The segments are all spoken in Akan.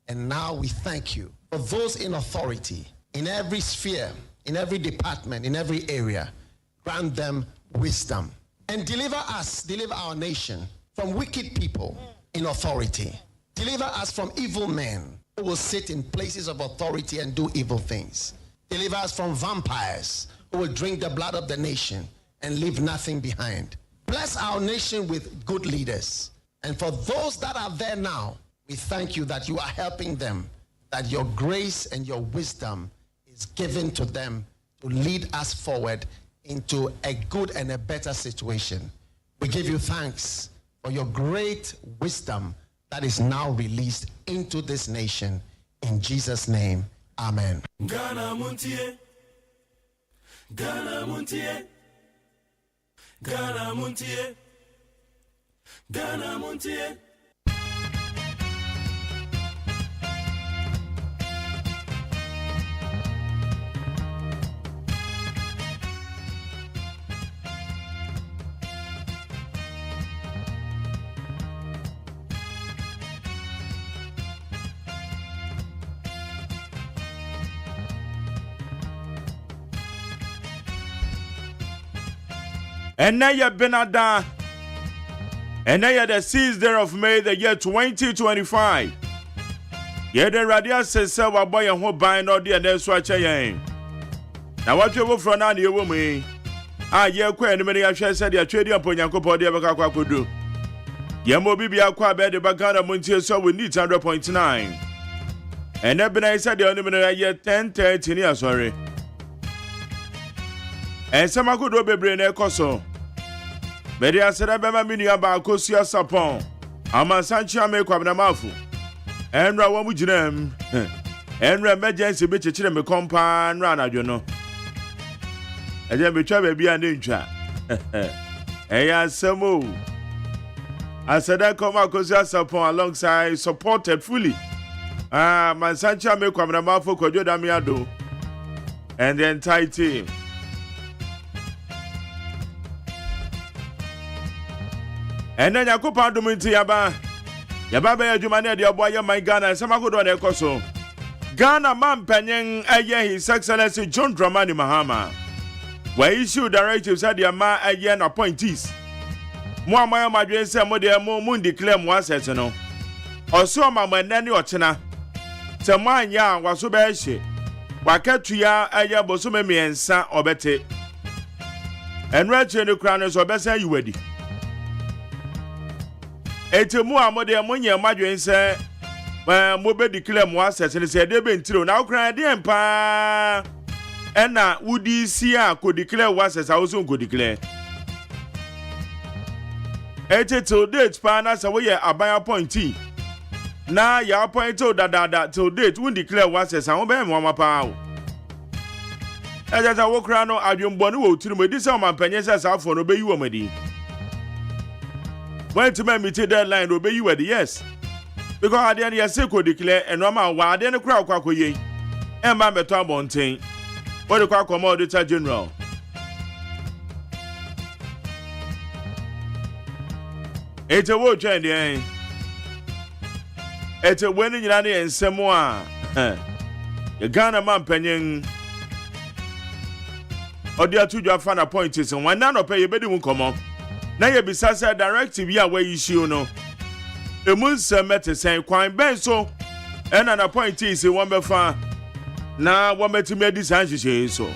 And now we thank you for those in authority, in every sphere, in every department, in every area. Grant them wisdom. And deliver our nation from wicked people in authority. Deliver us from evil men who will sit in places of authority and do evil things. Deliver us from vampires who will drink the blood of the nation and leave nothing behind. Bless our nation with good leaders. And for those that are there now, we thank you that you are helping them, that your grace and your wisdom is given to them to lead us forward into a good and a better situation. We give you thanks for your great wisdom that is now released into this nation. In Jesus' name, amen. Ghana Montie, Ghana Montie, Ghana Montie, Ghana Montie. And now you've been at that. And now you're the 6th day of May, the year 2025. Yeah, the radio says, "Sir, what boy and who bind all the and then swatch again." Now, what you will from now, you will me. Ah, yeah, quite many I said you're trading upon your couple of the could do. Yamo be a quite bad the background of Montier, so we need 100.9. And then I said the only minute year 10:30 years, sorry. And some I could be brain a coso. But I said, I remember me about Cosia Sapon. I'm a Sancha make up the mouth. And Rawan with them. And emergency bitch, me compound run, I don't know. And then we try to be an inch. Hey, I said, I said, I come out Cosia Sapon alongside supported fully. My Sancha make up the mouth for Kojo Damiado. And the entire team. And then you could pardon me to Yaba. Yaba be adwumane de oboa my Ghana samakodo na ekoso. Ghana man panyen aye His Excellency John Dramani Mahama. We issue directives at the ma aye na appointees. Mo amaya madwen se mo de mo declare mo asset no. Oso ma manani ochena. Se mo anya waso be hye. Wakatua aye boso me miensa obete. Enra che ne kra no so be say you wedi. Etemu amode amonye madwen se mo be declare mo asset se de be ntiro na okran de empa ena wudi si a ko declare wo asset a wo so ko declare till date pa na se wo ye aban appointee na ya appoint to da till date wo declare wo asset a wo be mo mapa o ejaja wo kra no adwembo no wo tiri mo di se o mampanye se sa afo no be yi wo madi. When to me meet deadline, obey you at the yes. Because I didn't say could declare and normal why I didn't crowd quack ye. And my better Montagne. What the quack auditor general. It's a word, Chandy, eh? It's a winning Yanni and Samoa. The Ghana man penning. Or there two your fan appointees and one none of pay your bedroom come on. Na ye bisasa directive ya we issue no emunse mete sen kwan ben so and an appointee say one befa na wo meti me design hye so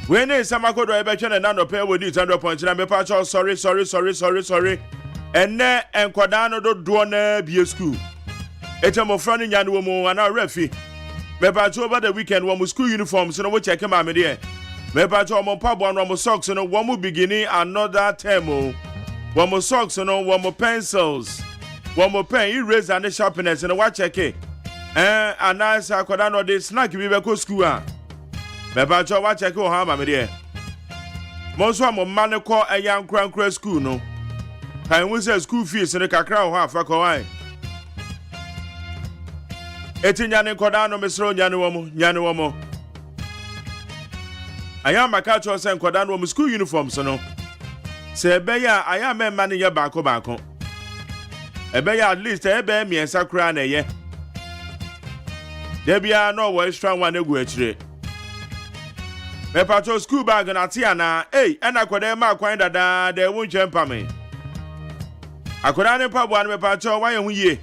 when is Samakodo Ebechan and Nano Pay with 100.9 me patch sorry. And ne enkwadano do duone be school. Etemo frani nyanu womo ana refi. Me patch over the weekend womo school uniforms no wo check ma me there. Me patch womo pabo no womo socks no womo beginning another term o. Womo socks no womo pencils. Womo pen eraser and sharpness no wa check e. Anasa akwadano de snack bi be ko school a. Beba cho wa check o ha ma me de. Mo so am ma ne ko eyan krankra school no. Kan we say school fees ne kakra ho afa ko wai. eti nyane koda no mesro nyane womo aya maka cho se koda no school uniform so no se ebeya aya memma ne ye baako ebeya at least ebe miensa kra na ye debia no wo extra one egu akire me pato school bag na tia na ena koda ma kwan dada de won chempa me akoda ne pa bo an me pato wa ye hu yie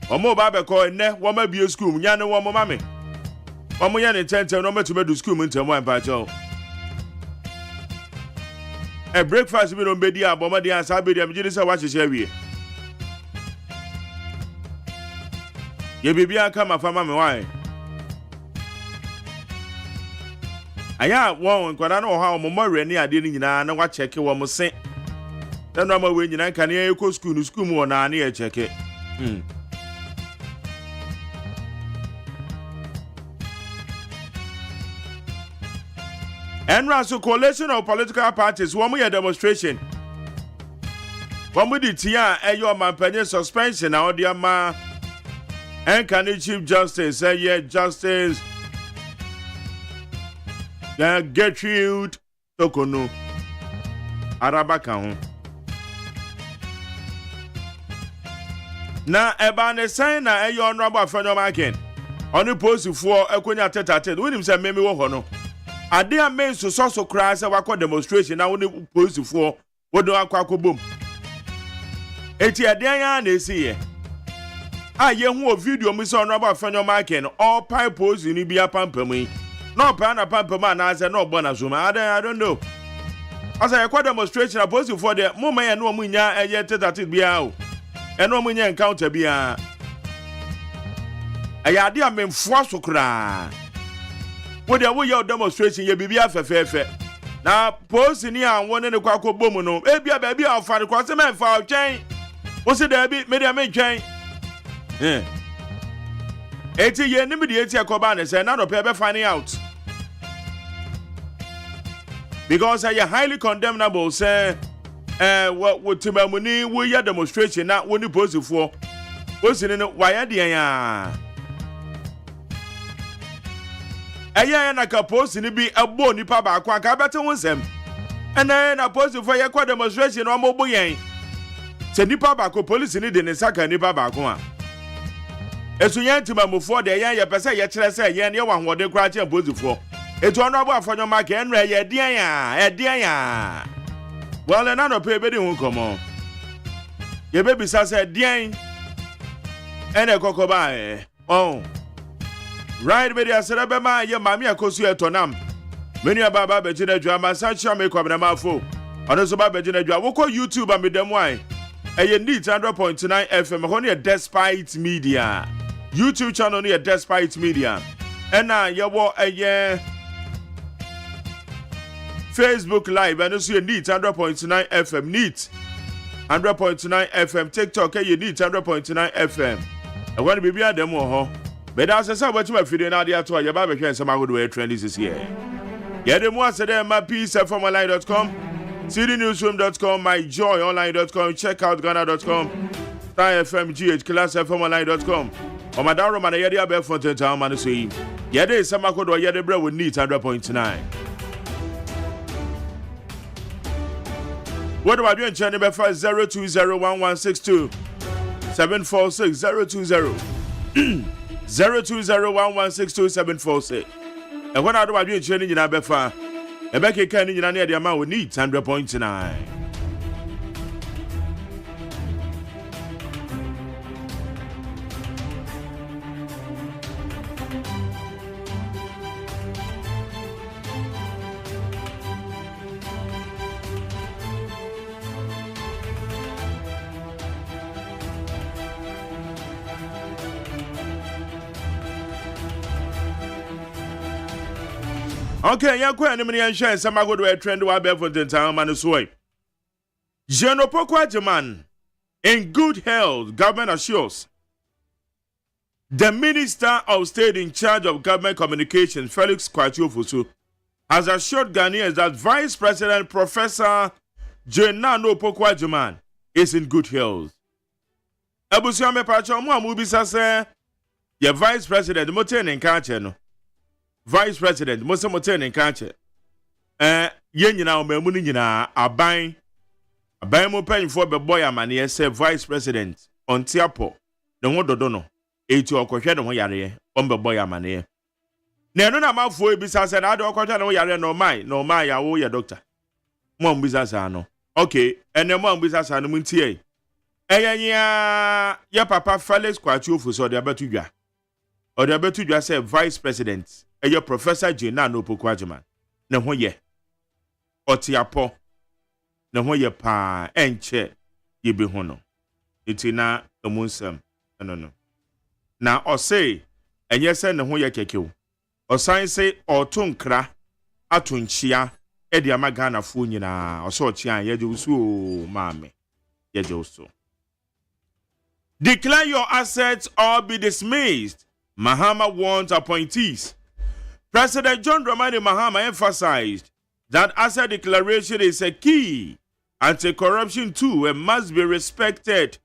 omo ba be ko enne wo ma bie school nyane wo mo mame omo ye ne tenten no metu medu school ntem wa pato breakfast bi no bedi aboma dia sa bedi am jiri se wa hyehyɛ wie ye bibia kama fama me why aya won kwara na ha omo mawre ni ade ni nyina na wa check wo mo se na no ma we nyina kan ye ko school mu na na ye check Enraso coalition of political parties womu ye demonstration womu di tia eyo mampanye suspension na odi ama enkane chief justice justice Gertrude Tokono Arabaka ho na eba ne sign na eyo honorable afenyo maken oni posifo ekonya tetatet wonim se meme wo ho no ade a men so kra se wakọ demonstration na woni posifo wodo akọ eti ade anya na esiye a ye hu o video mi so no ba fanyo maken all pipe pose ni bia pampamu no pa na pampamu na se no gbo na zuma I don't know asa ye kwa demonstration a posifo de mo ma ye no mu nya eye tetatit bia o e no mu nya encounter bia aya ade a men fo so kra wo de wo ye demonstration ye bibia fefefe na post ni an won ne kwakọ bom no ebia ba bia afare kwa se me fa twen wo se da bi me de me twen eti ye ni me de eti akoba ne se na no pe be finding out because I highly condemnable say what timamuni wo ye demonstration na woni posifo wo se ne wa ya de ya aya na ka post ni bi abo nipa ba akwa ka bete wonsem ena na post for ye kwa demonstration no mo boyen se nipa ba ko police ni de ne saka nipa ba akwa esunya ntimamofo de ye pese ye kire se ye ne wa hode kra che post for etu ono abo afanyo ma ka enra ye de ya well na no pe be de hu komo ye be bisa se de ene kokoba right media serabema ye mami akosu etonam menu ababa begina adwa masacha me kwabna mafo ono so ba begina adwa woko YouTube amedemu ai eye neat 100.9 FM hono ye Despite Media YouTube channel no ye Despite Media ena ye wo eye Facebook live and so ye neat 100.9 FM neat 100.9 FM TikTok ye neat 100.9 FM e wani bibia dem wo ho but as I said, what you feeling now, the tour, your baby can some good way trend this year. Yeah, the more said, my peace at formerline.com, cdnewsroom.com, myjoyonline.com, check out Ghana.com, Star FM GH Class at formerline.com. Or my down man, yeah, the other Fontaine Town, man, say, yeah, there is some good or yeah, the bread with neat 100.9. What about you in channel 0201162 746 020 0201162 and when I do about you training in Abefa, a Becky can in the amount we need 100.9. Okay, ya kwa ni mni share some good way trend wa be for the town man so. Jenopoko Agyeman in good health, government assures. The Minister of State in charge of government communications, Felix Kwatiofosu, has assured Ghanaians that Vice President Professor Jenopoko Agyeman is in good health. Abusiame pacho mo amubisa se Your vice president, Moten and Catcher, no. Vice president, Mosa Moten and Catcher. Yen now, Memunina, a buying mo paying for the boy, man, yes, say vice president on Tiapo. The one dono, 80 or Cochette on Yare, on the boy, man. Nano na mafo ebisa said I don't kwata no yare no my ya wo ya doctor. Mo mbisa sa no. Okay, ene mo mbisa sa no muntie. Eyanya ya papa Felix Kwachi ofuso de abatudwa. O de abatudwa say vice president. Eyo Professor Jena no Opoku Agyeman. Ne ho ye. Otiapo. Ne ho ye pa enche ye be ho no. Itina emunsem. No. Na o say enye se ne ho ye kekeu. Osan say otunkra atunchia e de amagana fu nyina oso chia ye usu maame ye usu. Declare your assets or be dismissed. Mahama wants appointees. President John Dramani Mahama emphasized that asset declaration is a key anti-corruption tool and must be respected.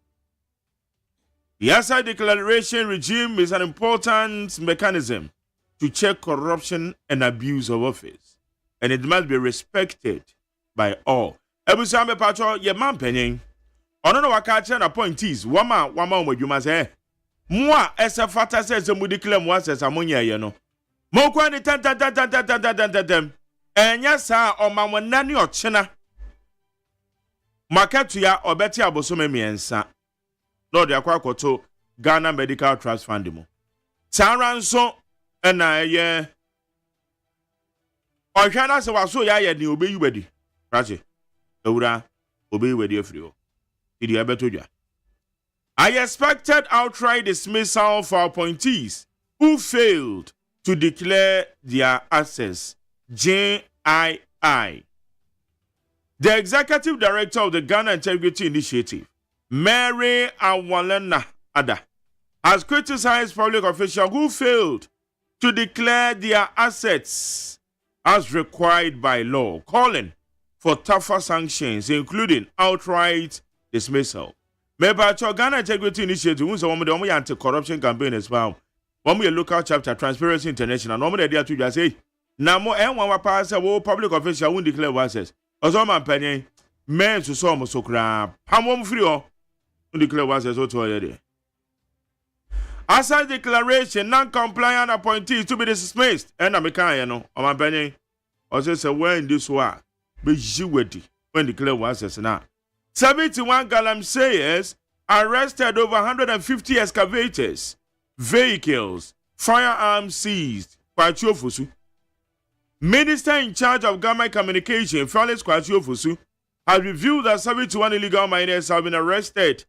The asset declaration regime is an important mechanism to check corruption and abuse of office, and it must be respected by all. Ebusambe patro ye man penyin. Ono no waka na appointees. Wama omodwuma se. Moa ese fata se se mudi claim wa se samonya ye no. Mo kwa ni tan. Enya sa omamwonani ochena. Market ya obeti abosome miensa. Lord yakwa koto Ghana Medical Trust Fund mo. Saranso ena ye ohwana se waso ya ni obeyi wedi raje ewura obeyi wedi afrio idi abetodwa. I expected outright dismissal for appointees who failed to declare their assets. JII. The executive director of the Ghana Integrity Initiative, Mary Awalena Ada, has criticized public officials who failed to declare their assets as required by law, calling for tougher sanctions, including outright dismissal. Mebacho Ghana Integrity Initiative, who's one of the anti-corruption campaign as well. One of the local chapter, Transparency International, normally they are to just say, Namo and one pass a public official won't declare assets. Ozoma penny, men to so much so crap. Hamom free or declare assets already. Asset declaration, non-compliant appointees to be dismissed. And I'm a kind, or my penny, or say, when this war, be you ready when declare assets now. 71 galamseyers arrested, over 150 excavators, vehicles, firearms seized. Kwachi Minister in charge of government communication, Felix Kwachi has revealed that 71 illegal miners have been arrested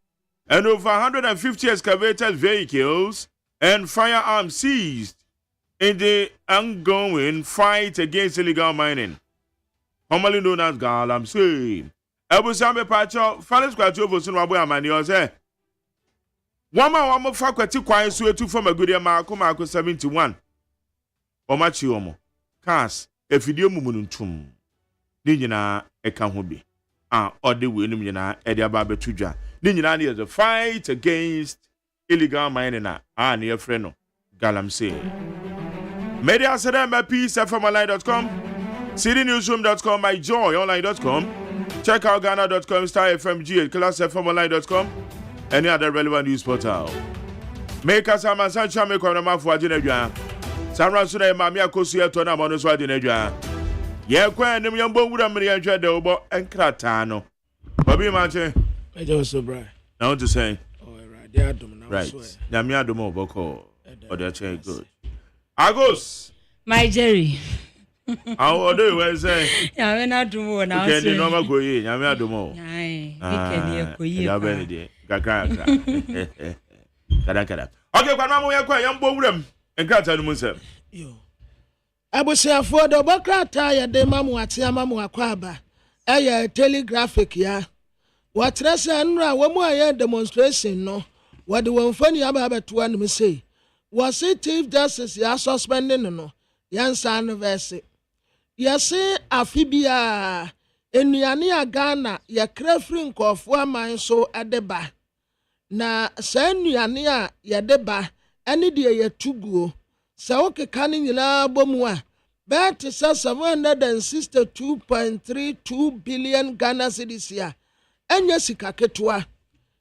and over 150 excavated vehicles and firearms seized in the ongoing fight against illegal mining, commonly known as galamsey. Ebusambe pacho Felix Kwachi wabu amani oze. Wama fakwati kwa isu etu from a good mako 71. Omachi omo. Cars, efidio mumununtum. Ni nyina eka ho bi. Ode we nim nyina e de aba betudwa. Ni nyina na the fight against illegal mining na na ye frɛ no galamsey. Media Sedema peacefmonline.com, citynewsroom.com, myjoyonline.com. Check out Ghana.com, StarFMG, classfmonline.com, any other relevant news portal. Make us a masancha make on a mouth for Jinedja. Sarah Suna Mamia Kosia Tona Monoswa Jinedja. Ye Quan, Yambo would have many Obo and Kratano. Bobby Manche. I just so bright. Now to say, right. Namia Domo Boko, or the chair good. Agos, my Jerry. How do you say? Yeah, we're not doing now. Can you know go in? Yamia Domo. Aye, we can hear Kada. Okay, kwa mama yakwa yambo wurem. Enkrata no musem. Yo. Abusiafo do bokrata ya de mamu ate amamu akwaba. Eye telegraphic ya. Watresa nra wo mu aye demonstration no. Wade wonfani aba abeto anim sei. Was Chief Justice ya suspending no. Yansa anniversary. Yase afibia enuane agana ya krefri nkofo aman so adeba. Na sa enuane a yadeba ɛne deɛ yɛtu guo sɛ wokeka ne nyinaa bɔ mu a bɛɛ te sɛ 762.32 billion Ghana cedis a ɛnyɛ sika ketewa.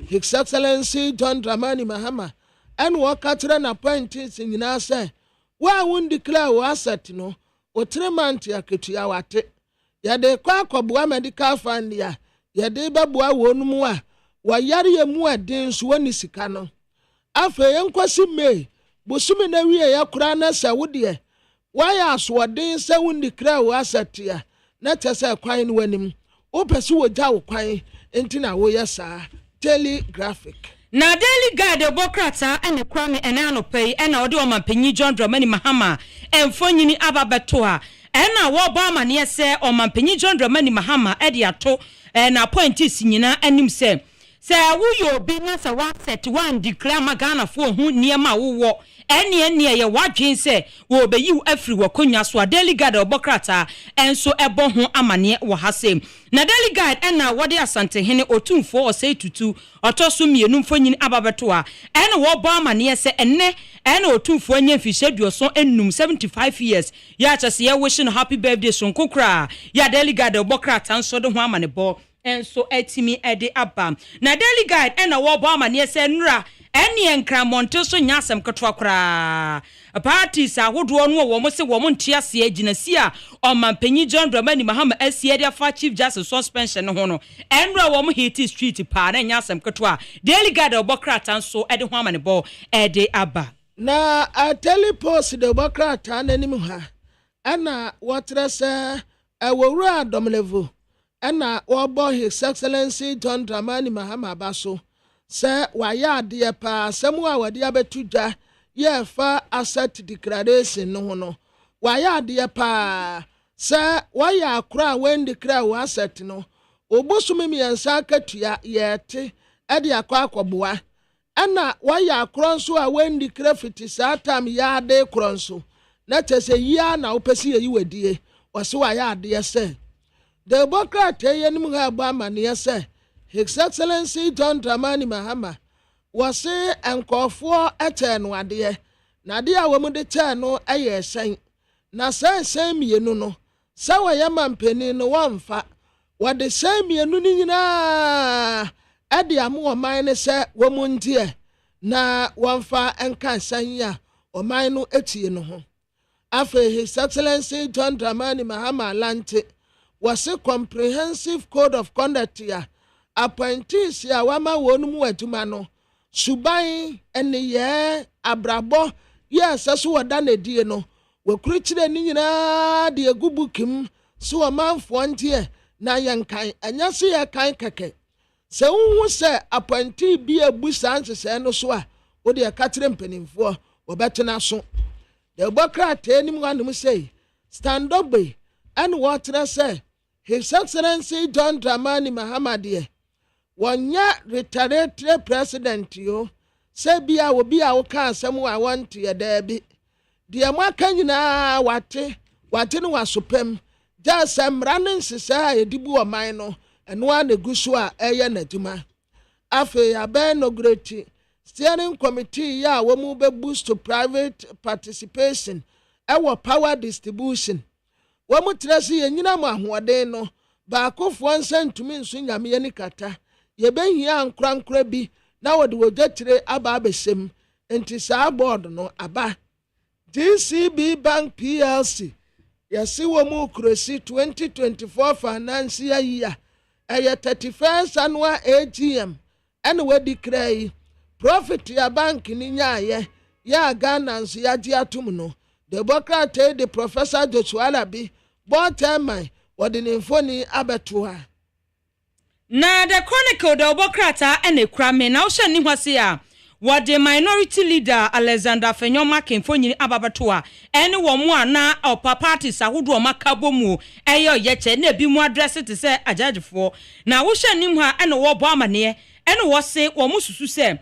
His Excellency John Dramani Mahama ɛne wɔka kyerɛ n'appointees nyinaa sɛ wa won declare wo asset no otremanti aketua wate yɛde kɔ akɔboa medical fund ya yɛde bɛboa wɔn mu a wɔyare yɛ mu ɛden so woni sika no afei yɛnkwasi May busumi na wie yɛkora na sɛ wo de wayɛ asoɔden sɛ wo declare wo asset ya na kyɛ sɛ kwan no wanim wo pɛ sɛ wogya wo kwan enti na wo yɛ saa telegraphic. Na Daily Guide Obokrata ene kwame ene anopai ena ode Omampanyi John Dramani Mahama emfonyini ababeto a ena wo ba amane se Omampanyi John Dramani Mahama ede ato na appointees nyina anim se wo yo bi na se wa set one declare magana fo hu niema wo ene ye wadwen se wo beyi afri wakonya so Daily Guide Obokrata enso ebo ho amane wo hase na Daily Guide ena wode asante hene otumfo OSEI tutu otoso mienu mfonyini ababeto a ene wo bo amane se ene otumfo anya mfihye duoso enum 75 years ya chase ye wishing happy birthday so nkokra ya Daily Guide Obokrata nso de ho amane bo enso etimi ede aba na Daily Guide ena wo bo amane se nra eni enkra monte so nyasem ketwa kra parties ahodo no wo mo se wo mo ntiase aginasi a Omampanyi John Dramani Mahama asie dia fa chief justice suspension ho no enra wo mo hit street pa na nyasem ketwa Daily Guide Obokrata nso ede ho amane bo ede aba na a telepost de Obokrata nanim ha ana wotre se ewowura adomlevo ana wo bo His Excellency John Dramani Mahama baso se waya ade pa semu a wade abetu dwa ye fa asset declaration no ho no waya ade pa se waya akra when declare wo asset no obosumi miensa katua yete ade akwa akoboa ana waya akra nso a when declare fiti satam ya ade kronso na tese ya na opesi yi wadie wose waya ade se de Obokrata yenim ha ba mane se His Excellency John Dramani Mahama was enkofo eteno ade na ade a wo de che no eye sen na sen mienu no sa wa yamampani no wamfa wo de sen mienu ni nyina ade amu oman ne se wo montie na wamfa enka san ya oman no etie no ho afa His Excellency John Dramani Mahama lante was a comprehensive code of conduct ya appointees ya wama wonu aduma no suban ene ye abrabo ye saso wada na die no wakurichire ni nyina de egubukim so manfo ntie na yankan anya se ye kan keke se wu se appointee bi abusa nsese no so a wo de akatire mpanimfo obetena so de Obokrata enim wanum say stand up be and what say His Excellency John Dramani Mahama de wonya retired president yo se bia obi a wo ka asem a want ye da bi de amaka nyina wate no wasopem ja samra nsesa edibu oman no eno na guso a eye naduma afi aben no great steering committee ya wo mu be boost to private participation ewo power distribution wo mu tresi ye nyina mu ahoden no ba akofo nsantumi nso nyame ye ni kata ye behia ankrankra bi na wode wodwatire aba abesem enti saa board no aba GCB Bank PLC yesi wo mu krosi 2024 financial year eye 31st annual AGM ene we declare profit ya bank ni nyaaye ya Ghana nso ya gi atum no de Obokrata de Professor Joshua Alabi botemai wode ne mfoni abetoa na the Chronicle de Obokrata ene krame na wo hye ni hwase a wode minority leader Alexander Fenyoma Kemfonyini ababatoa ene wo mu ana opa parties ahodo makabo mu eyo yeche na bi mu address te se ajajefo na wo hye nim ha ene wo bo amane ene wo se wo mususu se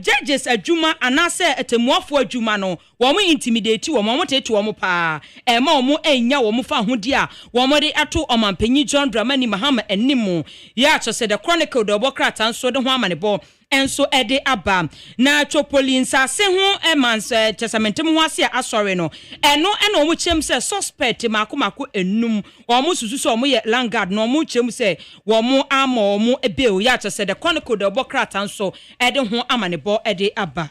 judges adwuma anase etemuafo adwuma no wo mo intimidate wo mo tete wo mo pa ma wo mo enya wo mo fa hodi a wo mo de ato Omampanyi John Dramani Mahama enimu ya chose the Chronicle de Obokrata nso de ho amanebo enso ede aba na chopoli nsase ho emans testamentem ho ase asore no eno ena omu chem se suspect mako enum omu susu so omu ye landguard no omu chem se womu ama omu ebeo ya se the chronicle the bokrata nso ede ho amanebo ede aba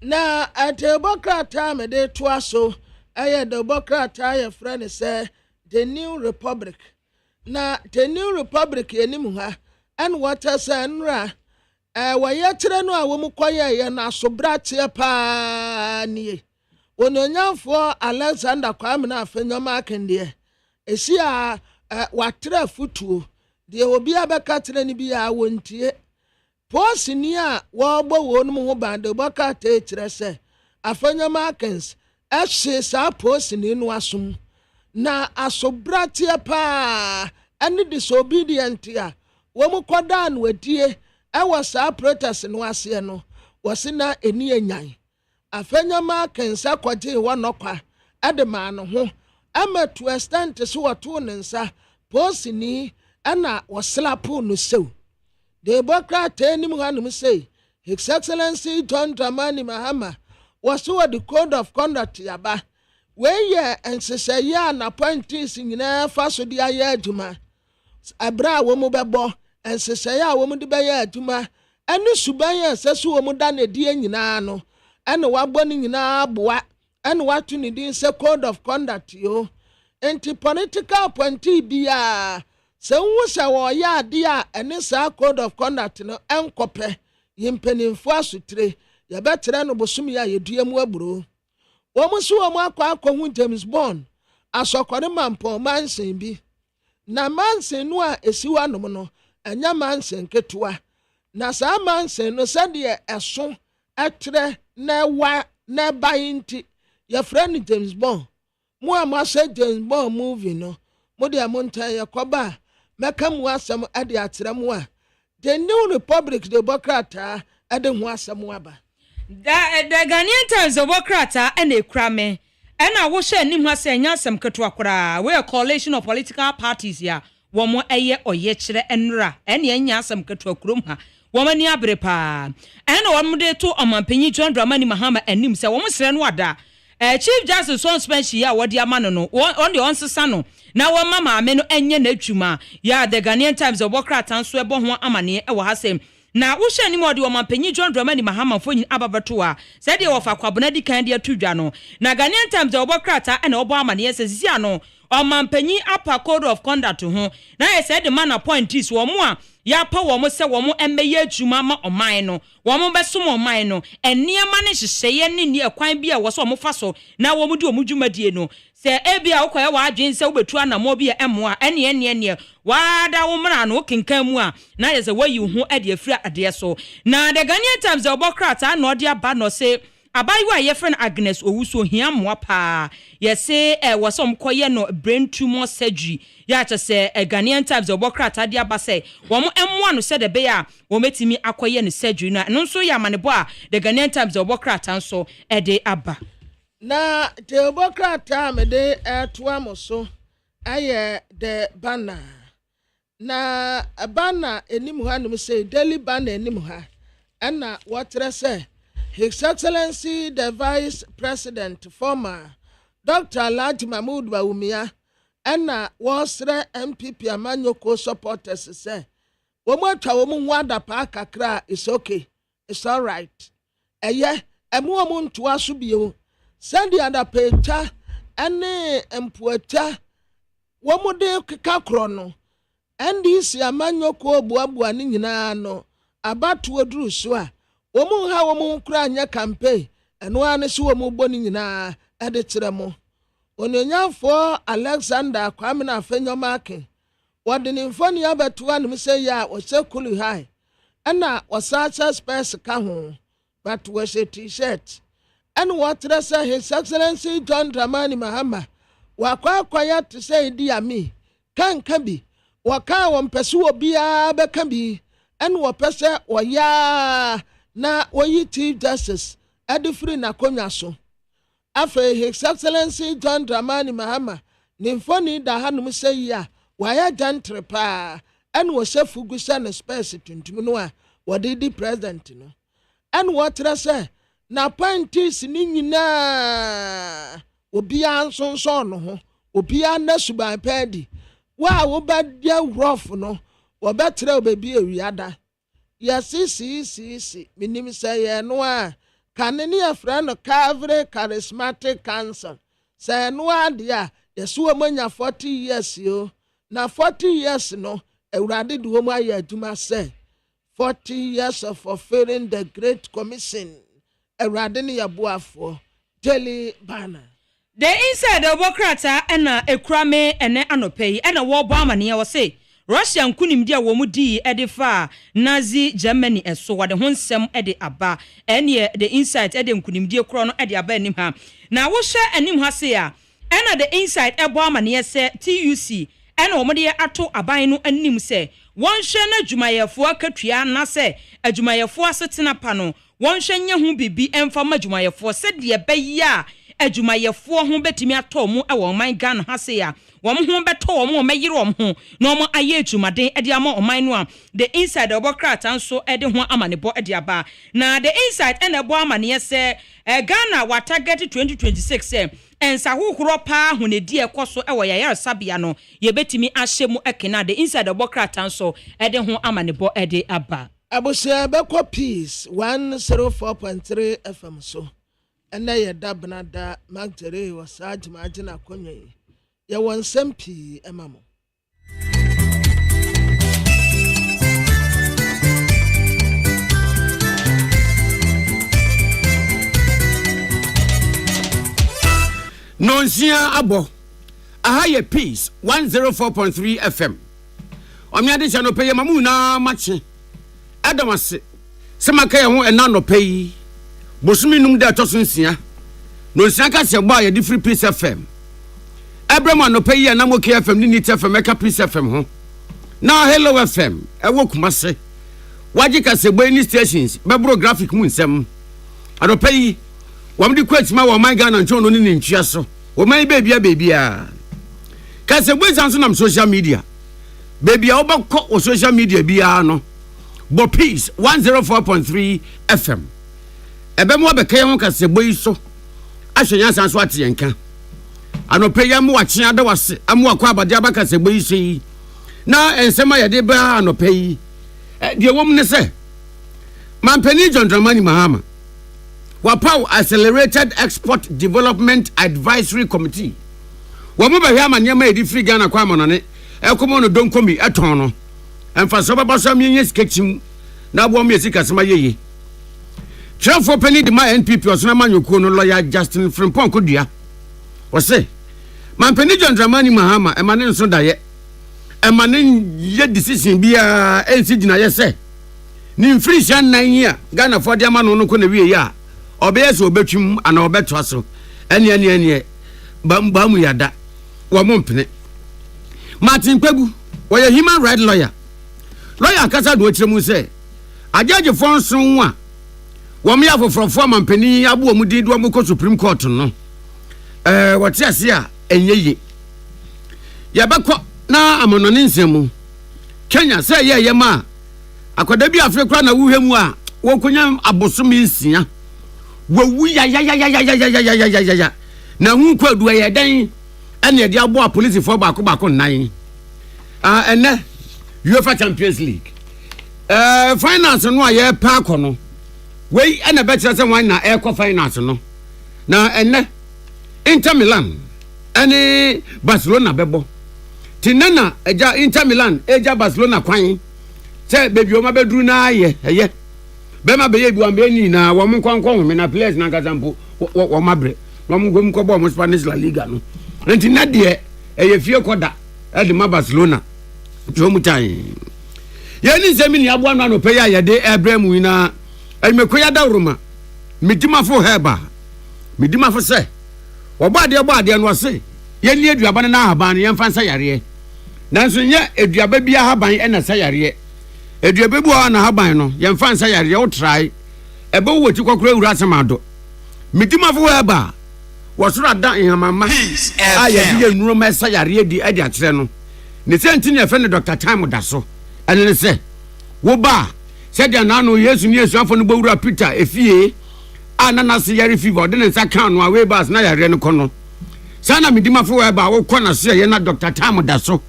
na ate bokrata me de to aso aye the bokrata ye friend say the new republic na the new republic enim ha and what say nra waye kire no a wo mu koye ye na so bratie pa nie ononyamfo Alexander Kwame na afenyoma akende esi a watra futuo de obi abeka kire ni bia wontie posini a wo gbo wo no ho bande boka te kire se afenyoma akens ehye sa posini no asom na asobratie pa any disobedient a wo mu koda no wadie sa protest no ase no wasina eni enyan afenyama kensa kwaje wanokwa edema no ho ama to extent so wato nensa posini ana waslapo no sew de bokrata ni mu hanum say His Excellency John Dramani Mahama was what the code of conduct yaba weye ensese ya na appointees nyina fa so dia ya aduma abra wo mu bebo ensese ya wo mu de be ya aduma ene suban ya ensese wo mu da na die nyina no ene wabɔ ni nyina aboa ene watu ni din se code of conduct yo enti political appointee bia se nwu se wo ya ade a ene sa code of conduct no enkɔpɛ yimpenimfo asutire ya betere no bosum ya yedua mu aburo wo mu so wo mu akɔ James Bond asɔkɔre mampo mansen bi na mansen no a esiwa no no anya mansen ketua na sa mansen no sɛde ɛso ɛtrɛ na wa na bayinti ya friend James Bond mu a mo say James Bond movie no mo de amonta ya koba meka mu asɛm ade atrɛ mu a the new republic the bokrata ade ho asɛm aba the Ghanaian Times of bokrata ene krame ena wo hye anim ha se nya asɛm keto akora we a coalition of political parties ya wo mo eye oye kyerɛ enra ene anya asɛm keto akurom ha womani abre pa ena womde to omanpanyi John Dramani Mahama anim se wom sere no ada Chief Justice on special ya wodi amano no on the onsesa no na wo mama ame no enye na atwuma ya the Ghanaian Times obokrata nso ebo ho amane e wo ha sem na wo hye ni modi omanpanyi John Dramani Mahama fonyin ababato a se de wo fa kwabona di kan de atudwa no na Ghanaian Times obokrata ena obo amane se sisi ano omanpanyi apa code of conduct ho na ye se de man appointees wo mo a ya pa wo mo se wo mo emeye adwuma ma oman no wo mo besom oman no eniema ne hyehyeye ne ne akwan bi a wo so mo fa so na wo mo di omudwumadie no se ebia wo koye wa adwen se wo betu anamo bi emo a ene wa da wo mra no kenkan mu a na ye se wayi hu ade afira ade so na the Ghanaian Times obokrata na ode aba no se abayiwa ye friend Agnes Owusu hia moa pa ye se wosom koye no brain tumor surgery ya cha se Ghanaian Times obokrata de aba se wo mo emmoa no se de be ya wo metimi akoye no surgery no nso ya manebo a the Ghanaian Times obokrata nso ede aba na the obokrata me de to amoso aye the banner na banner enim ha no se daily banner enim ha na wotre se His Excellency the Vice President former Dr. Alhaji Mahmoud Bawumia ena wasre MPP amanyoko supporters say womotwa womu wada pa kakra is okay it's all right eye emu omu ntoa so bio send the other page ene empuata womu de kakro no NDC amanyoko obuabua ni nyina no abatu oduru so a womu ha womu kura anya campaign eno ane so womu boni nyina ede tiremo ononyamfo Alexander Kwame na afenyoma ake wode ni mfoni abetu anu se ya wo sekulu high ana wasacha space ka ho but we say t-shirt and what say His Excellency John Dramani Mahama wakwa to say dia me kan bi waka wompese obi a be kan bi and wo pese oya na oyi Chief Justice edifri na konya so afa His Excellency John Dramani Mahama nimfoni da hanum say ya waya jantre pa en wo sefugusa na space tuntum no a wɔde di president no ɛna wɔtrɛ sɛ na appointees ni nyinaa obiara nsonson no ho obiara na suban pɛdi wa wobɛdia rough no wɔbɛtrɛ obebi ewiada yɛsi minim sɛ yɛ no a kane ne yɛfrɛ no Calvary Charismatic Council sɛ no ade a yɛso wɔ manya 40 years yo na 40 years no awurade de wɔ mu ayɛ adwuma sɛ 40 years of fulfilling the Great Commission awurade ne yɛboafoɔ daily banner. The inside the Bokrata and Ekrame and Anope and a war bomber near was say Russian kunim dia wo mu di edifa Nazi Germany and so what the honsem edi aba and ye the inside edem kunim dia kro no edi aba anim ha na wo hye anim ha se a and the inside ebo amane se TUC and wo de ato aban no anim se won hye na adwumayefo akatua na se adwumayefo asetena pa no won hye nya ho bibi emfa ma adwumayefo se de beya adwumayefo ho betimi atɔ mu e wo man Ghana ha se ya wo ho betɔ wo mo meyire wo ho na wo aye adwumaden e de ama ɔman no a the inside obokrata nso e de ho amanebɔ e de aba na the inside e na ɛbɔ amane se Ghana wa target 2026 ensa hohoro pa ho ne di ekoso e wo yayar sabia no ye betimi ahye mu ekena the inside obokrata nso e de ho amanebɔ e de aba abusia bɛkɔ peace 104.3 FM so and na yɛda benada magtere wɔ saa adwumaagye na akɔnwa yi yɛwɔ nsɛm pii ɛma mo Nonsia abo aha ye peace 104.3 FM omiade cha no peye mamu na mache adamase semaka ye ho ena no peye bosumi num da to so nsia nonsia ka se gba ye di free peace FM Abraham no peye na mo KFM ni nit FM eka peace FM ho na hello FM e wo kumase waje ka se gba ni stations be bro graphic mu nsem ado peye wamdi kwatima wa my Ghana ncho no ni ntwia so wo man baby a ka se gbe sanso na social media baby a obakọ o social media bia no bo peace 104.3 FM ebe mo be kan ho ka se gbe so ahwenya sanso ateyenka anope ya mo wache ada wase amo akọ abade abaka se gbe so yi na ensema ye de ba anope yi de wom ne se mampani John Dramani Mahama Wapau Accelerated Export Development Advisory Committee. Wamuba hama nyama edi free Ghana kwa monane. Ekomo no don komi eton no. Emfa so baba so menye sketchim na bo me sika sema yeye. Trafo penny de ma NPP osona manyokuo no lawyer Justin Frimpong kodua. Wose man penny John Dramani Mahama emane nso daye. Emane ye decision bia ensi gina ye se. Ni free shan 9 year Ghana for de ama no ko na wie ya. Obeyeso obetwum ana obeto aso ene ba mu yada wo mompene Martin Kpebu wo ye human right lawyer kasa do kire mu se ajaje fonso a wo me afofrofo mampani abo mu di do mu ko Supreme Court no wote ase a enyeye ya bekọ na amonone nsemu Kenya se ye ma akoda bi Afrika na wuhemu a wo konya abosomi nsia wawu ya na hu kwadu ya dan ene de abo police for baako nan ene UEFA Champions League finance no aye pa akono we ene betre se wan na air finance no na ene Inter Milan ene Barcelona bebo tinana eja Inter Milan eja Barcelona kwan se bebi o ma bedru na aye bema beye bi wambe ni na wo mo kwankwan me na players na kazampo wo mabre wo mo gom ko bo mo Spanish La Liga no enti na de eye fie koda e de ma Barcelona jo mu tan ye ni se mi ni abo anu pe ya de Abraham wi na e me ko ya da roma midimafo heba midimafo se wo ba de no se ye ni aduaba na haban ye mfa nsa yare nanso nye aduaba bia haban e na sa yare Eduabebu na haban no yemfa nsa yare wo try ebe wo ti kokoro ewura asemado midimafo eba wo soro ada ihamama aye di enuro ma sa yare di adi akire no ne senti ne fe ne Dr. Time da so ene ne se wo ba said ya nano yesu ni yesu afọ no bowura Peter efie anana se yare fever de nsa kan no awe bas na yare no kono sana midimafo wa ba wo kona so ye na Dr. Tam da so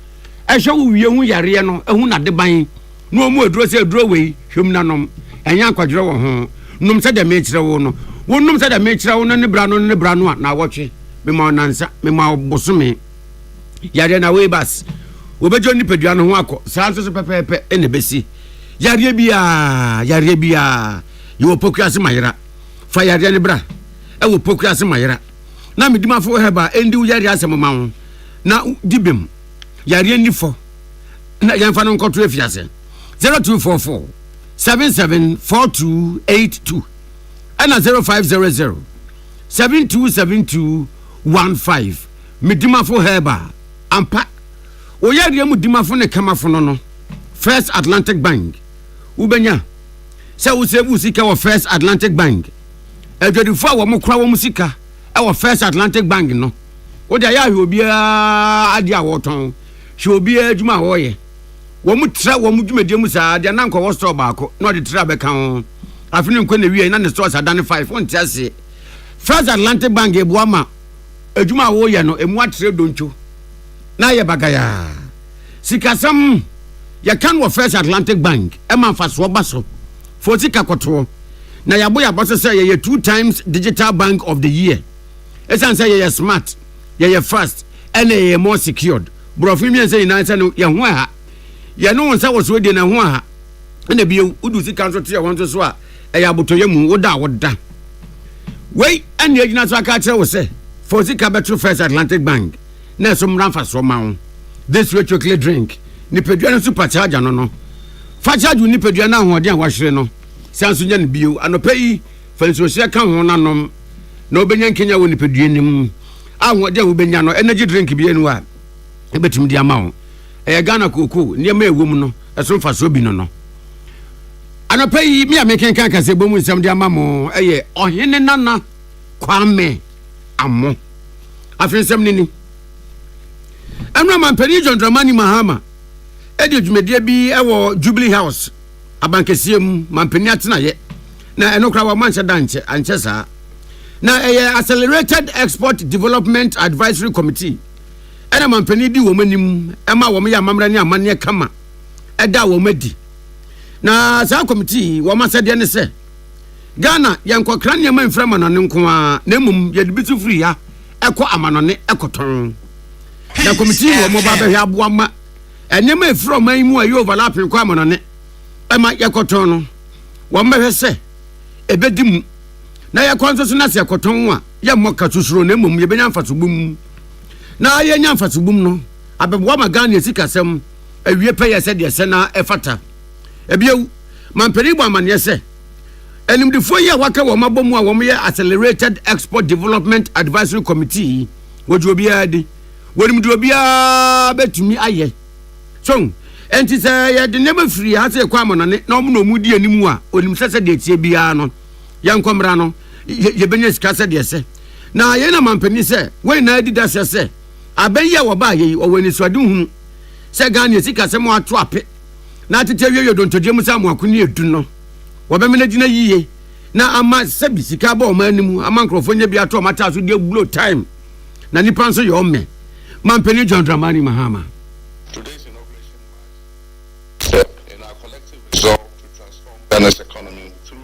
ehwe wo wie hu yare no ehu na de ban no mu eduro se eduro we hwem nanom enya akwadwere wo ho num se de me kire wo no wonum se de me kire wo no ne bra no na wotwe me ma onansa me ma bosome yare na we bas wo bejo nipadua no ho akọ saa so pepepe ene besi yare bia yo pokua mayera fa yare ne bra e wo pokua mayera na midimafo heba endi wo yare asem ma ho na dibem yare nifo na yemfa no nkoto efiase 0244 774282 ana 0500 727215 midimafo heba ampa o yare mu dimafo ne kamafo no First Atlantic Bank ubenya se wo sebu sika wo First Atlantic Bank ejodifo wo mo kra wo musika e wo First Atlantic Bank no wo dia ya hwe obia ade a wo ton hwe obia adwuma wo ye wo mu tra wo mu dwumadie mu saa de na nko wo store baako na de tra be kan afini nko na wie na ne store sadane 5 won tiase First Atlantic Bank ebu ama adwuma wo ye no emu atre doncho na ye bagaya sikasam ya kan wo First Atlantic Bank e man fa so baso for sika koto na ya boya boso say ye 2 times digital bank of the year esan say ye smart ye fast and ye more secured brofi mi say na say no ye ho ha ye no won say wo so de na ho ha na bi udu sika so te won so a e ya botoye mu woda wei ene agina so aka kire wo say for sika betro First Atlantic Bank na so mran fa so ma ho this way chocolate drink ni pedua no super charger no fa charge ni pedua na ho de an wahwere no sanso nya ne bio anopai fa nso hye ka ho nanom na obenya nkenya wo ni pedua nim ahwo de obenya no energy drink bi enu a ebetim di ama ho e Ghana koko ne ma ewom no eso fa so bi no anopai mi ameken kan kase bomu nsam de ama mo eye ohene nana kwame amo afensam nini Amra Mampeni John Dramani Mahama edi dwumadie bi ewo Jubilee House abankesiem Mampeni atena ye na enokra wa manche danche anche saa na Accelerated Export Development Advisory Committee ena Mampeni di wo manim ema wo ya mamra ne amane kama eda wo madi na saa committee wo masade ne se Ghana yankokra ne ma mframa no nko a na mum ye dibitu free ya ekọ amanone ekoton na committee wo mo ba be aboa ma enyema efro man mu ayi overlapping kwa amanone ema yekoton no wo mbehwe se ebedimu na yekonso so na se yekoton a ye moka susuro na mum ye benya mfatubum na ye nya mfatubum no abebo ma Ghana esikasem awie peye se de se na efata ebiewu Mampeni bo amane se enimdifo ye waka wo mabomu a wo ye Accelerated Export Development Advisory Committee wojo bia di wonimdo bia betumi aye so enti say ye de nema free ha se kwa amonone na omo no mu di animu a onim sese de tie bia no ye nkomra no ye benya sika se de se na ye na Mampeni se we na adi da se aben ye wo ba ye o wani so ade hunu se Ghana sika se mo ato ape na tete wie dontoje mu sa mo akuni edu no wo be mena gina yiye na ama se bisika ba o manimu ama nkrofo nya bia to mata so de blow time na nipa nso ye o me Mampeni John Dramani Mahama. Today's inauguration marks a step in our collective resolve to transform Ghana's economy through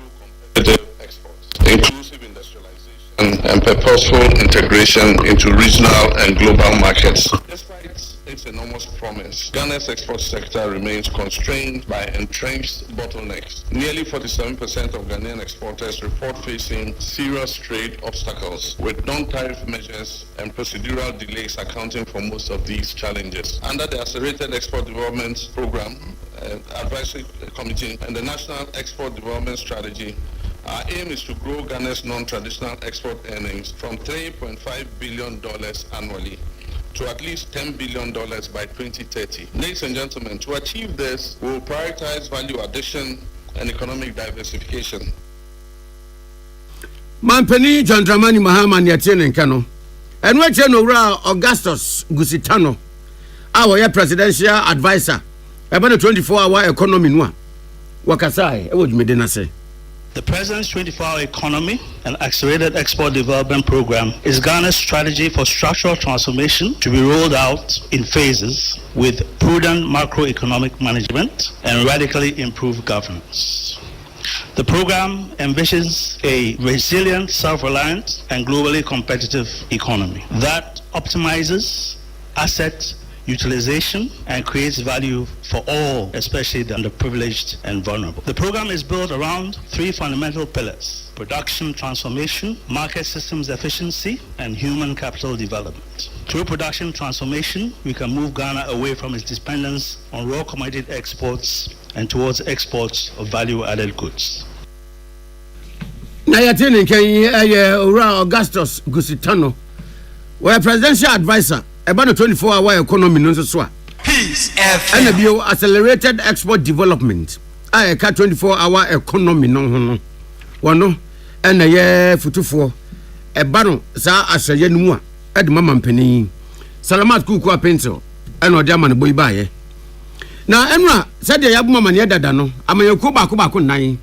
competitive exports, inclusive industrialization, and purposeful integration into regional and global markets. Despite its enormous promise, Ghana's export sector remains constrained by entrenched bottlenecks. Nearly 47% of Ghanaian exporters report facing serious trade obstacles, with non-tariff measures and procedural delays accounting for most of these challenges. Under the Accelerated Export Development Program, Advisory Committee, and the National Export Development Strategy, our aim is to grow Ghana's non-traditional export earnings from $3.5 billion annually to at least $10 billion by 2030. Ladies and gentlemen, to achieve this, we will prioritize value addition and economic diversification. Mampeni John Dramani Mahama ni atiene nkano. Enwe che no wura Augustus Gusitano, our presidential advisor, about the 24-hour economy no. wakasai e wo dwumede na se. The President's 24-hour economy and accelerated export development program is Ghana's strategy for structural transformation to be rolled out in phases with prudent macroeconomic management and radically improved governance. The program envisions a resilient, self-reliant, and globally competitive economy that optimizes asset utilization and creates value for all, especially the underprivileged and vulnerable. The program is built around three fundamental pillars: production transformation, market systems efficiency, and human capital development. Through production transformation, we can move Ghana away from its dependence on raw commodity exports and towards exports of value-added goods. Na yatene kan Ora Augustus Gusitano, where presidential advisor about the 24-hour economy no so a. Peace FM. And bio accelerated export development. I ka 24-hour economy no ho. Wono and ye futufo eba no sa ahye no a e de mama mpani. Salamat kuku apento and odi ama no boy bae. Na enra said ya bu mama ne dada no amayanku ba ko nan.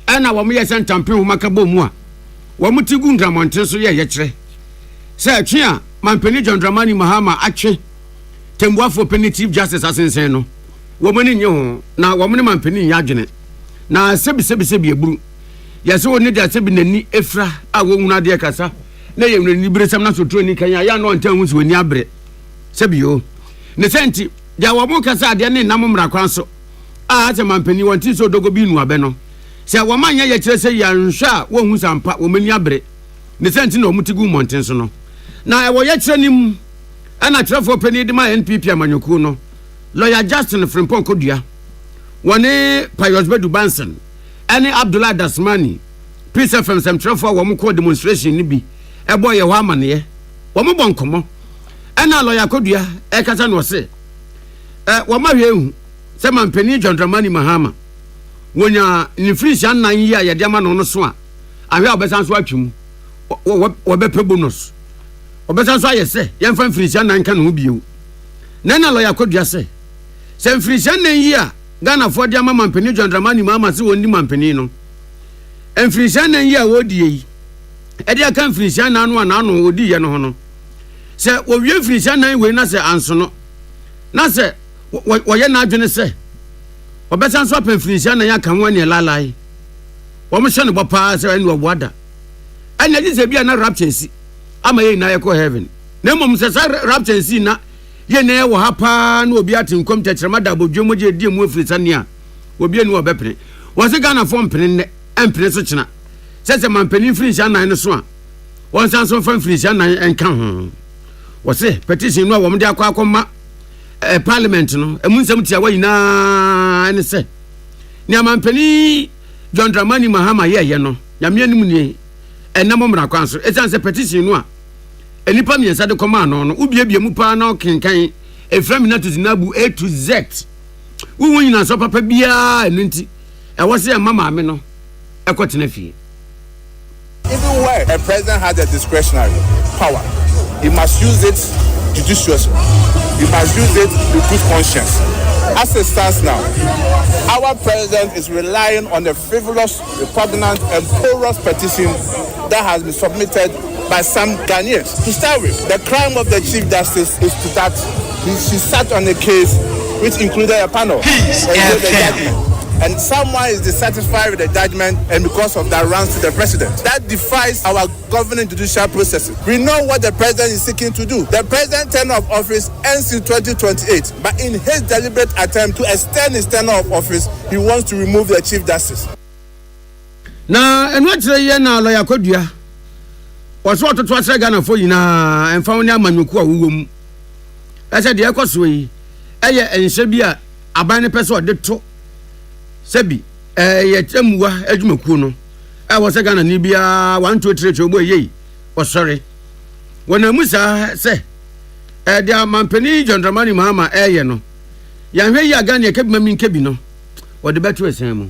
Ana wo mo ye sentampe ho makabo mu a wo mo tigu ndramonte so ye kire. Se atwe a Mampeni John Dramani Mahama atwe tembuafo penny chief justice asensen no wo mani nye ho na wo mani mampeni nya adwene na sebi eburu yase woni da sebi nani efra a wo hunu ade kasa na ye hunu ni biresam na sotro ni kan ya no ntan hu so ni abre sebi o ne senti dia wo mo kasa ade ne nam mra kwan so a ate mampeni wonti so dogo bi nu abe no se wo manya ye kire se ya nhwa wo hu sampa wo mani abre ne senti na omutigu monten so no na e wo ye kire nim ana trafo penny de ma NPP amanyoku no lawyer Justin Frimpong Kodua woni Pius Bedu Banson ani Abdullah Dasmani Peace FM sem trafo wo mo ko demonstration ni bi e boy ye ho amane wo mo bonkomo ana lawyer Kodua e kasa no se wo ma hwe hu se mampeni John Dramani Mahama wonya ni frisia nan yi a ye de ma no so a ahwe obesan so atwum wo be pe bonus obesan so ayese yen fa frisia nan kan ho biu na lawyer Kodua se frisia nan yi a Ghana for dia mama mpeni John Dramani Mahama se woni mampeni no frisia nan yi a wodi yi e dia kan frisia nan no na no wodi ye no ho no se wo wie frisia nan we na se anso no na se wo ye na adwene se obesan so pen frisia nan ya kan wani lalai wo mo hye no bopa se ani wo boada anya ji se bia na rapture si ama ye na ye ko heaven na mom se sa rapture si na ye na ye wo hapa na obi atinkom tekrema da bodwemo je die mu frisia ne a obi anu obepene wo se Ghana fo mpene ne empene so kyena se mampeni frisia nan no so a won san so fa frisia nan enka ho wo se petition no a wo mde akwa parliament no emu nsem tia wa yina ne se ni mampeni John Dramani Mahama ye no nyame anim ni enam mra kwan so esan se petition no a enipa miensa de koma no no ubiebie mu pa na okenkan eframi na to zinabu A to Z wo nyina so papa bia enu nti e wo se mama me no ekotena fie. Even where a president has a discretionary power, he must use it judiciously. He must use it with good conscience. As it stands now, our president is relying on a frivolous, repugnant, and porous petition that has been submitted by some Ghanaians. To start with, the crime of the Chief Justice is that she sat on a case which included a panel. And someone is dissatisfied with the judgment, and because of that runs to the president. That defies our governing judicial processes. We know what the president is seeking to do. The president's tenure of office ends in 2028, but in his deliberate attempt to extend his tenure of office, he wants to remove the Chief Justice. Na enwatre ye na lawyer Kodua was what to ase Ghana for yina emfa woni amanyoku a wuwom. Ese de ekoso yi eye enhye bia aban ne pese ode to sebi ye temuwa adwumaku no wo se Ghana ni bia 1 2 3 ogbo yei wo sorry wona musa se dia mampeni John Dramani Mahama ye no ya hwe yi Ghana ke bima min ke bi no wo de beto esen mu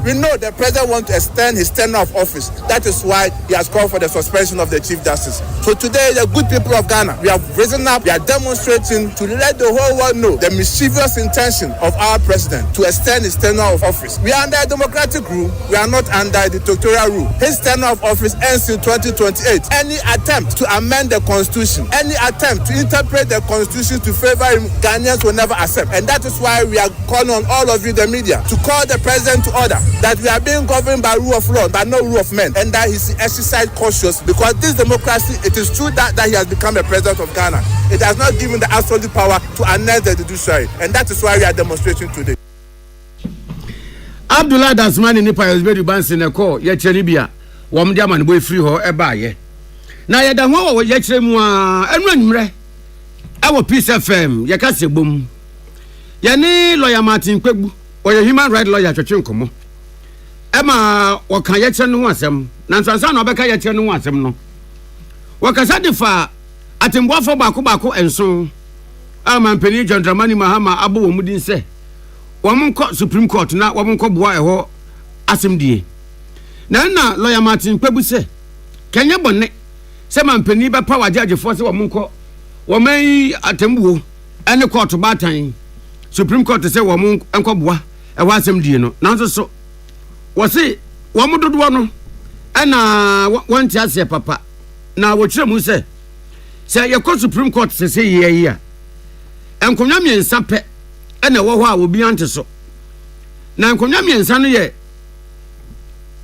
We know the president wants to extend his tenure of office. That is why he has called for the suspension of the Chief Justice. So today, the good people of Ghana, we have risen up, we are demonstrating to let the whole world know the mischievous intention of our president to extend his tenure of office. We are under a democratic rule, we are not under a dictatorial rule. His tenure of office ends in 2028. Any attempt to amend the constitution, any attempt to interpret the constitution to favor him, Ghanaians will never accept. And that is why we are calling on all of you, the media, to call the president to order. That we are being governed by rule of law, but no rule of men, and that he's exercised cautious because this democracy, it is true that he has become a president of Ghana. It has not given the absolute power to annex the judiciary, and that is why we are demonstrating today. Abdullah Dasmani ni pa yosbe dubansi ne ko ye cheribia wo mde amane boy free ho e ba ye na ye da ho wo ye cheremu a enu anwre e wo Peace FM ye ka se bom ye ni lawyer Martin Kpegbu o ye human right lawyer twetwe nkomo ema wo kan ye kire no ho asem na nsansa na obeka ye kire no ho asem no wo kasa de fa atemboafo baako enso amampeni John Dramani Mahama abo wo mudin se womunko Supreme Court na womunko boa eho asemdie na lawyer Martin Kpegbu se kenye bonne se mampeni be power judge for se womunko woman atembuo ene court batan Supreme Court se womunko boa eho asemdie no nanso so wo se womudodo no ena wonti ase papa na wo kire mu se ye ko Supreme Court se ye a enkonwa miensa pe ena wo ho a obi ante so na enkonwa miensa no ye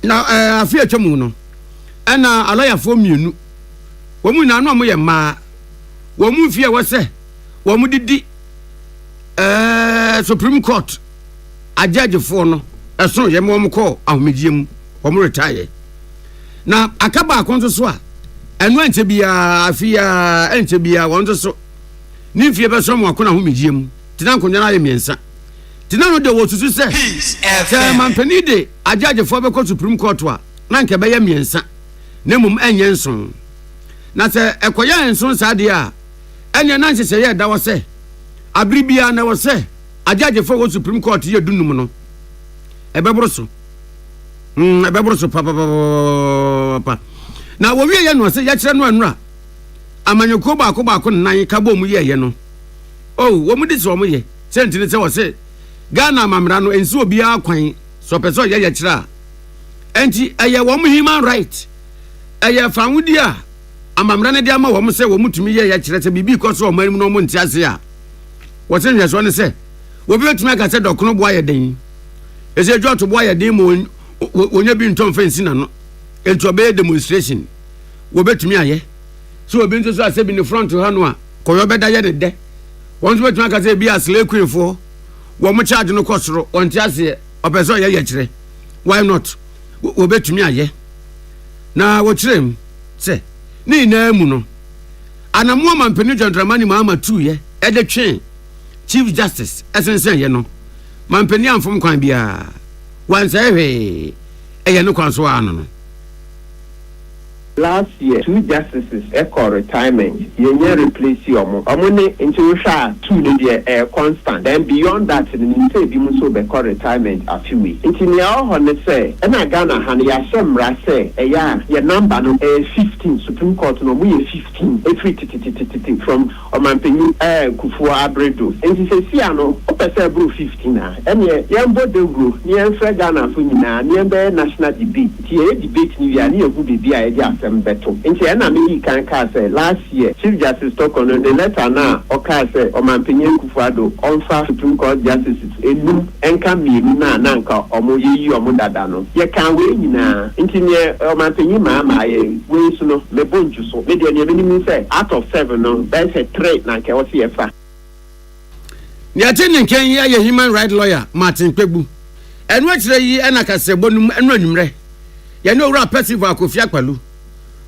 na afi atwamu no ena aloyafo mienu wo mu na no mo ye ma wo mu fie wo se wo mu didi Supreme Court ajagefo no eso ye mo ko ahomediem wo mu retire na akaba akonso so a enu ante bia afia ante bia wonso so ni fie be so mo akona ahomediem tina nkonya na ye miensa tina no de wo susu se mampani de ajagefo be ko Supreme Court wa na nke be ye miensa na mum enye nson na se ekoya nson sade a enye na nse ye da wo se abribia na wo se ajagefo wo Supreme Court ye dunum no ebebroso papa na wo wie ye no se ya kire no anura amanyoko baako nan ka bom ye no wo mu disi wo mu ye sentine se wo se Ghana mamra no ensi obi akwan so peso ye kire enti eye wo mu human right eye fanwudi a amamra ne de ama wo mu se wo mutumi ye kire se bibi ko so wo marim no mu ntiase a wo se nhwe so ne se wo bi betumi aka se dokono bo aye den ese dwoto bo aye den mo wonya bi ntom fensi na no enti obe demonstration wo betumi aye so obi nso so ase bi ne front ha no a koyo beda ye ne de won so betumi aka se bi asle queen fo wo mo charge no kosoro on ti ase opeso ye kire why not wo betumi aye na wo kirem se ni na mu no anamo mampeni John Dramani Mahama 2 ye e de twen Chief Justice esensen ye no mampeni amfom kwan bia wansa ehwe eye no kwan so ano no. Last year, 2 justices echo retirement. You replace your money into a 2 the constant. Then beyond that, in say be so be call retirement a few weeks. It's in your honor say, and I Ghana han ya semra say, your number no 15 Supreme Court no we 15 from Omampeni Kufuor Abredo. And he says, see no, opese bro 15 na. And ye mbode bro, ni enfre Ghana fu nyina, ni embe national debate. Tie debate ni ya ni egu bibia e beto. Inti ena mi kan ka say last year Chief Justice talk on the letter na oka say Omampeni Kufuor onfa Supreme Court justices enum enka mi na nka omo yeyi omo dada no ye kan we nyina inti ne Omampeni Mahama ye we so no me bonju so me de ne me say out of 7 no there's a 3 na nke wo se fa ni atene nken ye human right lawyer Martin Kpegbu enu akire yi ena kase bonum enu anwumre ye no ura passive akofia kwalu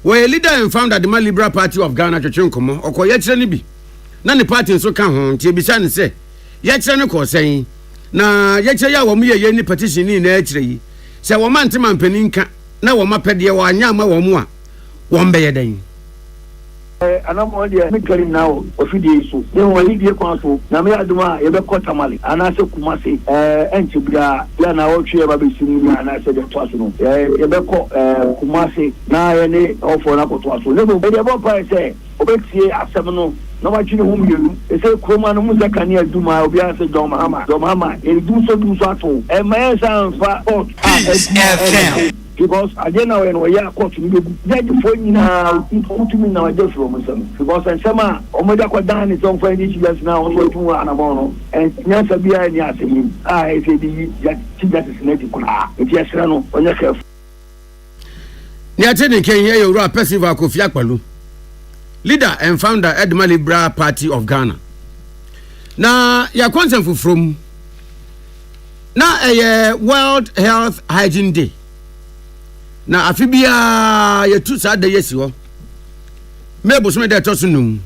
we leader and founder the Liberal Party of Ghana twetwenkomo okoye kire ni bi na ne party nso ka ho ntie bisa ne se ye kire ne ko sen na ye kire ya wo mu ye ni petition ni na kire yi se wo mante mampani nka na wo mapede wo anya ma wo mu a wo mbeye den anamo de me kari now ofidie so de won yi die kwan so na me aduma ye be kotamale anase kumase entibia ya na wotwe ba be sinu anase de to so no ye be ko kumase na ye ne ofo na ko to so le bo de bo pa se obetie asem no na wachine hu mienu ese kroma no muzaka ne aduma obi ase John Mahama e du so ato e ma san fa because again now when we are court we go judge for nyina put me now just from some because and sama omoja kwa dan is on for this years now so to anabo no and nyasa bia ni asemi e fe di justice net kuna e ti asra no onya careful ni atene ken here Yoruba Percival Kofi Akpalu leader and founder Edma Liberal Party of Ghana na ya concern from na World Health Hygiene Day na afibia ye tu sa da yesi ho mebo so me da to so num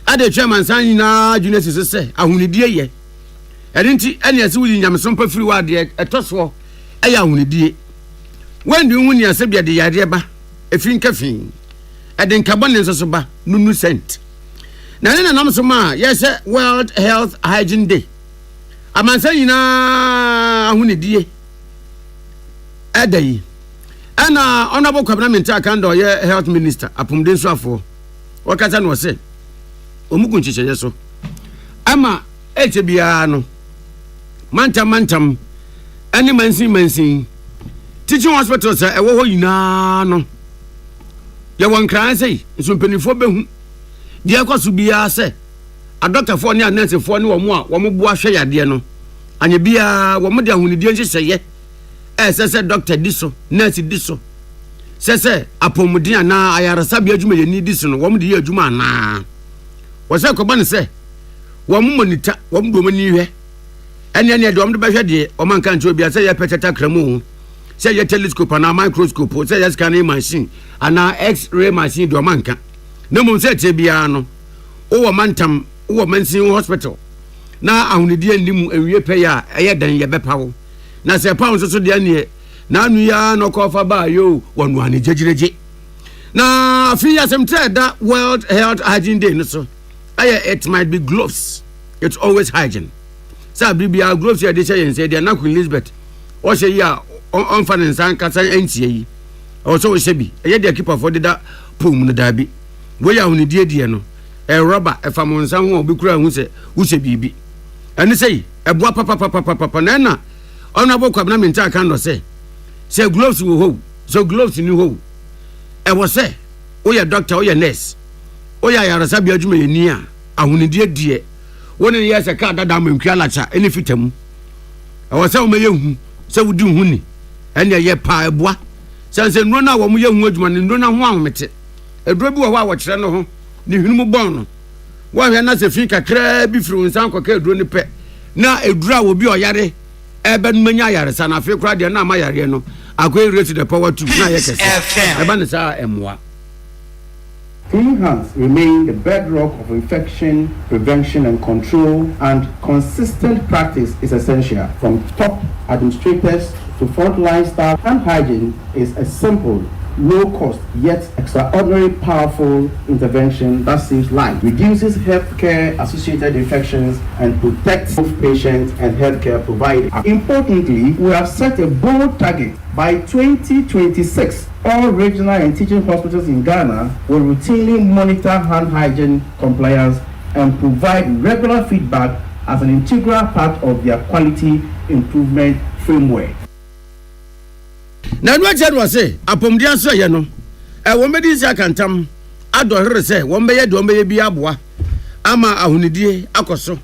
ade chairman san na junior se ahunidie ye edinti ene ase wuli nyamso pa firi wa de etoso eya ahunidie wendi huni ase bia de yare ba efin kafin eden carbon nso ba nunu cent na ne nam so ma yes World Health Hygiene Day amansan na ahunidie adai ana honorable Kwabena Minta Kando ye health minister apumden so afo wakata no se omugu nchicheye so ama etebia no mantam ani mansin teaching hospital say ewo ho yina no ye won kran sei nso penifo behu die kwaso bia se a doctor for ni a nurse for ni wo mo a wo mo bu ahwe yade no anye bia wo mo de ahunidie nchicheye sese doctor diso nurse diso sese apomudin na ayarasa bia adwuma ye ni diso no wo mo de ye adwuma na wo se ko ban se wo mo monitor wo mo do mani hwe ene de wo mo de behwe de o man kan bia se ye petata kramu se ye telescope na microscope se ye scanning machine ana x-ray machine do man kan na mo se te bia no wo mantam wo mansin hospital na ahunidie ndim awie pe ya eye dan ye bepawo na se pound so de ane na anu ya no ko fa ba yo wonu ane jejireje na afi ya sem trade that World Health Hygiene Day no so it might be gloves, it's always hygiene sa bibia gloves ya de say de na Queen Elizabeth o she ya on finance an kasa entie yi o so she bi ye de keeper for da pom no da bi wo ya huni die no rubber e famonsa ho obi kura hu se wo she bibi ene say eboa papa na Honorable Kwabena Minta Kando say gloves will hold, so gloves in you hold. I was say, oh, ya doctor, oh, ya nurse, oh, ya Rasabi Ajuma near, I will dear. 1 year a car that damn Kialacha, any fitum. I was so may so we do honey, and ya pa bois. Since no now, one young woodman and no one met it. A dribble of our channel, the human bone. Why we are not a fink a crab before in San Coquet drone pet. Now a draw will be a yare. Eben menya yare sana fe kra de na ma yare no akwe rate the power to na yekese eba ne sa emwa. Clean hands remain the bedrock of infection prevention and control, and consistent practice is essential. From top administrators to frontline staff, hand hygiene is a simple, low-cost yet extraordinarily powerful intervention that saves lives, reduces healthcare-associated infections, and protects both patients and healthcare providers. Importantly, we have set a bold target. By 2026, all regional and teaching hospitals in Ghana will routinely monitor hand hygiene compliance and provide regular feedback as an integral part of their quality improvement framework. Na nwa chen wase apomdia so ye no wo medi sia kantam adohere se wo mbeye do mbeye bi aboa ama ahunidie akoso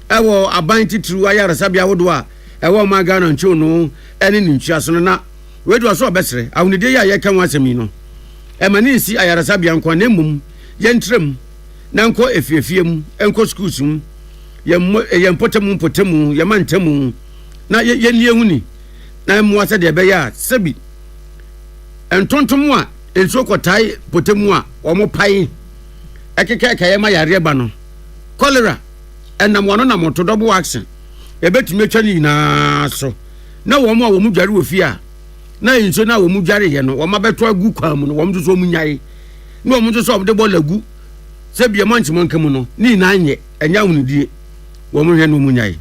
wo aban titru ayaresa bia wodo a wo ma Ghana nchu no ene ni ntua so na we do so obesere ahunidie ya ye kan wasemi no mani si ayaresa bia nko na mum ye ntrem na nko efiefiem enko schools mu ye mpotemu ye mantemu na ye nie huni na muasa de be ya sebi entontomu a enso kotai potemu a omo pai ekeke kaye ma yare ba no cholera enam wono na moto double action ebetumi twani na so na womo a womu dware ofi a na enso na womu dware ye no womo beto agu kwa mu no womo so mu nyai na womo so de bola gu se bia monti monkamu no ni na anye enya wunudie wo mo hwe no munyai.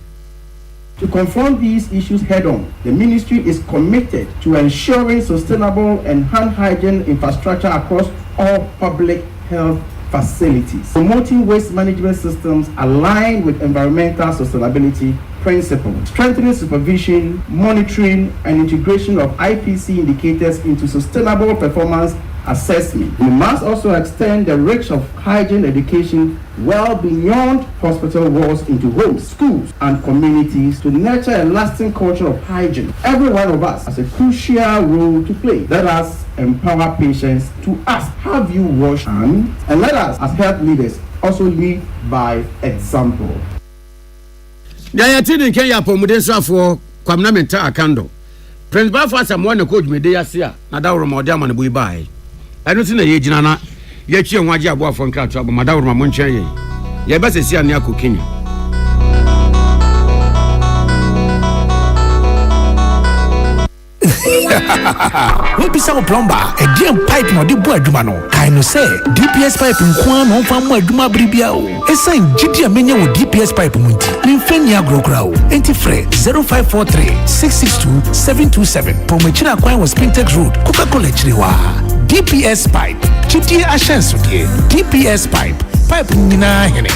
To confront these issues head-on, the ministry is committed to ensuring sustainable and hand hygiene infrastructure across all public health facilities, promoting waste management systems aligned with environmental sustainability principles, strengthening supervision, monitoring, and integration of IPC indicators into sustainable performance assessment. We must also extend the reach of hygiene education well beyond hospital walls into homes, schools, and communities to nurture a lasting culture of hygiene. Every one of us has a crucial role to play. Let us empower patients to ask, have you washed hands? And let us, as health leaders, also lead by example. Dayatini Kenya Pomudesa for Kwamnamenta Akando. Prince Bafasa Mwana Coach Medeasia, Nadawra Modama and Buibai. I don't think the Yajana, Yachi and Wajabwa from Kratcha, Madawra Monchaye. Yabasa Sia Niaku Kenya. What be some plumber? A DM pipe no di boy dumano. Kaino say DPS pipe nkwa no fa mo aduma bribia o. Esa ngidi amenya wo DPS pipe munti. Nimfeni agrokra o. Enti frɛ 0543 662 727. Pomechira kwan was Spintex Road. Coca-Cola chiriwa. DPS pipe. Chiti ashenso die. DPS pipe. Pipe nina hene.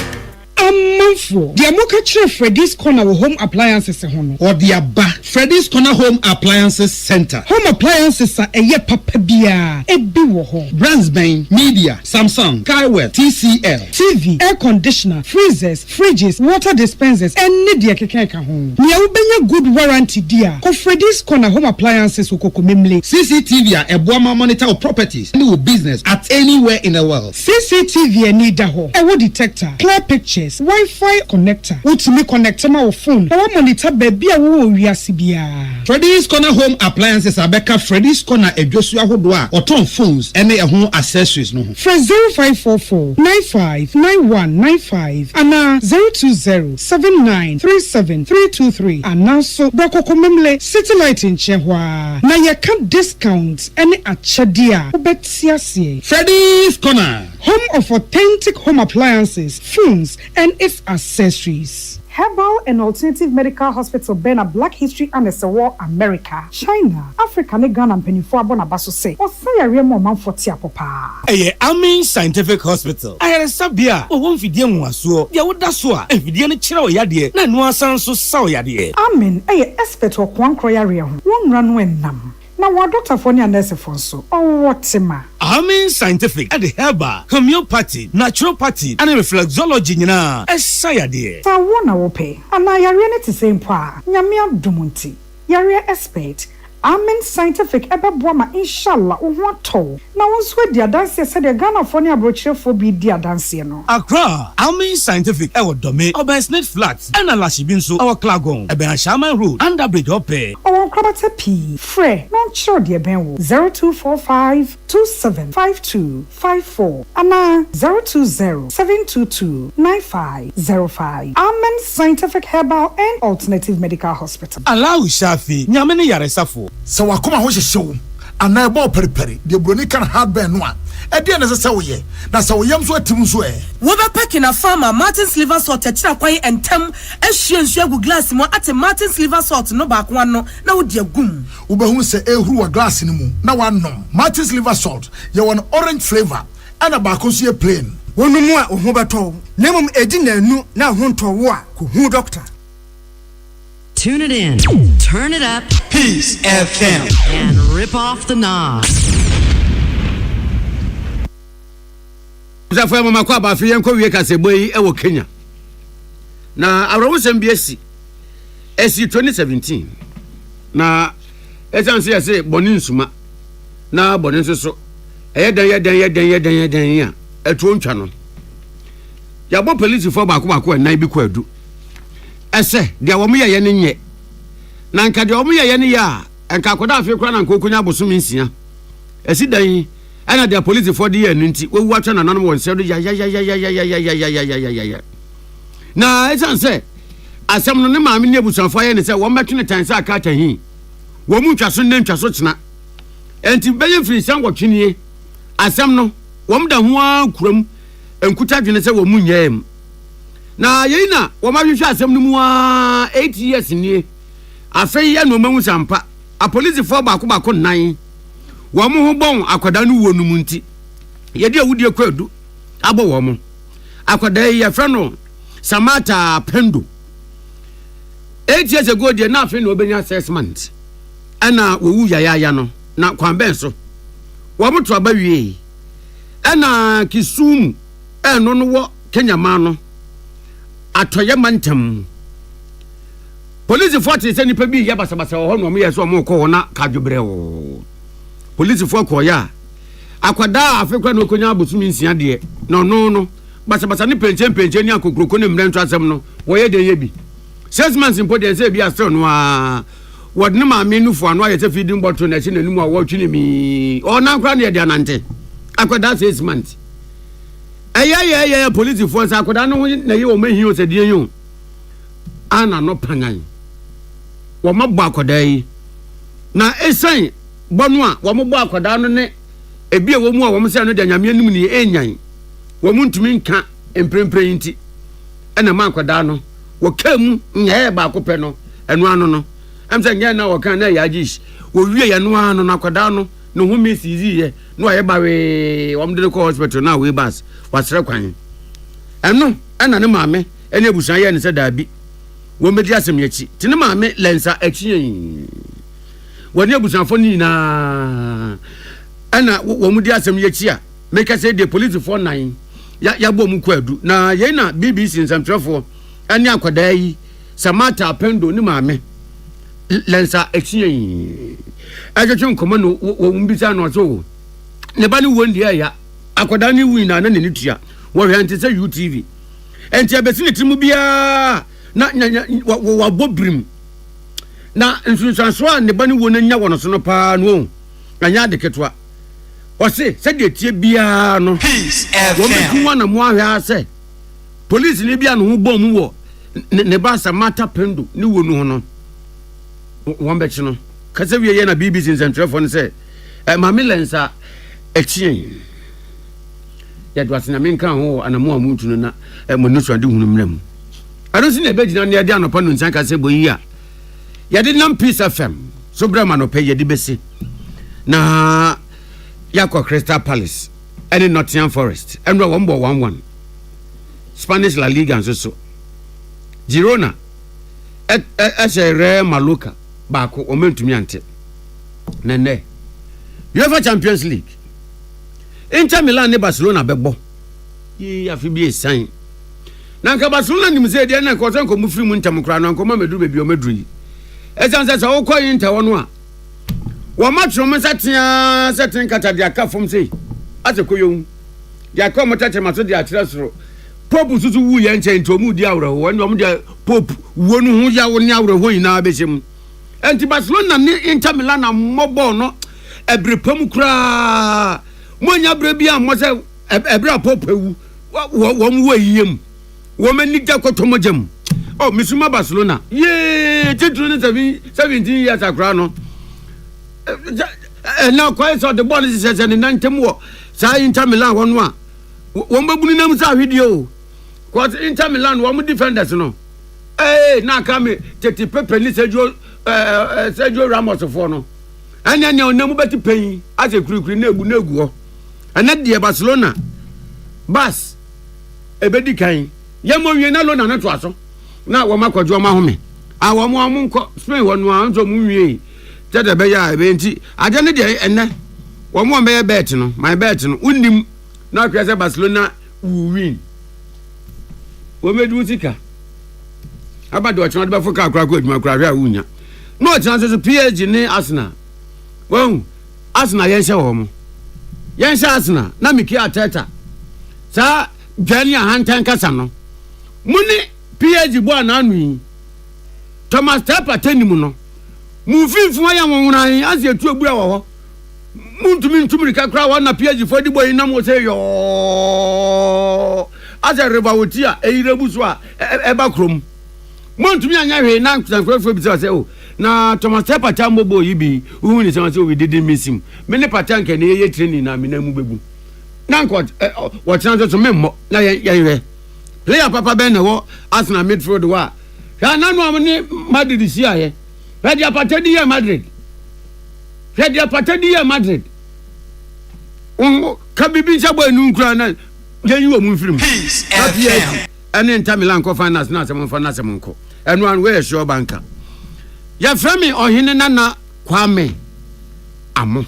Amanfo the amoka chere Freddy's Corner home appliances hono or the aba Freddy's Corner Home Appliances Center. Home appliances are eye papa bia ebi wo ho. Brands ben Media, Samsung, Kaiwell, TCL, TV, air conditioner, freezers, fridges, water dispensers and dia kekeka ho. Nia ubenya good warranty dia. Ko Freddy's Corner Home Appliances ukoko memle. CCTV a eboama monitor properties and business at anywhere in the world. CCTV ni da ho. Ewo detector, clear pictures, Wi-Fi connector. Utimi connector ma wo phone. Na monitor baby a wo wiase bia. Freddy's Corner Home Appliances abeka Freddy's Corner edwosu ahodo a oton phones ene ehun accessories no. From 0544 959195 ana 0207937323 ana so brokoko memle satellite in chehwa na ye can discount ene achadia obetiasie. Freddy's Corner, home of authentic home appliances, phones and its accessories. Herbal and Alternative Medical Hospital Bena Black History and War America, China, Africa, Ghana and Penifo Bonabaso say, or say a real moment for Tiapopa. Amin Scientific Hospital. I had a sabia, or one video so, ya would daswa, and video chiro yadie, na nuasan so saw yadie. Amin, expert or one croyaria, one run when nam. Now, what Dr. Fonia Nurse Fonso, or what Sima? Amin Scientific at the Herbal, Homeopathy, Naturopathy, and Reflexology, na, as Sayade. So, one hour pay, and I are to same pa, Yamia Dumunti, Yaria Expert. Amin Scientific ebe boama inshallah uwato na wonswe dia dance said the Ghana Fonia brochure for be dia dance no Accra Amin Scientific ewo dome Obersnet Flats and Alashibinso our Klagon ebe Shaman Road under bridge ope our Krabata P Fre non sure dia benwo 0245 275254 ana 020-722-9505 Amin Scientific Herbal and Alternative Medical Hospital. Allow Shafi nyamene yaresafo so wakoma ho hyehyew ana ebo periperi de broni kan hardware no a e de na se wo ye na se wo yam so atim so e wo be packing a farmer Martin's liver salt techira kwan entem ehwie nsu agu glass mo ate Martin's liver salt no ba kwa no na wo de agum wo be hu se ehuru wa glass ni mu na wanom Martin's liver salt ye won orange flavor ana ba ko so ye plain wonu mu a ho beto nemum edi na anu na ho nto wo a ko hu doctor. Tune it in, turn it up, Peace FM, and rip off the knob. Za fa mama kwa ba fi yenko wie kaseboyi e wo Kenya. Na awrawusem bi esi 2017. Na esanse yase boni nsuma. Na boni nsoso. Eden ya. Etu ontwa no. Ya bo police for baako enan bi kwadu. Ese dia wo ye ne nye na nka dia wo ye ne ya nka koda afi kra na nkokunya bosom nsia esi dan ana dia police for the enu nti wo atwa na nanom won se do ya na esanse asem no ne maame ne busanfo ye ne se wo metwe ne tanse aka tahin wo mu twaso ne ntwaso tena enti beye firi sangotwenie asem no wo mda ho akuram enkuta dwene sɛ wo mu nyɛm na yei na wo ma hwehwɛ asɛm no mu 8 years nie afei ya no mahu sampa a police for baako nan wo mo ho bon akwada no wo no mu nti ye de awudie kwadu abo wo mo akwada yi ya frɛ no Samata Pendo 8 years ago de na afei no obenya assessment ana wo wu ya no na kwanben so wo mo to aba wie ana Kisumu eno no wo Kenya ma no atoye mantam police force se nipa bi ya basabasa ho no mo yeso mo ko na kadwobre wo police force ko ya akwada afekwa no konya abosumi nsia de no basabasa ni penchen ni akokroko ne mrento asem no wo ye de ye bi 6 months important say bi astro no a wodne ma me nufu ano aye se feeding bottle na chi na nimu a wo twini mi o na nkra ne de anante akwada 6 months aya police force akwada no na ye o mahi o se de yin ana no panyan wo mabọ akwada yi na esan bonu a wo mabọ akwada no ne ebi e wo mu a wo se no de nyame anim ni enyan wo mu ntumi nka emprempre nti ena ma akwada no wo kamu nya ba akopɛ no enu ano no am se nya na wo kan na ya gish wo wie ya no ano na akwada no no hu mi sizi ye no aye ba we wo mde ko hospital na we bus wasre kwan eno ena ne maame ene abusan ye ne se da bi wo medi asem yachi tene maame lensa achiyen woni abusanfo ni na ana wo mudi asem yachi a make say the police for 9 ya bo mu kwadu na ye na BBC nsamtrefo ani akwada yi Samata Pendo ni maame lensa achiyen ajotun komo no wo mbisa no so ne ba ni wondi ya akwada ni win na ne tua wo hwe ante say UTV enti abesi ne timu bia na wa bobrim na nsunsanso a ne ba ni wo na nya wono so no pa no anya de ketwa o se de tie bia no wo me ku na mo ahwa se police ni bia no ho bom wo ne ba Samata Pendo ni wo no no won be chi no kase wie ye na BBC nsantrefo no se mame lensa echien ya do asena menka ho anamo amuntu no na mo no so ade hunu mram ado si na be gina ne ade anopa no nsan kase boyi a ya de nam Peace FM so brama no pe ye de besi na yakwa Crystal Palace and Nottingham Forest and 1-1 Spanish La Liga so Girona Real Mallorca baako omentumi ante nene UEFA Champions League Inter Milan ne Barcelona bebo yi afi bi esan na nka Barcelona nim se de na ko so nko mu firi mu ntam kra no nko ma medu bebi o medru yi esan se wo ko Inter wo no a wo matro mo setin kata dia ka fom sei ase koyo dia ka mo tete maso dia kire soro Pope susu wu ye nche ntomu dia awre wo no mo dia Pope wo no hu ya wo ne awre ho ina abehim enti Barcelona ni Inter Milan na mobo no ebrepam kura monya brebia mo se ebra Pope wu wo mo yiem wo mani da kotomojam oh misuma Barcelona ye titru ni 17 years akra no na kwai so the ball is said in 90 wo sa Inter Milan wonu a wo mbabuni nam sa video cause Inter Milan wo mo defenders no na kame tete pepe ni Sergio Ramos for no anya onam beti pen ase kurukuri na egu ho ana de Barcelona bas ebedi kan yemo wie na lo na to aso na wo makojo ma home a wo mo nko Spain wonu anzo mu wie tete be ya ebe nti ade ne de enne wo mo be bet no my bet no unnim na kwese Barcelona will win wo medu tika abado ochon de be foka akra ko aduma akra hwa wunya no chance so PSG ni Arsenal won Arsenal yen hye wo mo yen hye Arsenal na Mikel Arteta sa dwani ahantan kasa no muni PSG bo ananu yi Thomas Tepper tanimu no mu finfu ya wonwuran ase etu ebura wo ho muntumi ntumri kakra wa na PSG fo di boy na mo se yo ase rebawoti a eyirebuso a eba krom muntumi anya hwe na nkwafo bi se o na Thomas Tepper tambo yi bi uhuni se we didn't miss him me ne patanke ne ye training na me na mu bebu Nanko what chance to memo na ye player papa ben wo Arsenal midfield wa ya nanu amne Madrid si aye ready apatedi ya Madrid kabibi chabo enu nkura na yeyi wo mu film ene Inter Milan ko finance na asem finance monko enu an we sure banka ya frame ohene nana Kwame amo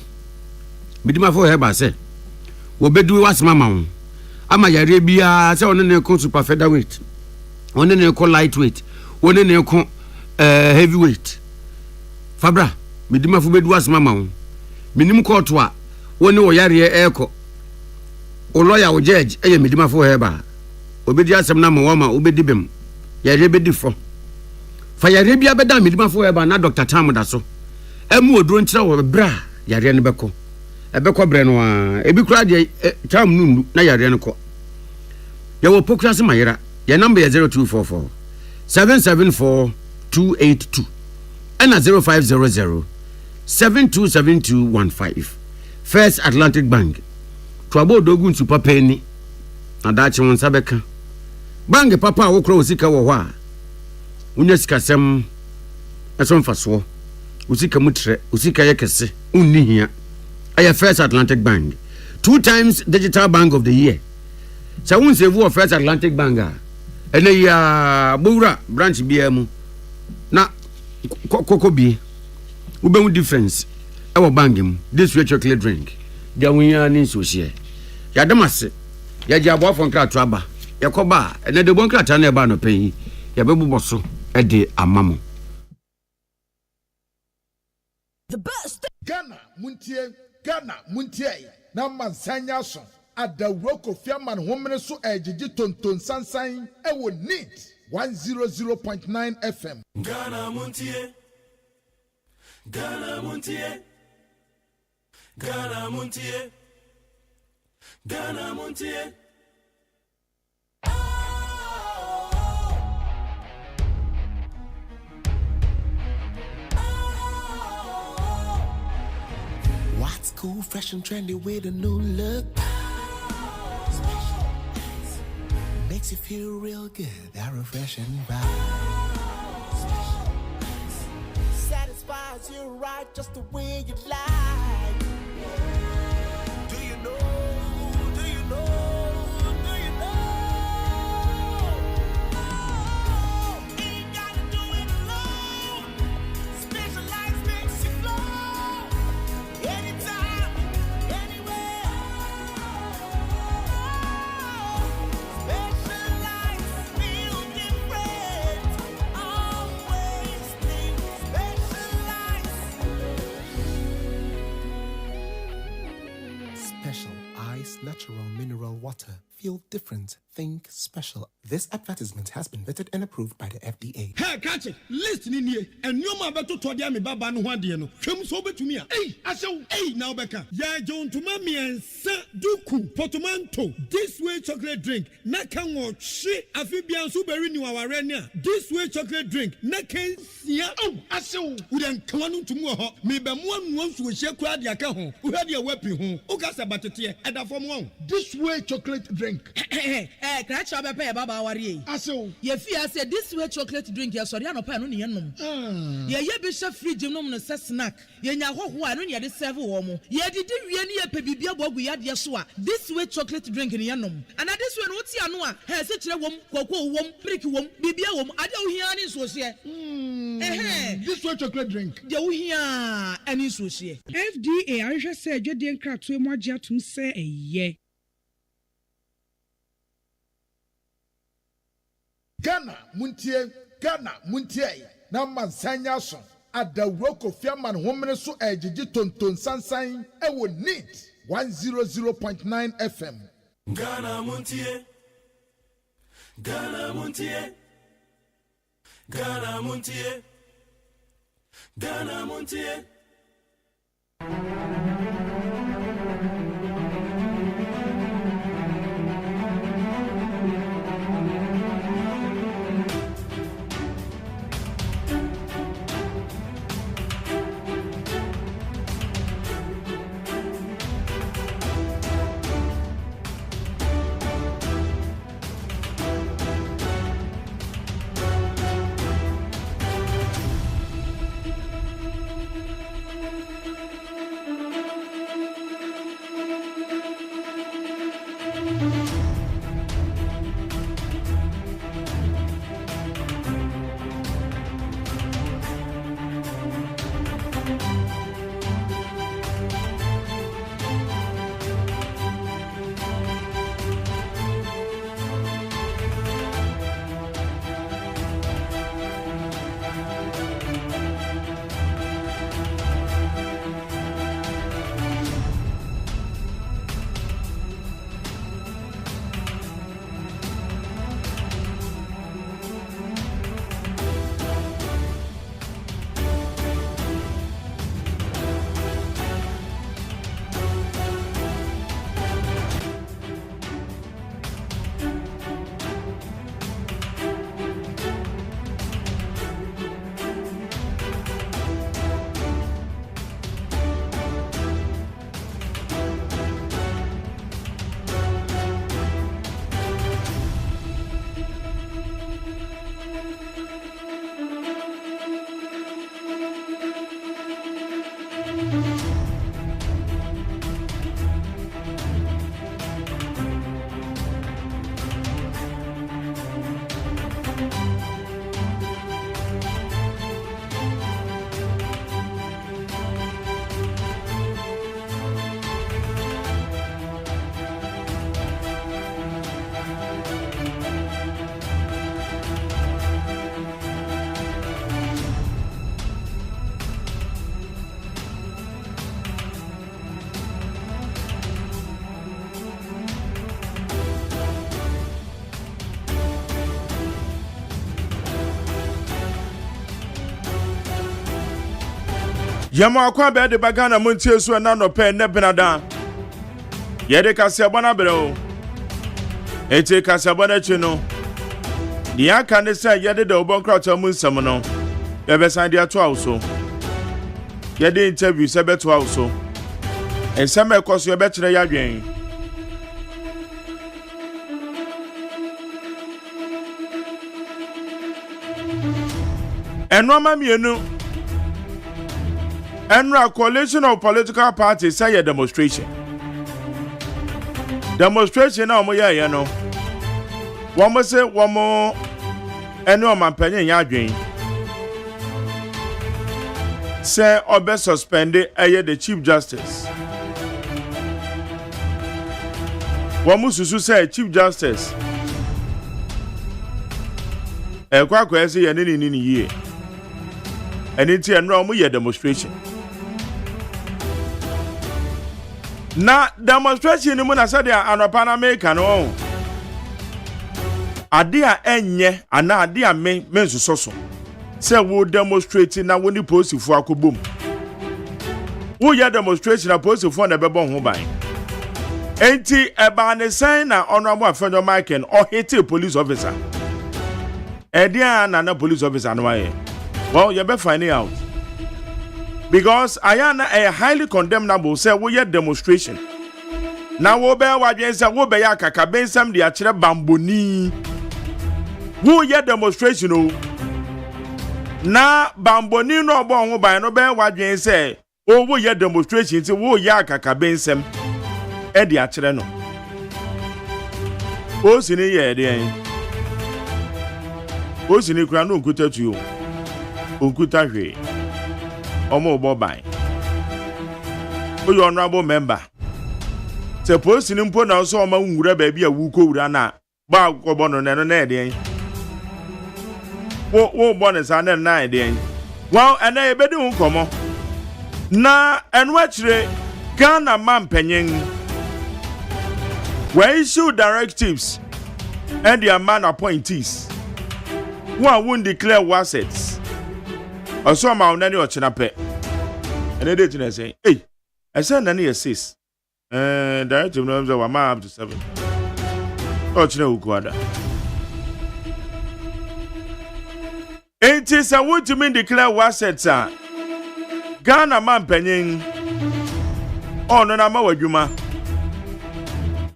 midima fo heba se wo bedu wasema mawo ama yare bia se one ne ko super featherweight one ne ko lightweight one ne ko heavyweight fabra midima fo bedu wasema mawo minim ko to a one wo yare eko o lawyer o judge midima fo heba obedi asem na ma obedi bem yare bedi fo fa yare bia beda midima fo heba na Dr. Tam da so emu oduro nkyira wo bra yare ne beko ebeko bre no a ebi kura de Tam nundu na yare ne ko ye wo pokrase mayera ye number 0244 774 282 and 0500 727215 First Atlantic Bank to abo dogun super penny na dachi won sabeka bank papa wo kro osika wo ho a unya sika sem eson faso usika mutre usika yekese unni hia aya First Atlantic Bank 2 times digital bank of the year sa won save wo First Atlantic Bank a ene ya bowura branch bia mu na koko bi ube difference ewo bank mu this way chocolate drink dia wunya ni so share ya damase ya ji abo fon kra traba ya koba ene de bon kra ta na e ba no pen ya bebubo so e de amamo the best Ghana muntie na mansanya so adawroko fiaman homene so ejiji tonton sansan e wo neat 100.9 FM Ghana muntie Ghana muntie Ghana muntie Ghana muntie What's cool, fresh and trendy with a new look? Makes you feel real good, that refreshing vibe. Satisfies you right just the way you like. Do you know? Do you know? Do you know? Oh, ain't gotta do it alone. Specialized makes you flow. Anytime, anywhere. Specialized feel different. Always think Special Ice Natural Mineral Water. Feel different. Think special. This advertisement has been vetted and approved by the FDA. Hey, catch it. Listen in here. And you ma beto to dia me baba no hwade no. Twem so betumi a. Hey, asew. Hey, now beka. Ya John to mami ensa duku portmanteau. This way chocolate drink. Na kan wo hwe afibia so beri ni waware ne a. This way chocolate drink. Na kan sia. Oh, asew. Wo den kan no ntumu ho. Me be mo anu ansu wo hye kura dia ka ho. Wo hwade e wapi ho. O ka sa batete e da fom ho. This way chocolate drink. Crash up a baba worry. Aso. Ye fear said this way chocolate drink, ya sorry, no pan on yenum. Ye bishop free gymnum no snack. Ye nya ho ho anu ye de serve womo. Ye did ye pebibia bogu ya de so a. This way chocolate drink in yenum. And this one what ya no a. He se kire wom, koko wom, prick wom, bibia wom. Ade wo hia ni so se. This way chocolate drink. De wo hia ani so se. FDA ahwe se adwede nkratoe mo agye atum se eye. Ghana muntie na mansanya so adawroko fiaman homene so ejiji tonton sansan e wo neat 100.9 FM Ghana muntie Ghana muntie Ghana muntie Ghana muntie Yama akwa be de bagana montie so na no pe ne benada. Ye de kasebo na bere eti kasebo na chi no. Dia kan de say ye de obon krata mu nsam no. Ye be san dia to awso. Ye de interview se be to awso. Ensam e koso ye be kire ya dwen. Enoma mienu Enra coalition of political parties say a demonstration. Demonstration na omo ya no. Womo say womo eno mampanyin ya adwen. Say obe suspend the Chief Justice. Womo susu say Chief Justice. Kwa kwese ye ni ye. And it's a normal demonstration. Na demonstration ni muna said ya anopana America no. Adia enye ana adia me mensusoso. Say wo demonstrate na wo ni posifu akobom. Wo ya demonstration na posifu na bebo ho ban. Enti eba ne sign na honorable Afenyo Michael or hit a police officer. Edia na police officer no waye. Well, you better find it out. Because I am a highly condemnable say we had demonstration. Now we bear what you say we bear kaka ben sam di achire bamboni. We had demonstration o. Na bamboni no bon ho ban no bear what you say. Oh we had demonstration say we ya kaka ben sam e di achire no. O sini ye de en. O sini kura no nkuta tu o. Onkuta hwe omo boban oyo honorable member se police ni mpo na so oma nwura ba bia wu ko wura na ba kobo no na ede wo bonus sa na ede well ena ebedi nkomo na enu akire Ghana mampanyin we issue directives and their man appointees who won't declare assets. Also, my own nanny or chinape. And they didn't say, hey, I said nanny assist. Directive norms of my up to 7. Oh, Chino Guada. It is a wood to mean declare assets, sir. Ghana man penning. Oh, no, I'm a Juma.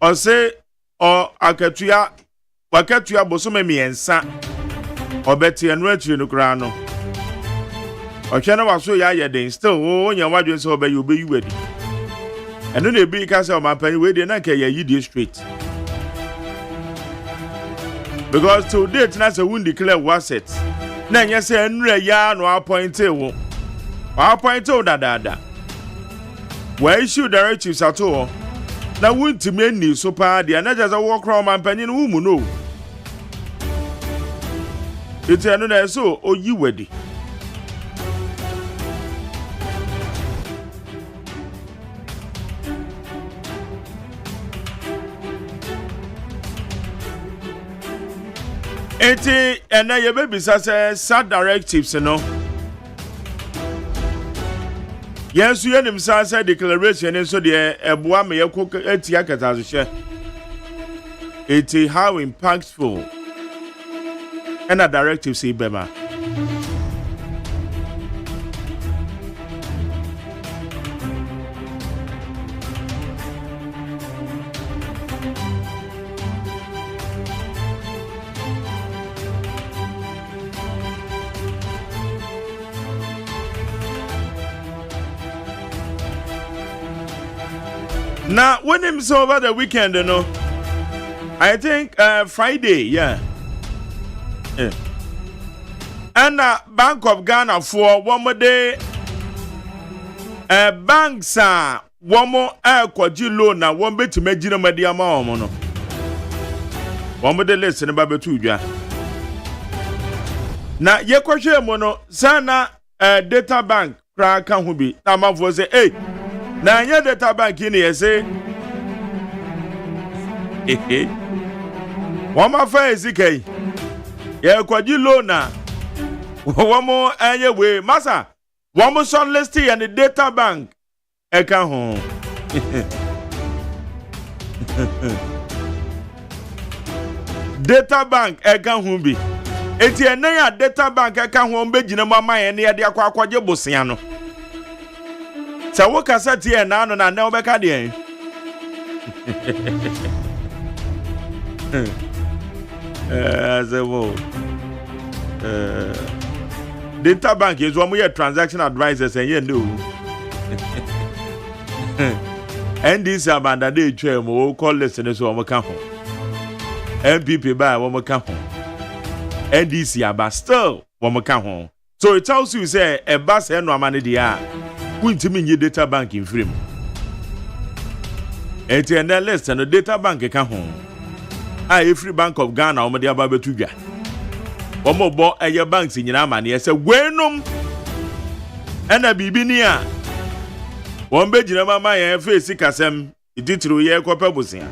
Or say, or Akatua, Wakatua Bosome and Sa, or Betty and Retri no Grano. Ochana was so ya den still when your wadwen so be you be ready. And then they be castle my penny we dey na ke ya straight. Because today na say we declare assets. Na nya say enre ya no appoint wo. Appoint wo da. We issue directives at all. Na we ntime ni so pa dia na just work round man penny no mu no. It's another so o yi wedi. Eti ena ye baby say sad directives no. Yes you nim say declaration so de eboa me yeko etia katazo she. Eti how impactful ena directives say bema. Now, when it's over the weekend, you know, I think Friday, yeah. And Bank of Ghana for one more day, banks are one more kwaji loan now, one bit to make Gina Media Mono. One more day listen about Betuja. Now, ye question mono, sana data bank, crack can be. Now, my voice say, hey. Na nya data bank ni ese wama fa ezike ye kwaji loan na wamo anye we masa One more son listing and the data bank. Eka home. Data bank eka home bi. Eti ene ya data bank eka home be gina mama ye ne de akwa akwaje bosia no. Sa wo kasa tie na no na ne obeka de. Azemo. Data bank is one of transaction advisors and you know. And this abanda day trail mo call listeners who am come home. MPP by one come home. NDC about still one come home. So it tells you say a bus and no money dia. Wouldn't mean your data bank in free. And the list and the data bank come home. I free Bank of Ghana or Madia Babetuga. One more bought a your banks in your money. I said, Wenum and a bibinia. One bed in my face, Casem, it did through your corporation.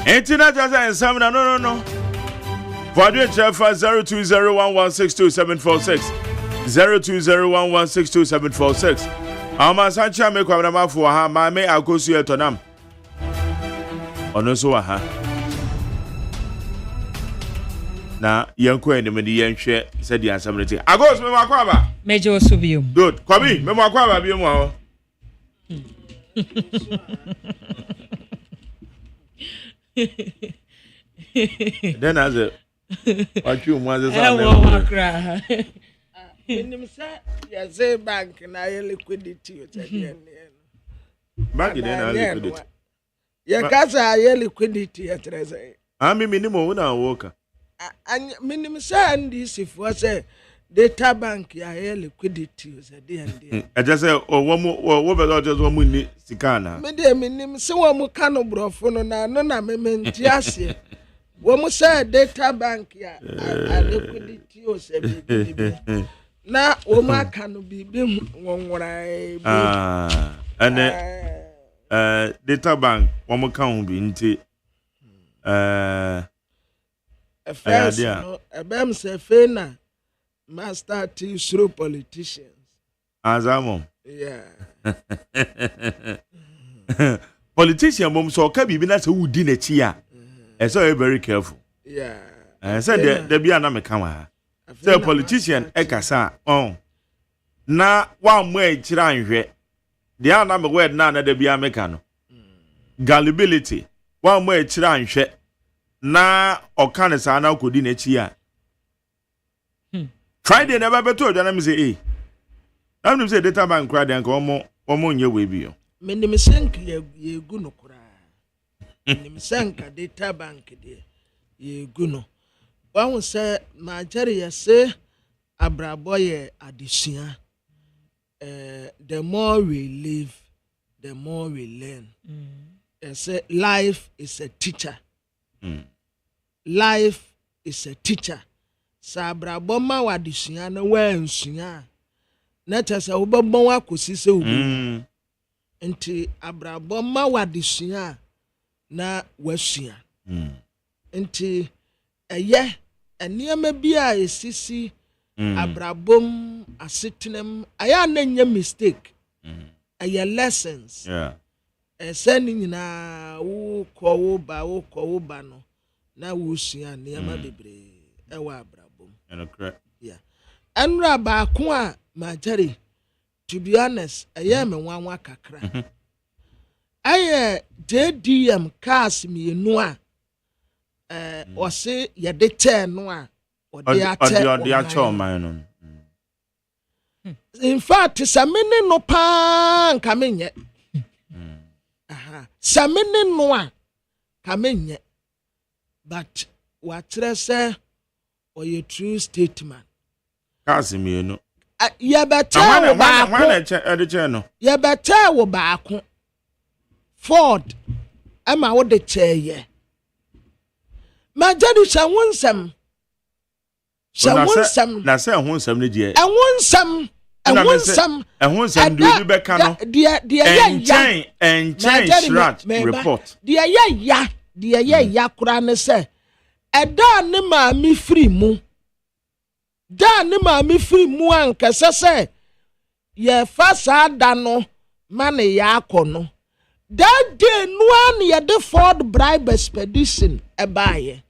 Internet and some no. For the chef 0201162746 0201162746. Ama sancha me kwa na for ha ma me akosu etonam. Ono so ha. Na yanko enim de yenhwe se di asamrete. Agos me makwa ba. Meje osubium. Good. Kwabi me makwa ba bi mu ho. Then as a what you want to say? Minim say yes bank na liquidity Bank then liquidity. Ya kasa ya liquidity ya treze. Ami minimum na worker. Minim say ndc for say data bank ya liquidity say dey and. I just say wo be just wo mu ni sika na. Me dey minim say wo mu kanu brofo no na no na me menti ase. Wo mu say data bank ya liquidity o say bibi. Na wo mu kanu bibi wonwora. And data bank wo mu kan bi nti first no ebem say fe na master to through politicians. Azamo. Yeah. Politician mom so ka bibi na se wudi na chi a. So you very careful. Yeah. Say there be na me kan wa. Say politician e kasa na wa mo e kira anhwe. Dia na me word na there be ameka no. Gullibility. Wa mo e kira anhwe. Na oka ne sa na kodi na chi a. Friday never be told and say I'm say data bank cry then omo nye we bi yo. Menim senk ye gu no kura. Menim senk data bank de ye gu no. Wan say Nigeria ye say abrabo ye adesua. The more we live, the more we learn. Say life is a teacher. Life is a teacher. Sabrabo ma wadesua na wansua. Na tesa wobabon wakosi se obi. Nti abrabo ma wadesua na wasua. Nti eye eniema bia esisi abrabom asetenem aya na nya mistake. Aya lessons. Yeah. Send nyina wo ko wo ba no na wo sua niema bebre ewa abrabom. And correct. Yeah. Enra ba ko a majari to be honest aya me wanwa kakra. Aye JDM cars me nu a o se ye de che no a o de ache man no. In fact samene no pa nka menye. Samene no a ka menye. But watrese or your true statement. Casimiro. Ya better wo baako. Ya better wo baako. Ford. Ama wo de chair ye. Ma jadi sha wonsam. Sha wonsam. Na say wonsam ne die. Wonsam. Wonsam do be ka no. Die shrat report. Die ya kura ne se. Eda ne ma mi free mu. Da ne ma mi free mu ankasa se. Ye fa sa da no ma ne ya akono. That day no an ye the Ford bribe expedition ebaye.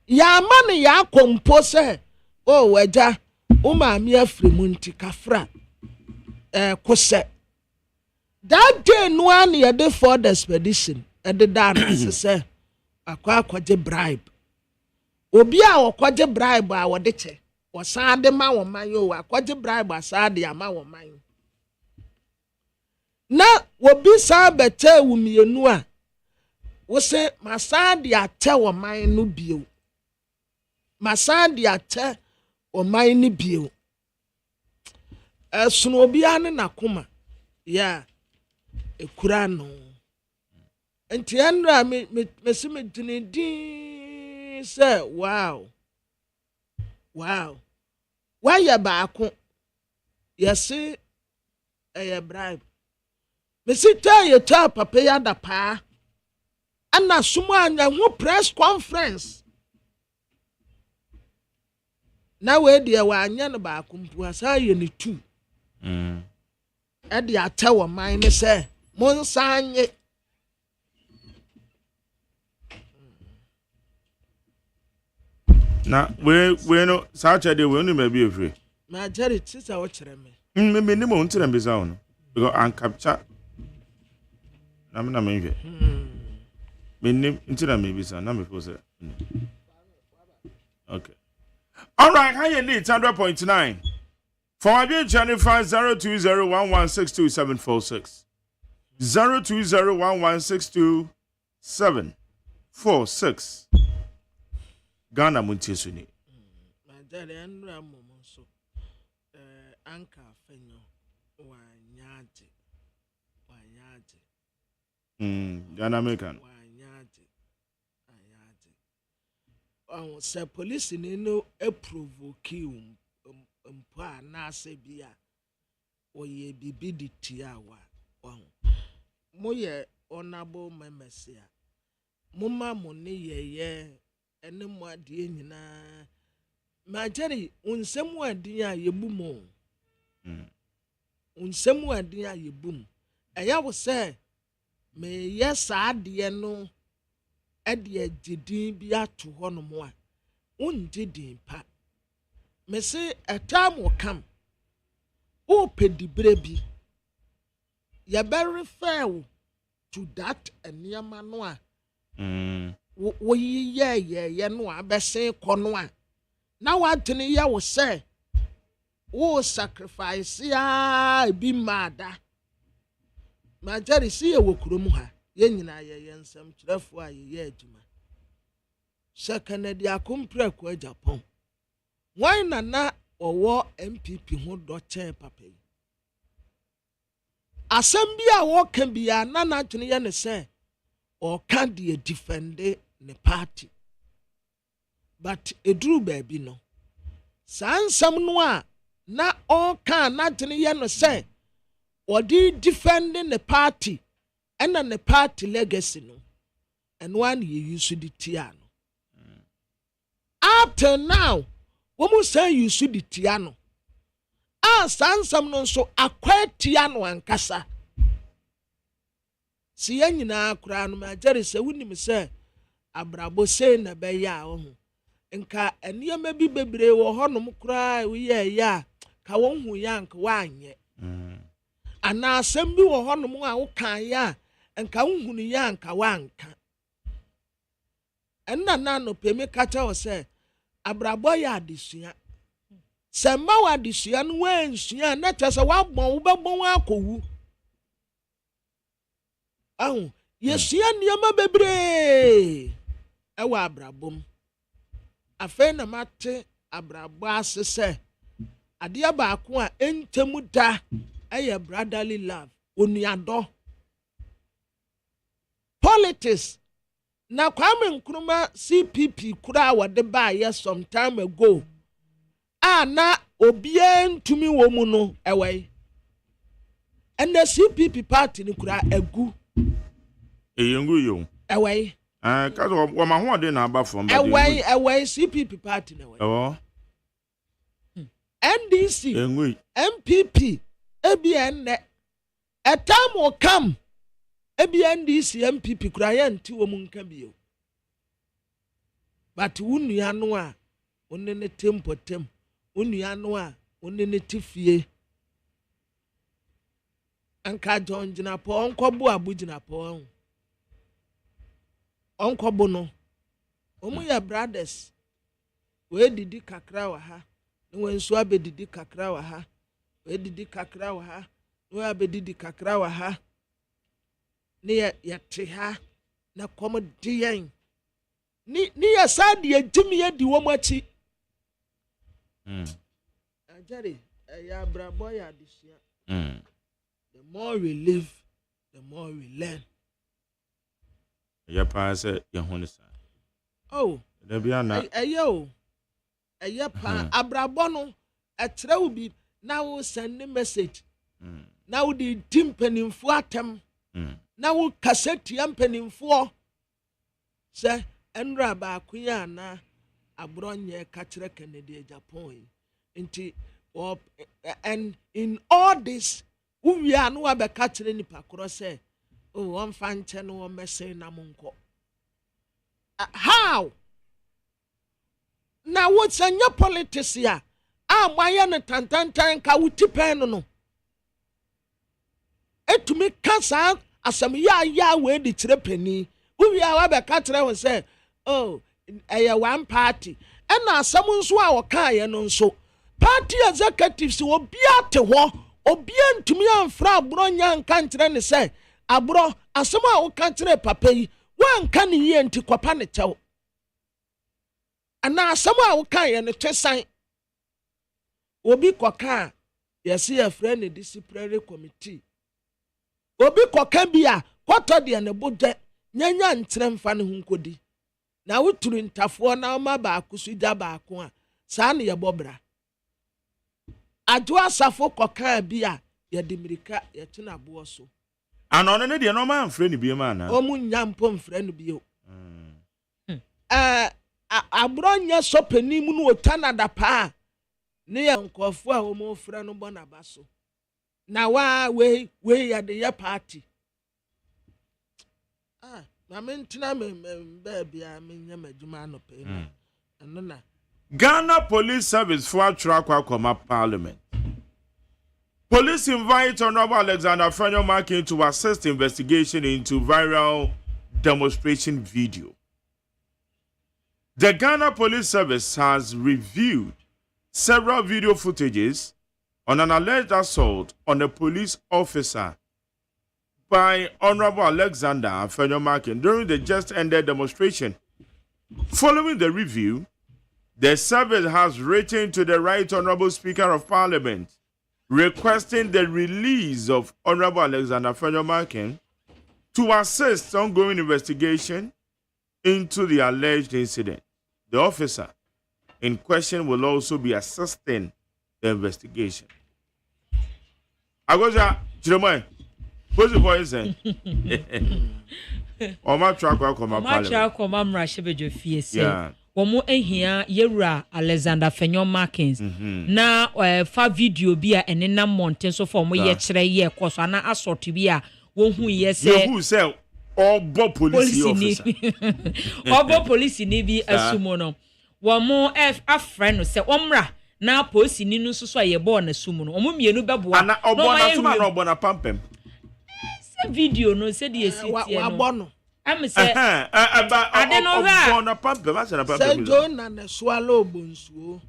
Ya man ya compose oh weja uma mi afri mu nti kafra kose. That day no an ye the Ford expedition e de da na se akwaje bribe. Obi a okwaje bribe a wode che. Wosan de ma wo man yo akwaje bribe asade ama wo man. Na wobi sa bete wumienu a wo se masade ate wo man no bio. Masade ate wo man ni bio. Esuno obi ane nakoma ya ekura no. Enti enra me se me dinidin se wow. Why ya baako yesi bribe. Mesita ye ta papa ya da pa ana sumo anya ho press conference na we de wa anya no ba kumpu asa ye ne tu e de ata wo man ne se mon sanye na we no sa cha de we no ma bi efre ma jari tisa wo kire me me ni mo ntira mbisa wo no because an capture na me nhwe me ni ntira me bisa na me pose okay all right how you need 100.9 for my being 0201162746 0201162746 Ghana Montie suni ma jari enra mo so anka fenyo wanyaje Ghana American wanyaje se police ni no provoke mpa na se bia oye bibi di tiawa mo ye honorable members ya mo ma mo ne ye ene mo ade nyina ma jeri unsemu ade a yebumo unsemu ade a yebum eya wo se me yes ade no ade agidin bi ato ho no mo a undidin pa me se etam kam o pedibre bi ya very fair to that eniama no a wo ye no abese kono a na watene ya wo se wo sacrifice ya bi mada ma jari si e wo kurom ha ye nyina ye nsam kirafo a ye adwuma second akompra ko Japan why na owo MPP ho do chen papa yi asem bi a wo kan bi a na twene ye ne se o can dey defend the party but eduru baby no sansam no a na o can na twene ye no se o dey defending the party and the party legacy no and one you use the tiano up till now womu say you should the tiano sansam no so akwa tiano ankasa si nyina akura no ma jere se wunim se abrabo se na be ya ho nka eniema bi bebre wo honom kura wo ye ya ka wo hu ya nka wanye ana asem bi wo honom a wo kan ya nka wo hu ya nka wanka enna na no pemi kacha wo se abrabo ya adesua se ma wa adesua no wansua na tese wa bon wo bebon akowu ahu yesua niema bebre ewa abrabom afei na mate abrabo ase se adeɛ baako a entemu da ɛyɛ brotherly love onuadɔ politics na Kwame Nkrumah CPP kura wɔde baayɛ some time ago na obia ntumi wɔ mu no ɛwɛ and the CPP party ni kura egu eyengu yo ɛwɛ kaso wo ma ho de na aba from ɛwɛ CPP party na ɛwɔ NDC MPP ABN a time will come NDC MPP kura yɛ nti wɔ mu nka bio but wunua no a wonne ne tempotem wunua no a wonne ne tifie anka John Jinapo onkobo abu Jinapo onkobo no omu ya brothers we didi kakra wa ha we nso abedidi kakra wa ha we didi kakra wa ha we abedidi kakra wa ha ne ya te ha na kom diyen ni ya sad ye jimi ye di wo machi ajari ya brabo ya disia the more we live the more we learn ya pass ya honesa oh da bia na ayo pa abrabo no etre wo bi na wo send message na wo di timpanimfo atem na wo cassette yampanimfo se enra ba akuya na abronye ka kire Canada Japan nti and in all this we are no be ka kire nipa koro se oh won fa nche no won message na monko how na what sanya politics ya amaye no tantantan ka wuti pen no etumi kasa asam ya we di kire pani we are be ka kire won say oh one party and na asam nso a wokaye no nso party executives obia te ho obia ntumi amfra abro nya nka nkire ne say abro asam a woka kire papa yi wanka ne ye nti kwapa ne tew ana asam a wokaye ne twesan obi koka yesi a friend disciplinary committee obi koka bia kwato de ne bodwe nyanya ntre mfa ne hunkodi na wuturu ntafo na ma ba akusu da ba ako a saa ne ye bobra adwo asafo koka bia ye dimirika ye tena bo so ana ono ne de no ma mfre ne bie ma na o mu nyampo mfre ne bie abronya sopani mu no otanada pa ne ye nkofo a o mo frɛ no bona baso na wa we ya de ya party na mentina baby amenya madwuma no pe no na Ghana Police Service for track Kwakoma Parliament. Police invite Honorable Alexander Afenyo-Markin to assist investigation into viral demonstration video. The Ghana Police Service has reviewed several video footages on an alleged assault on a police officer by Honorable Alexander Afenyo-Markin during the just ended demonstration. Following the review, the service has written to the Right Honorable Speaker of Parliament requesting the release of Honorable Alexander Afenyo-Markin to assist ongoing investigation into the alleged incident. The officer in question will also be assisting the investigation. Agoja, Chiromai, what's the voice saying? Oma track Kwakoma Parliament. Oma track Kwakoma Mrashebejo Fiese. Yeah. Womo ehia yewura Alexander Afenyo-Markin na fa video bi a enena monten so for mo ye kire ye koso na asort bi a wo hu ye se ye hu se obo police officer obo police ni bi asumo no womo afre no se omra na police ni no so ye bo na sumo no omo mienu beboa na obo na sumo na obo na pampem se video no se de esitie no I'm say I don't know that. Say John and swallow bonsu.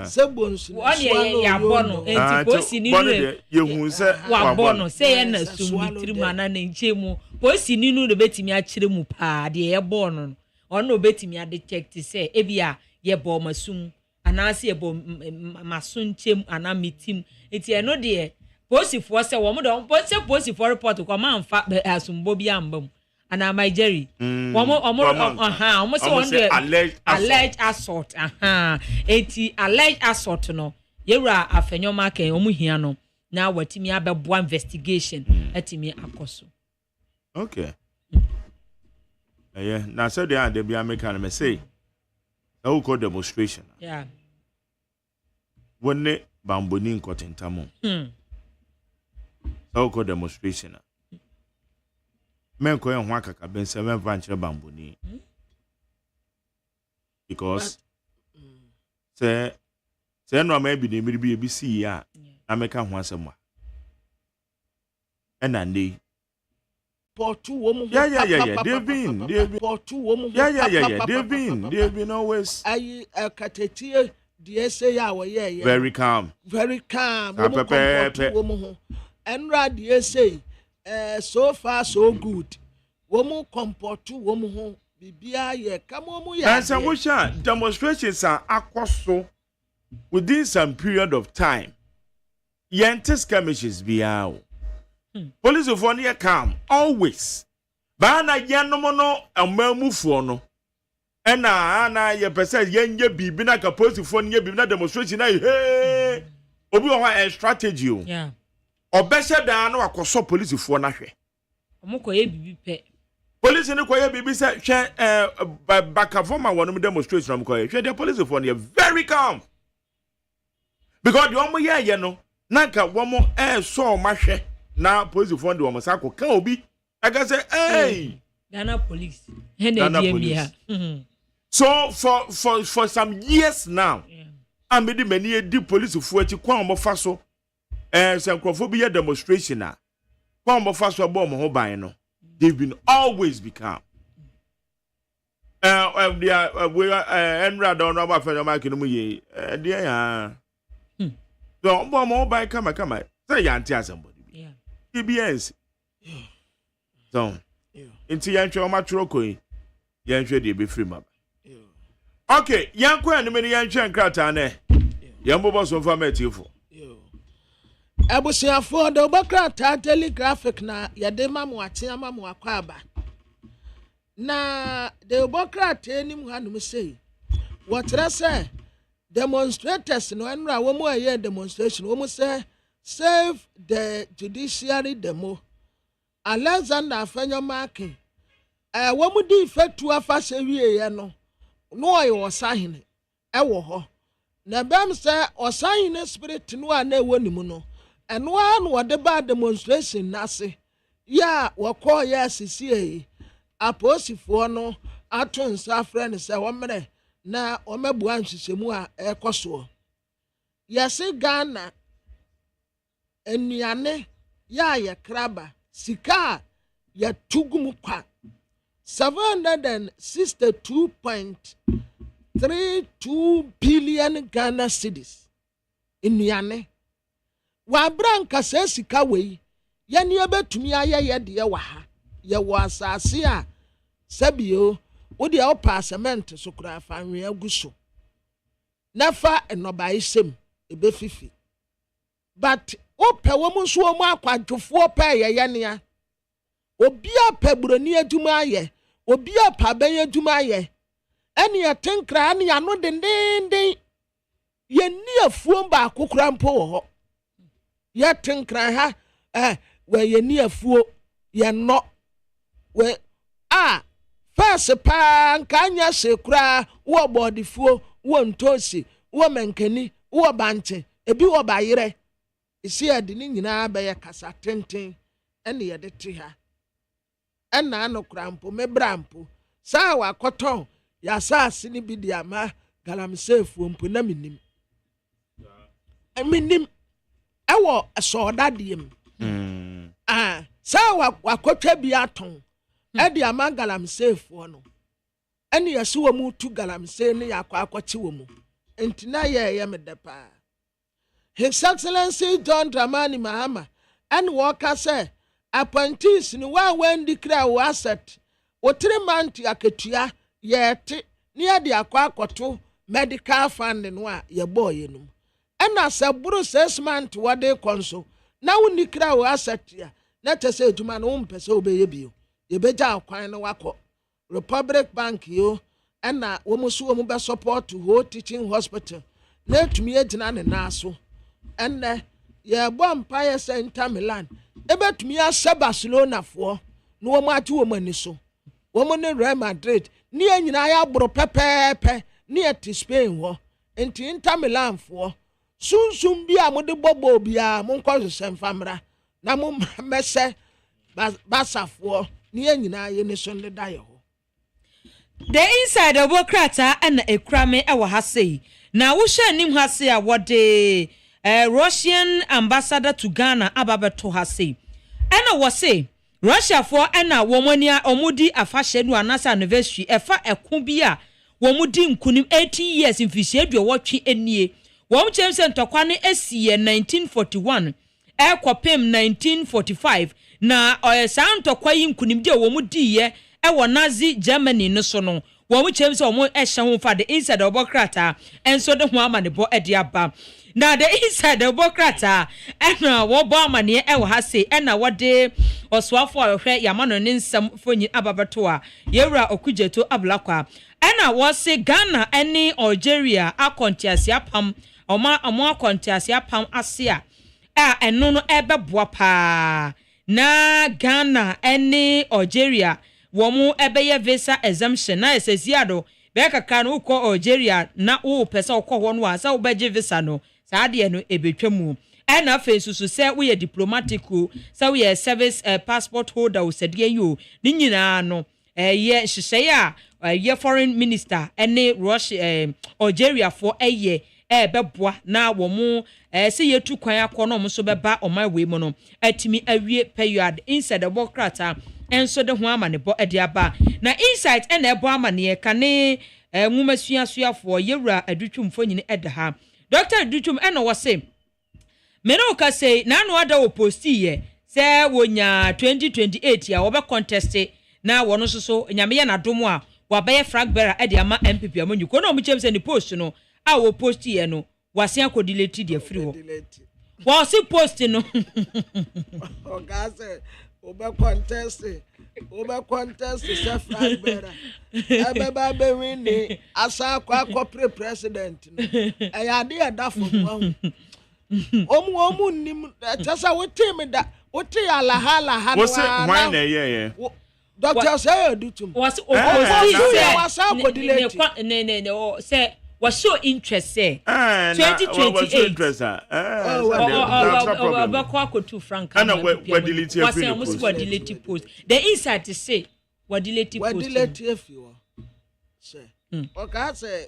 Say bonsu. One year ya bono. Enti posi ni nu. Yehu say wa bono. Say na sumi trimana na nchemu. Posi ni nu de betimi akire mu pa de ye bono. Ono betimi a detect say ebia ye bo masum anase ye bo masunchem anamitim enti eno de posifo se wo mo do posifo report ko ma amfa asumbo bi ambam ana my Jerry omo se won de alleged assault enti alleged assault no yewura afanyoma kan omo hia no na watimi abebo investigation atimi akoso. Okay. Yeah, now so they be American me say I call demonstration. Yeah. When ne bamboni nkotentamo. So call demonstration. Men ko en ho akaka ben 7 branch bamboni. Because say no ma bi ne bi see ya America ho asem wa. And ande Portu woman. Yeah. They've been. Portu woman. Yeah. They've been always. I katetie the say yeah. Very calm. Very calm. Woman. And rad the say so far so good. Woman comportu woman bibia ye come on ya. And some demonstrations are across within some period of time. Yentis skirmishes be out. Police of one year calm always. Bana yanomono amamufuo no. Na ye pese yenye bibi na ka police for nye bibi na demonstration na hey. Obi o a strategy o. Yeah. Obese da na wakoso police for na hwe. Omko ye bibi pe. Police ni ko ye bibi se hwe bakavoma wonu demonstration am ko ye. Hwe the police for no very calm. Because the omo ye no nanka womo so ma hwe. Na police fund wo masako kan obi aga say hey Ghana police so for some years now and many di police fu ati kwa mo fa so some crofobia demonstration na kwa mo fa so bo mo ho ban no they've been always become we Enra don no ba fa ma kinu mu ye dia ya so bo mo ban kama say ya anti assemble EBS. So, into Yancho Matroko, Yancho de be free map. Okay, Yanko and many Yancho and Kratane. Yambo was on formative. Abusia for the Bokrata telegraphic na Yadema Muatiama Muakwaba. Na the Bokrata any one say. What I say? Demonstrators no enra womo aye demonstration womo say save the judiciary demo. Alexander Afenyomake. Womu di fetu afa sewie ye no. No ayo osahene. Ewo ho. Na bam say osahene spirit no ana ewo nimu no. Eno anu wode ba demonstration nase. Ya wako ya sisi aposifo no ato nsa frɛ se womre na omebu anhwehwemu a ekoso. Yesi Ghana enuane ya ye kraba sika ya tugumu kwa 762.32 billion Ghana cedis enuane wa branka se sika wei yani ebetumi aye de wa ha ye wo asase a sabio wo de opa cement so kura fa nwe aguso nafa enoba isem ebefifi but ope wo mu so mu akwadwofo pe ye nea obi apa buroni adwuma aye obi apa ban adwuma aye ene yetenkra ane ya no dendenden ye ni afuo ba akokura mpo wo ho yetenkra ha we ye ni afuo ye no we first pa nkanya sekura wo bodifuo wo ntosi wo menkani wo banche ebi wo bayire isi ade ni nyina ba ye kasa tenten ene ye de te ha ena anokura mpo mebrampo sa wa koton ya saasi ni bi dia ma galamsefu mpo na minim ewo asodadiem sa wa kotwa bi aton edi ama galamsefu no ene yesi wo mu tu galamse ne yakwa akwachi wo mu entina ye medepa His Excellency John Dramani Mahama and Walker say appointees ni wa when declare asset o 3 months aketua yete near the akwa akoto medical fund no a ye boy no and as a buru 6 months what they console now ni kra wo asset ya na tese adwuma no mpese obeye bio ye beja akwan no wako Republic Bank yo and na wo muso wo be support to whole teaching hospital na tumi agina ne naso and ye bo Empire Center Milan ebetumi ase Barcelona fo no wo ma ati wo mani so wo mo ne Real Madrid ni anyina ya gboro pepepe ni ati Spain wo enti Inter Milan fo sunsum bi a mo de bobo bia mo nko semfamra na mo mese basafo ni anyina ye ne so ne da ye ho the inside of Bokrata and a crame ewa hase na wo hwe nim hase a wode Russian ambassador to Ghana ababeto hase ena wo say Russia for ena womonia omudi afahye nu anasa anniversary efa eko bi a womudi nkunim 18 years mfihye dwotwe enie wom chemse ntokwa ne esiye 1941 ekopem 1945 na oyesa ntokwa yi nkunim de womudi ye ewo Nazi Germany no so no wom chemse omo ehye ho fa the inside obokrata enso de ho amane bo ede aba na the inside obokrata ena wo bo amane ewo ha sei ena wode oswafo ahwe yamano ne nsam fonyi ababeto a yewura okujeto ablakwa ena wo se Ghana ene Algeria akontiasia pam oma akontiasia pam asia eno no ebeboa pa na Ghana ene Algeria womu ebeye visa exemption na esesiado be kaka no ko Algeria na wo pesa ko ho no asa wo beje visa no saade no ebetwamu ena fesusu se wo ye diplomatic se wo ye service passport holder wo sedie yo ni nyina no ye hyehyeye a ye foreign minister ene Russia Algeria for eye beboa na womu se ye tu kwan akono mo so beba oman we mu no atimi awie period inside the bokrata enso de ho amane bo ede aba na insight ena ebo amane ka ne nwumasuasuafo yewura adutwumfo nyine ede ha Dr. Adutwum ena wo se meno ka say na no ada wo posti ye se wonya 2028 ya wo be contest na wono so nyame ye na domo a wa be flag bearer ede ama MPP amanyu ko na omu chem se ni post no a wo posti ye no wase akodelete de free wo wo si post no o ga say obe contest se flag bearer ebeba be win asa akwa president no ayade adafo ho omu nim tesa wotim da woti alahala ha wose hwan na ye Dr. say Adutwum was ne o say was so interest say 2028 bakwa ko to frank ana we delete your post the inside to say we delete post say okay say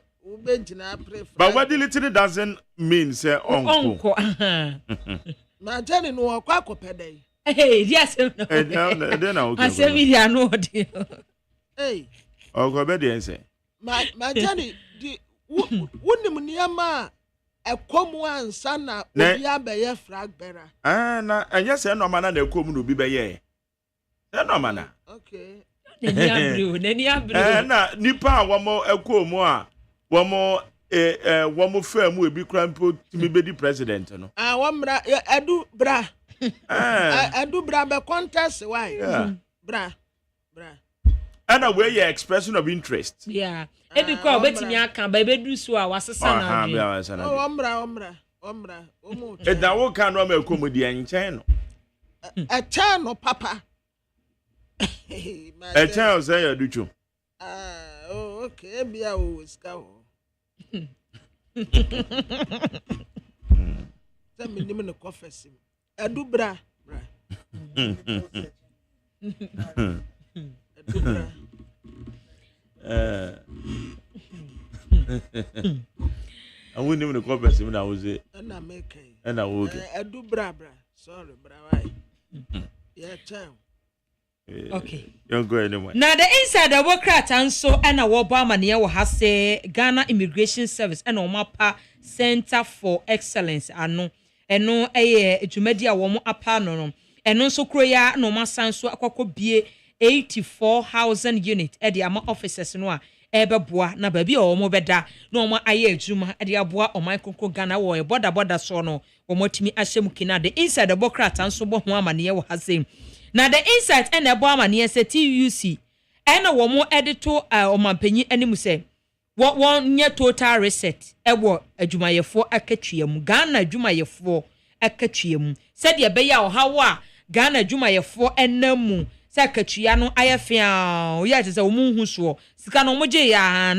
but what deleting doesn't mean say uncle ma tell no akwa kopedai hey yes then okay asemi no dey hey ogo be dey say ma tell di wonim niama ekomu ansa na obi abeye flag bearer na enye say no mana na ekomu no obi beye no mana okay neni abru na nipa womo ekomu a womo famu ebi krampo timi be di president no womra edu bra edu bra be contest why bra ana we your expression of interest yeah ebi ko betimi aka ba ebedu so a wasesa na adwe omra omu da wo kan no ma ekomu di enchen no echen no papa echen say ya Adutwum okay bia o ska ho Tell me name no confess. Edu bra. Edu bra. I wouldn't even confess him. I was it. And I make it. And I woke. Edu bra. Sorry, bra. Why? Yeah, time. Okay. You're going anyway. Now the inside the workrat and so and a Obama near will have say Ghana Immigration Service and Omapa Center for Excellence and no a Jumedia woman apano and no so croya no masan so akoko bie 84,000 unit at the ama officers no ebeboa na baabi a omo beda na omo aye adwuma de aboa oman konko Ghana wo border so no omo timi ahyem kina the inside the bokrata nso bo ho amane wo hasem na the inside and ebo amane se TUC ena wo mo edito omampanyi anim se won nye total reset ewo adwumayefo akatwiam Ghana adwumayefo akatwiam said ye beya ohawo a Ghana adwumayefo enamu se akatwia no ayefia ye te se wo mu huso sika no moje ya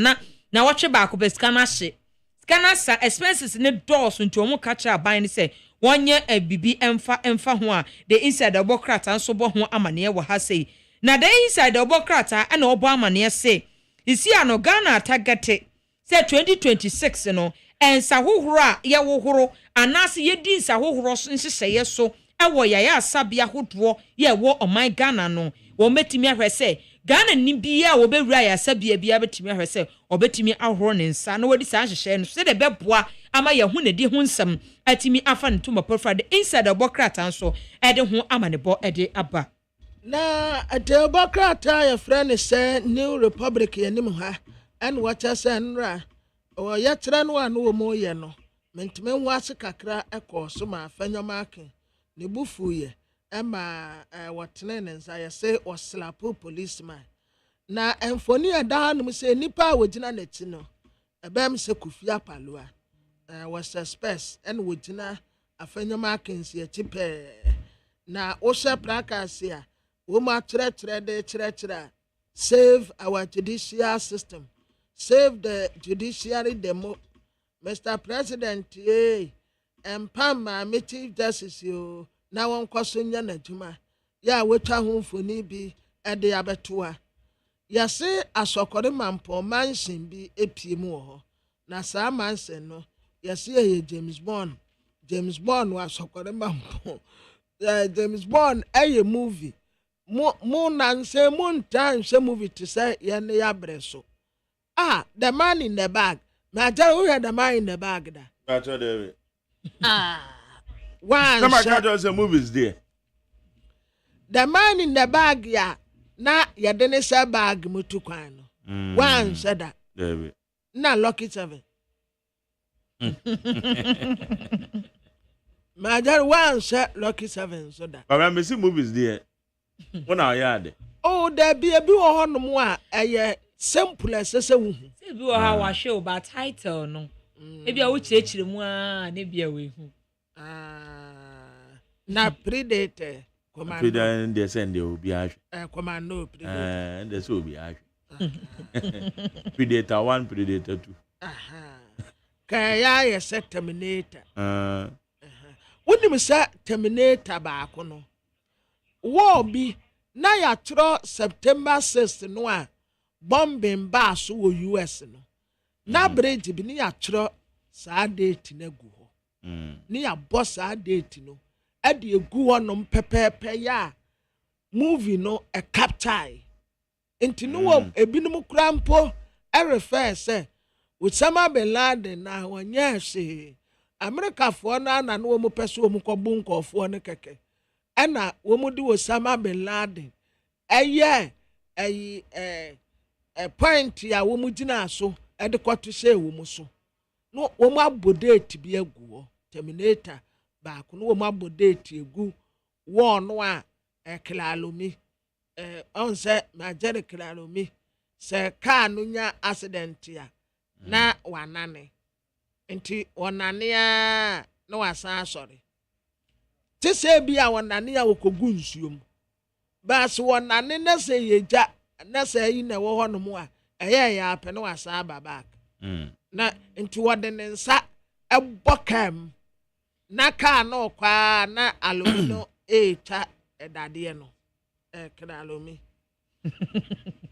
na wotwe ba ko be sika na hye sika na sa expenses ne doors nti omo ka kira ban ne se wonye bibi emfa ho a the inside the bokrata nso bo ho amane wo ha sei na the inside the bokrata ana obo amane se isi ano Ghana target say 2026 no ensa hohoro a ye wohoro anase ye di nsa hohoro nhyehyeye so ewo ya asabia hodo ye wo oman Ghana no wo metimi ahwese Ghana ni bia wo bewura ya asabia bia betimi ahwese obetimi ahoro ne nsa na wodi sa nhyehyeye no se de beboa ama ye hu ne di ho nsam atimi afa ne tuma profile the inside the bokrata nso ede ho amanebo ede aba na the bokrata ya friend say New Republic yanim ha and what I say nra o yetre no anu wo mo ye no mentime hu ase kakra ekoso ma fanyoma aken ne bufu ye ema wotene ne nsa ye say o slapo policeman na enfoni ada no say nipa wogina na ti no ebem se kufia paloa was suspect and wogina afanyoma aken se ti pe na o she praka se a wo ma tre de save our judicial system. Save the judiciary demo. Mr. President, Pam, my Chief Justice, you now on Kosunya Najuma. Ya, which I home for be at the Abatua. Ya say, a sokore mampo mansion be a PMO. Na sa mansion no. Ya see, James Bond. James Bond was sokore mampo. James Bond, a movie. Moon and say moon time, say movie to say, Yan ya breso. The man in the bag. Matter who had the man in the bag there. Matter David. One. Some of the movies there. The man in the bag, ya. Na ya didn't say bag mutukwano. One said that. David. Na lucky 7. Matter one said lucky 7 so that. But I'm seeing movies there. When I had. Oh, there be a bit on more a simple as a say. Say be how I show about title no. Maybe I would church the one maybe away. Na predator. Predator they send they will be ash. Commando predator. And this will be ash. Predator 1, Predator 2. Kaya ya set Terminator. Wouldn't me say Terminator back no. War be na ya tro September 6th no a bombing ba so wo US no. Na bridge bi ni ya tro saa date na gu ho. Ni ya boss saa date no. E de egu ho no pepepe ya movie no e capture. Enti no wo ebinum krampo e refer say Osama bin Laden na wanya hye. America fo na no wo pese wo kɔbu nkɔfo ne keke. Ena wo di Osama bin Laden. Eye point ya wo gina so e de kɔto hye wo so. No wo abodate bi agu Terminator ba ko no wo abodate egu wo no a klalomi on se majere klalomi se car no nya accident ya na wanane enti wanane a na wasan asori ti se bia wanane a wokogu nsuom ba so wanane na se yeja na se yi na wo hono mu a eye ya ape na wasan aba back na enti wode ne nsa ebokam na car no kwa na alumino echa edade no kralomi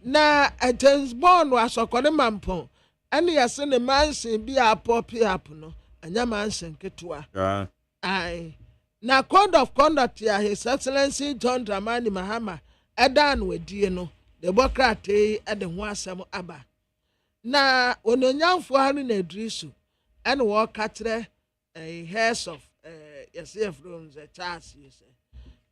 na James Bond was akode mampon ene yase ne mansion bi a pop up no anya mansion ketua ai na code of conduct ya His Excellency John Dramani Mahama edan wedie no the bokrate ede ho asem aba na ononyamfo ha na edrisu ene wo katre heads of yase from the Charles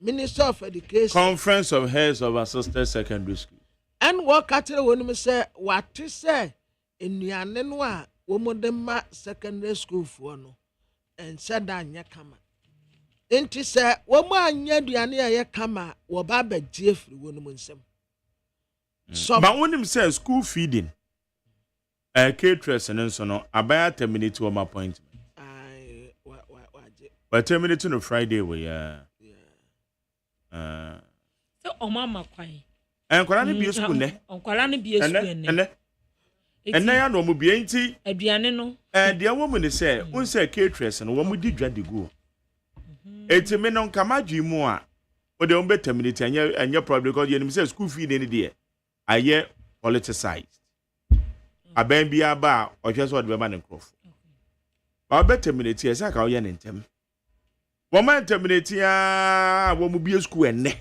Minister of Education Conference of Heads of Assisted Secondary School and wɔka kyerɛ wɔnom sɛ wate sɛ nnuane no a wɔmode ma secondary school foɔ no ɛnhyɛ da anyɛ kama nti sɛ wɔn anyɛ aduane a ɛyɛ kama wɔba abɛgye afiri wɔnom nsam but wonim say school feeding caterers and so no abaya terminate to my appointment but terminate no Friday we so mama kwai enkwara ne bi school ne enkwara ne bi school ne enne ya no mo bi enti aduane no de wo mu ne say won say caterers no wo mu di dwa de go enti me no nkamadwi mu a wo de won be terminate anya problem because you say school feeding ne de aye politicized aben bi aba o hwe so de be ma ne krofo ba be terminate esa ka o ye ne ntem wo man terminate ya wo mu bi school enne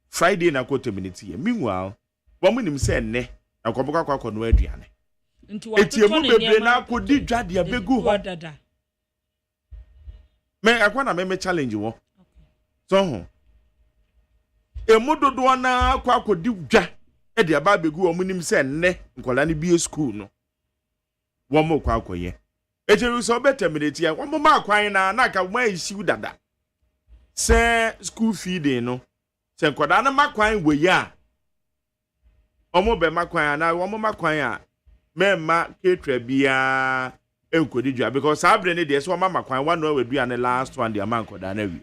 Friday na ko terminate ye meanwhile wo mu nim say enne na ko bokwa kwa no aduane enti emu bebre na ko di dwade abegu ho me akwa na me challenge wo so ho emu dodo na kwa di dwa e de aba abegu wo mu nim say enne nkola ne bi school no wo mo kwa akoye ejeru so be terminate ya wo mo ma kwan na ka mo ayi dada say school feeding no se nkoda na makwan we ya omo be makwan na wo mo makwan a memma ketra bia enkodi dwa because abre ne de so ma makwan one we dua ne last one de man nkoda na wi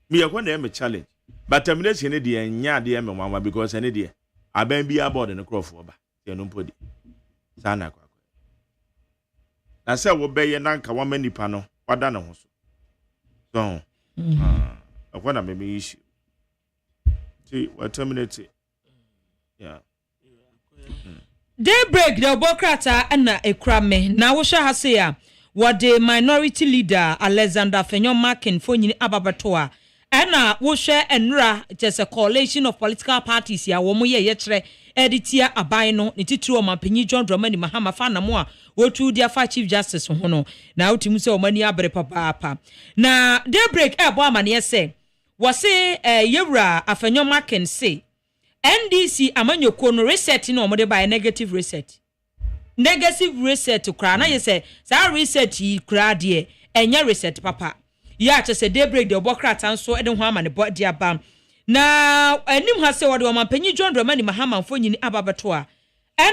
me yakwa na me challenge but termination ne de nya de me mama because ne de aban bia board ne crofo ba ye no mpodi sana kwa na se wo be ye nanka wa manipa no wada ne ho so akwa na me issue see what terminate yeah Daybreak the Bokrata and Ekrame na wo hwa ha se ya what the minority leader Alexander Fenyon Markin for nyini ababatoa na wo hwe enra just a coalition of political parties ya wo mo ye kire editia aban no ne titiri o mampanyi John Dramani Mahama fa na mo a wotu dia fa chief justice ho no na wotimu se o mani abre papa na Daybreak bo amane se wo se yewura Afenyon Markin se NDC amanyoko no reset no omode by negative reset kra na ye say sa reset yi kra de enya reset papa ya che say Daybreak de obokrata nso ede ho amane body aba na anim ha se wode omampanyi John Dramani Mahama mfo nyini ababeto a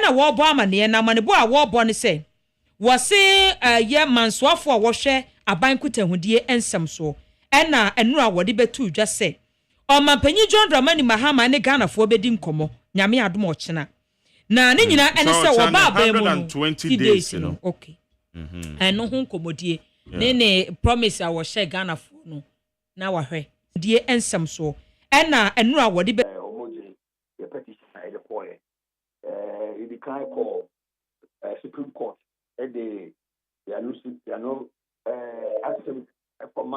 na wo bo amane na amane bo a wo bo ne say wo se ye mansoafo a wo hwe aban kutahudie ensem so na enura wode betu dwa say Omampanyi John Dramani Mahama ne Ghana fo bedi nkomo nyame adom ochena na ne nyina ene se wo ba ba mu 120 days no okay eno ho nkomodie ne promise a wo share Ghana fo no na wa hwe die ensem so na enura wode be omoje ye petition na ile ko ye it can call Supreme Court the ya no action from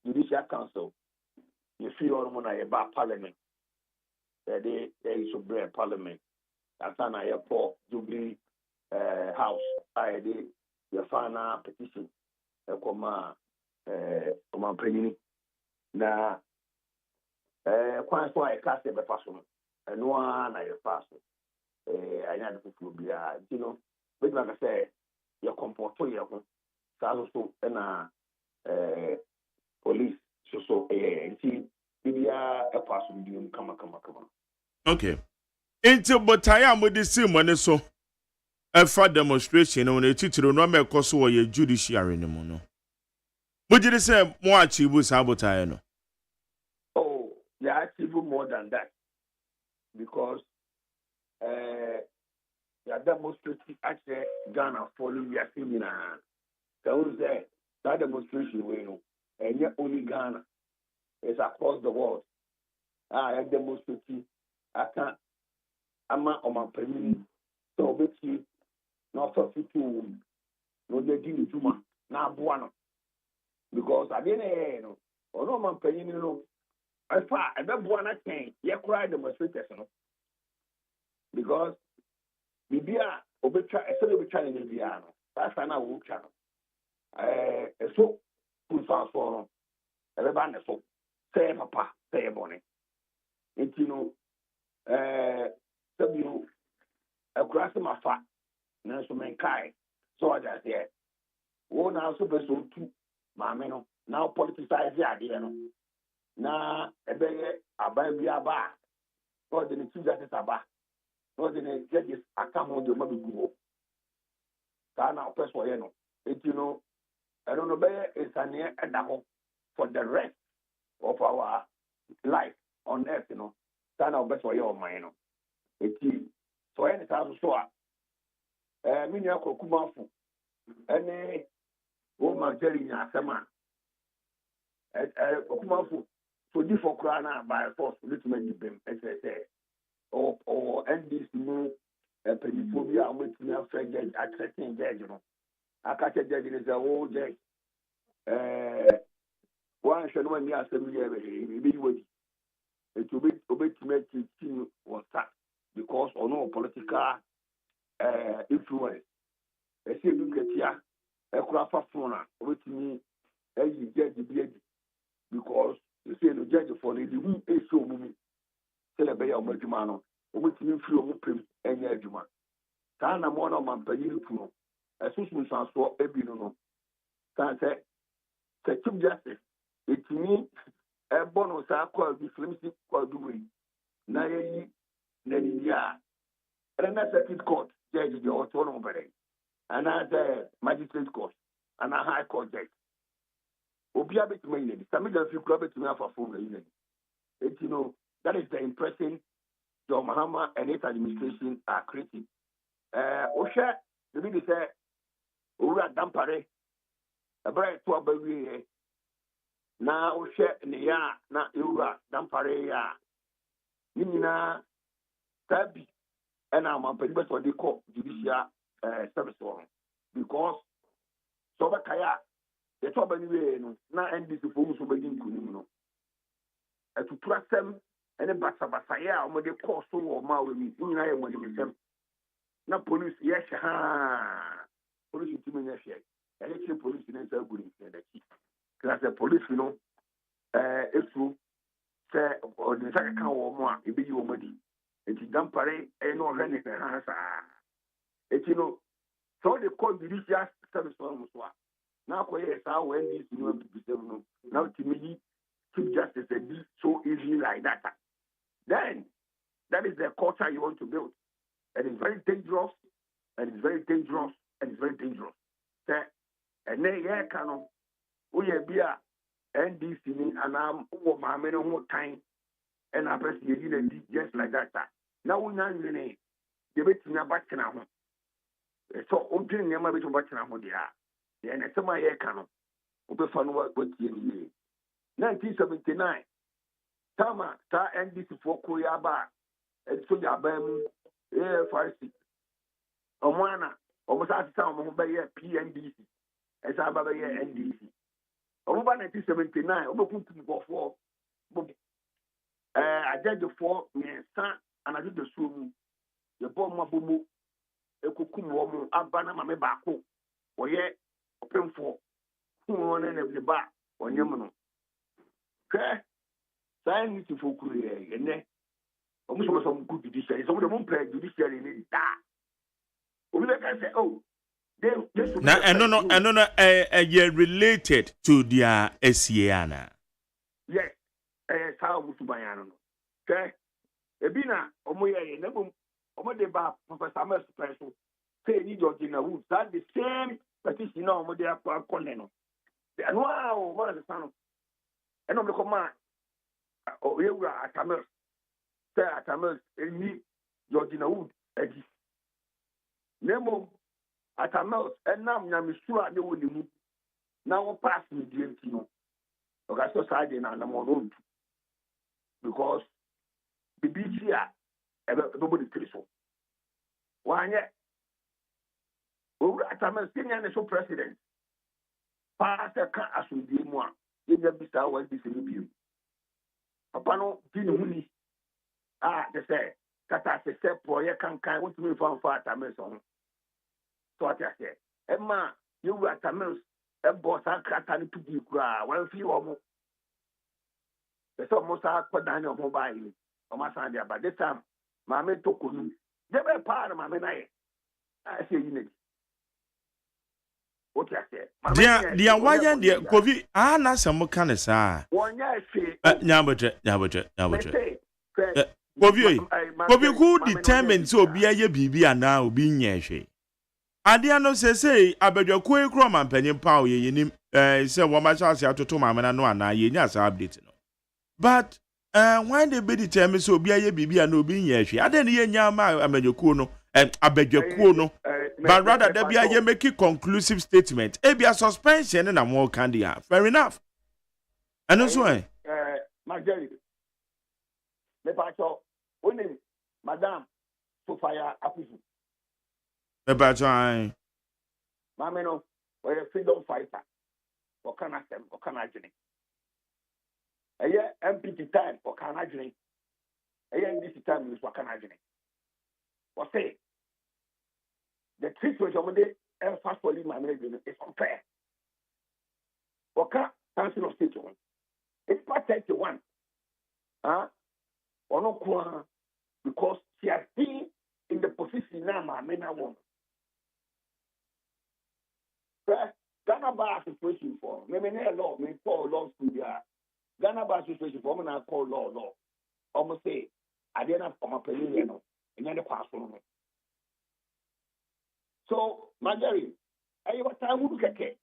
Judicial Council. You feel all when I about Parliament. They should bring Parliament. That's an airport Jubilee House. I did your final petition. Come penny. Now, quite so I cast a person. And one I pass. I had to be you know, but like I say, your comfort for your so and police. So see bibia e paso ndium kama okay into botaya modi simone so e fa demonstration no na titiro no mekoso wo ye judiciary ne mu no mujiri se mo achieve sabotaya no oh yeah achieve more than that because ya demonstration actually Ghana follow ya seminar so that demonstration we know and yet only Ghana is across the world. I demonstrating. I can't. I'm on my opinion. So basically, not so to no they do too now buano because I didn't know. Or no my opinion no. I far I don't buana can. You cry demonstrators no because Bibia obetra. I said obetra in Bibia no. That's an old channel. So. Transform everybody so say papa say bonnet nti no sɛbio akura sɛ mafa nanso menkae so ɔde aseɛ wo na so bɛ so tu maame no na politicize adeɛ no na ɛbɛyɛ aban bi aba a na ɔde ne chief justice aba na ɔde ne judges aka ho de ɔma bɛgu hɔ saa na ɔpɛ so ɔyɛ no nti no ɛno no bɛyɛ nsaneɛ ɛda hɔ for the rest of our life on earth no saa na ɔbɛ so ɔyɛ ɔman no nti sɛ ɔyɛ ne saa so a me nua kɔkumafo ɛne wɔma jerry nya asɛm a kɔkumafo so di for koraa na by force little di bem ɛsɛ sɛ ɔwɔ ndc mu mpanyinfoɔ bi a wɔatumi afrɛ judge akyerɛkyɛn judge no aka kyɛ judge no sɛ wo judge woanhwɛ no wani asɛm yɛ ɛbɛyi wadi nti obɛtumi akyirikyi no wɔ sa because ɔno wɔ political influence ɛsɛ ebi nkatia ɛkora fa phone a obɛtumi ayi judge bi adi because you say no judge for the who is so mumi sɛ ɛbɛyɛ ɔmo adwuma no obɛtumi mfiri ɔmo pɛm ɛnyɛ adwuma saa na mo na ɔmampanyin tu no ɛsoso nsansoɔ ebi no saa sɛ chief justice etumi ɛbɔ no saa kɔ bi flimsy kɔ duwe na yɛyi n'ani a ɛna circuit court judge deɛ ɔtɔ no bɛrɛ anaasɛ magistrate court ana high court judge obia betumi ayi n'ani samida fi kura betumi afa phone ayi n'ani eti no that is the impression John Mahama and his administration are creating. Osha, the big say, Ura Dampare, a bright to a baby. Now, Osha, Nia, na Ura Dampare, ya. Nina, Tabi, and I'm a paper for the court judicial service one. Because, Soba Kaya, the top anyway, now end this phone so begin to to trust them. And basabasaya or the cost or Maui, na police, yes, police to me, election police in a good class the police, you know, it's true, say, or the second count or more, it be your money. It's done parade, and no running the hands. It's you know, so they call judicial service almost one. Now, yes, I when this you want to be seven. Now, to me, Chief Justice said so easily like that. Then, that is the culture you want to build. And it's very dangerous, and it's very dangerous, and it's very dangerous. And then, yeah, canon, we be a NDC, and I'm my men on time, and I press the just like that. Now, we know your name. The bit in a back now. So, opening your mother to watch now, dear. And it's my air canon. Open fun what year. 1979. Tama ta NDC for Koyaba and Soja Bam Farsi. Omwana, almost as some of PNDC, as I have NDC. Over 1979, over for I did the 4 men, and I did the soon. The bomb of Bubu, a cuckoo, Abana Mamebako, or yet open for who on the bar or Yamano. Okay? Science to focus and then almost some good judiciary. Some of them play judiciary in that. We like I say, oh, now, and you're related to their Esiana. Yes, how to buy an okay. Ebina, Omoya, never Omodeba, Professor Mers person, say, need your dinner wood. That's the same petition on Modia Colonel. And wow, what is the son of and on the command? Oh, you are at Tamers. Say at Tamers, and me, Georgina Wood, Eddie. Nemo at Tamers, and now I'm sure you will move. Now pass me the Tino. Okay, so side in an amount because the beach here, nobody cares so. Why yet? Over at Tamers, senior national president. Pass a car as we do more. You never start what this review. Papa no didn't really they say kata se poye kan want to move from far Tamils on. So what I say, Emma, you were Tamils, a boss and cratan to be gra, one few or more. The almost out for Daniel mobile. Omasan dia, but this time, Mammy took you. They were part of Mammy. I say you need. What I say? Dia waya dia kovi na some kind of sa. One year say Nyabotre. Kovi who determined so be a bibi ana obi nyehwe. Ade ano say abadwako ekro man panyin pa ye nim say wo ma chance atoto mamana no ana ye nya sa update no. But when they be determined so be a bibi ana obi nyehwe. Ade ne ye nya ma abadwako no abadwako no. But rather there be a make a conclusive statement. A be a suspension and a more candy. Fair enough. And also, Marjorie, me pacho, winning, Madame, Sophia Apuzu. Me pacho, Mameno, we're a freedom fighter. Or can I say, or can I drink? A year MPT time, or can I drink? A year this time is what can I drink? What say? The treatment of the fast for my management is unfair. Okay, council of state one. It's part 31. Or no, because she has been in the position now, my men are woman. Ghana bar situation for me, law, me call law studio. Ghana bar situation for me, I call law. Almost say, I didn't have my opinion, and then the classroom. So, Marjorie, I have a time who get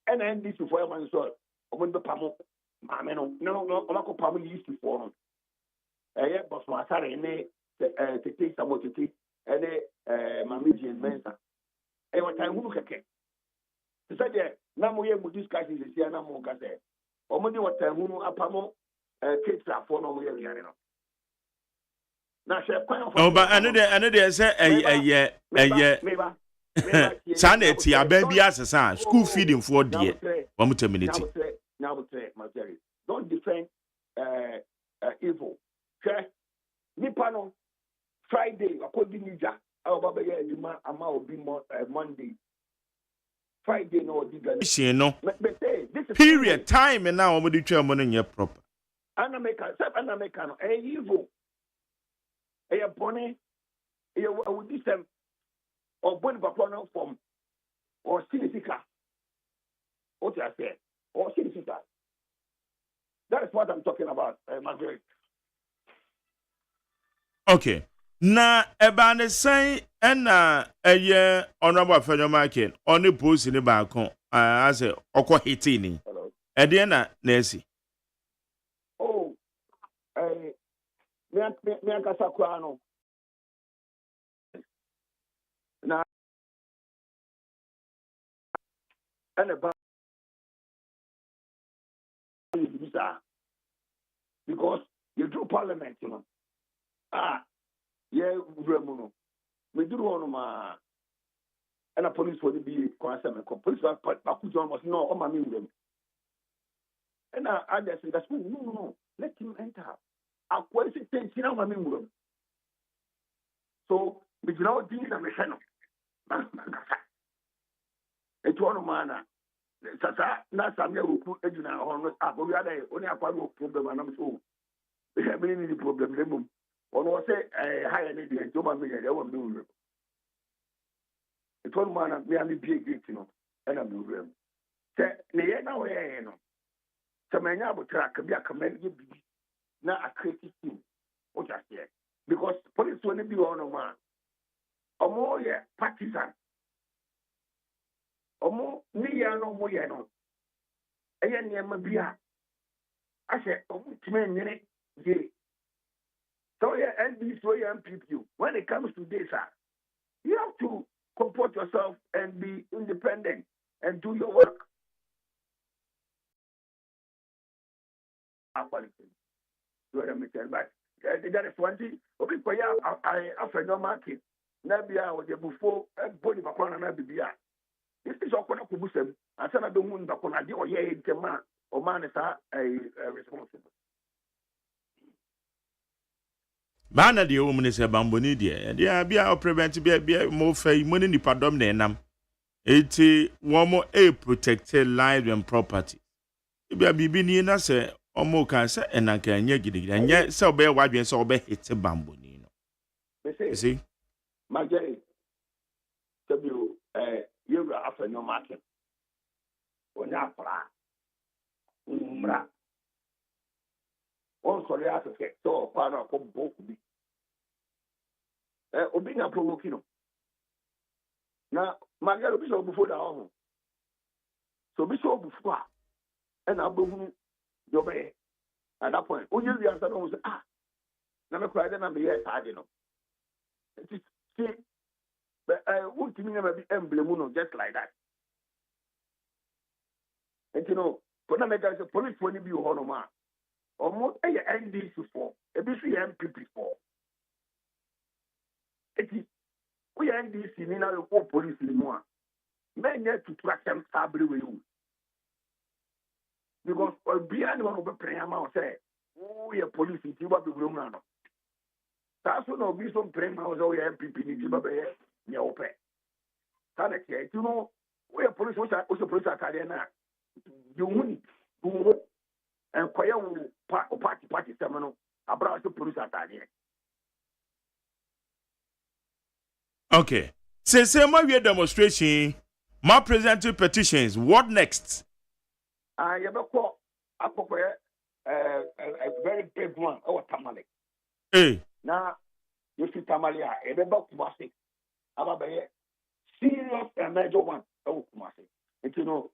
and then this before I man so open the pamo. Mameno, no, I'm not pamo used to form. But my son, to take some more to take, and Mamiji and Mensa. I have a time who get. To say that, now we have discussed this year, no more gas. Omodi what time who apamo, kids are for no more. Now, oh, but another say sanity ababy asasa school feeding for dear 1 minute. Now, Marjorie, don't defend evil. Nipano Friday, according to Nija, our Baba Yama will be Monday. Friday, no, no. Period time and now I'm going to in your proper. Anamekano, evil. A bonnet, a would this them or bonnet background from or Sinica. What I said, or Sinica. That is what I'm talking about, Margaret. Okay. Na ebane say na eye honorable Federal Market on the post in the balcony as a okwa hitini. E de na esi. Oh. Me akasa kwa no. Na ba because you do parliament, you know. Yeah, Remuno. We do one ma and a police for the be concerned. Police was no on my room. And I just said, no, let him enter. I question things in my room. So, we do not deal with the machine. It's one man. Sasa, na Samuel who put Eduna on we are only a problem, and I'm so. We have any problem. One was higher than the Joma Miller, I won't do it. It's one man, me and the big, you know, and I'm doing them. Say, now, you know, some men will track be a command, not a critic team. What I say, because police will be on a man, or more, partisan, or more, near no more, you know. And near my beer. I said, oh, it's me, so and this way MPP, when it comes to this, you have to comport yourself and be independent and do your work. But that is one thing. Okay, I offer no market. Nabia or the before body background and Nabia. This is all going to Kubusem. I said I don't want to go or yeah, man or man is a responsible. Mana de woman is a bamboni dear, and yeah, be our prevent be more fay money ni padom nenam. 80 one more a protected life and property. If you be ni na say Omo kan say enanka enye gidigidi. Enye say obe wadwen say obe hit bamboni no. You see? Majari, you after no market. Onya pra. Mra. On sorry after so para ko boku bi. Obi na provoke no. Na Majari bi so before da ho. So bi so before and abu yobe at that point. Onye wi answer no say na me cry na me here tade no. See, but won't me never be emblem no just like that. And you know, when I make a police when you be honor almost a NDC for a BC MPP for. It is we NDC in our police anymore. Men yet to track them sably with you. Because behind one of the prayer mouth say, we are police in Tiba to Grumano. That's one of these some prayer mouths or MPP in Tiba Bay, near Ope. You know, we are police, which are also police academy. You win, and quiet party seminal about the police academy. Okay. Say my demonstration, my presenting petitions. What next? I have a very big one. Oh, Tamale. Hey. Now, you see Tamale, a very Kumasi. I'm a serious and major one. Oh, Kumasi. And you know,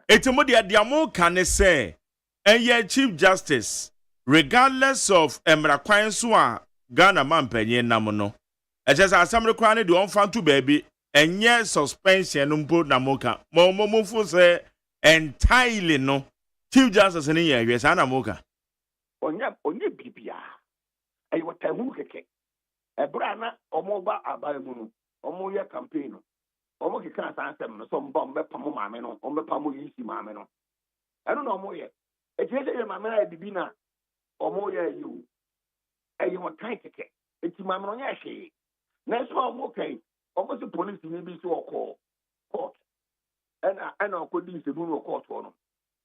it's a modi adiamo can say, and yet Chief Justice, regardless of Emrakwan Swa, Ghana man penye namono. It just as some required do on fan to baby, and yet suspension umpo namoka. Momo say entirely no. Chief Justice in here, yes, Anamoka. Onye bibia. I was a hookake. A brana, omoba abayamunu, omoya campaign. Omo ki kan san sem no so mbo mbe pamo maame no mbe pamo yisi maame no eno no omo ye e tie se maame na bibi na omo ye yu e yo kan keke e ti maame no nya hwe na so omo kan omo se police ni bi so okọ court ena okodi se bu no court no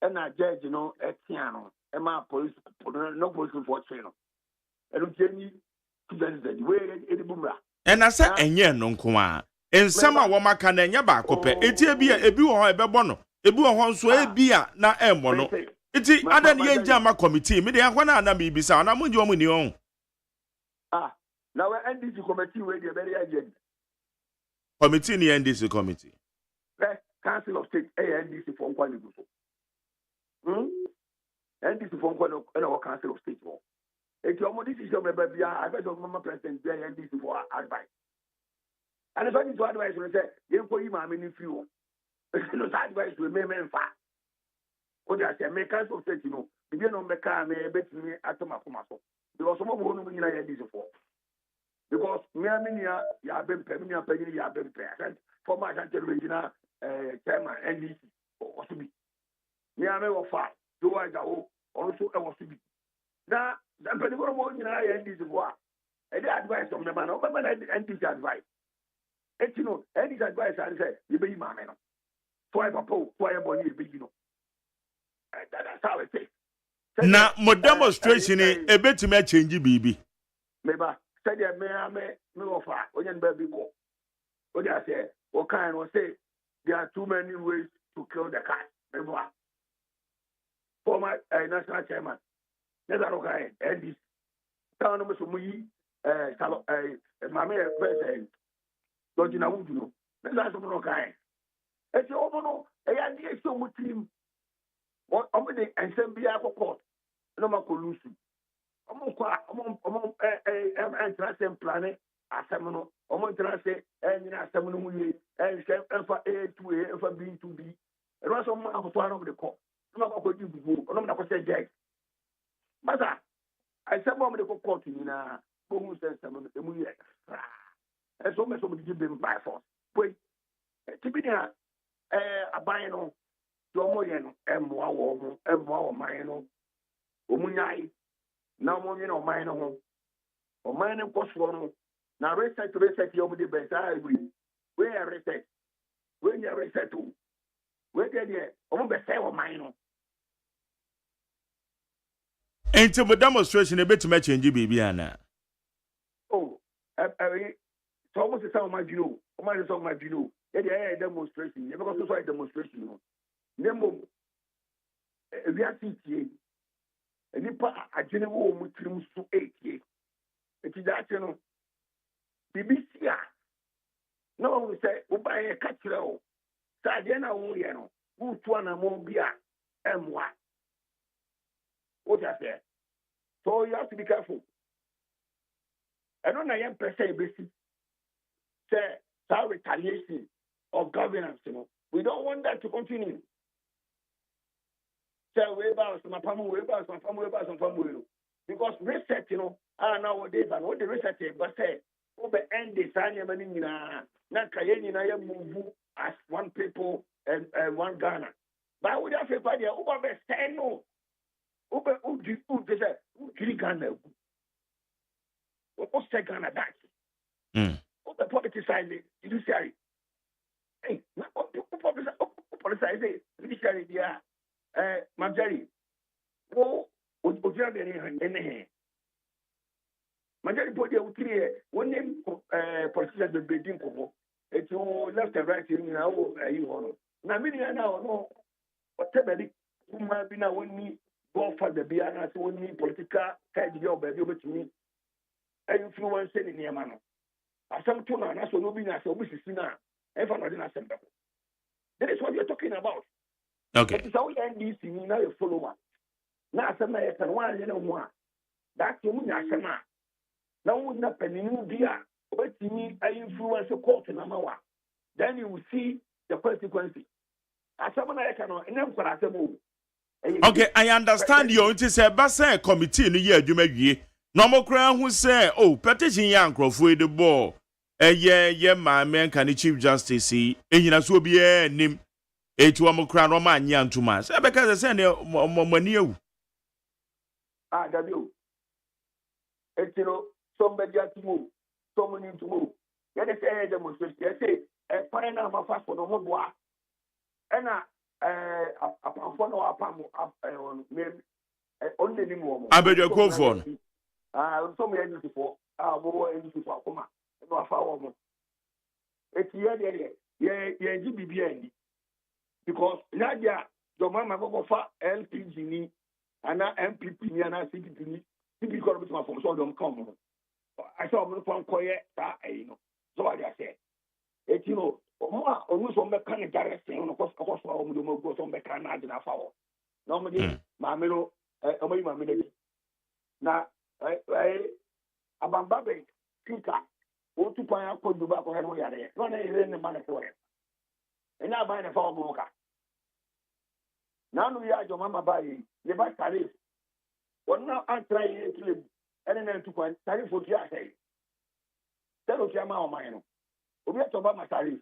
ena judge no etia no e ma police no police for train no eno tie ni tuzen we e di bumra ena se enye no nko a ensama wo maka na nya ba kope eti ebi wo ho ebebo no ebi wo ho nso ebia na embo no eti ada ne yenja ma committee me de akwa na na bibisa na munji wo mu ni on na we NDC committee we dey very agent committee ni NDC committee council of state NDC for nkwa ni so NDC for nkwa no council of state for eti omo decision me ba bia I bet mama president be NDC for advice. And if I need to advise you, say, you go you mammy if you no advice to me men fa. What I say, make us of state, you know, if you don't make a bet me at my comaso. Because some of one in I this for. Because me you have been paying you have been paying for my original chairman NDC or to be. Me I never fight. Do I go also I was to be. Now, the people more in I NDC for. And the advice of the man, NDC advice. And you know, any advice I say, you be my man. So I propose, so I want you to be, you know. That's how it is. Na mo demonstration e betime change bibi. Meba, say there me offer, onyen baby go. What I say, what kind of say there are too many ways to kill the cat. Meba. Former national chairman. Never okay, and this town of Sumuyi, Mammy, president. Don't you know? That's what I'm saying. It's over. I need so much team. What I'm going to and send me out of court. No more collusion. I'm interested planet. I seminal. I'm interested and I seminal and for A to A and for B to B. And also, I'm one of the court. I'm not going to do. I'm not going to say Jack. But I said, I'm going to go court in a bonus and some and so much of give them by force. Wait, to be there, a bino, Domoyan, and more mine, Omunai, now more, mine, or mine and cost one. Now, reset over the best. I agree. Where reset? When you reset to? Where get there? On the sale of mine. Enti mo demonstration e betuma change bibiana. Oh, so almost the same of you. Almost the same of you. Yeah, demonstration. You because so a demonstration. Nemo, we are CTA. And nipa agene wo mu tirim so 8 years. It is that you know. BBC no we say we buy a catcher. So na wo ye no. Who to na mo bia emwa. What I say. So you have to be careful. I don't know young person basic. Say that retaliation of governance, you know. We don't want that to continue. Say way back some family, because research, you know, nowadays and what the research but say over end the sanya manina na kayeni na move as one people and one Ghana. But we have to find the over be say no. Over say Ghana. What say Ghana that? The poverty side, judiciary. Hey, poverty side, judiciary, yeah. Manjari, oh, would you have any? Manjari, body of clear, one name, politicians will be doing. It's all left and right in now, you know. Now, many are now, no, whatever who might be now when me go for the Biana, so when me political head job, to me, influence in the man. Asam tuna na so no bi na so bi sisi na e fa no de na asem beko. That is what you're talking about. Okay. It is how you NDC ni na you follower. Na asem na ye kan wan ye na ho a. That you mu na asem a. Na wo na paninu bi a obetimi influence court na mawa. Then you will see the consequences. Asem na ye kan no enyam kwara asem o. Okay, I understand you until say ba say committee no ye adwuma wie. No mo kra hu say oh petition ya nkrofo de ball. Ye ma men kan chief justice enyina so obi nim etu mo kra no ma anya ntuma. Say be ka say ne mani ewu. Dabi. Etino somebody atumo, somebody atumo. Ya de say demonstration. Ya say fine na ma fast for no mo boa. Na apamfo no apam me only ni mo. Abedwe Kofo no. So me any before. Bo any before akoma. No afa wo mo. Etiye de ye ji bibia ni. Because Nadia, your mama go for LPG ni, ana MPP ni ana CPP ni. CPP ko be from so dem come. I saw me from koye ta you know. So what I say. Etino mo onu so me kan garage no ko so o mo do mo go so me kan na na fa wo. No mo di ma me no o mo ma me de. Na abamba be fika o tu pa ya ko duba ko no ya de. No na ire ne ma na so re. Ina ba na fa o mo ka. Now we are your mama by the back tariff. What now I try to live and then to point tariff for your say. Tell us your mama, mine. We have to buy my tariff.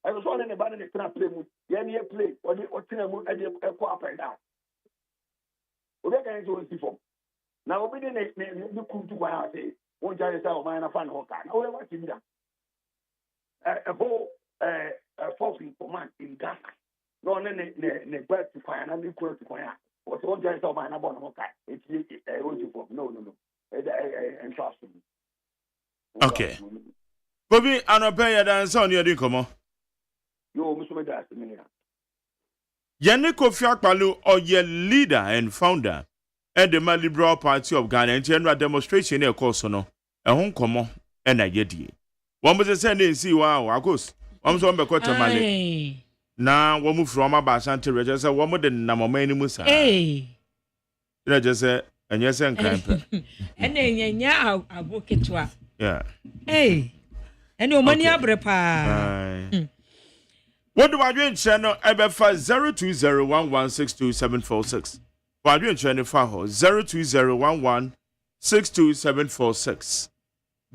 I was on anybody that can play with any play or the Otinamo and the up and down. We are going to see for. Now we didn't come to my house. One giant out of mine, a fan of car. Now we're watching that. A whole 4 people man in Ghana. No, ne birth to fire and equal to fire. What's all just of mine about no cat? It's no. And trust me. Okay. Bobby, Anope ya dance on your dinkomo. Yo, Mr. Das, Minia. Yannick Fiakpalu or your leader and founder at the Liberal Party of Ghana and general demonstration a course no. A home como and a yeti. One was a sending see wow, I goes. One was on the quarter mile. Na womu from Abashanti register womu de na mama ni musa. Register and yes and cramp. And then aboketwa. Yeah. And your money abrepa. What do I do channel ebefa 0201162746. What do you channel faho 0201162746.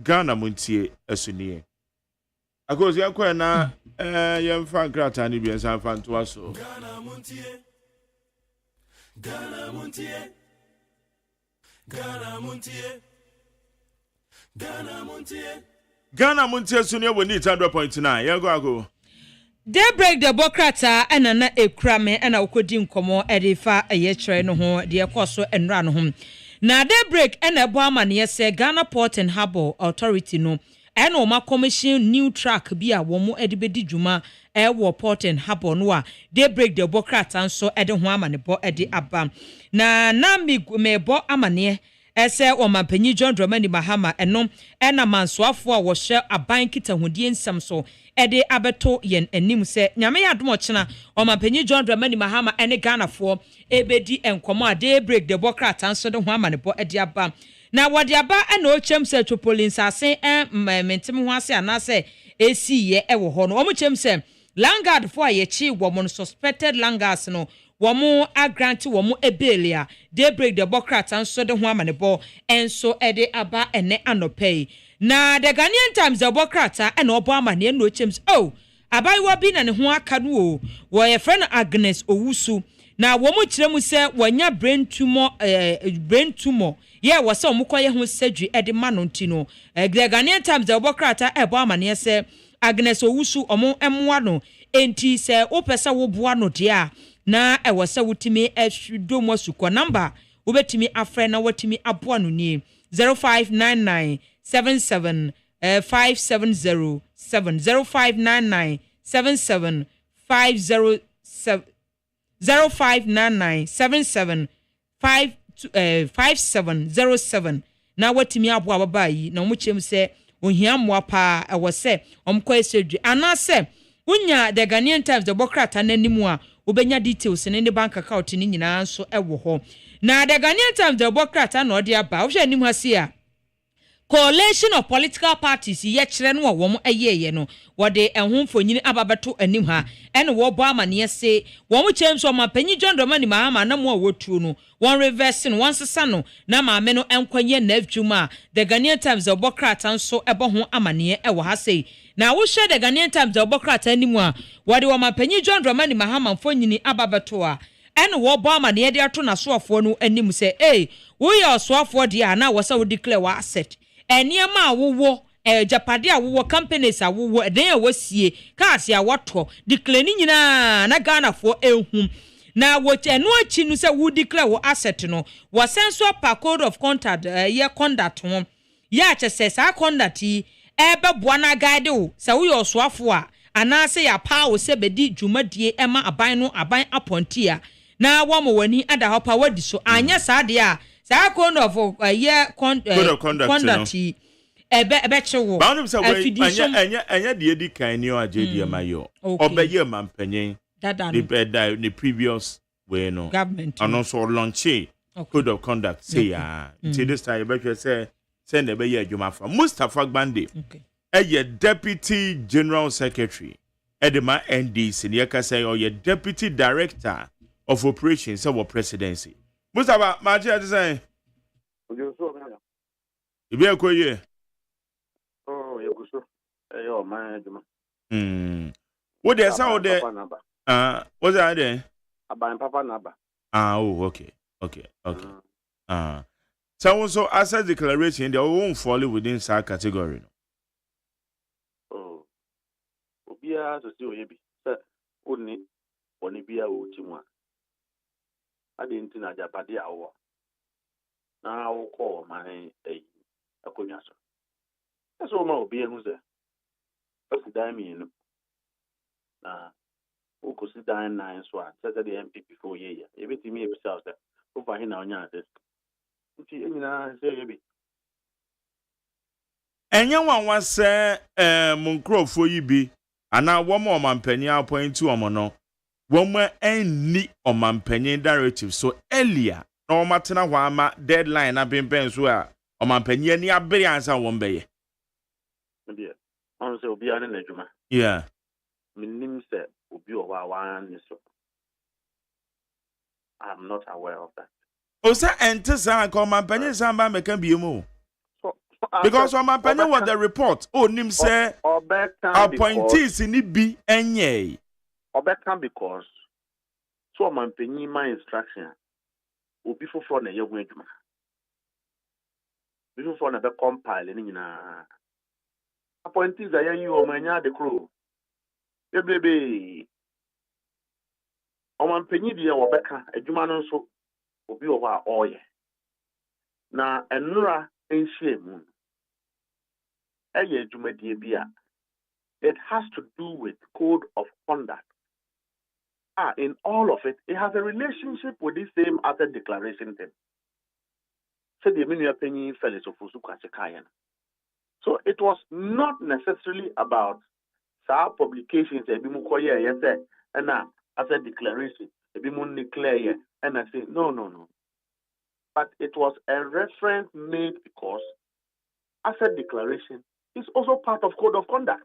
Ghana Montie Esuni. Akos yakwa na yemfa krata ni bi ensan fa nto aso. Ghana Montie. Ghana Montie. Ghana Montie. Ghana Montie. Ghana Montie Esuni woni 100.9. Yango ago. Daybreak the Bokrata and na ekrame and ukodi nkomo edifa ayechre no ho de ekoso enra no ho. Na Daybreak and eboama ne yese Ghana Port and Harbour Authority no and oma commission new track bi a wo mo edibedi dwuma wo Port and Harbour no a Daybreak the Bokrata nso ede ho amane bo ede aba. Na mebo amane ese omampanyi John Dramani Mahama eno ena mansoafo a wo hye aban kitahudie nsam so ede abeto yen anim se nyame ya adom ochena omampanyi John Dramani Mahama ene Ghanafo ebedi enkomo a Daybreak the Bokrata nso de ho amane bo ede aba. Na wode aba ena ochem se Chopolins ase mentem ho ase anase esi ye ewo ho no omchem se Langard for ye chi wo mo suspected Langards no womo agranti womo ebelia Daybreak the Bokrata nso de ho amane bo enso ede aba ene anopei. Na the Ghanaian Times the Bokrata ena obo amane no chems abaiwa bi na ne ho aka no o wo ye friend Agnes Owusu na womo kiremu se wanya brain tumor ye wo se omukoye ho surgery ede mano ntino the Ghanaian Times the Bokrata ebo amane se Agnes Owusu omo emwa no enti se opesa wo boa no dia na ewose wutimi ehdo mo suko number wobetimi afre na watimi aboa no ni 0599 77 570 0599 77 507 0599 77 5707 na watimi aboa baba yi na omuchem se ohia moa pa ewose omkwa esedwi anase unya the Ghanaian Times the Bokrata nanimu a ubenya details ne bank account ni nyina so ewo ho. Na the Ghanaian Times the Bokrata no de aba wo hwe nim hase a coalition of political parties ye kire no wo mo ayeye no wo de ehumfonyini ababeto anim ha ene wo bo amane se wo mo chem so mapanyi John Dramani Mahama na mo wotuo no won reverse no won sesa no na maame no enkwanye na adwuma the Ghanaian Times the Bokrata nso ebo ho amane ewo ha sei. Na wo hwe the Ghanaian Times the Bokrata anim a wo de wo mapanyi John Dramani Mahama mfonyini ababeto a ene wo bo amane de ato na soafo no anim se wo ye osoafo de a na wo se wo declare wa asset eniema awowo japade awowo companies awowo eden awosie cars ya woto declare ni nyina na Ghanafo ehum na wo enu achi nu se wo declare wo asset no wo senso pa code of conduct ye conduct ho ya chese sa conduct ebe boa na guide wo se wo yo soafo a anase ya pa wo se bedi dwumadie ema aban no aban apontia na wo mo wani ada ho pa wadi so anya sa de a sa code of conduct ebe chewo bound say anya de edi kan ni o agedi amayo obeye mampanyen the previous way no government and also launch code of conduct say ya till this time be say na be ye adwuma fa Mustafa Gbande ye deputy general secretary edema NDC ne yaka say or ye deputy director of operations of presidency Mustafa ma je say ibi ekoye yeguso eyo man adwuma what they say there what's that there aban papa naba okay so asset declaration they won't fall within that category obia so si oyebi se oni bia wo timwa ade ntina japade awo na wo ko man akonya so eso ma obi ehu se asidan mi no na o ko sidan nine so a se the MPP for ye ya ebetimi ebisa se o fa hi na onya ade nti enyina se yebi enya wanwa se munkrofo yi bi ana wo ma omampani appoint omo no wo ma enni omampani directive so earlier na o matena ho ama deadline na bemben so a omampani ani abere ansa wo mbeye ndia on se obi ane na adwuma minim se obi o wa wan ni so I'm not aware of that osa entesa ko omampani samba meka biemu because omampani was the report nim say appointees ni bi enye obeka because so omampani my instruction obi fofo na yegun adwuma bi fofo na be compile ni nyina appointees are you omanya the crew Baby. On penny dear or Becca, a Juman so will be over all ye. Now, and Nura ain't shame. It has to do with code of conduct. In all of it, it has a relationship with this same asset declaration thing. So the many opinion fellows of Usuka. So it was not necessarily about our publications, a bimukoya, yes, and asset declaration, a bimun declare, and I say, no. But it was a reference made because asset declaration is also part of code of conduct.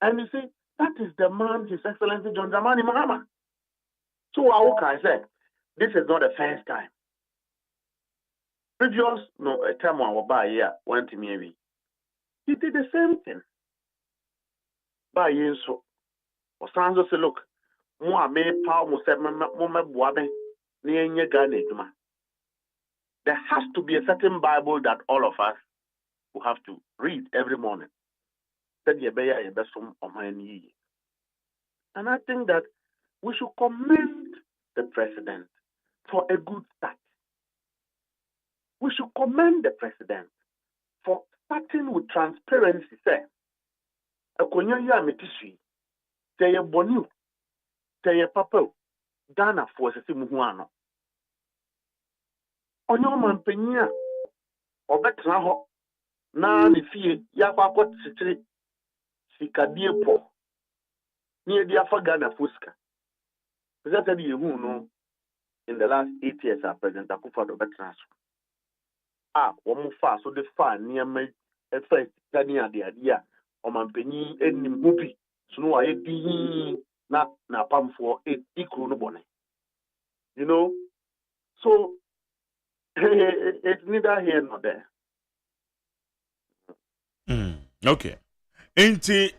And you see, that is the man, His Excellency John Dramani Mahama. So I said, this is not the first time. Previous a time I was by here went to me. He did the same thing. By years so, or sounds say, look, more may power buabe near Ghana. There has to be a certain Bible that all of us will have to read every morning. Said ye bear your best from my knee. And I think that we should commend the president for a good start. We should commend the president for starting with transparency. Say, a konya metishi, say a bonu, say a papa, Ghana for a simuano. Onyo man penya, or better ho, na ni fie, yakwa sitri, sikadie po, near the Afa Ghana Fuska. President you know, in the last 8 years, President Akufo-Addo better. One fast so the far near me at first Dania the idea or man penny any movie so no I be not na pam for it equal no bonnet. You know, so it's neither here nor there. Okay. Inti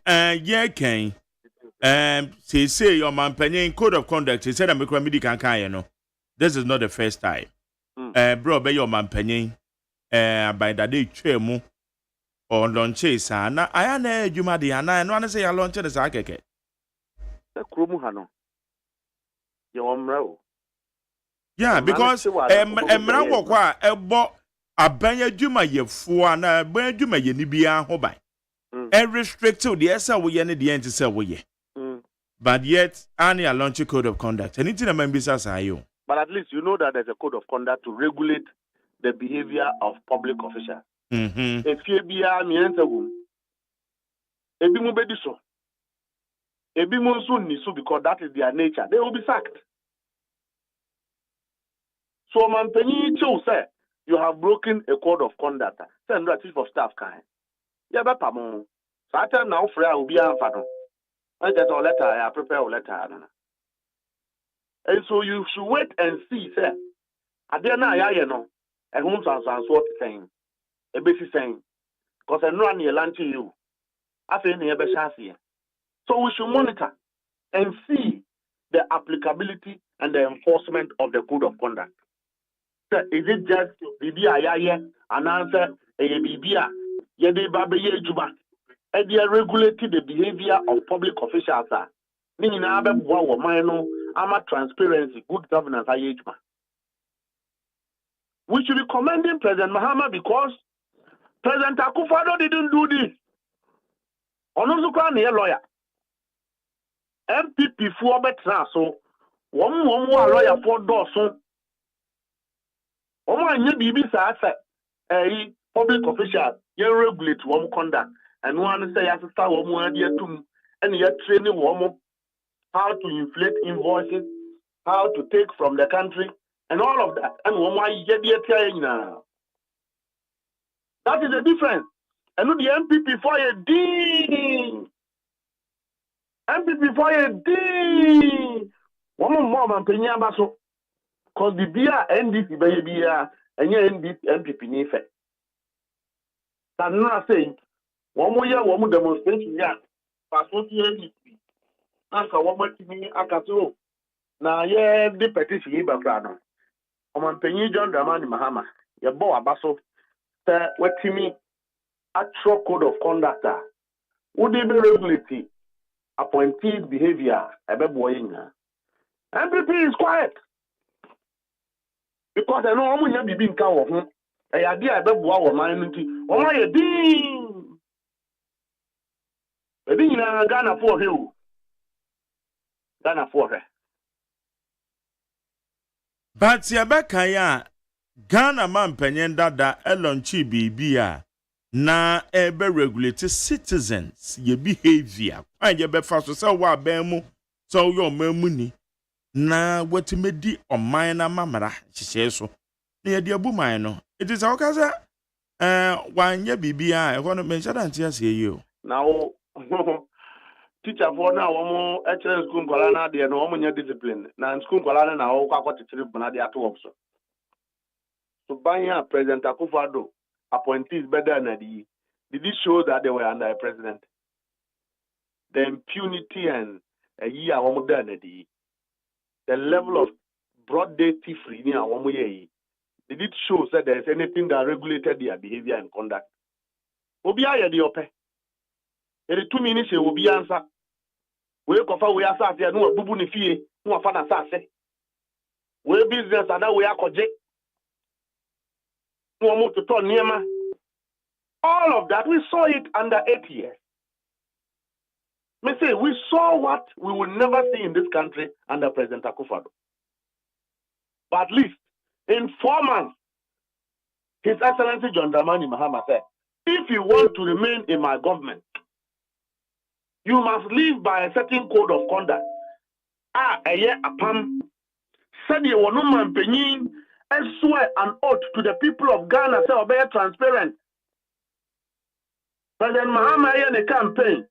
Ken say your man penny code of conduct. He said I'm a comedian you know. This is not the first time. Bro, be your man penny. By the day chemu or launches na aya na adwuma de ana no ane say ya launch de sa keke the kromu ha no ye omra yeah because emra wokwa ebo aban adwuma yefo na aban adwuma ye ni bia ho ban restricted the esa wo ye ne de enti say wo ye but yet any a launch code of conduct anything na man bisa sa yo but at least you know that there's a code of conduct to regulate the behavior of public officials. If you be a mientagum, ebi mu bedi so, ebi mu nso ni so because that is their nature. They will be sacked. So man penny say you have broken a code of conduct. Send the chief of staff kind. Yeah, but pamo. So I tell now for will be answered. I get a letter. I prepare a letter. And so you should wait and see. Say, I dare not. Yeah, you know. And whom sounds what saying, a basic saying, because I know I'm land to you. I feel near Beshasia. So we should monitor and see the applicability and the enforcement of the code of conduct. So is it just BBI and answer a BBA? Yede Babe Juba, and they are regulating the behavior of public officials. Meaning, I'm a transparency, good governance. We should be commending President Mahama because President Akufo-Addo didn't do this. Onozuka a lawyer. MPP for better so one more lawyer for Dawson. One bibi sa public official you regulate one conduct and one say as start one idea to and you training one how to inflate invoices, how to take from the country. And all of that. And that is the difference. And the MPP for a D. MPP for a D. One more man penya baso. Cause the beer NDC baby and your MPP nife. That's not saying one more year, one more demonstration. Yeah. Pass what you NDC. Answer one more thing. Akaso. Now, yeah, the petition is background. Oman penyi John Dramani Mahama, ye bo abaso, wetimi actual code of conduct. Would they be regulated? appointees behavior ebeboying. MPP is quiet because I know omunya bibi nka wo ho e ya dia ebeboa wo man nti omo ye din ebi nyina Ghana for he o Ghana for he but yabeka ya Ghana man penyen dada elonchi bibia na ebe regulate citizens ye behavior and ye be faso se wa ben mu so yo mamu ni na watimedi oman na mamara hihye so na ye de abuman no it is okaza wanye bibia e kono mention anti ase yi o now teacher for na wo excellent school kwala na de no wo nya discipline na school kwala na wo kwa kwatitire buna de ato wo so banya President Akufo-Addo appointees better than did it show that they were under a president? The impunity and a year the level of broad day thievery did it show that there is anything that regulated their behavior and conduct? Obia the ope. There 2 minutes will be answer. We cover we are sat here no bubu ni fie no afa na sase. We business and we are koje. No mo to turn niema. All of that, we saw it under 8 years. Me say, we saw what we will never see in this country under President Akufo-Addo. But at least, in 4 months, His Excellency John Dramani Mahama said, if you want to remain in my government, you must live by a certain code of conduct. Apam, said you will not man penyin, and swear an oath to the people of Ghana, say, obey transparent. President Mahama in the campaign,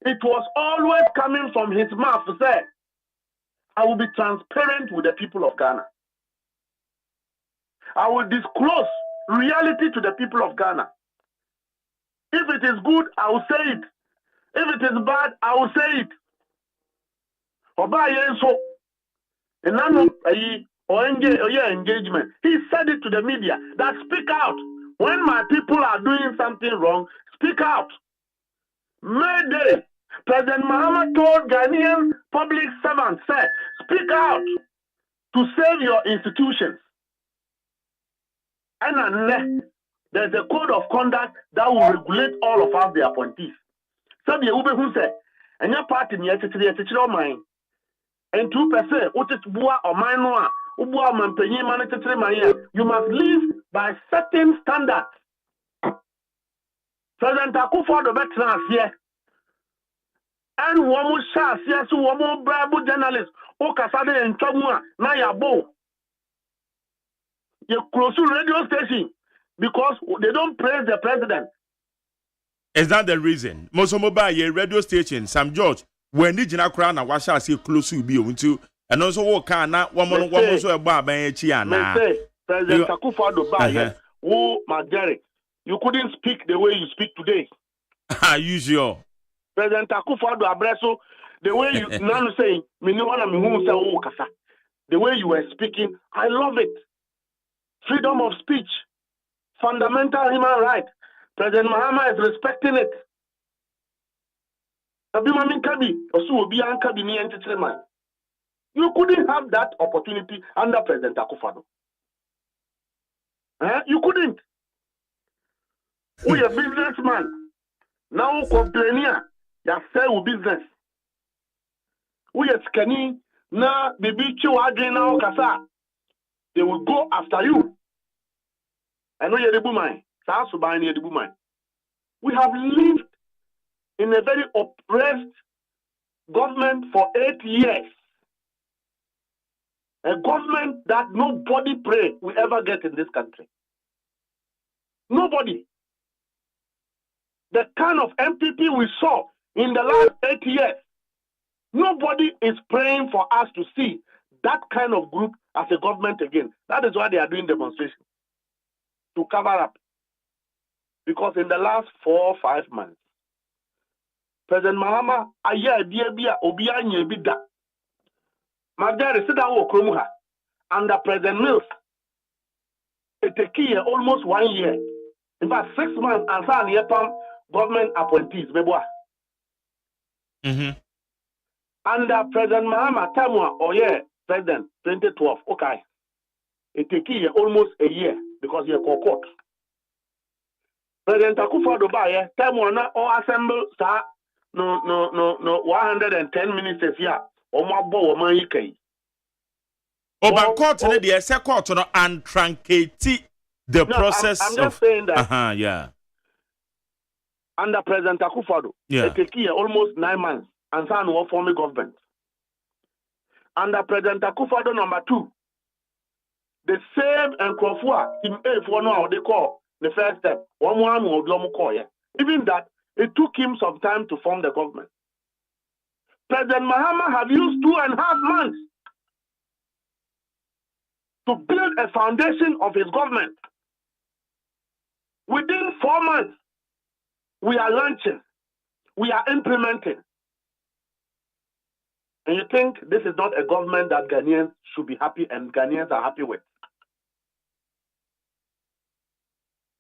it was always coming from his mouth to say, I will be transparent with the people of Ghana. I will disclose reality to the people of Ghana. If it is good, I will say it. If it is bad, I will say it. Engagement. He said it to the media that speak out. When my people are doing something wrong, speak out. Mayday. President Mahama told Ghanaian public servants, said, speak out to save your institutions. And unless there's a code of conduct that will regulate all of us, the appointees. So the Ube who said, and your party near to mine. And 2%, what is Bua or Minoa, Ubua Mampenye Manitri, you must live by certain standards. President Akufo-Addo veterans here. And one more chance, yes, one more bravo journalist, Okasade and Chomua, Nayabo. You close to radio station because they don't praise the president. Is that the reason? Mosomoba, ye radio station, Sam George, when did you not crown and wash us close to be into, and also walk can not one more so a bar by Chiana. President Akufo-Addo, who, Margaret, you couldn't speak the way you speak today. Usual. President Akufo-Addo Abreso, the way you now say, the way you were speaking, I love it. Freedom of speech, fundamental human right. President Mahama is respecting it. You couldn't have that opportunity under President Akufo-Addo. You couldn't. We a businessman. Now complaining, you sell business. We a scanning, now baby now kasa. They will go after you. I know you're the woman. We have lived in a very oppressed government for 8 years. A government that nobody pray will ever get in this country. Nobody. The kind of MPP we saw in the last 8 years, nobody is praying for us to see that kind of group as a government again. That is why they are doing demonstrations. To cover up. Because in the last 4 or 5 months, President Mahama, under President Mills, it took almost 1 year. In fact, 6 months, and government appointees. Under President Mahama, Tamwa, or yeah, President 2012, okay. It took almost a year because you're court. President Akufo-Addo Baye, Tamwa, or assemble, sir, no, 110 ministers here. Or my boy, my UK. But court, the second court, and truncate the process. I'm just saying that. Yeah. Under President Akufo-Addo, it took almost 9 months. And so no form government. Under President Akufo-Addo number 2, the same and Krofua in A for now they call the first step. One more call. Even that it took him some time to form the government. President Mahama have used 2.5 months to build a foundation of his government. Within 4 months, we are launching, we are implementing. And you think this is not a government that Ghanaians should be happy and Ghanaians are happy with?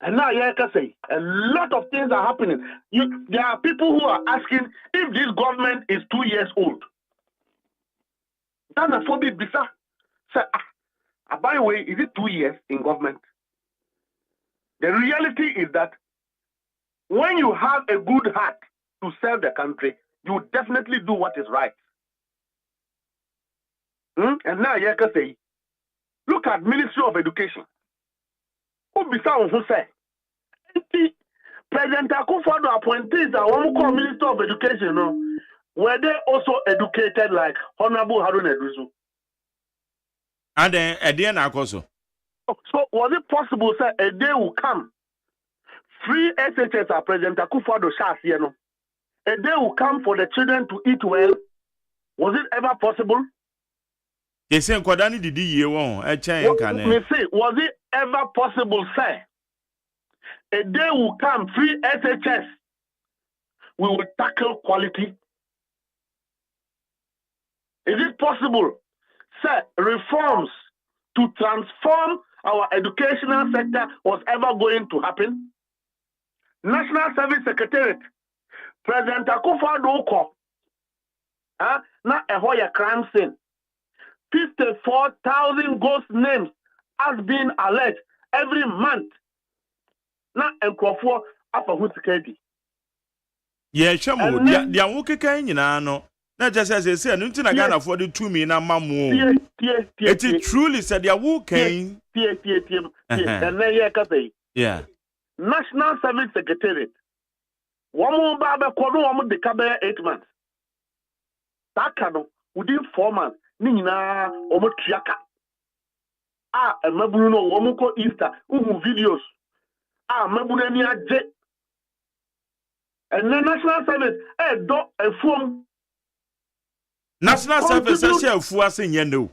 And now, I can say, a lot of things are happening. There are people who are asking if this government is 2 years old. That's a phobic bizarre. Say, by the way, is it 2 years in government? The reality is that when you have a good heart to serve the country, you definitely do what is right. And now you can say, look at Ministry of Education. Who say, President Akufo-Addo appointees that one call Minister of Education, were they also educated like Honorable Harun Edrusu? And then a day also. So was it possible, sir, a day will come, free SHS are President Akufo-Addo shas here, no? A day will come for the children to eat well. Was it ever possible? They say Kwadani did you won't a chain can was it ever possible, sir? A day will come, free SHS. We will tackle quality. Is it possible, sir, reforms to transform our educational sector was ever going to happen? National Service Secretariat, President Akufo-Addo na a crime scene. 54,000 ghost names has been alleged every month. Na Nkrofo afa hu sikadi. Yeah, chamu dia nwoke kan nyina no. Na just say no ntina Ghana for the 2 million na mamu. It truly said dia wo kan. And then you can say, yeah. National Service Secretariat. Woman Baba Kodo woman de Kabe 8 months. Takano within 4 months. Nina omo triaka. Mabunu no woman ko Easter. Videos. Mabunu ni aje. And the National Service do a form. National Service say fuase nyendo.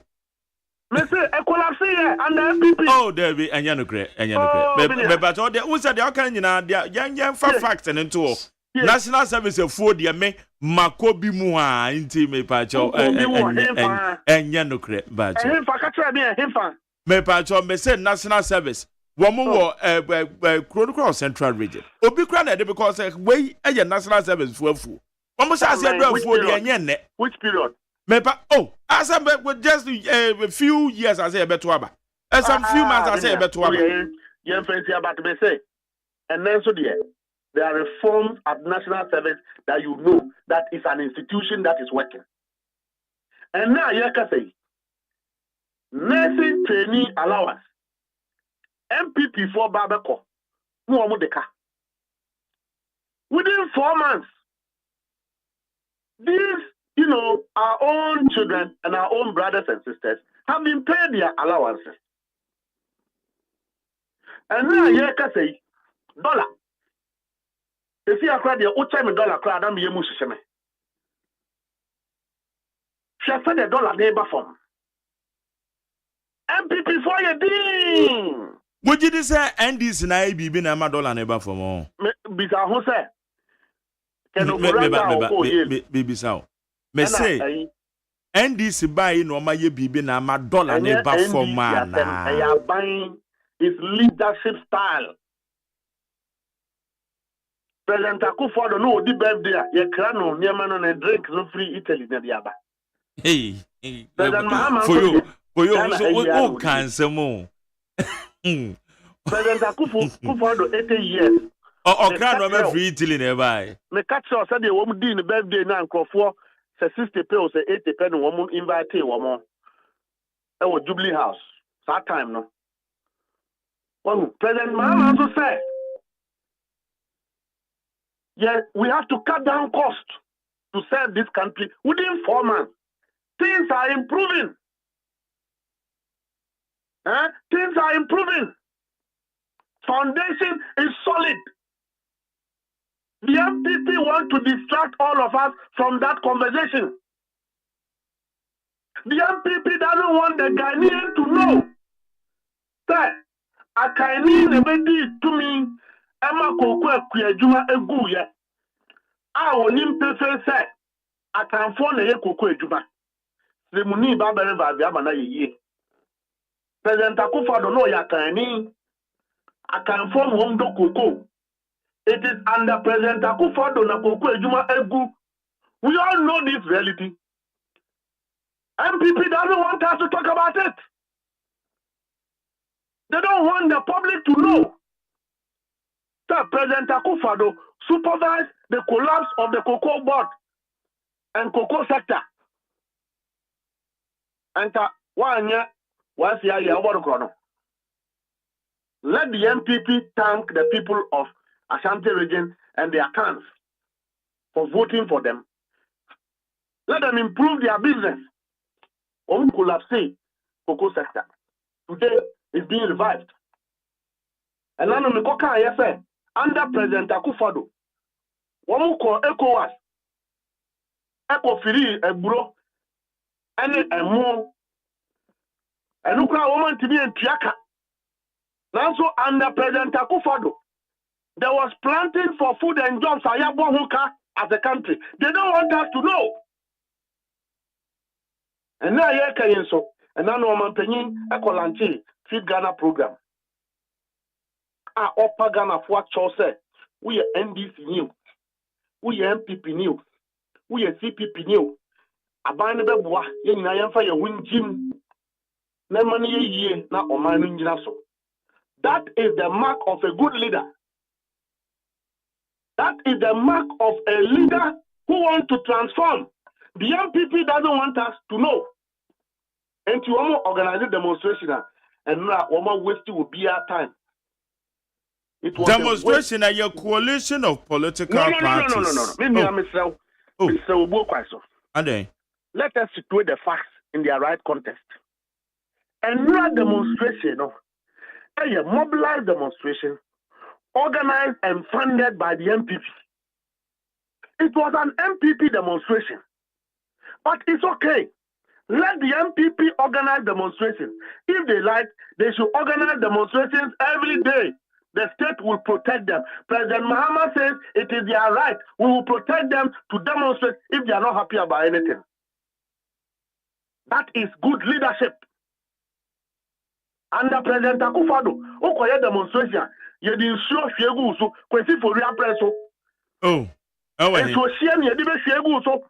Me say e collapse here and the MPP. Oh, there be anyano kre. Me but all the who said the kan nyina yan fa facts and into National Service for the me makobi mu ha inti me pa cho anyano kre ba cho. Him fa ka try me him fa. Me pa cho me say National Service womo wo Chronicle Central Region. Obi kra na dey because we e National Service for afu. Womo say say do afu the anyene. Which period? As I with just a few years, I say better aba. As some few months, I say better aba. Young friends here about to say, and then so there are reforms at National Service that you know that is an institution that is working. And now you can say, nursing trainee allowance, MPP for Babako, Muamudeka. Within 4 months, these our own children and our own brothers and sisters have been paid their allowances. And now you can say, dollar. If you are crying, you $1 crowd, I'm your mushime. She said the dollar neighbor form. MPP for your ding. Would you say NDC na IBB na $1 neighbor form? Bisa who say? Baby sao. Me say NDC buy no ma ye bibi na ma dollar ne ba for man na they are buying his leadership style. President Akufo-Addo no di birthday ye kra no niema no na drink no free Italy na diaba. Hey, President Mahama for you so cancer mo. President Akufo-Addo 80 years. Okra no me free Italy na buy. Me catch us say the wo di ni birthday na nkrofo say 60 pe o say 80 pe no wo invite wo mo. E wo Jubilee House. That time no. Well, President Mahama also said, yeah, we have to cut down costs to serve this country within 4 months. Things are improving. Things are improving. Foundation is solid. The MPP want to distract all of us from that conversation. The MPP doesn't want the Ghanaian to know that Akaini nebedi to me Emma Koko Kuyajuma Eguye. I will nimpefe say I can phone a Koko Ejuma. The Muni Babere Vaviabana ye. President Akufo-Addo no Yakani. I can phone home do Koko. It is under President Akufo-Addo na Koko Ejuma Egu. We all know this reality. MPP doesn't want us to talk about it. They don't want the public to know that President Akufo-Addo supervised the collapse of the cocoa board and cocoa sector. And let the MPP thank the people of Ashanti region and their clans for voting for them. Let them improve their business. On collapse cocoa sector. Today is being revived. And then we say under President Akufo-Addo, one call ECOWAS, ECOFIRI, EBRO, and a more, and look at woman to be in Tiaka. Now, so under President Akufo-Addo, there was planting for food and jobs as a country. They don't want us to know. And now here can so, and now woman penny ECOLANTI Feed Ghana program. Upper Ghana for what say we are NDC new, we are MPP new, we are CPP new. Abandon the bois, yen I am for your win Jim. No money a year now on my so. That is the mark of a good leader. That is the mark of a leader who wants to transform. The MPP doesn't want us to know. And to organize a demonstration and one wasting will be our time. It was demonstration at your coalition of political parties. No. Maybe I'm Mr. Obukwaiso. Let us situate the facts in their right context. And not demonstration, a mobilized demonstration organized and funded by the MPP. It was an MPP demonstration. But it's okay. Let the MPP organize demonstrations. If they like, they should organize demonstrations every day. The state will protect them. President Mahama says it is their right. We will protect them to demonstrate if they are not happy about anything. That is good leadership. Under President Akufo-Addo, Okoye demonstration, you didn't show Fiegu so, Kwesi for real preso. Oh, and so she and Yadibe Fiegu so.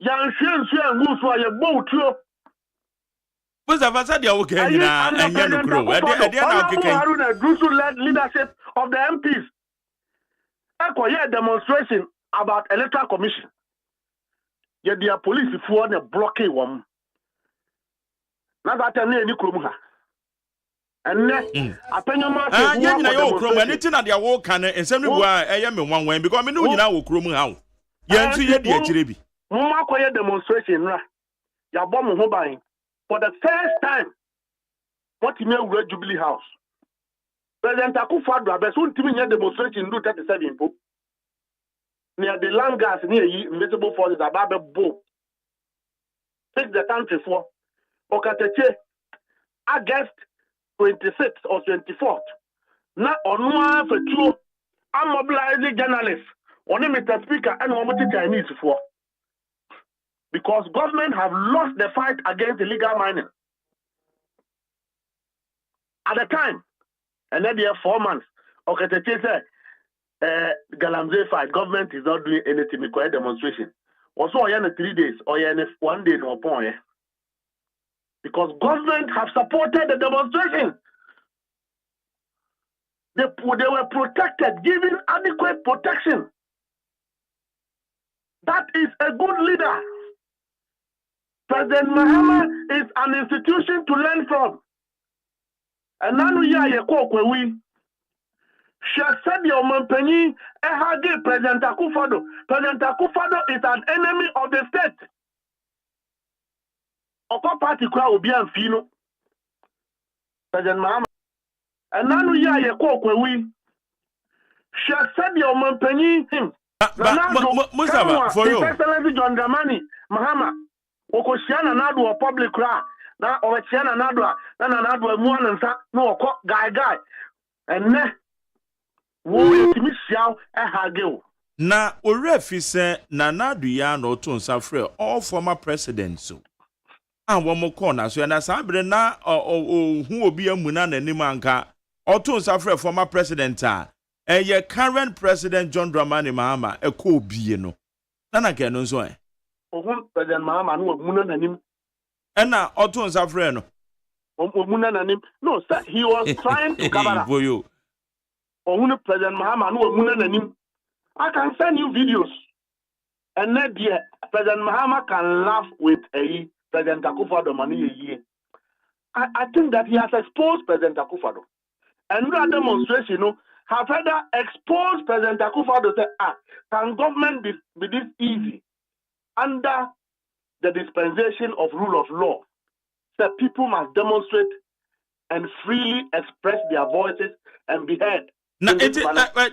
Yan Shen Goose while you boat you. What's the answer? They're okay. And Yanu Grow. Haruna Drusu led leadership of the MPs. Okoye demonstration about electoral commission. Yet their police for the blockade one. Now that I need Krumha. And then I pay your mark. Anything at their walk and send me where I am in one way because I know you now Krum how. Yan see the HDB. Mama Koye demonstration, ya bomb home for the first time. What you know, Red Jubilee House. President Akufo-Addo, I soon to me demonstration do 37 people. Near the land gas near invisible forces about the boat. Take the country for Okateche, August 26th or 24th. Now, on one for two, I'm mobilizing journalists. On Mr. Speaker, and one Chinese for. Because government have lost the fight against illegal mining. At the time, and then there are 4 months, Okateche said, Galamsey fight, government is not doing anything, because demonstration. Also, I 3 days, or 1 day no point. Because government have supported the demonstration. They were protected, given adequate protection. That is a good leader. President Mahama is an institution to learn from. And now we are we. She said your company President Akufo-Addo. President Akufo-Addo is an enemy of the state. Oko party kwa obi amfino. President Mahama. And now we are we. She said your company him. Musaba, for you. Excellency John Dramani Mahama. Oko shiana nadu wa public ra. Na owechiana nadu na nadu wa muana nsa. No oko guy. And ne. Na orefi se na nadu ya no to nsafre all former presidents so an wo mo call na so na sabre na hu obi amuna na nim anka oto nsafre former president ye current president John Dramani Mahama ko obi no na ke no so ohun president Mahama no amuna na nim na oto nsafre no amuna na nim no sir, he was trying to cover boyo Ohun President Mahama no amuna na nim. I can send you videos. And then President Mahama can laugh with President Akufo-Addo mani. I think that he has exposed President Akufo-Addo. And that demonstration, have further exposed President Akufo-Addo. Say, can government be this easy under the dispensation of rule of law? That people must demonstrate and freely express their voices and be heard. Na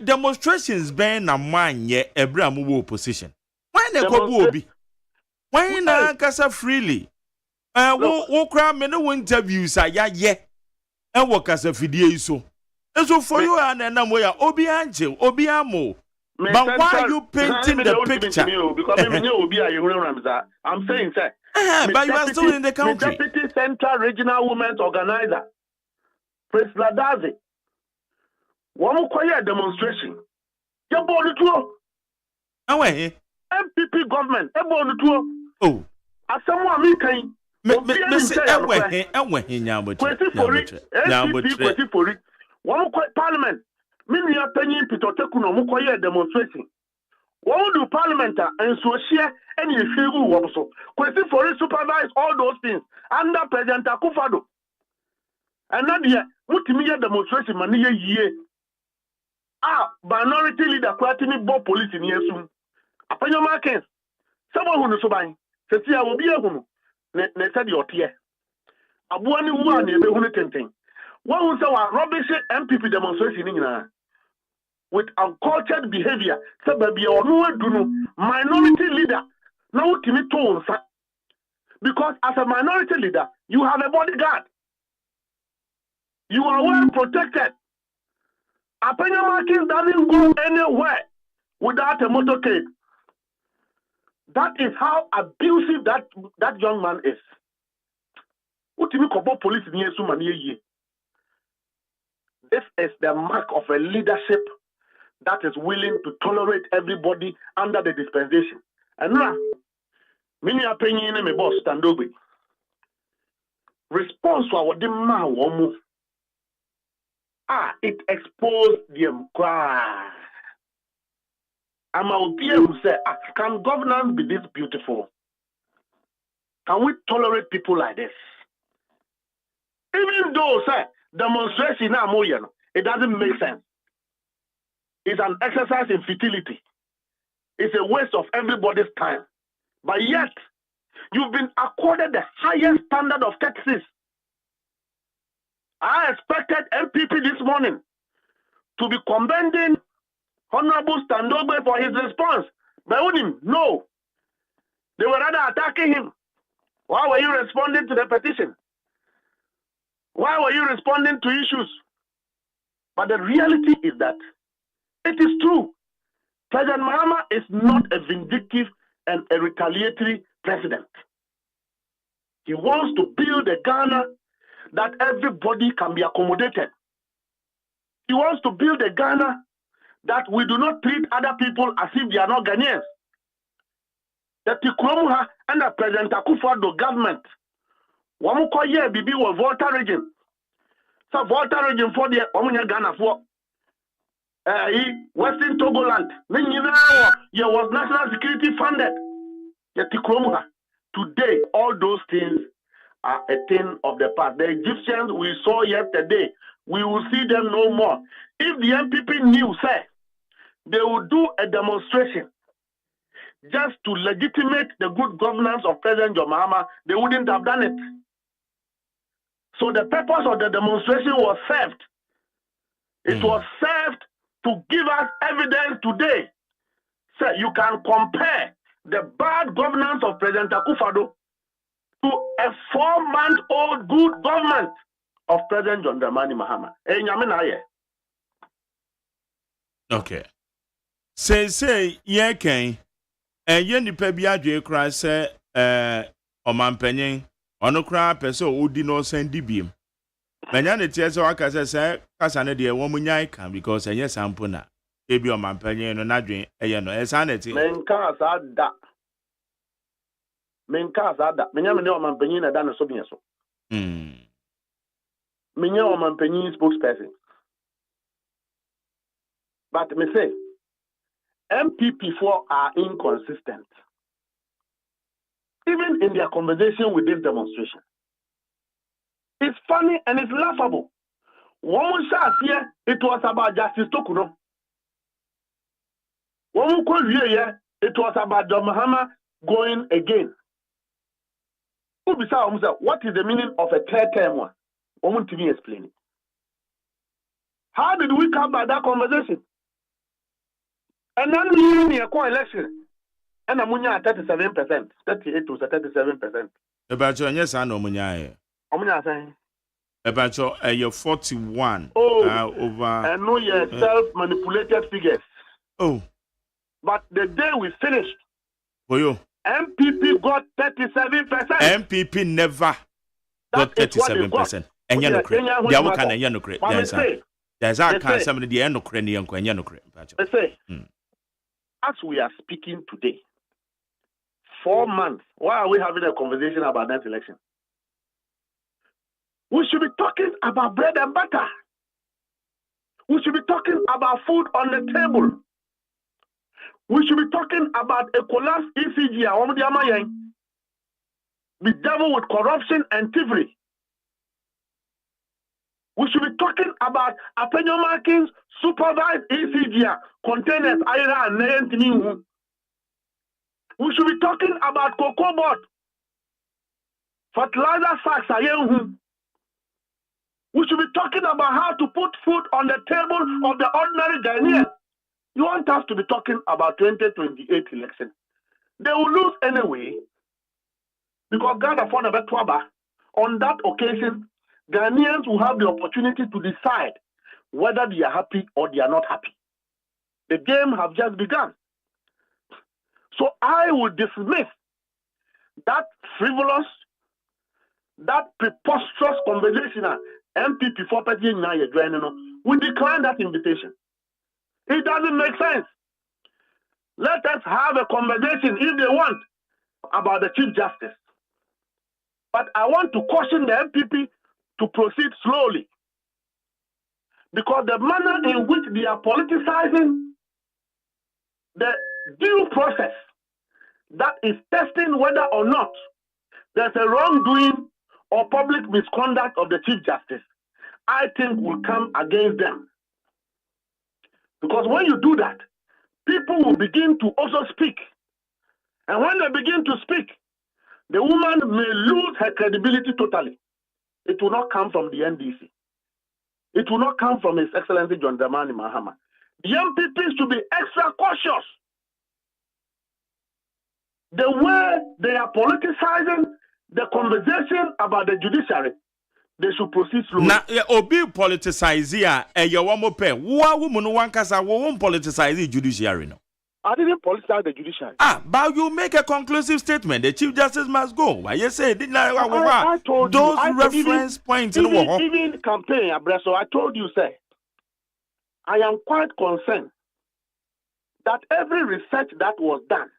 demonstrations ben na man ye ebra mu opposition. Why na ko obi? Why na kasa freely? Wo kra me no interviews ya ye. E wo kasa fidie so. So for you and na mo ya obi anje, obi amo. But why are you painting the picture? Because me know obi aye I'm saying sir. But you are still in the country. Deputy Central Regional Women's Organizer, Prince Ladazi. One quiet demonstration. You born the tour. Away. MPP government. You born the tour. Oh. As someone me can. One quiet parliament. Mimi ya penny pito tekuno mu quiet demonstration. One do parliament and so share any feel also. Question for it supervise all those things under President Akufo-Addo. And now the multimedia demonstration mani ye. Minority leader kwatini bo police ni yesu. Apanyo markets. Someone who no so ban. Sesi a obi ehunu. Ne said your tear. Abuwa ni wu ani ebe hunu tenten. One who say wa rubbish MPP demonstration ni with uncultured behavior. Say baby onu adunu minority leader. Na utimi to unsa. Because as a minority leader, you have a bodyguard. You are well protected. Apenya Markins doesn't go anywhere without a motorcade. That is how abusive that young man is. This is the mark of a leadership that is willing to tolerate everybody under the dispensation. And now, many opinion in my boss stand over. Response to our demand one move. It exposed them cry. I'm out there who say, can governance be this beautiful? Can we tolerate people like this? Even though, say, demonstration it doesn't make sense. It's an exercise in futility. It's a waste of everybody's time. But yet, you've been accorded the highest standard of courtesy. I expected MPP this morning to be commending Honorable Standobe for his response. But no. They were rather attacking him. Why were you responding to the petition? Why were you responding to issues? But the reality is that it is true. President Mahama is not a vindictive and a retaliatory president. He wants to build a Ghana that everybody can be accommodated. He wants to build a Ghana that we do not treat other people as if they are not Ghanaians. The Tikromuha and the President Akufo-Addo government, Wamuko ye bibi wa Volta region. So Volta region for the Omunya Ghana for Western Togoland. Then you know, was national security funded. The Tikromuha. Today, all those things are a thing of the past. The Egyptians we saw yesterday, we will see them no more. If the MPP knew, sir, they would do a demonstration just to legitimate the good governance of President John Mahama, they wouldn't have done it. So the purpose of the demonstration was served. It was served to give us evidence today. Sir, you can compare the bad governance of President Akufo-Addo to a 4-month-old good government of President John Dramani Mahama. Okay. Say, yeah, Ken. Yen di pe bia dwe kra se omampanyin ono kra pese odi no sandi biem. Manya ne tie se waka se kasa ne de wo munyai kan because enye sample na ebi omampanyin no nadwen eye no esa na ti. Menka asa da. Menya me ne omampanyin na da no so bien so. Menya omampanyin spokesperson. But me say MPP4 are inconsistent. Even in their conversation with this demonstration. It's funny and it's laughable. One shot here, it was about Justice Tokuno. One here, it was about John Mahama going again. What is the meaning of a third term one? One to me explain it. How did we come by that conversation? And then we in a co-election. And Amunya 37%. 38 to 37%. About your yes, I know Munya. Amunya saying. About your 41 over. I know your self-manipulated figures. Oh. But the day we finished, for you, MPP got 37%. MPP never got 37%. And you're no credit. Yeah, what can you no credit? There's our can some of the end of credit and you no credit. As we are speaking today, 4 months, why are we having a conversation about that election? We should be talking about bread and butter. We should be talking about food on the table. We should be talking about a collapsed ECG, the devil with corruption and thievery. We should be talking about Apenyo Markins supervised ECG containers, iron and we should be talking about cocoa board, fertilizer sacks. We should be talking about how to put food on the table of the ordinary Ghanaian. You want us to be talking about 2028 election. They will lose anyway because God afford a better. On that occasion, Ghanaians will have the opportunity to decide whether they are happy or they are not happy. The game have just begun. So I will dismiss that frivolous, that preposterous conversation. MPP for we decline that invitation. It doesn't make sense. Let us have a conversation if they want about the Chief Justice. But I want to caution the MPP to proceed slowly. Because the manner in which they are politicizing the due process that is testing whether or not there's a wrongdoing or public misconduct of the Chief Justice, I think will come against them. Because when you do that, people will begin to also speak. And when they begin to speak, the woman may lose her credibility totally. It will not come from the NDC. It will not come from His Excellency John Dramani Mahama. The MPPs should be extra cautious. The way they are politicizing the conversation about the judiciary, they should proceed slowly. Now, obi politicize here, you want more pay. What woman one kasa won't politicize the judiciary no? I didn't politicize the judiciary. But you make a conclusive statement. The Chief Justice must go. Why you say didn't I told those you, reference points in even campaign, Abreso, I told you, sir, I am quite concerned that every research that was done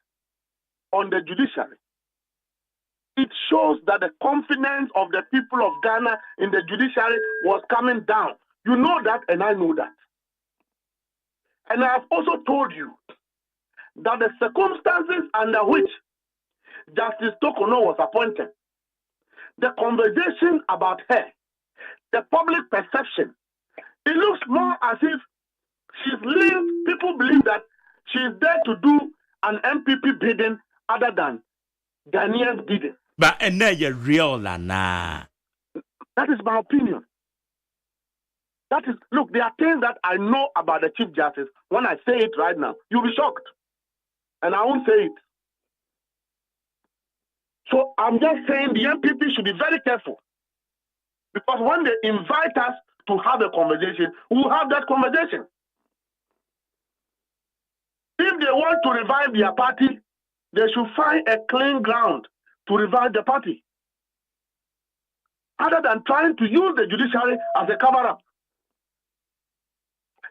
on the judiciary, it shows that the confidence of the people of Ghana in the judiciary was coming down. You know that, and I know that. And I have also told you that the circumstances under which Justice Tokono was appointed, the conversation about her, the public perception, it looks more as if she's linked. People believe that she's there to do an MPP bidding other than Ghanaians bidding. But and now you're real, Lana. That is my opinion. That is, look, there are things that I know about the Chief Justice. When I say it right now, you'll be shocked. And I won't say it. So I'm just saying the MPP should be very careful. Because when they invite us to have a conversation, we'll have that conversation. If they want to revive their party, they should find a clean ground to revive the party. Other than trying to use the judiciary as a cover-up.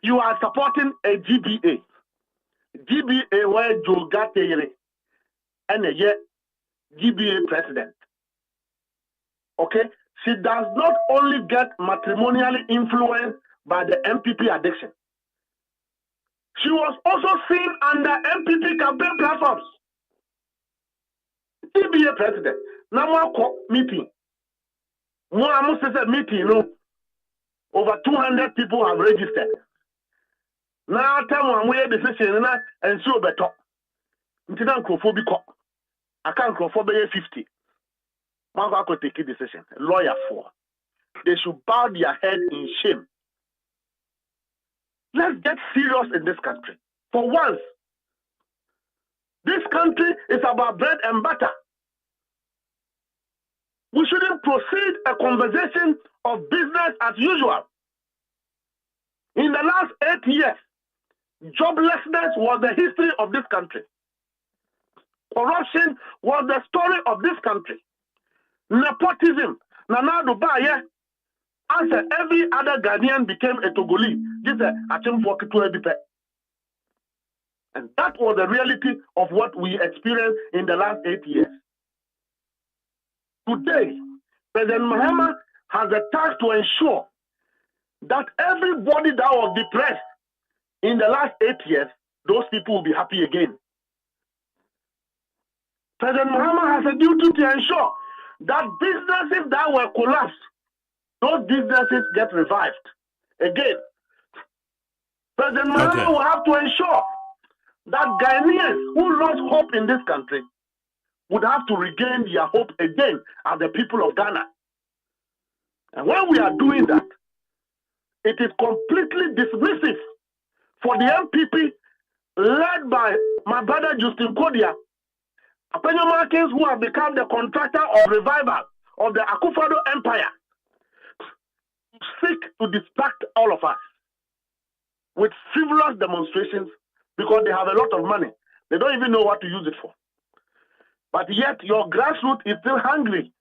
You are supporting a GBA. GBA where Joe Gateyere and a GBA president. Okay? She does not only get matrimonially influenced by the MPP addiction. She was also seen under MPP campaign platforms. GBA president. Now meeting. More meeting, you know. Over 200 people have registered. Now tell one way decision and so better. Until I can't crofobia 50. Man could take a decision. Lawyer for. They should bow their head in shame. Let's get serious in this country. For once, this country is about bread and butter. We shouldn't proceed a conversation of business as usual. In the last 8 years, joblessness was the history of this country. Corruption was the story of this country. Nepotism, Nana Dubai, as every other Ghanaian became a Togolese. This is a and that was the reality of what we experienced in the last 8 years. Today, President Mahama has a task to ensure that everybody that was depressed in the last 8 years, those people will be happy again. President Mahama has a duty to ensure that businesses that were collapsed, those businesses get revived again. President Mahama will have to ensure that Ghanaians who lost hope in this country would have to regain their hope again as the people of Ghana. And when we are doing that, it is completely dismissive for the MPP led by my brother Justin Kodia, Apenyomakins, who have become the contractor of revival of the Akufo-Addo Empire, seek to distract all of us with frivolous demonstrations because they have a lot of money. They don't even know what to use it for. But yet your grassroots is still hungry.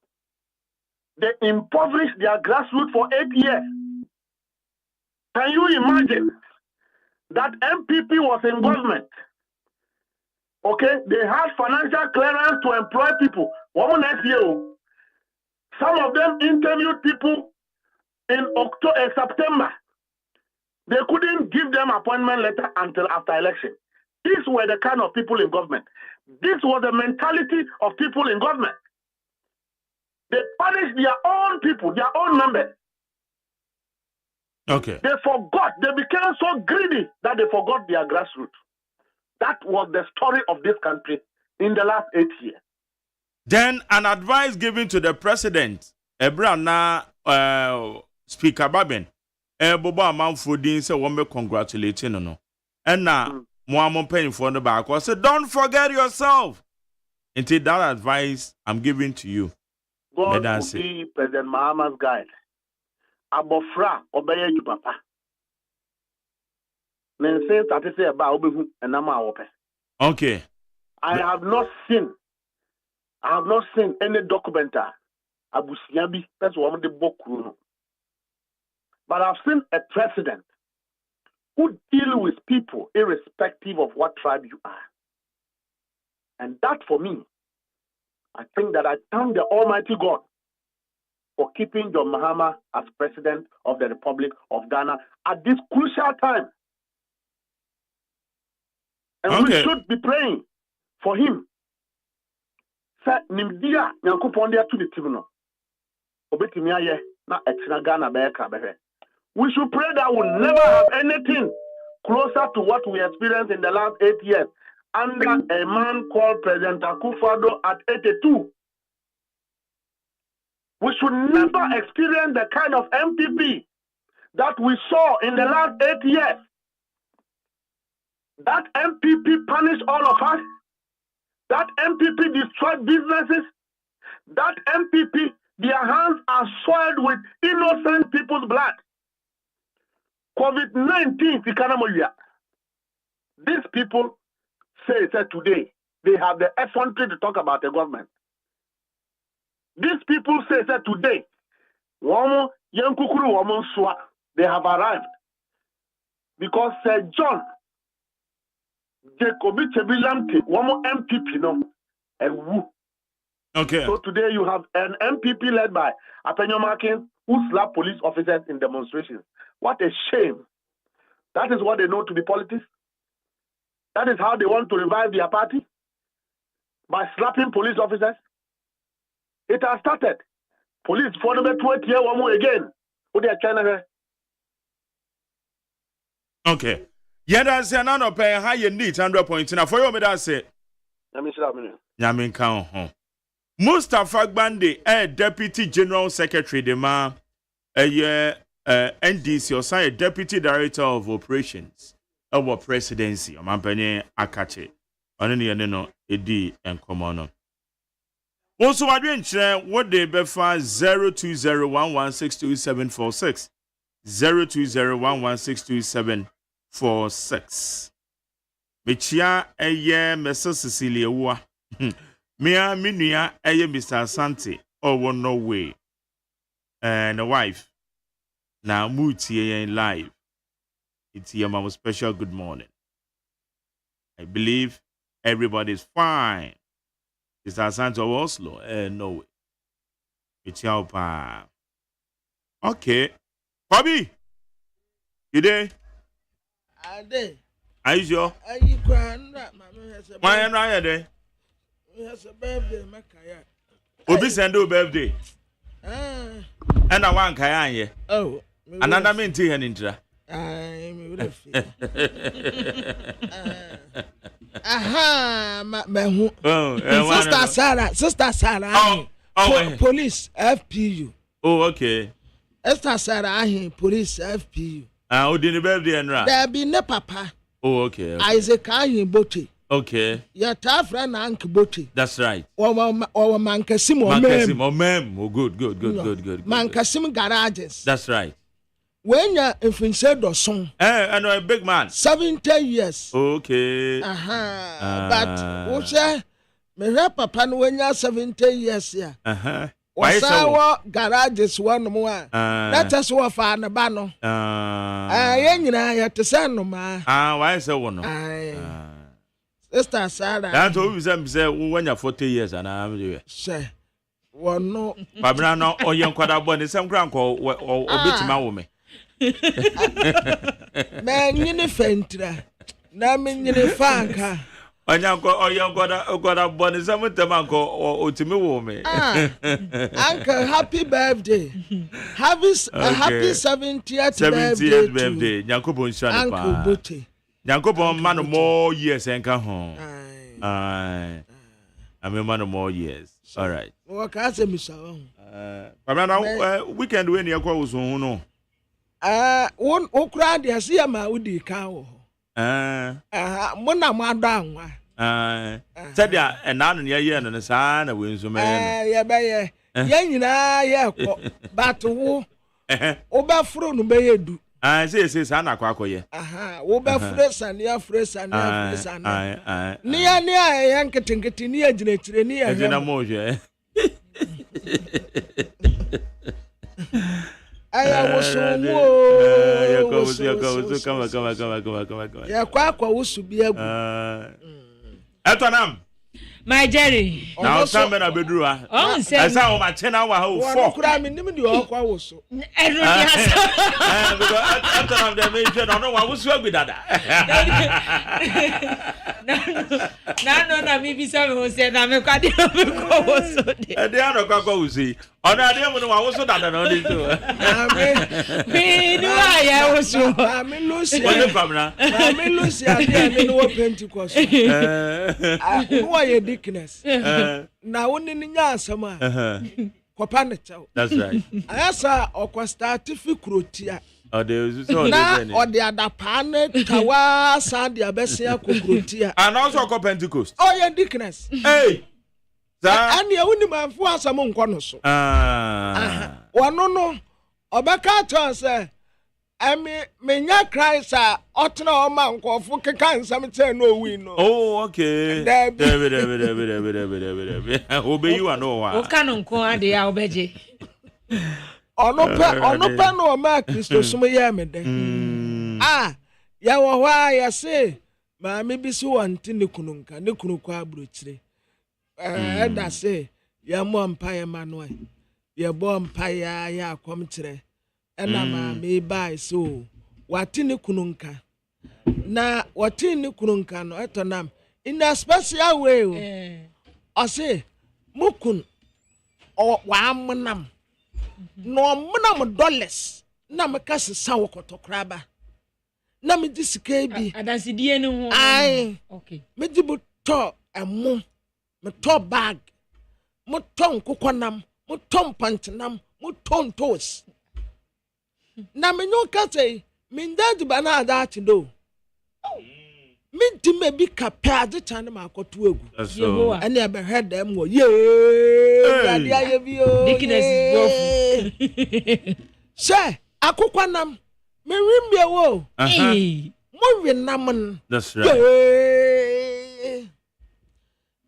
They impoverished their grassroots for 8 years. Can you imagine that MPP was in government? Okay, they had financial clearance to employ people. Some of them interviewed people in September. They couldn't give them appointment letter until after election. These were the kind of people in government. This was the mentality of people in government. They punished their own people, their own members. Okay. They forgot. They became so greedy that they forgot their grassroots. That was the story of this country in the last 8 years. Then an advice given to the president, Ebrana Speaker Babin, Bobo Amanfodin said, "One congratulate you, no." And now, Moamon paying for the back. I said, "Don't forget yourself." Until that advice I'm giving to you. God will be President Mahama's guide. Abofra obeye you papa. Okay. I have not seen any documentary. Abusiabi, that's one of the book. But I've seen a president who deal with people irrespective of what tribe you are. And that for me, I think that I thank the Almighty God for keeping John Mahama as President of the Republic of Ghana at this crucial time. And we should be praying for him. Say, Nimdia, Nyankupondia to the Tibuno. Obetimia na etina Ghana beka behe. We should pray that we'll never have anything closer to what we experienced in the last 8 years under a man called President Akufo-Addo at 82. We should never experience the kind of MPP that we saw in the last 8 years. That MPP punished all of us. That MPP destroyed businesses. That MPP, their hands are soiled with innocent people's blood. COVID-19, these people say today they have the effrontery to talk about the government. These people say today, they have arrived because Sir John Jacobi Chebilamte, one MPP, no, and woo. Okay. So today you have an MPP led by Apenyo Markin who slapped police officers in demonstrations. What a shame. That is what they know to be politics. That is how they want to revive their party. By slapping police officers. It has started. Police for number 20 year one more again. Who they are trying to. Okay. Yada say na no pay high need 100 points na for you me that say. Nyamin kan ho. Mustafa Gbande Deputy General Secretary de ma NDC or say Deputy Director of Operations our presidency omampanye akache. Ono ne no edi enkomo no. Also wadwen kire what dey befa 0201162746 0201162746 Mechia eye Mrs. Cecilia wa Mia minua eye Mr. Asante or no way and a wife now mutie in live. It's your mama special good morning. I believe everybody's fine. Mr. Asante or Oslo no way. It's your pa. Okay. Bobby, you there? I did. Are you sure? Are you crying? Why am I there? It's a birthday, Makaya. Obi send you birthday. And I want Kaya. Oh, another minty and intra. Aha, Sister Sarah. Police FPU. Oh, okay. Sister Sarah, police FPU. Who did the birthday and there be no papa. Oh, okay. Isaac Bote. Okay. Your tough friend Uncle Bote. That's right. Or Mankasim or Mem. Oh, good. Mankasim garages. That's right. When you're in said or song. I know a big man. 70 years. Okay. But what's that? Me papa when you're 70 years here. Why so garages one more. That is what for the banner. To send no ma. Why so one? Sister Sarah. That's what we say when you're 40 years and I'm doing. Say, one no. Pabrano or young quad bonnet, some grand call or bit my woman. Man, you need fainter. Namin you need fanka. Or young got a bonnet, some with the uncle or to me woman. Uncle, happy birthday. Have a happy 70th birthday. Yankobon Uncle Booty. Yankobon man more years and come home. I'm a man of more years. All right. What can I say, Miss Weekend when you call no. One okra de see ma udi cow. Mona ma down. Said ya and now near you and the son of Windsor man. Yeah, by yeah, but who Oba Fro no be do. I say, Anna Quaco. Oba fresh and near fresh and near yanketing near Genetic near Genamoja. aya woso Come. ya kwa woso bi agu Etonam my Jerry now time na bedruwa I say o ma chena wa ho for kura me nim de o kwa woso because etonam de me je no wa woso agu dada na me bi say me ho say na me kwa de me kwa woso de e de ano kwa woso ona de mu no wa woso dada no de so me do ya woso me Lucy wole famna me Lucy ade me no Pentecost who are dickness na woni ni nya asama kopa ne chaw that's right ayasa okwa start fi krotia o de so na o de adapa ne tawa san de abesia kokrotia and also ko Pentecost oh yeah dickness hey and ya woni manfo asam nko no so wono no obeka to say menya Christ otna o man nkofo keka nsam te no wi no oh okay David obey you no wa o kanu nko ade ya obeje ono pe no ma Kristo sum ye me de ya wo hwa ya se ma me bi so wonte ne kununka ne kunuko abrochire da se ya mo mpa ya manuel ya bo mpa ya akom kire ena ma me bai so watini kununka na watini kununka no etonam in a special way o say mukun o wa amnam no amnam dollars na me kase sawo kotokraba na me disike bi adansidie ne ho ai okay me dibu to emu me to bag mo ton kokonam mo ton pantinam mo ton toast na me nyo kate me ndadi bana adachi do me di me bi kapade chane makoto egu Yehowa ene e be head dem wo ye ade aye bi o dickness is she akokwanam me wimbie wo mo wi nam that's right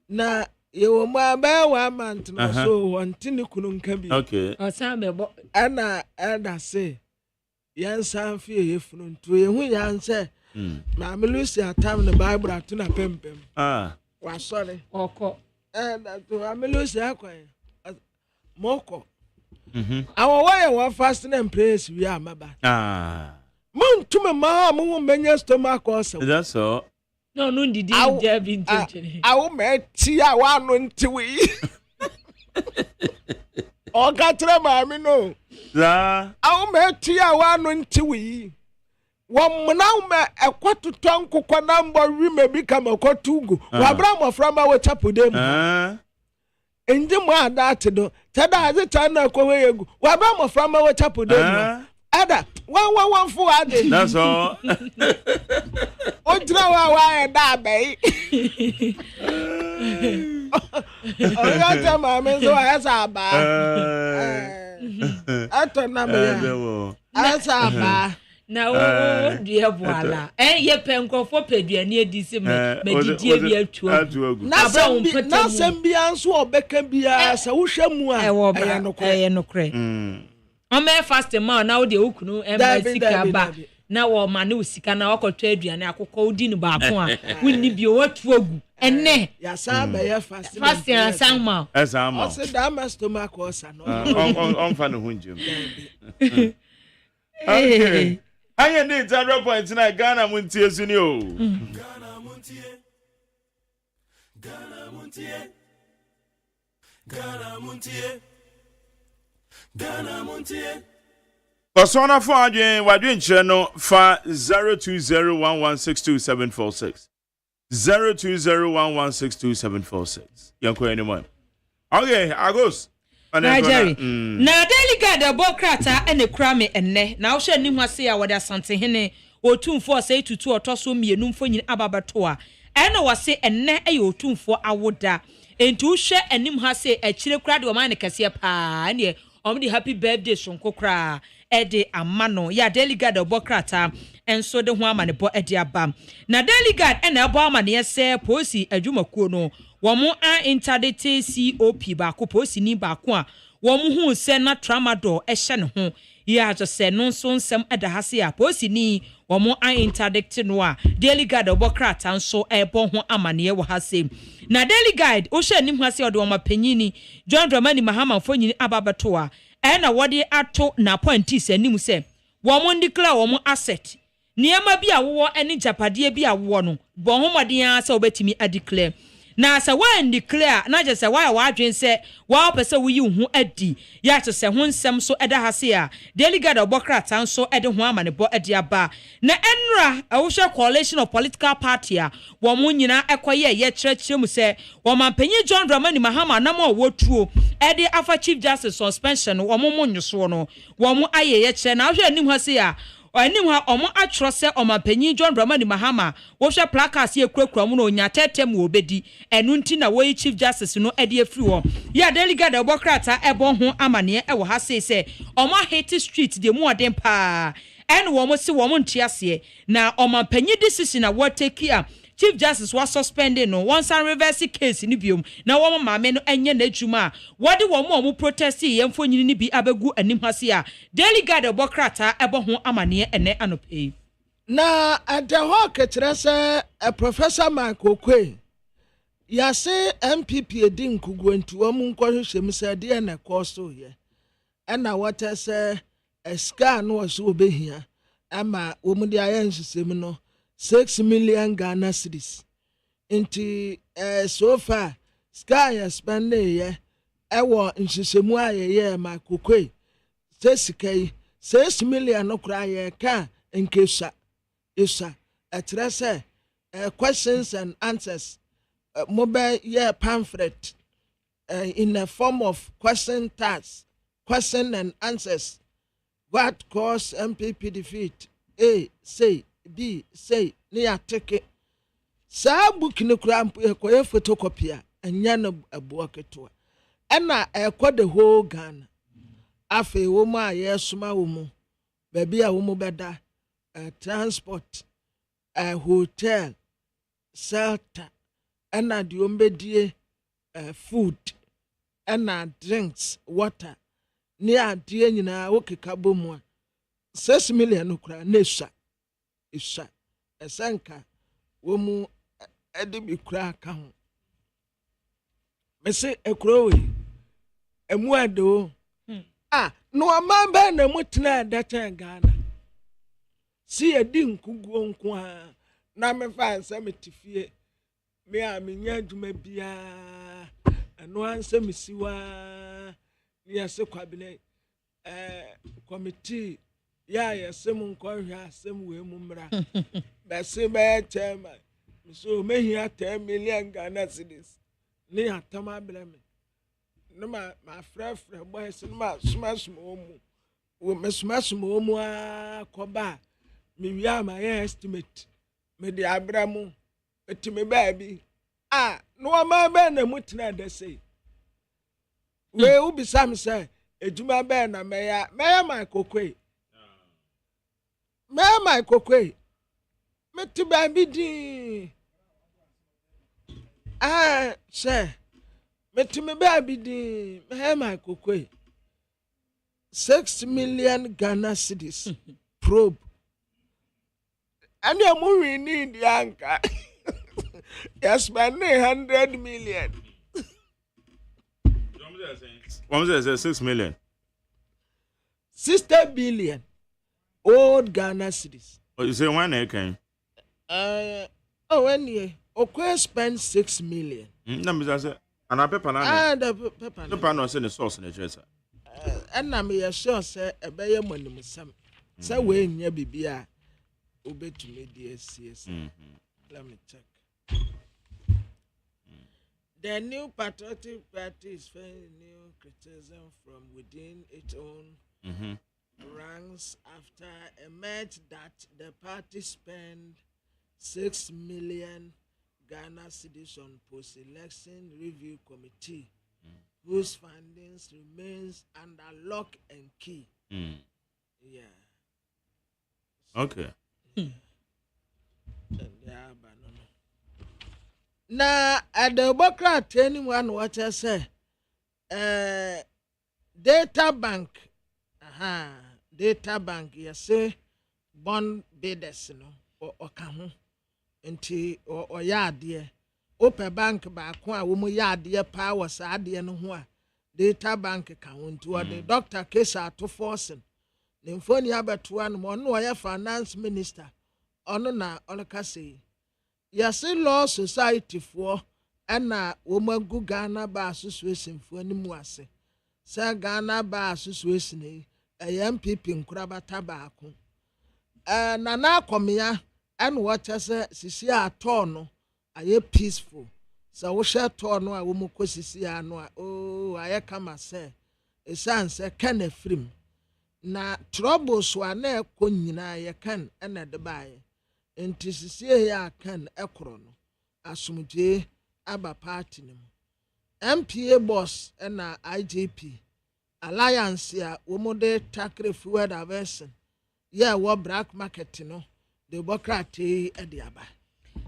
na yewo ma ba wa mant na so wantini kununka bi okay osamebo ana say yansan fie yefunu nto yehu yanse na me Lucy atam ne Bible atuna pempem wa sorry oko na to me Lucy akwan moko awo wa fasting and praise we amaba mun tume ma mu menya stomach ulcer that's all no ndidi nje bi ntwene awo me ti a wa no ntiwi o ka tre ma mi no awo me ti a wa no ntiwi wo mna me ekwoto tonkokọ na mbo wi me bi kama kotugu wa bra mo frama wo chapudem enje mo ada tedo tada aze chana ko we egu wa bra mo frama wo chapudem ada one fu ade that's all o dra wa da bai o ya jama me so asa ba ato na me asa ba na o dua boala ye penkofo peduane edisi me medidie bi atuo na sembi anso obeka bia sa wo hwamu a eye nokre o me fast ma na wo de okunu sika ba na wo ma ne usika na wakotwa aduane akokọ odi ni ba ko a wonni bi o watu agu ene ya sa ba ya fast ya sama esama o se da ma stomach ulcer no on fa no hunjum okay anya ni 0.9 Ghana Montie suni o Ghana Montie Ghana Montie Ghana Montie Ghana Montie Kosona for adwen wadwen kire no fa 0201162746 0201162746 yanko anyone okay agos Nigeria na delegate abokrata ene kura me enne na wo hwe ni hwase ya wada sante hene otumfo sai tutu otoso mienu mfonyin ababato a ene wase enne eye otumfo awoda entu hwe anim hase akire kura de o man kese pa ne omdi happy birthday sonko kura ede amano ya delegate abokrata enso de ho amane bo ede aba na delegate ene abo amane yese posi adwumakuo no womo a interdite COP ba ko posi ni ba ko a womo hu se na tramadol ehye ne ho ya to say no so nsem eda ha se a police ni wo mo an interdict no a daily guide obokrata nso ebo ho amane wo ha se na daily guide wo hye nim ha se ode wo mapanyini John Dramani Mahama fonyini ababeto a na wode ato na appointees anim se wo mo declare wo mo asset niema bi a wo eni japade bi a wo no bo homodin a se obetimi adeclare na se wan declare na je se wa adwen se wa pese wo yi hu adi ya to se ho nsem so eda ha se a daily guide obokrata nso ede ho amane bo ede aba na enra a wo hwe coalition of political party a wo mo nyina ekoye ye kyerɛkyerɛ mu se wo mampanyi John Dramani Mahama na mo wotuo ede afa chief justice suspension wo mo nyoso no wo mo aye ye kyerɛ na hwe anim ha se a onim ha omo atro se omampanyi John Dramani Mahama wo hwe placards ye kurakura mu no onya tetem wo bedi enu nti na wo chief justice no ede afiri wo ya delegate obokrata ebo ho amane e wo ha se omo hate street de mu odem pa en wo mo se wo mo ntiase na omampanyi decision na wo take a chief justice was suspended no once and reverse case ni biom na wo maame no enye na adwuma wode wo mo protest yemfo nyini ni bi abegu anim hase a daily guide obokrata ebo ho amane ene anope na adaho ketere se professor Michael Kwe ya se MPP edi nkugu ntu wo mu nkohwehwem se de na koso ye na wata se eska no so obehia ama wo mu de ayen hwesem no 6 million Ghana cedis. Inti so far sky spend ye ewo nhwesemu ayeye ma kokoi sesikai 6 million no kra ye ka nkesa isa etrese questions and answers mobile ye pamphlet in the form of question and answers. What caused MPP defeat? A say B say ni ateke sa book ni kura ekoye photocopy anya na abo keto na ekọ the whole Ghana afi wo mu a yesuma wo mu baby a wo mu beda transport hotel shelter na de ombedie food na drinks water ni adie nyina wo keka bomu 6 million no kura na isa esenka wo mu ede bi kura ka ho mese ekrowe emu ado no amamba na mutena data Ghana si edi nkuguo nko a na mefa ansa metifie me a menya adwuma bia eno ansa mesiwa ni ase kwabene committee ya yesem nkohwe asem we mu mra bese be chairman so mehia 10 million Ghana cedis ni atama blame no ma frefre boys no ma smasmo mu wo mesmasmo mu akoba me wia ma estimate me de abramu etime baabi no ma be na mutena da sei we ubisam say ejuma be na meya my kokoi my kokoi meti baabi din say meti me baabi din my kokoi 6 million Ghana cedis probe and you we need yanka yes man 100 million what was it 6 million 60 billion old Ghana cedis. Oh, you say when can when you okay spend 6 million na me say and a paper na the paper no say the source na treasure and na me sure say e be ye money sam say we nya bibia obetumi DSCS. Let me check. The new patriotic party is facing new criticism from within its own ranks after emerged that the party spent 6 million Ghana cedis on post-election review committee, whose findings remains under lock and key. Yeah. Okay. Now, at the Democrat, anyone what I say, data bank, data bank yɛse bond bidders no ɔka ho nti ɔyɛ adeɛ open bank baako a wɔn yɛ adeɛ paa wɔ saa adeɛ no ho a data bank ka ho nti wɔde Dr. Kesa ato forcing ne mfoni abɛtoa no ɔno ɔyɛ finance minister ɔno na ɔka sɛ yɛse law society foɔ ɛna wɔn agu Ghana Bar Association foɔ ne mu ase sɛ Ghana Bar Association yi ɛyɛ MPP nkorabata baako nana akɔmea ɛna wɔkyɛ sɛ sisi atɔɔ no ayɛ peaceful sɛ wohyɛ tɔɔ no a wɔn kɔ sisi ano a ayɛ kama sɛ ɛsan sɛ kan afirim na troubles a na ɛkɔ nyinaa yɛ kan ɛna de baayɛ nti sisi yɛ a kan ɛkorɔ no asomdwe aba party no mu MPA boss ɛna IGP alliance a wɔn de takre fuel diversion yɛ wɔ black market no Democrat ɛde aba.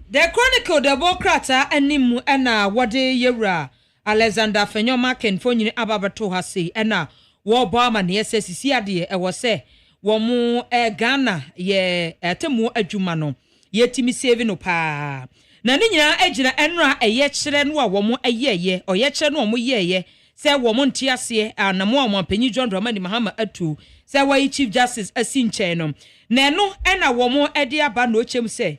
The Chronicle Democrat animu ɛna wɔde yewura Alexander Fenyoma Kenfo nyini ababato ha sei ɛna wɔbɔ ama ne yɛsɛ sisi adeɛ ɛwɔ sɛ wɔn Ghana yɛ temu adwuma no yɛtimi save no paa na ne nyinaa agyina ɛnra ɛyɛ kyerɛ no a wɔn ɛyɛyɛ ɔyɛ kyerɛ no wɔn yɛyɛ sɛ wɔn nte aseɛ anamo a wɔn panyi John Dramani Mahama atu sɛ wɔyi Chief Justice asi nkyɛn no na ɛno ɛna wɔn ɛde aba na ɔkyɛm sɛ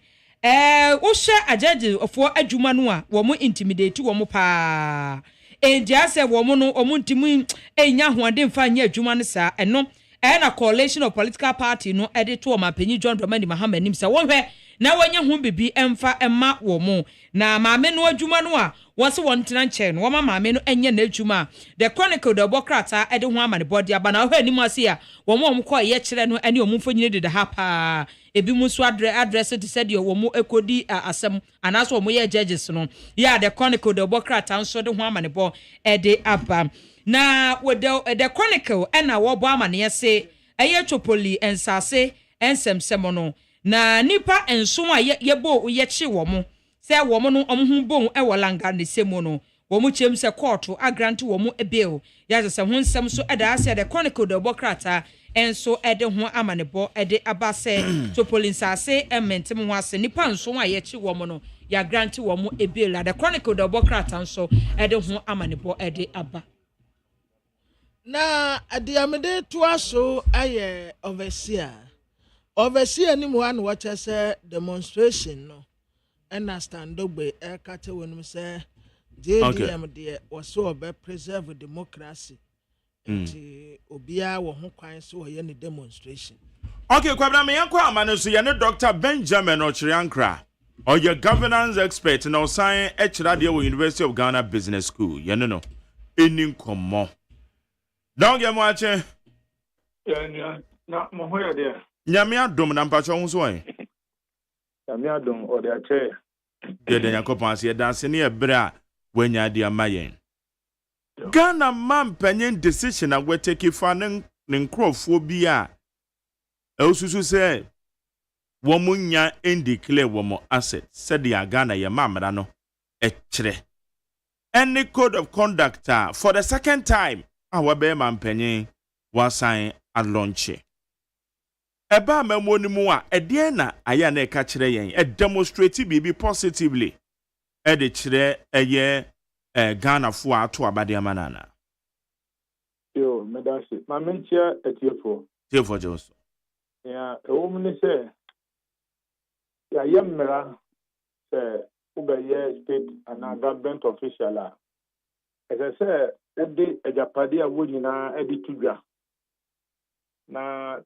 wohwɛ agyaji ofo adwuma no a wɔn intimidate wɔn paa endia sɛ wɔn no wɔn ntimi enya hoɔden fa nya adwuma no saa ɛno ɛna coalition of political party no ɛde to wɔn panyi John Dramani Mahama nim sɛ wɔn hwɛ na wɔnya ho bibi ɛmfa ɛma wɔn na maame no adwuma no a wɔse wɔn tena nkyɛn no wɔn maame no ɛnyɛ na adwuma the Chronicle the Bokrata ɛde ho ama ne body aba na hwɛ anim ase a wɔn kɔ yɛ kyerɛ no ɛne wɔn mfo nyine deda ha paa ebi mu so address te sɛ deɛ wɔn ekodi asɛm anaso wɔn yɛ judges no yeah the Chronicle the Bokrata nso de ho ama ne bɔ ɛde aba na the Chronicle ɛna wɔbɔ ama ne yɛse ɛyɛ chopoli ensase ensɛmsɛm no na nipa enso a yɛbɔ yɛkye wɔn sɛ wɔn no ho bon ɛwɔ langa ne semu no wɔn kyem sɛ court agrant wɔn bail yɛsɛ sɛ ho nsɛm so ɛda asɛ the Chronicle the Bokrata enso ɛde ho amanebɔ ɛde aba sɛ to polinsase ementem ho ase nipa nso a yɛkye wɔn no ya grant wɔn bail the Chronicle the Bokrata nso ɛde ho amanebɔ ɛde aba na adiamede to aso ayɛ overseer ni mu an wɔkyɛ sɛ demonstration no ɛna standogbe ɛkate wɔnum sɛ JDM deɛ wɔso ɔbɛ preserve democracy nti obia wɔ ho kwan so wɔyɛ ne demonstration. Okay, kwabra me yankɔ amane so yɛ ne Dr. Benjamin Ochiriankra ɔyɛ governance expert na ɔsan ɛkyerɛ deɛ wɔ University of Ghana Business School yɛne no ɛni nkɔmmɔ don ge mo ache na mo hoya de nyame adom na mpacho ho so wan nyame adom o de ache de yakopon ase danse ne ebre a wanya de amayen Ghana man panyin decision a we take fa ne nkrofo bi a osusu se wo munya indiclare wo mo asset said the Ghana ye mamra no ekire any code of conduct for the second time our be man panyin was sign at launch eba memoni mu a ede na aya na ka kire yen e demonstrate bibi positively e de kire eye Ghana fo ato abade amanana yo medase ma mentia etiefo Jones ya ewomni se ya yemra se ubeye state and government official a se odi ejapade a wonyina edi tudwa na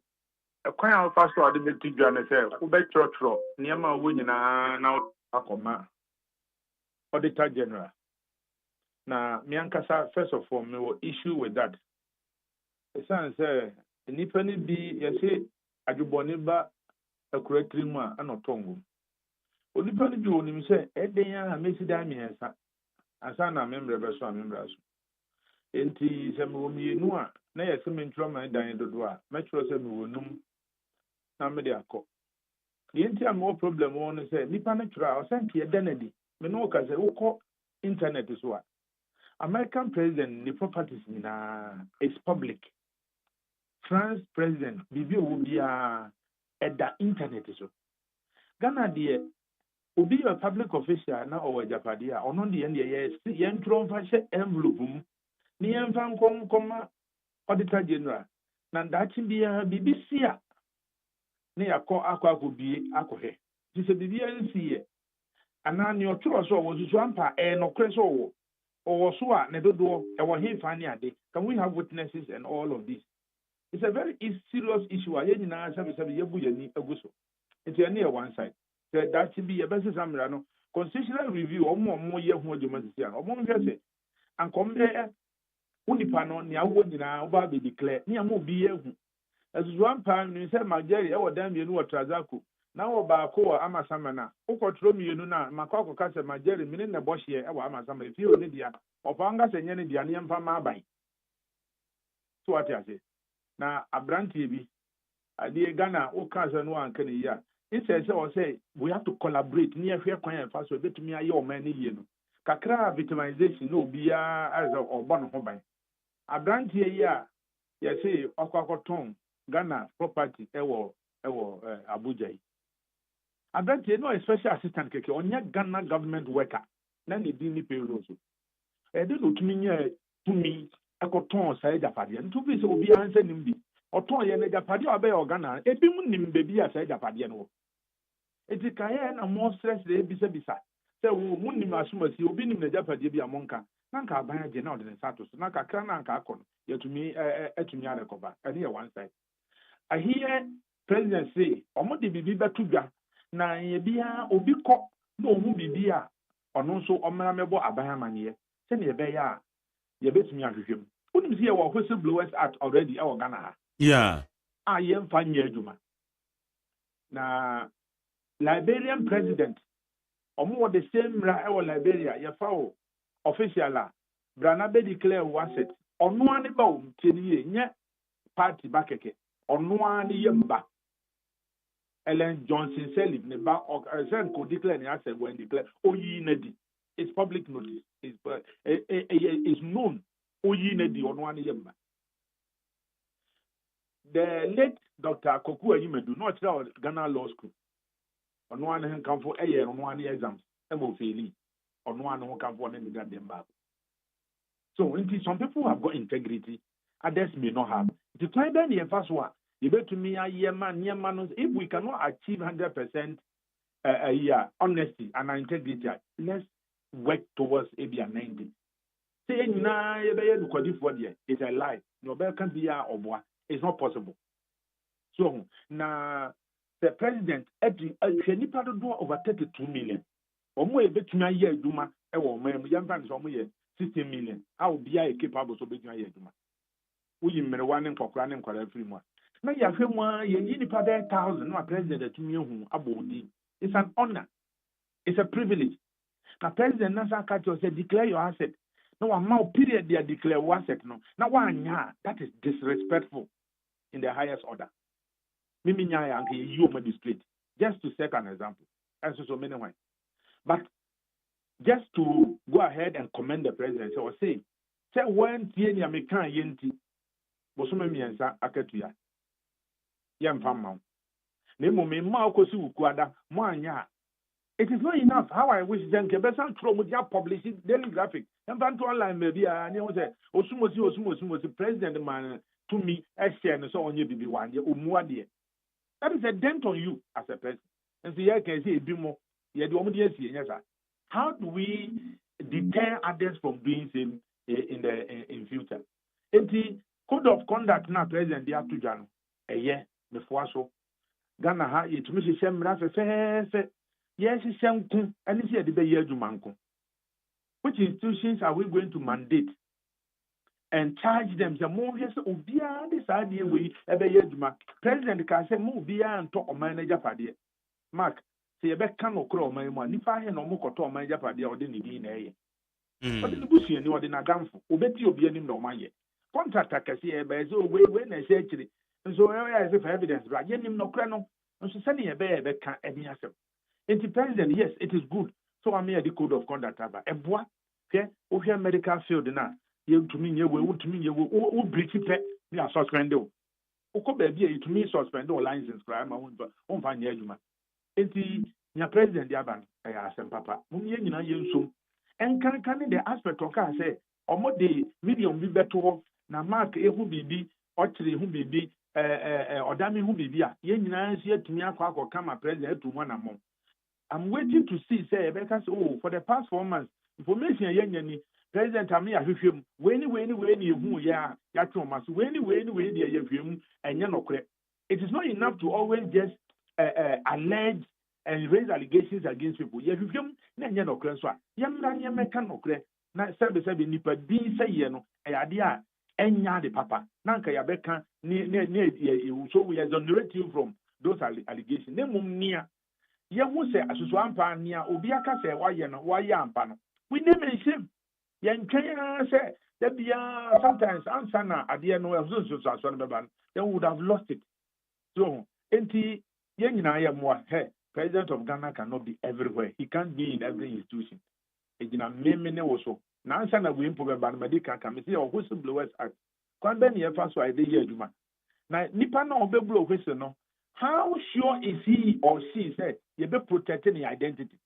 ekwan a fa so ade betudwa ne se ubetro niam a wonyina na akoma auditor general na miankasa first of all me will issue with that esan say nipa ni bi yesi adwuboni ba akuratiri mu a anotongo onipa ni bi onim say eden a mesida miensa asa na membre be so membre so enti se me wo mienu a na yesi mentro man dan dodo a metro se me wonum na me de akọ enti am no problem won say nipa na twra o sanke edanadi me no ka say ukọ internet so a American president the properties is public trans president bibi will be at the internet so Ghana dear obi a public official na or japadia or non the end yes yen tron fashe envelope ni yen fan kom auditor general na dachi bia BBC a na yakọ akọ akọhe ti se bibia nsi ye ana ni otro so wo susu ampa no kre so wo so a ne dodo e wo he fa ni ade can we have witnesses and all of this? It's a very serious issue. I nyina sabe yebu yani aguso it's any one side so that should be a best samra no constitutional review omo ye ho adwuma sisi an omo hwe se ankom unipa no ne awo nyina oba be declare ni amo bi yehu azuzu ampa ni se mageri e wodan mienu wo trazako na wo ba ko amasama na ukotro mienu na makoko ka se mageri mini ne bohye e wo amasama e fi oni dia opanga se nyene dia ne mfa ma aban so what you say na abrantie bi ade Ghana o kansa no anka ne ya instead say we have to collaborate ni ehwe kwan en fa so betumi aye o man ne yie no kakra victimization no bia as obo no ho ban abrantie ya ye say okwakoton Ghana property ewo Abuja yi abrantie no special assistant keke onya Ghana government worker na ne di ni payroll so e de no tumi nya tumi ekoton sai japade ntu bi se obi ansa nimbi oton ye ne japade obe Ghana ebi mu nim bebi a sai japade no eti kaye na mo stress de bisa se wo mu nim asumasi obi nim ne japade bi amonka na nka aban je na odene status na kakra na nka akọ yetumi etumi arekoba ene ye one side I hear president say omo de bibi betudwa na ye bia obi kọ na omu bibi a ono nso omara mebo aban amane se ne be ya ye betumi ahwehwem unim see wo whistleblowers act already e wo Ghana ha yeah ye mfa nya adwuma na Liberian president omo the same ra e wo Liberia ye fa wo official a brana be declare asset ono ani ba o mteni nye party bakeke ono ani yemba Ellen Johnson Sirleaf ne ba Zen ko declare ni asset when declare oyi nadi it's public notice is known oyi nadi ono ani yemba the late Dr. Koku Ayimedu not Ghana Law School ono ani hankamfo ono ani exams mo faili ono ani hankamfo ne ga dem ba. So some people have got integrity, others may not have. The time then the first one, you bet to me if we cannot achieve 100% a year honesty and integrity, let's work towards maybe a 90. Say na it's a lie. No can be a it's not possible. So now the president any part of over 32 million. Omo bet to me a year duma e wo mem yampan so mo 60 million. I will be capable so be doing yeduma. We mere one nkokra ne nkwara free mu. Na ya hwemu ye yi nipa be 1000 no president atumi hu abodi. It's an honor. It's a privilege. Na president na sa ka say declare your asset. No one period they declare your asset no. Na wanya that is disrespectful in the highest order. Mimi nya ya nke you magistrate just to set an example. And so many ways. But just to go ahead and commend the president, so say when Tieni American Yenti, Bosome Miensa Aketuya, Yam Famma, Nemo me Makosi Ukwada, Moanya. It is not enough. How I wish them Kebesan Tromudia publishing daily graphic. And Bantu online maybe I know that Osumosi, the president man to me, Eshe and so on you be one year, Umuadi. That is a dent on you as a president. And so I can say Bimo, you do yes, yes, sir. How do we deter others from doing same in future? The code of conduct now president they have to jano a year before so Ghana ha it me se mra fe yes sem kun and see the year jumanko. Which institutions are we going to mandate and charge them the more yes obia this idea we ebe year juma president can say mo bia and talk manager pade mark se ebe kan okro man mu nifa he no mo koto man japade o de ni din na eye o de busu ni o de na damfo obeti obi anim na o man ye contractor kase ebe ze we na se akiri nso ya se for evidence bra ye nim no kra no nso se ne ebe kan eni asem independent yes it is good so am here the code of conduct aba eboa ke o hwe medical field na ye tumi nye we tumi nye we o breach pe ni suspend o Oko baby it me suspend all license crime ma won fa nya adwuma. Enti nya president Yaban asem papa. Mum ye nyina ye nsom. Enkan the aspect of ka say omo de medium bi beto na mark ehu bibi ochire hu bibi odame hu bibi a ye nyina nsi atumi akọ kama president etu mo na mo. I'm waiting to see say because for the past 4 months information ye nyani president am ya hwehwem we ni ehu ya twoma so we ni de ye hwehwem enye nokre. It is not enough to always just allege and raise allegations against people. Ye hwehwem na enye nokre so a ye mra ye meka nokre na sebe nipa din say ye no ade a enya de papa na nka ya beka so we exonerate you from those allegations. Ne mum nia ye hu se asusu ampa nia obi aka se waye no waye ampa no we name and shame ye ntwen say that bia sometimes answer na ade no so no beba then we would have lost it. So enti ye nyina ye mo hey president of Ghana cannot be everywhere. He can't be in every institution. Ejina meme ne wo so na answer na we mpo beba no medical can say o whistleblowers act kwan be ne ye fa so ide ye adwuma na nipa na obeblo whistle no. How sure is he or she said you be protecting the identity?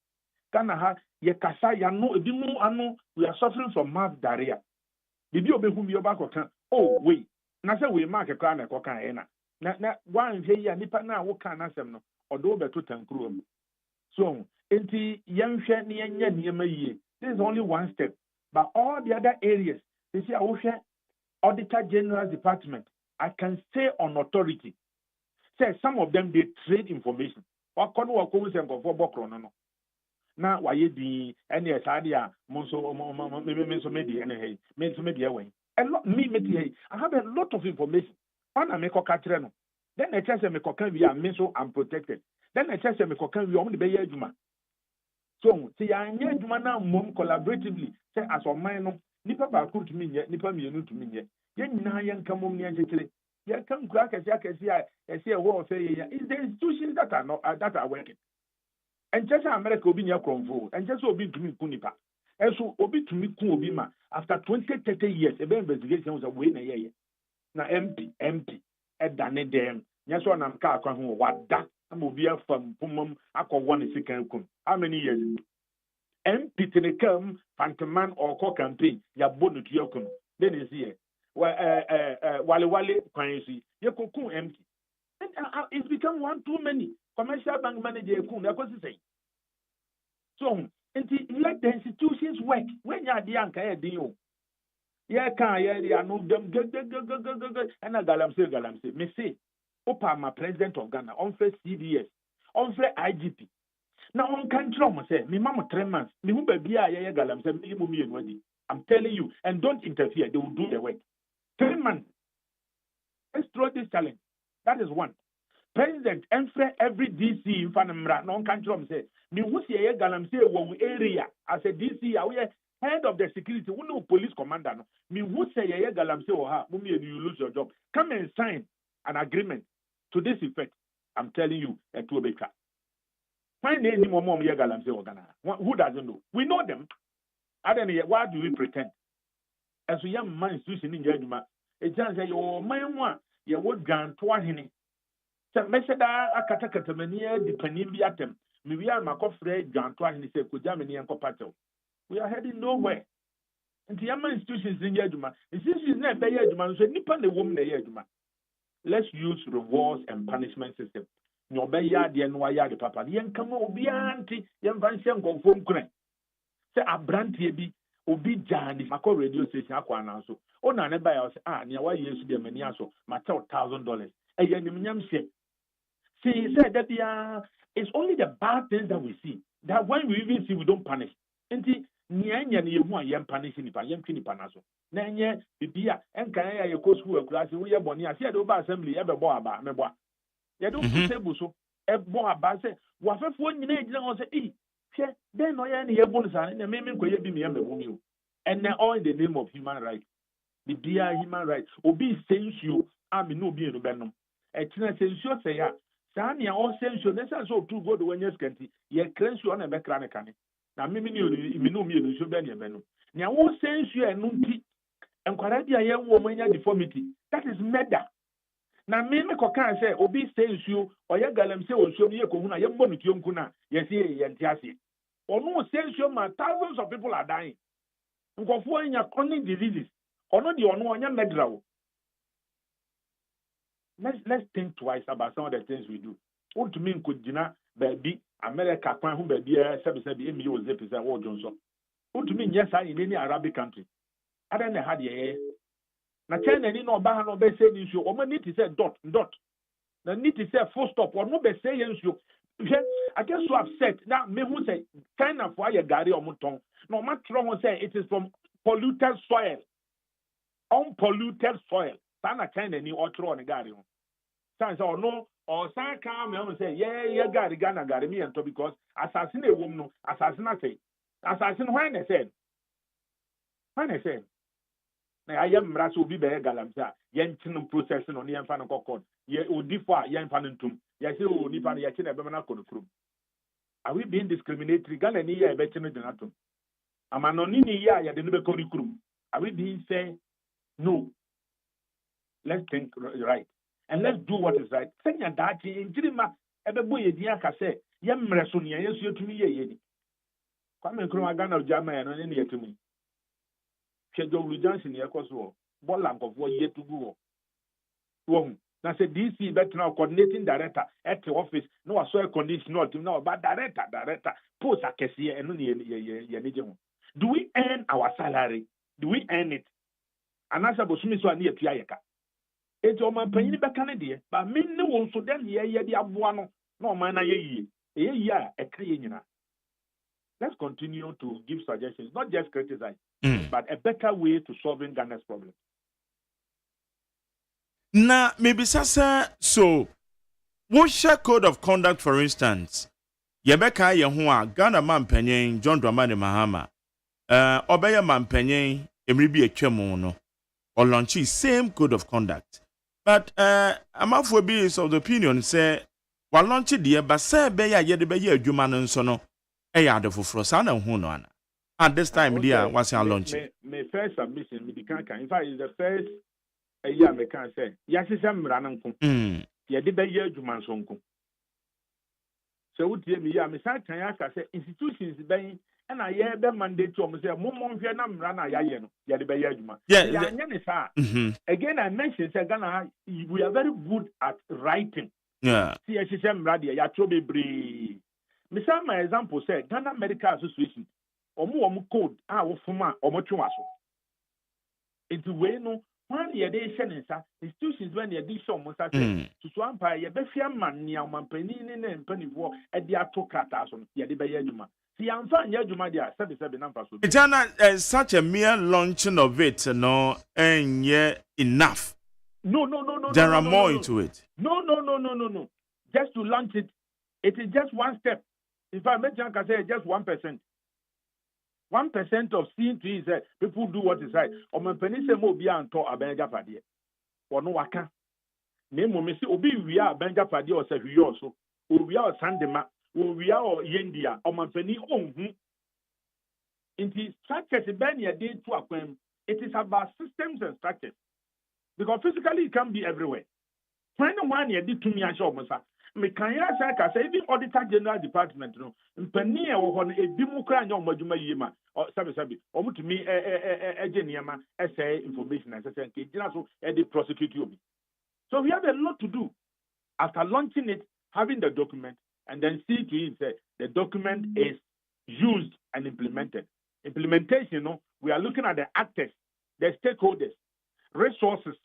Kana ha ye kasa ya no ebi mu ano we are suffering from mass diarrhea. Bibi obehu bi oba kokan oh wait na say we mark ekra na kokan e na wan hwe ya nipa na wo kan asem no odo beto tankuro mu. So enti yenhwe ne yenya niema yie. This is only one step, but all the other areas they say ahwe Auditor General Department I can say on authority. Say some of them they trade information. Wakono wakomu se ngofo bokro no. Na waye di ene sadia monso media ene hey. Menso media way. A lot me I have a lot of information. When I make a catcher no. Then I tell me kokan we are menso I'm protected. Then I tell me kokan we omo de be adwuma. So see ya anya adwuma na mom collaboratively say as on mine no nipa ba ko to me nye nipa mienu to me nye. Ye nyina ye nka mom ne anchekere. You can crack as a war say is the institutions that are not that are working. And just America will be near control, and just will be to me Kunipa. And so obi to me Kubima after 20-30 years, a investigation was a winner. Now empty, at Dane Dam. Yes, one am car what that will be from Pumum, I call one is second. How many years? Empty to the come, Pantaman or co campaign, ya bonnet to your then is here. Wale kwansi ye kokun empty and it's become one too many commercial bank manager kun na kwesi say so let the institutions work when you are the anka e din o ye kan ye dia no dem and galamse me say opa ma president of Ghana on first CDS on first IGP now on kan trom say me mama 3 months me hu ba bia ye galamse me mu mienu adi I'm telling you and don't interfere they will do the work 3 months. Let's throw this challenge. That is one. President, every DC in Fanamra, non country say, me who see a galamse one area as a DC, we are head of the security, we know police commander. No. Me who say a galamse or her, you lose your job. Come and sign an agreement to this effect. I'm telling you, a two baker. Find any more galamse or Ghana. Who doesn't know? We know them. I don't know why do we pretend? As a young man institution in Judgment, a chance that your man one, your wood gun to one henny. So, Messada, a catacatania, depending be at them. Maybe I'm a coffre, John Twain, said, Kujamini and Copato. We are heading nowhere. And the young institutions in Judgment, this is not by Judgment, so Nippon the woman, the Judgment. Let's use rewards and punishment system. No bay yard, the NY, the papa, the young come over, the auntie, young Vincent go home crank. Say, a brand be. Obi jani mako radio station akwa na so o na ne ba ya say nia wa yesu de mani aso ma $1,000 e ye nim nyam she see said that it's only the bad things that we see that when we even see we don't punish enti nia nya ne yehu a yem punish ni pa yem twini pa na so na nye bibia enkan ya ye ko school akura se wo ye boni ase de oba assembly ye be bo aba me bo ye do table so e bo aba se wa fefo nyina ejina on say then no any bonus and me koye bi me me and all in the name of human rights. The dear human rights. Obi sense you am no be no benum. E tina sense you say ya. Sanya all sense you nesa so to go the when you scanty. Ye cleanse you on a back run can. Na me no me no so be ne benum. Nya all sense you and nunti. And kwaradia ye wo manya deformity. That is murder. na me me koka say obi say nsuo oye galam say nsuo no ye kohuna ye mbɔ no tuo nkuna ye say ye ntiase ono say nsuo ma thousands of people are dying nkofo anya chronic diseases ono de ono onya medrawo. Let's think twice about some of the things we do. What to mean could Gina baby America kwan who baby 7 emi o zep say what Johnson. What to mean yes in any Arabic country. I don't know how the na China ni no ba no be say nsuo o ma need to say dot na need to say full stop or no be say nsuo. I get so upset now me who say China for your gari o muton no ma tro say it is from polluted soil, unpolluted soil. Sana China ni o tro on gari. Or no, or some come and say, yeah, Ghana, me and to because assassin a woman, assassinate. Assassin when I said. I am Rasu be galamsa, Yanchin processing on the infant cocord, ye udifa, Yanfantum, Yasu, Nipan Yakin, a Bemana Kodukrum. Are we being discriminatory? Ghana, a better than atom. Am I non ya, ya the Kodukrum? Are we being fair? No. Let's think right. And let's do what is right. Senya dati injirima ebe boye dia ka se ye mreso ne yesu yetumi ye kwame nkro Ghana ojama ya no ne yetumi hwejo Jansen ye koso bola nkofo yetugu wo na se DC better coordinating director at the office no was soil condition no team no but director post akese eno ne ye neje ho. Do we earn our salary? Do we earn it? Anasa bosumi so ani etua yeka. It's on my penny back Canada, but me no one so then ye the abuano, no man ye a creator. Let's continue to give suggestions, not just criticize, but a better way to solving Ghana's problem. Now, maybe sasa so what's your code of conduct, for instance? Yebeka Yahua, Ghana man penyen, John Dramani Mahama, Obaya man penyen, Emribi Echemono, or launchy same code of conduct. But I'm of the opinion say while launching the but say be ya de be ye adwuma no nso no e ya de foforo sa na hu no ana. At this time dia was ya launch. My first submission me can in fact is the first year me can say ya sesem mra na nko. Ye de be ye adwuma nso nko. So wotie me ya me san kan ya ka say institutions ben and I hear the mandate to say, Mumon Vietna Rana Yayeno, Yadibay Yajuma. Again, I mentioned Ghana, we are very good at writing. Yeah. CSM Radio, Yatrobe Bree. Misa, my example said Ghana Medical Association, or more code, our former or Mochuaso. It's way no one year they send institutions when the addition must say to Swampa, Yabefia man, Yaman Penin and Pennyvo at the Atokata, Yadibay Yajuma. It's such a mere launching of it, no, and yet enough. No. There are more into it. No. Just to launch it, it is just one step. In fact, Mejan can say just 1%. 1% of seeing to is people do what is right. Or my penny say mo bia and talk abenga padie. Or no waka. Name mo me say obi we are abenga padie or say we also. We are Sandema. We are India or Manfani into structures to acquaint. It is about systems and structures. Because physically it can be everywhere. When one year did to me and show Masa, me can ya say even Auditor General Department no Pania or a Democrat or Majuma Yema or Sabi or to me a Geniama essay information as I say so the prosecute you. So we have a lot to do after launching it, having the document. And then see to it that the document is used and implemented. Implementation, we are looking at the actors, the stakeholders, resources,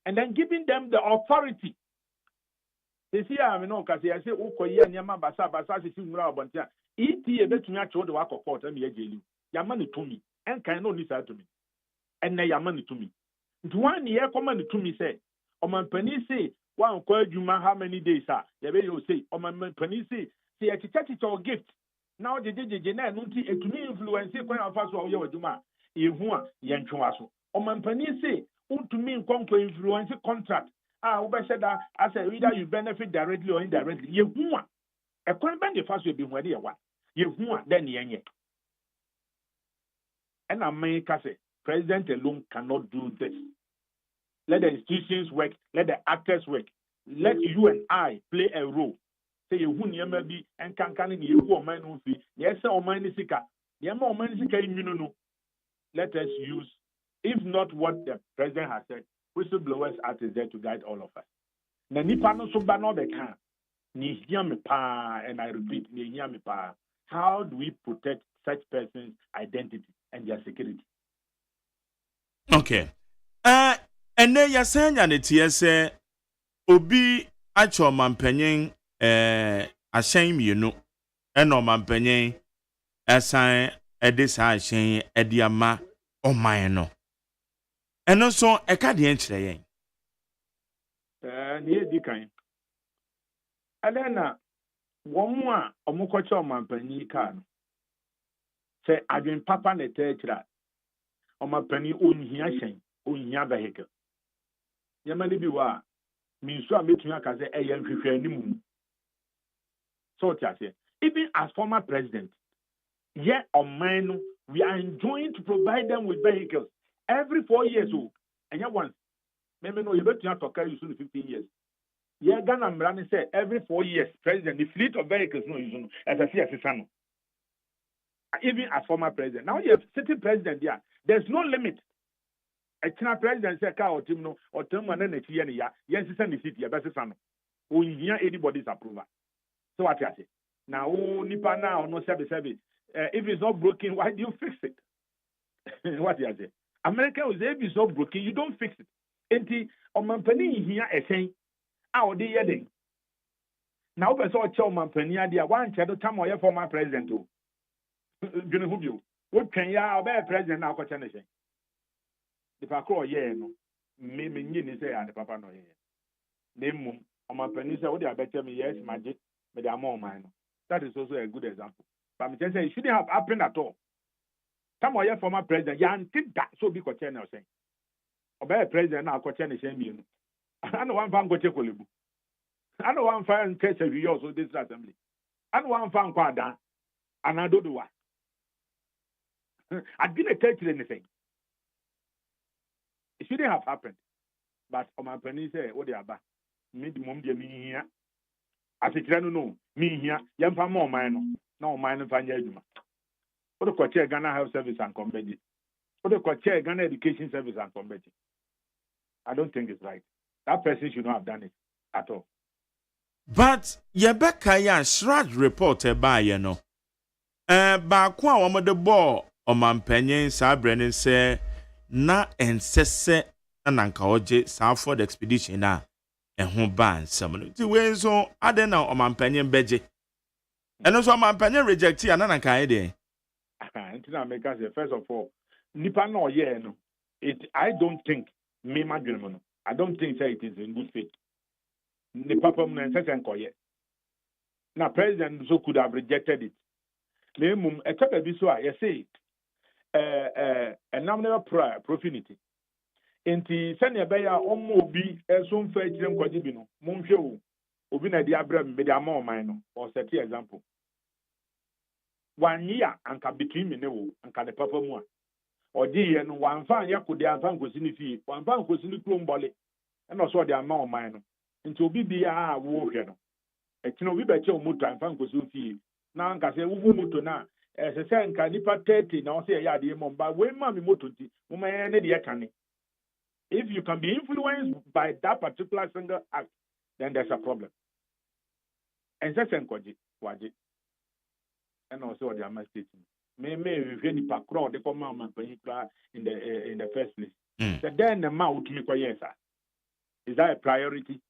and then giving them the authority. They see, I know, because I say, Yama Basa, Bontia, ETA, bet me actually the work of court, and Yamani to me, and can only say to me, and Yamani to me. To 1 year, command to me, say, or my penny say, one called you how many days are? The way you say, or my penny say a church or gift. Now the Jena Nunti to me influence when I pass over your Juma. If one Yanchuaso. Or my penny say, to me conquer influence contract. Uber said that as a reader you benefit directly or indirectly. You want a coin band the first will be where you want. You want then yen. And I may say, President alone cannot do this. Let the institutions work. Let the actors work. Let you and I play a role. Say you who near maybe and can you who man who fee. Yes, sir, man is sick. Yama man is sick. No. Let us use, if not what the president has said, whistleblowers act is there to guide all of us. Na nipa no so ba no be kan. Ni hear me pa, and I repeat, ni hear me pa. How do we protect such persons' identity and their security? Okay. And then you're saying that it's obi acho mampanyin ashen you know and no mampanyin asan edis ashen ediama o man no. And also e ka de enchire yen. Ni edi kan. Alena womu a omukoche mampanyin ka no. Say adwen papa na techira. Mampanyin onhia shen, onhia vehicle. Yamani bi wa minsu a metumi aka say eyen hwehwe animu. So even as former president, yet on man, we are enjoying to provide them with vehicles every 4 years old. And yet once, maybe no, you better not talk you soon 15 years. Yeah, Ghana Mrani said every 4 years, president, the fleet of vehicles no use as I see as a even as former president. Now you have sitting president there. There's no limit. A China president say car or team no or term and then yes, it's the city, best son. We hear anybody's approval. So what I say? Now, nipa now no service. If it's not broken, why do you fix it? What you say? America was if it's not broken, you don't fix it. Enti omampani here a saying, "How the yeding?" Now, person or chow mampani idea one shadow time or former president too. Gonna who you? What can ya obey president now? Question saying. If I call no, me say and the papa no yeah. Name omampani say, "What they better me yes magic, but they are more mine." That is also a good example. But I'm saying it shouldn't have happened at all. Some of your former president, you did that so big question now saying. Obey president now question the same. I know one fan go check Olibu. I know one fan case of you also this assembly. I know one fan quite down. And I don't do what. I didn't tell you anything. It shouldn't have happened. But my penny say, what they are back. Me the mom me here. I said, no, me here. Young fan more mine. No mine fan yajuma. What the chair Ghana Health Service and Comedy? What the chair Ghana Education Service and Comedy? I don't think it's right. That person should not have done it at all. But Yebeka ya Shrad report by you know. Ba kwa wa de ball o mampanyin sa brenin say na ensese na nka oje sa for the expedition na ehun ban sam no. Ti we so ade na o mampanyin beje. Eno so mampanyin reject ya na nka ide. Until make us first of all, nipa no ye no. I don't think me madwene I don't think say it is in good faith. Nipa pam na sense enkoye. Now president so could have rejected it. Memum a tapa bi so a you say nominal profanity. Enti sene be ya omo obi eso mfa akire nkwaje bi no. Monhwe o. Obi na di abram me di ama oman no. Or set example. 1 year anka between me ne wo anka de papa mu a odi ye no wan fa ya kode anfa nkosi ni fie wan fa nkosi ni krombole e no so de ama oman no nti obi bia a wo hwe no e kino obi be che o moto anfa nkosi fie na anka se wo moto na se se anka nipa 30 na o se ya de mo ba we ma me moto nti mo ma ne de kane. If you can be influenced by that particular single act, then there's a problem. And that's encourage waje. And also the Ama State. Me really pakro the command in the first place. So then the mouth me kwa yes. Is that a priority?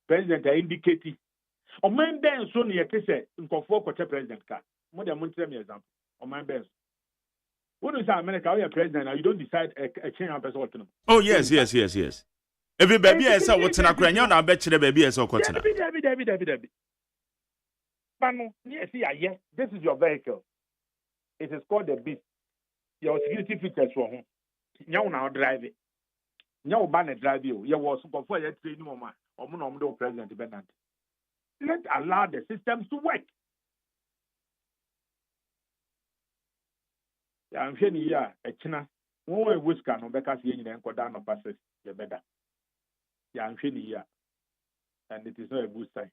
President indicated. O man ben so near say nkofo kwache president ka. Mo dey mun tell me example. O man ben. What is America? We are president now. You don't decide a change of person. Oh yes. Every baby is what's na kwanya na be kire baby is okotina. David. Pano, yes, this is your vehicle. It is called the beast. Your security features for home. You now drive it. You ban drive you. You was before you train mama or no president dependent. Let's allow the systems to work. I'm saying a China. One way which can because you ain't down no passes the better. yɛanhwɛ ne yie and it is not a good sign.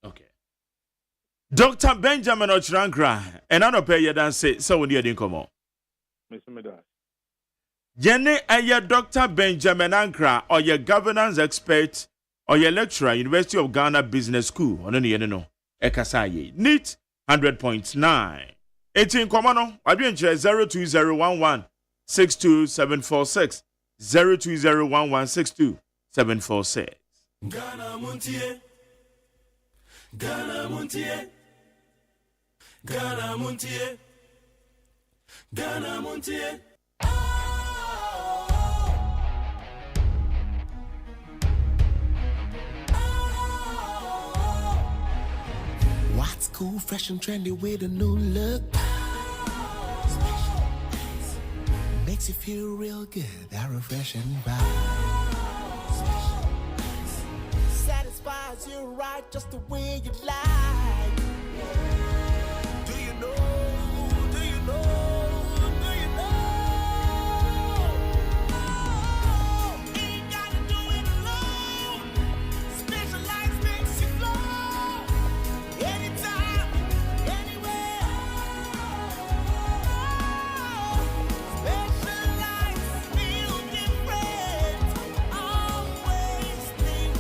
Okay. Dr. Benjamin Ochrankra, and I don't pay you dance so when you didn't come on. Mr. Medas. Jenny and your Dr. Benjamin Ankra or your governance expert or your lecturer, University of Ghana Business School, or any no, Ekasaye, NEET 100.9. 18 Komano, I didn't share 02011 62746 02011 62746. Ghana Montie, Ghana Montie, Ghana Montie, Ghana Montie. What's cool, fresh and trendy with a new look? Makes you feel real good, that refreshing vibe. Satisfies you right just the way you like. Do you know? Do you know? Do you know? Ain't gotta do it alone. Specialized makes you flow. Anytime, anywhere. Specialized feel different. Always think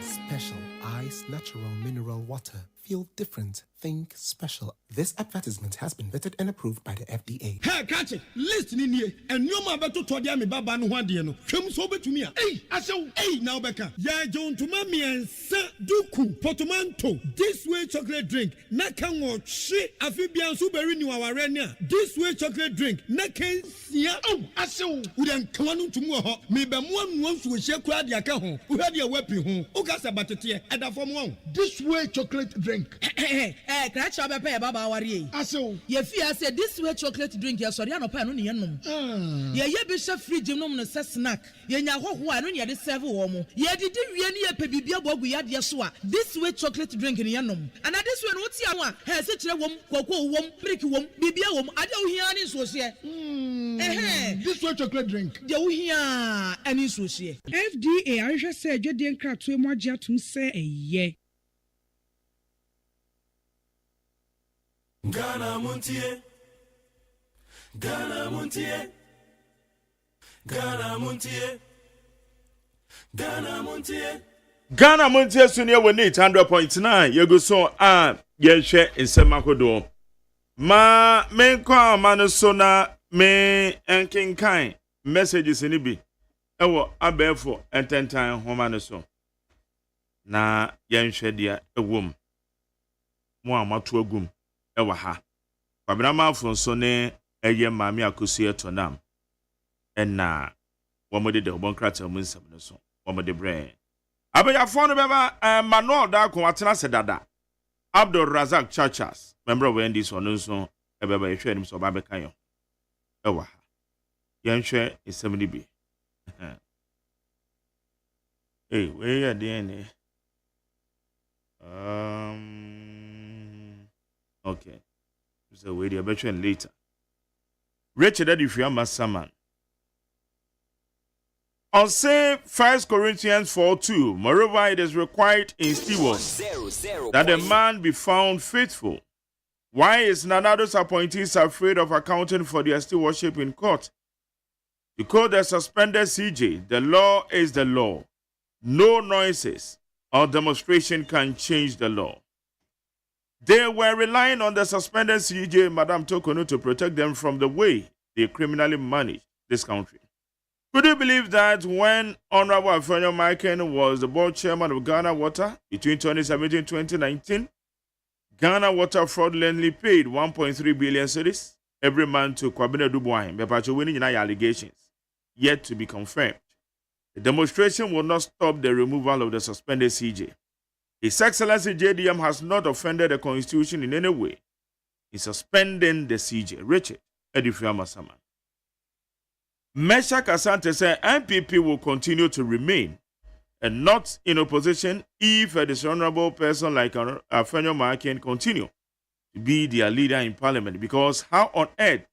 special ice, natural mineral water. Feel different. Think special. This advertisement has been vetted and approved by the FDA. Hey, catch it. Listen in here. And you ma beto to dia me baba no hwade no. Hwem so betumi a. Hey, asew. Hey, now beka. Ya jon to ma me ensa duku portmanteau. This way chocolate drink. Na kan wo hwe afibian so beri ni waware ni a. This way chocolate drink. Na kan sia. Oh, asew. Udan kwanu tumu ho. Me be mo anu so hye kura de aka ho. Uhade e wapi ho. Ukasa batete. Eda fom ho. This way chocolate drink. Crash up a baba worry. Aso. Ye fear said this way chocolate drink, ya sorry, no pan on yenum. Ye bisha free gymnum no snack. Ye nya ho ho anu ye de serve wo mo. Ye did we any a bibia bogu ya de so a. This way chocolate drink in yenum. And this way no tia wa. He se kire wom, koko wom, brick wom, bibia wom. Ade wo hia ni so se. This way chocolate drink. De wo hia ani so se. FDA ahwehwe se adwede nkratoe mo agye atum se eye. Ghana Montie, Ghana Montie, Ghana Montie, Ghana Montie. Ghana Montie Sunia we need 100.9. You go so ye share in Semakodo. Ma men kwa manusona me enkin kind messages in ibi. Ewo abefo ententan homa so. Na yen hwe dia ewom. Mo amatu agum. Ewa ha. Kwabena afonso ne eye maami akosi etonam. Enna womode de obonkrata mu nsam no so. Womode bre. Abaya phone beba Manuel da ko atena sedada. Abdul Razak Chachas, member of NDS on so ebeba ehwe nim so ba beka yo. Ewa ha. Yen hwe esemni bi. Hey, where you dey? Okay. So we will be later. Richard Adifiyama Saman. On say 1 Corinthians 4:2, moreover it is required in stewards that the man be found faithful. Why is Nanado's appointees afraid of accounting for their stewardship in court? To quote the suspended CJ, the law is the law. No noises or demonstration can change the law. They were relying on the suspended CJ, Madame Tokono, to protect them from the way they criminally managed this country. Could you believe that when Honorable Afenyo Maken was the board chairman of Ghana Water between 2017 and 2019, Ghana Water fraudulently paid 1.3 billion cedis every month to Kwabena Dubois, Bepacho winning allegations, yet to be confirmed. The demonstration will not stop the removal of the suspended CJ. His Excellency JDM has not offended the Constitution in any way in suspending the CJ. Richard Edifiyama Saman. Mesha Kasante said MPP will continue to remain and not in opposition if a dishonorable person like Afenyo Maken continue to be their leader in parliament, because how on earth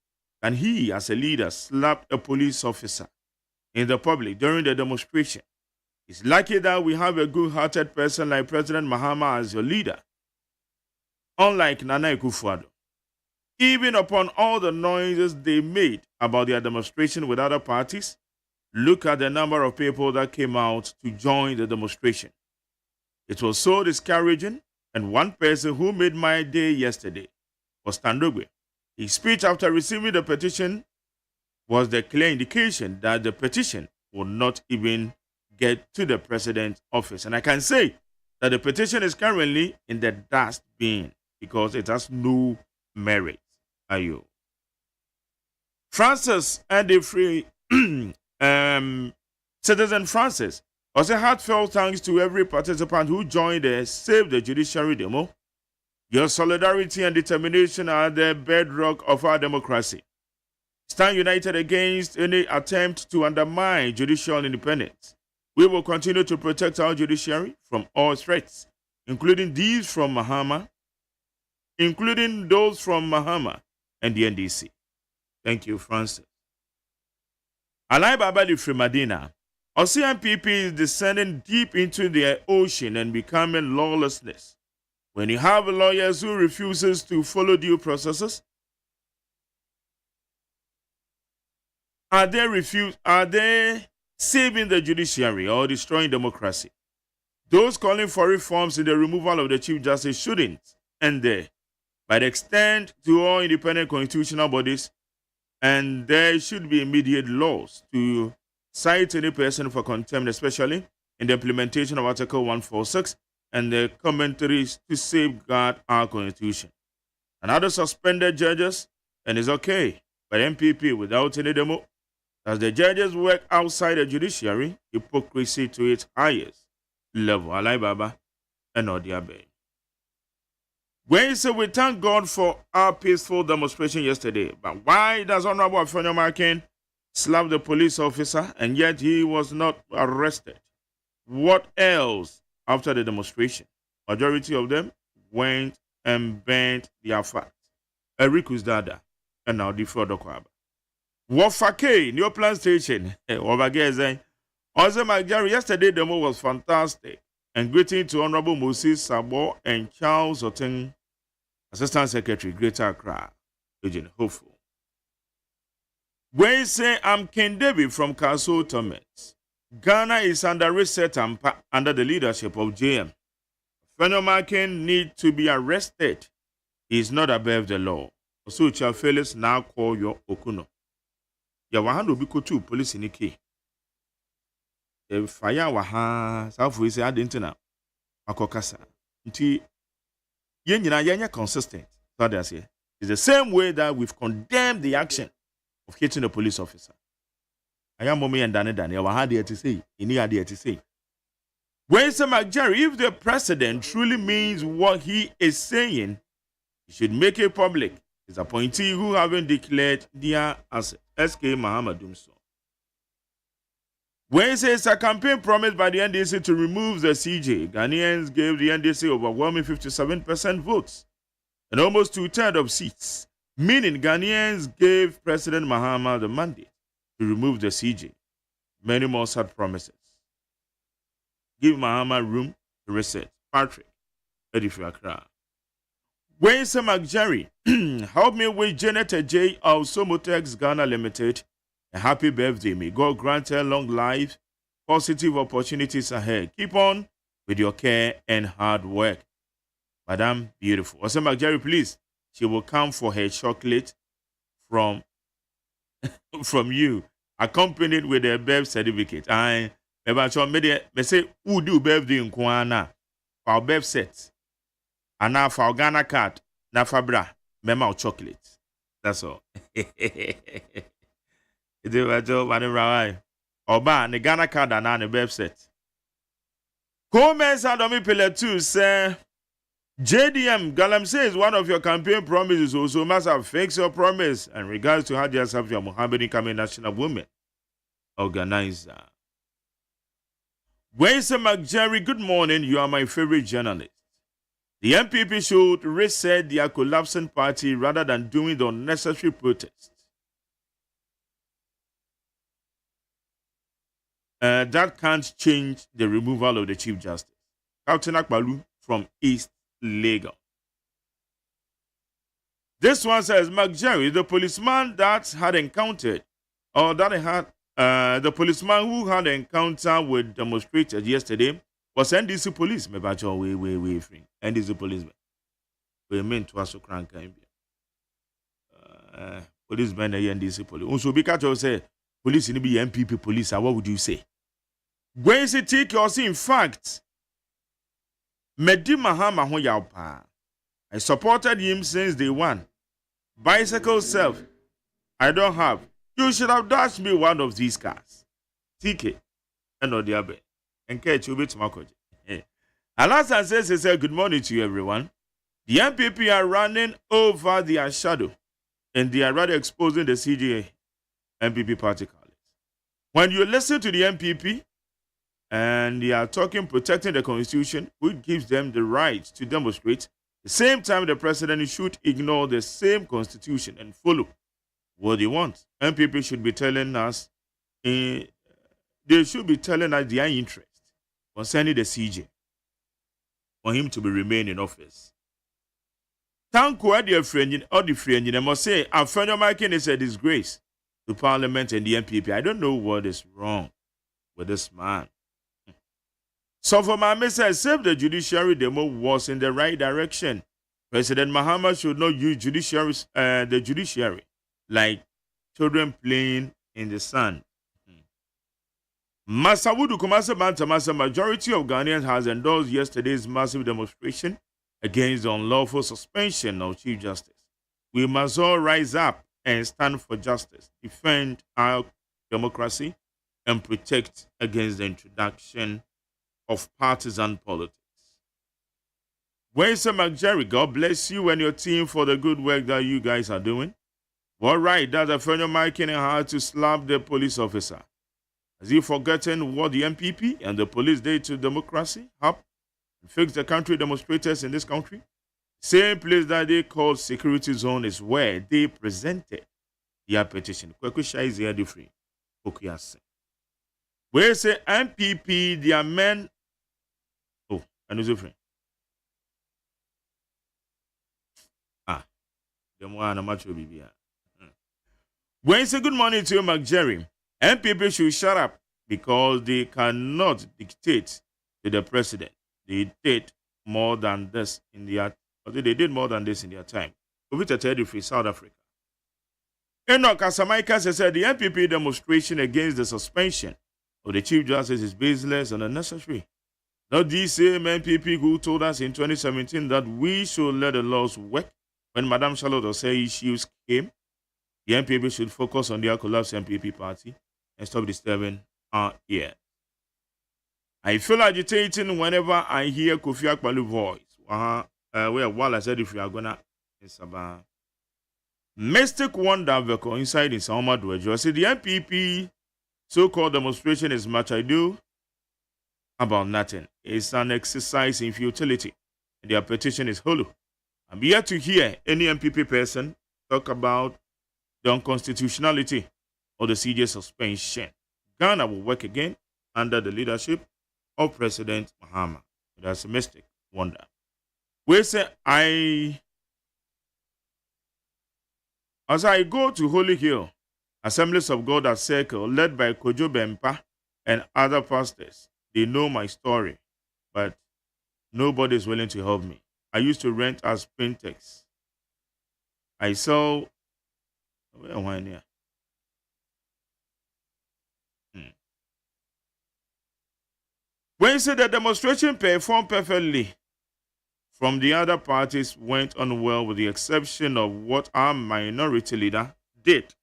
can he, as a leader, slap a police officer in the public during the demonstration? It's lucky that we have a good-hearted person like President Mahama as your leader, unlike Nana Akufo-Addo. Even upon all the noises they made about their demonstration with other parties, look at the number of people that came out to join the demonstration. It was so discouraging, and one person who made my day yesterday was Tandogwe. His speech after receiving the petition was the clear indication that the petition would not even get to the president's office. And I can say that the petition is currently in the dustbin because it has no merit. Ayo. Francis and the free Citizen Francis also heartfelt thanks to every participant who joined the Save the Judiciary demo. Your solidarity and determination are the bedrock of our democracy. Stand united against any attempt to undermine judicial independence. We will continue to protect our judiciary from all threats, including those from Mahama and the NDC. Thank you, Francis. Alai Babali from Medina. OCMPP is descending deep into the ocean and becoming lawlessness. When you have lawyers who refuses to follow due processes, are they saving the judiciary or destroying democracy? Those calling for reforms in the removal of the Chief Justice shouldn't end there, but extend to all independent constitutional bodies, and there should be immediate laws to cite any person for contempt, especially in the implementation of Article 146 and the commentaries to safeguard our constitution. And other suspended judges, and it's okay, but MPP without any demo, as the judges work outside the judiciary, hypocrisy to its highest level. Alai Baba and Odiabe. When say we thank God for our peaceful demonstration yesterday, but why does Honorable Afenyo Markin slap the police officer and yet he was not arrested? What else after the demonstration? Majority of them went and burned their fat. Erikus Dada and now the Fodokwaba. Wofake, New Plan Station. Wabageze. Also, Magari, yesterday demo was fantastic. And greeting to Honorable Moses Sabo and Charles Oten, Assistant Secretary, Greater Accra, Region Hopeful. When say I'm Ken David from Castle Thomas, Ghana is under reset and under the leadership of JM. Phenomarkin need to be arrested. He is not above the law. So Charles Felix now call your Okuno. Ya wahando biko tu police in Iki. Fire waha South we say adentina akokasa. Nti yenya consistent. So that's it. It's the same way that we've condemned the action of hitting a police officer. I am mommy and Danny Daniel had there to say. He had there to say. When Sir McJerry, if the president truly means what he is saying, he should make it public. His appointee who haven't declared their asset. SK Muhammad Dumso. When it says a campaign promised by the NDC to remove the CJ, Ghanaians gave the NDC overwhelming 57% votes and almost 2/3 of seats, meaning Ghanaians gave President Mahama the mandate to remove the CJ. Many more such promises. Give Mahama room to reset. Patrick, Edifu Accra. When Sir McJerry, help me with Janet J. of Somotex Ghana Limited. A happy birthday. May God grant her long life, positive opportunities ahead. Keep on with your care and hard work. Madam, beautiful. Also, McJerry, please. She will come for her chocolate from you, accompanied with a birth certificate. I say, who do birthday in Kwana? For birth set. And now for Ghana card, na fabra, memo chocolate. That's all. Oba, the Ghana card and the birth set. Comments Adomi Pillar 2 say, JDM, Galam says one of your campaign promises also must have fixed your promise in regards to Hadia Safia Mohammed Kame National Women Organizer. Wayne McJerry, good morning. You are my favorite journalist. The MPP should reset their collapsing party rather than doing the unnecessary protests. that can't change the removal of the Chief Justice. Captain Akbalu from East Lagos. This one says, Mark Jerry, the policeman that had encountered, or that had, the policeman who had an encounter with demonstrators yesterday was NDC police. Maybe way free. NDC policeman. We meant to also crank policeman and NDC police. Also, because say police in be MPP police, what would you say? When is it take your in fact? Medi Mahama ho yawpa. I supported him since day one. Bicycle self, I don't have. You should have dashed me one of these cars. TK, and no the other. And catch you bit Makoji. Alasan says, he said, good morning to you, everyone. The MPP are running over their shadow, and they are rather exposing the CGA MPP party colleagues. When you listen to the MPP, and they are talking protecting the constitution, which gives them the right to demonstrate. At the same time, the president should ignore the same constitution and follow what they want. MPP should be telling us, they should be telling us their interest concerning the CJ for him to be remain in office. Thank you, the friend, I must say, our friend of mine is a disgrace to Parliament and the MPP. I don't know what is wrong with this man. So for my message, save the judiciary demo was in the right direction. President Mahama should not use the judiciary like children playing in the sun. Masawudu Kumasa Bantamasa, majority of Ghanaians has endorsed yesterday's massive demonstration against the unlawful suspension of Chief Justice. We must all rise up and stand for justice, defend our democracy, and protect against the introduction of partisan politics. Where's McJerry? God bless you and your team for the good work that you guys are doing. All right, that's a friend of mine in hard to slap the police officer. Has he forgotten what the MPP and the police did to democracy? Help and fix the country demonstrators in this country? Same place that they call security zone is where they presented their petition. Kwekwisha is here different. Where say MPP, their men. Oh, and who's different? The one I'm actually be. When say good morning to you, McJerry. MPP should shut up because they cannot dictate to the president. They did more than this in their. They did more than this in their time. Over to free South Africa. Enoch Asamaika said the MPP demonstration against the suspension of the Chief Justice is baseless and unnecessary. Not these same MPP who told us in 2017 that we should let the laws work when Madame Charlotte Osei issues came. The MPP should focus on their collapsed MPP party and stop disturbing our ear. I feel agitating whenever I hear Kofi Akpalu's voice. While I said if we are gonna in Sabah. Mystic Wonder Vehicle inside in Saoma Dwejo. I said the MPP so-called demonstration is much ado about nothing. It's an exercise in futility. And their petition is hollow. I'm yet to hear any MPP person talk about the unconstitutionality of the CJ suspension. Ghana will work again under the leadership of President Mahama. That's a Mystic Wonder. We say as I go to Holy Hill, Assemblies of God at Circle, led by Kojo Bempa and other pastors, they know my story, but nobody is willing to help me. I used to rent as Printex. I saw. When you say the demonstration performed perfectly, from the other parties went on well with the exception of what our minority leader did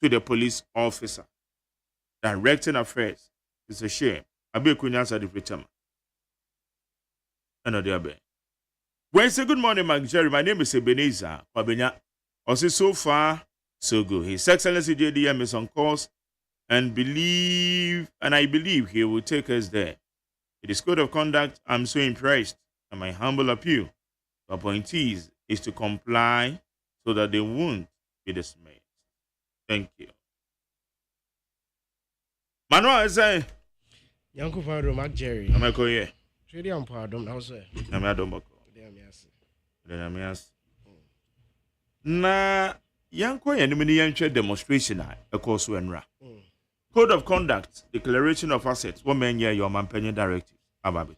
to the police officer. Directing affairs. It's a shame. Abe Kunyasa the Pritama. Another abe. When you say good morning, Mark Jerry, my name is Ebenezer Kwabenya. Also, so far, so good. His Excellency JDM is on course and I believe he will take us there. With his code of conduct, I'm so impressed. And my humble appeal to appointees is to comply so that they won't be dismissed. Thank you. Manuel is saying, Yanko Fado Mark Jerry. I'm a coye. Trade on pardon, now, sir. I'm a dombo. Na Yanko and many young demonstration, a course when ra. Code of conduct, declaration of assets, one man year your man penny directive. About it.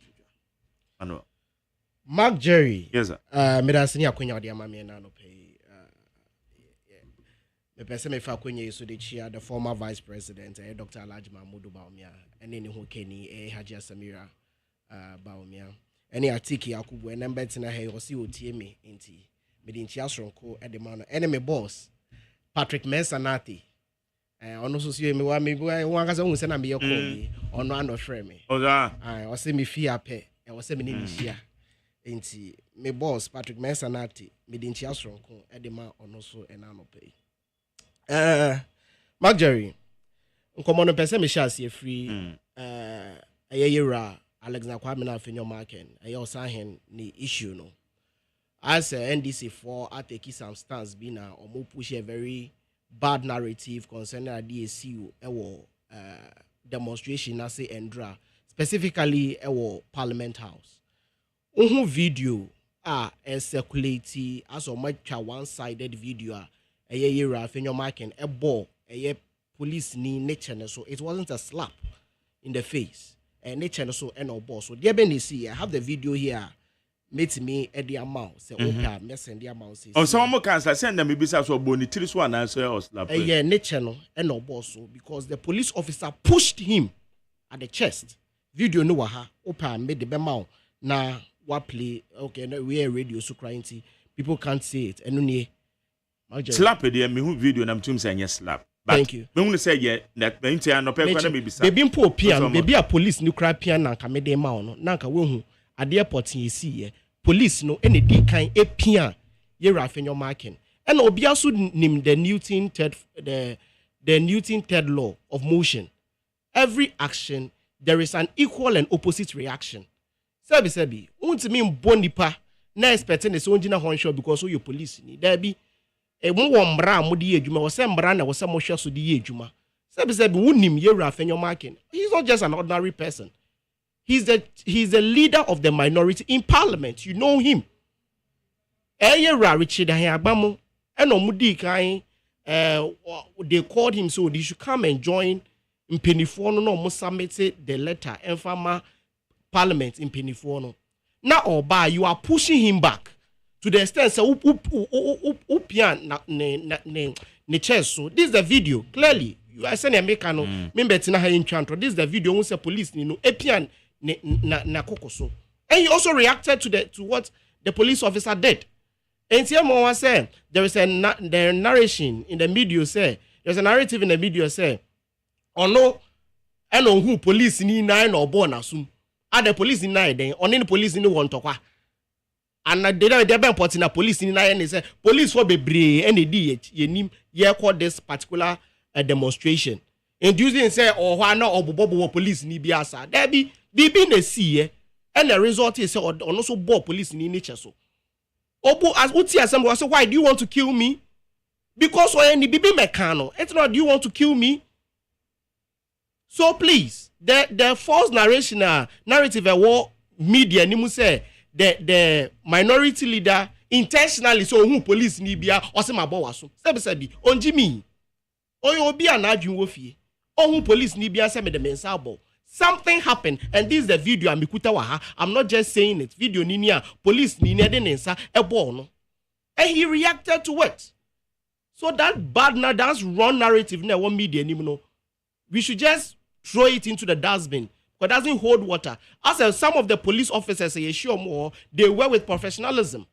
Mark Jerry. Yes, sir. Medasini Aquino, dear mammy, and no pay. The person if Aquino so the chair, the former vice president, Dr. Alajima Mudu Baumia, and any who Kenny, Haja Samira Baumia. Any article I could when I'm betting a hay or see what me in tea. Medin Chiasronco at the man, enemy boss, Patrick Messanati. Ono so see me wa me one kasa hu se na me ye call me ono ando frame me oga o se me fia pe e o se me ni hia enti me boss Patrick Messanati me din chia sronko e de ma ono so e na no pe Mark Jerry nkomo no pese me sha se free ayeyera Alexander Kwame na afenyo marken aye osahen ni issue no as NDC for take some stance be na omo push a very bad narrative concerning the DSU demonstration as a Endra, specifically Parliament House. Video circulating as a much one-sided video a year in your marking a ball a police ni nature so it wasn't a slap in the face and nature so and no boss. So dear Benny see I have the video here. Meet me at the amount. Say, okay, me send the amount. Oh, some more can send them. Maybe so boni three one answer or slap. Yeah, nature no, and no boss. Because the police officer pushed him at the chest. Video no waha. Opa made the bema. Na what play? Okay, no, we are radio so crying. People can't say it. And no slap it. Me who video na mtum say yes slap. Thank you. Me who say yeah that me inti no pay kwa maybe. Baby mpo piano. Baby a police ni cry piano na kamede ma no. Na ka we hu. At the airport you see police no any d kind a pia ye rafenyo marking and obiasu nim the Newton third law of motion. Every action there is an equal and opposite reaction. Sebi unti mean bonipa na expecting the sonjina honsho because you police ni there be e mo mbra mo di adwuma wo se mbra na wo se mo hwe so di adwuma. Sebi unim ye rafenyo marking. He's not just an ordinary person. He's the leader of the minority in parliament. You know him. Richard Agbamo and Omudi Kai they called him so they should come and join in Penifono no Musamete the letter and farmer parliament in Penifono. Now Oba, you are pushing him back to the extent so upian ne chest. So this is the video. Clearly, you are saying Americano, Membetina in Chantro. This is the video who say police epian na kokoso. And he also reacted to what the police officer did. And Tiamo said there is a narration in the video say there's a narrative in the video say no and on who police ni nine or born assume the police in nine then on any police in one tokwa and they be importing a police in nine and say police for be any DH ye call this particular demonstration inducing say or why not or bobo police ni biasa there be na see and the result is or also bo police in nature so obo as uti assembly say why do you want to kill me because or any bibi mekano it's not do you want to kill me so please the false narrative war media nimu say the minority leader intentionally so who police ni bia or say mabo waso sebi onji mi oyo obi anadwun wo fie who police ni bia say me the mensa abo. Something happened, and this is the video. I'm not just saying it. Video ninia police ninia denensa ebono, and he reacted to it. So that that's wrong narrative. Now one media anymore. We should just throw it into the dustbin because it doesn't hold water. As some of the police officers say, sure more they were with professionalism.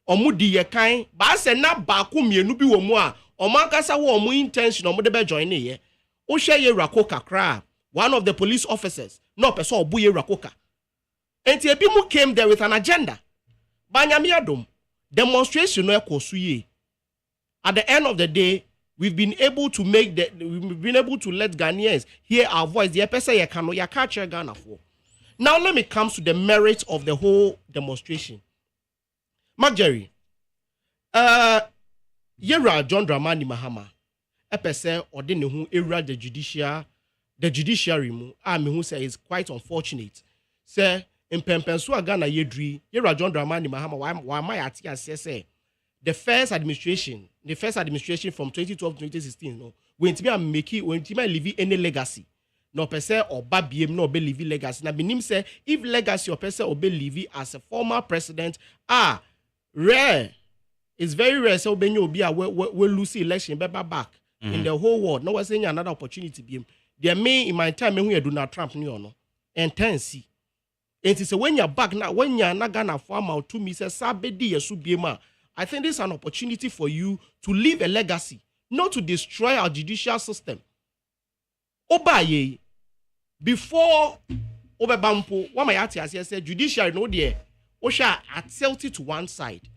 Omudi ye kind, but I said na baku mienu bi womoa. Omankasa wo omu intention omu debe join ye. O share ye rakoka kra. One of the police officers, no person obuye rakoka. And people came there with an agenda. Banyamiadum, demonstration no ekosuye. At the end of the day, we've been able to let Ghanaians hear our voice. The person you can ya catch Ghana for. Now let me come to the merit of the whole demonstration. Mark Jerry, Yera John Dramani Mahama, a person or the judicial the judiciary mu me who say is quite unfortunate. Say in Pempensu Ghana yedri Yera John Dramani Mahama why my atia say the first administration from 2012 to 2016 no when to be make it when to leave any legacy no person or babiem no be leave legacy na binim say if legacy or person or be leave as a former president rare. It's very rare so when you be we lose election back in the whole world. No was saying another opportunity be him. There may in my time when you do not Trump no and 10 see. It is when you're back now when you're not gonna farm out to me say sabedi yesu biema. I think this is an opportunity for you to leave a legacy, not to destroy our judicial system. Obaye before Obebampo, what my ati as said judiciary no there. Osha at to one side.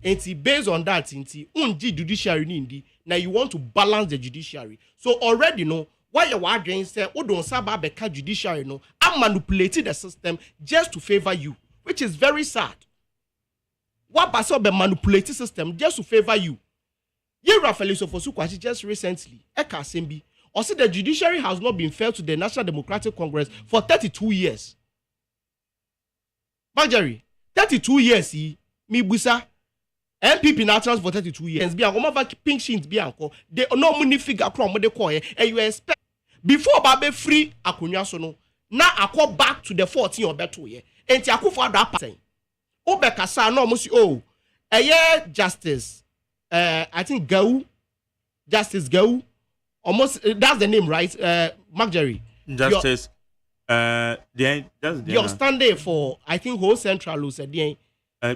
And based on that, unji judiciary nindi. Now you want to balance the judiciary. So already know why you are again say, "Oh, don't saba beka judiciary no." I'm manipulating the system just to favor you, which is very sad. What baso be manipulating system just to favor you? Ye Rafael Sofosu just recently, Eka Sembi, or say the judiciary has not been fair to the National Democratic Congress for 32 years. Marjorie, 32 years, mi busa. MPP naturals for 32 years. Be a pink sheets be uncle. They no money figure from the coin, and you expect before Babe free Akunya sono. Now I call back to the 14 or better year. And Tiaku for that person. Obekasa no musi a year justice. I think Justice Gau. Almost that's the name, right? Marjorie. Justice. You're standing for I think whole central who said I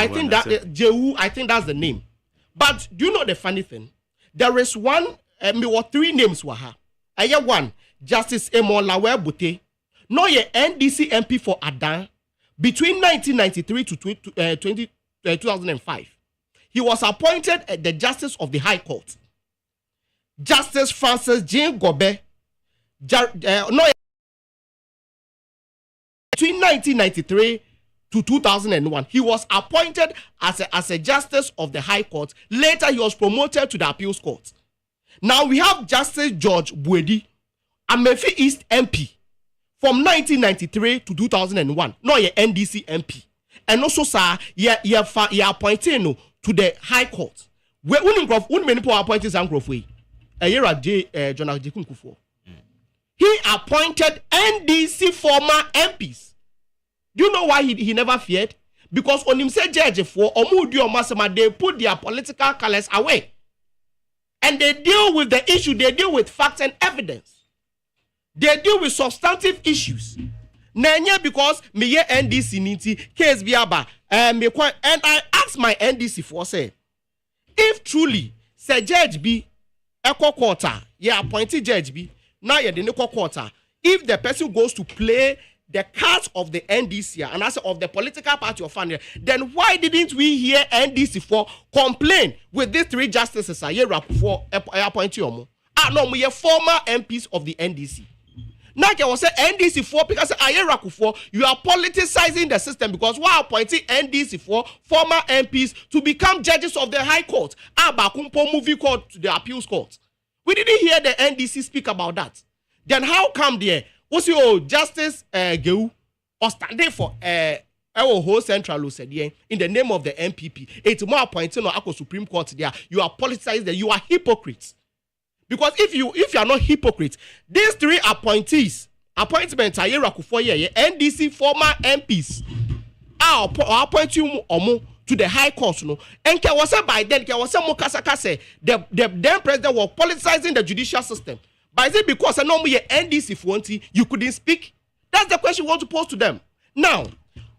think that Jehu, I think that's the name. But do you know the funny thing? There is one, three names were her. One, Justice Emolawe Bute, no ye NDC MP for Adan, between 1993 to 2005. He was appointed as the Justice of the High Court. Justice Francis Jean Gobe, between 1993 to 2001, he was appointed as a justice of the High Court. Later, he was promoted to the Appeals Court. Now we have Justice George Buedi, Amefi East MP, from 1993 to 2001. No, ye NDC MP, and also sir, ye appointed to the High Court. Where many people appointed Sankrofwe, a year at Jonah Jekunkufo. He appointed NDC former MPs. Do you know why he never feared? Because on him said judge for Omudi or Masama, they put their political colors away. And they deal with the issue, they deal with facts and evidence. They deal with substantive issues. Nanya because me ye NDC niti case biaba and I asked my NDC for say if truly say judge be equal quarter, yeah appointed judge be now you're the equal quarter. If the person goes to play the cards of the NDC and also of the political party of family, then why didn't we hear NDC for complain with these three justices a year for appointing no we are former MPs of the NDC. Now I was say NDC for because a year for you are politicizing the system because why appointing NDC for former MPs to become judges of the High Court, Abakumpo movie court to the Appeals Court. We didn't hear the NDC speak about that. Then how come there? What's your Justice Geu or standing for our whole central said in the name of the MPP? It's more appointing or Akko Supreme Court there. You are politicized there. You are hypocrites. Because if you are not hypocrites, these three appointees, appointments are NDC former MPs are appointing to the High Court. No, and by then the then president was politicizing the judicial system. But is it because normally NDC for you couldn't speak? That's the question we want to pose to them. Now,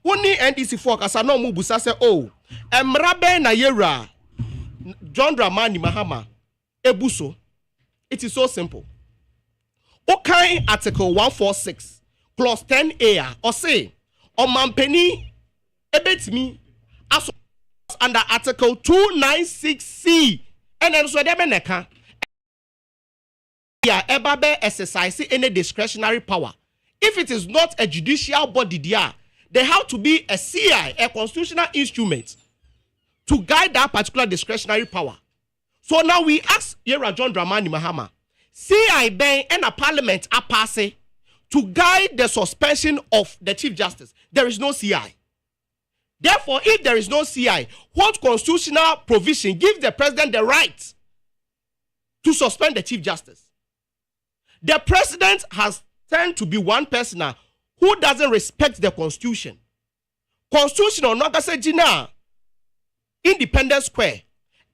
only NDC for Kasano Mubusa say, oh, Mrabe na yera John Dramani Mahama Ebuso. It is so simple. Okay, Article 146, Clause 10A, or say, Omampeni ebetimi as under Article 296C, and then so debeneka. Ebabe exercise any discretionary power. If it is not a judicial body there, they have to be a CI, a constitutional instrument, to guide that particular discretionary power. So now we ask Yera John Dramani Mahama, CI ben and a parliament are passing to guide the suspension of the Chief Justice. There is no CI. Therefore, if there is no CI, what constitutional provision gives the president the right to suspend the Chief Justice? The president has turned to be one person now who doesn't respect the Constitution. Constitution or not say Gina Independence Square.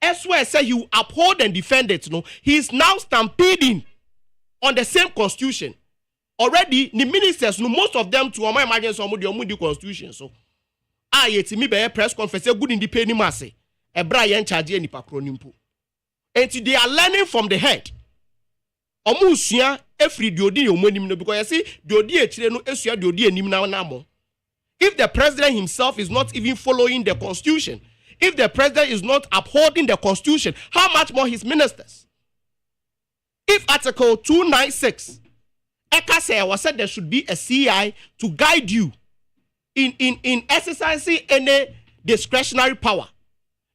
As well say you uphold and defend it. No, he is now stampeding on the same Constitution. Already, the ministers, no, most of them to my imagine some of the Constitution. So, yet me be a press conference, a good independent mass, a Brian charge any papronimpo. And they are learning from the head. Omusia every diodi omonim no because you see diodi echire no esua diodi enim na namo. If the president himself is not even following the Constitution, if the president is not upholding the Constitution, how much more his ministers? If Article 296 Eka said there should be a CI to guide you in exercising any discretionary power.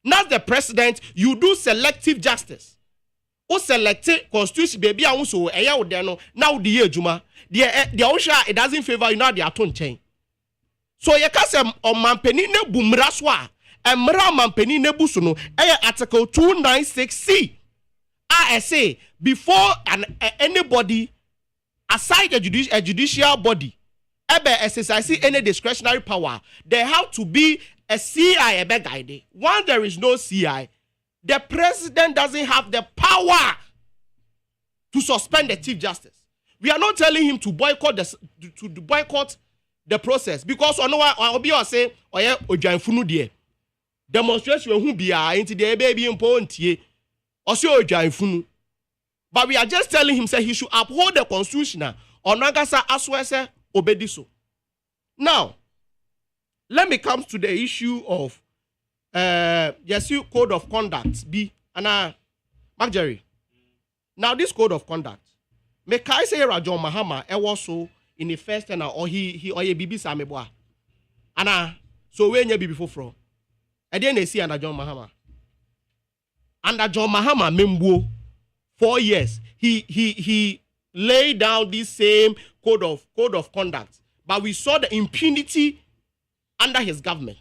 Not the president, you do selective justice. O selected Constitution baby so eya wo de no now the ejuma the osha it doesn't favor you now the aton chain. So ye ka say omampani na bu mra so a emra omampani na bu so no Article 296C I say before anybody aside a judicial body ebe exercising any discretionary power, there have to be a CI ebe guide. Once there is no CI, the president doesn't have the power to suspend the Chief Justice. We are not telling him to boycott the process because I know I be say oye ojanfunu de demonstration who be into the baby impontie or say ojanfunu. But we are just telling him say he should uphold the Constitution or nagasa aswese obediso. Now, let me come to the issue of code of conduct be and Marjorie. Now this code of conduct, me kai say Rajon Mahama also in the first and or he or ye bibi sameboa. Ana so when ye bibi fofro. E dey na see under John Mahama. Under John Mahama membuo 4 years he laid down this same code of conduct, but we saw the impunity under his government.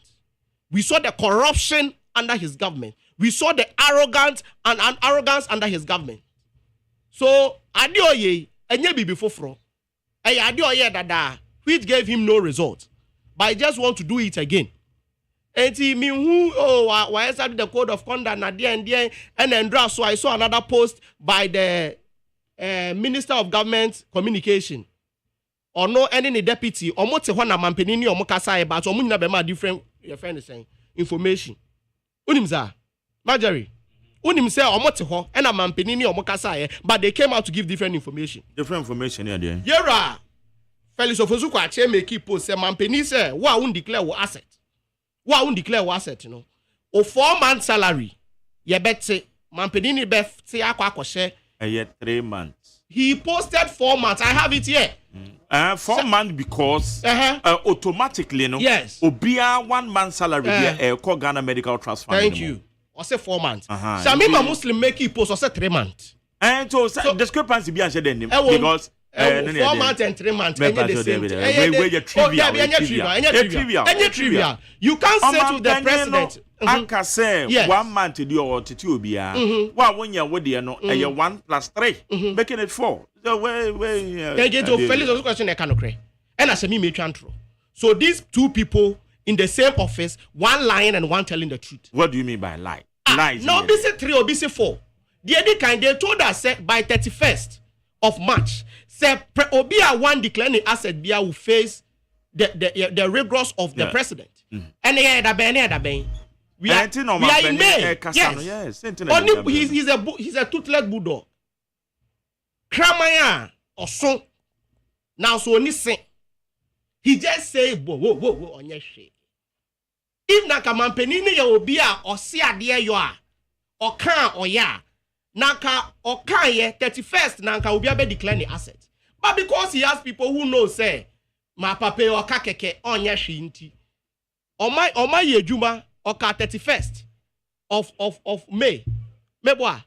We saw the corruption under his government. We saw the arrogance and arrogance under his government. So adioye enye bibi foforo adioye dada which gave him no result, but I just want to do it again. And he mean who why started the code of conduct na there and then so I saw another post by the Minister of Government Communication or no any deputy or mote ho na mampanini or mokasa but or munna be ma different your friend is saying information. Unim za Marjorie unim say or mote ho and na mampanini or mokasa but they came out to give different information. Different information here there. Yera Felix Ofosu kwa che make post say mampani say wa won declare wo asset. Wa won declare wo asset no. O 4-month salary ye bette mampani be say akwa 3 months. He posted 4 months. I have it here. 4 months because automatically no. Yes. Obia 1 month salary there call Ghana Medical Trust Fund. Thank you. I say 4 months. Shamima Muslim make it post. I say 3 months. And so discrepancy be answered then because 4 months and 3 months. Trivia. You can't say to the president. Anka say 1 month to do or to obia. Wa when you would no 1 + 3 making it 4. So they get to Felix question I cannot cry. And as me me trantro. So these two people in the same office, one lying and one telling the truth. What do you mean by lie? Lies. No, be say 3 or be say 4. The other kind they told us by 31st of March, say obia one declaring asset bia will face the rigors of the president. And we are in May. Yes. Only he's a toothless bulldog. Kramaya or so. Now so only say he just say whoa on your shit. If naka mampenini ya obia or see adie you are or can or ya naka or can ye 31st naka obia be declare the asset. But because he has people who know say ma pape or kakeke on your shinti or my yejuma or 31st of May. Meboa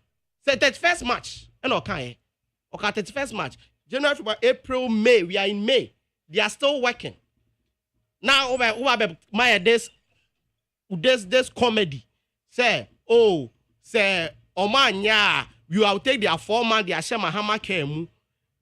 say 31st March and okay. Okay, 31st March, January, February, April, May. We are in May. They are still working. Now, over my this comedy. Say, Omanya, you will take their 4 months, their Shema Hama Kemu.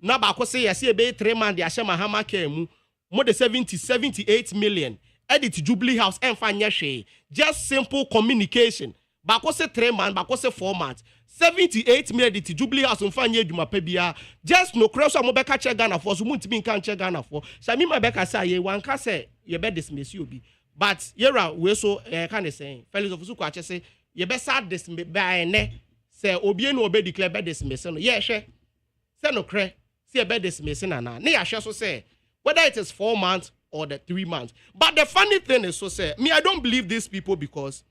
Now, I say, I see a 3 months, their Shema Hama Kemu. More than 78 million. Edit Jubilee House and Fanyashe. Just simple communication. Bako say 3 months, bako say 4 months. 78 million edit Jubilee House and Fanya Juma Pebia. Just no cross on Mobeka check Ghana for. So Muntimin can't check Ghana for. So I mean, my Becca say, ye one can say, ye bet dismiss you be. But yera we so kind of saying, fellows of Suku say, ye bet sad dismiss by ne. Say, Obien will be declared bed dismiss. Yeah, she. Say no cre. See a bed dismiss na. Ne, I shall so say. Whether it is 4 months or the 3 months. But the funny thing is, so say, me, I don't believe these people because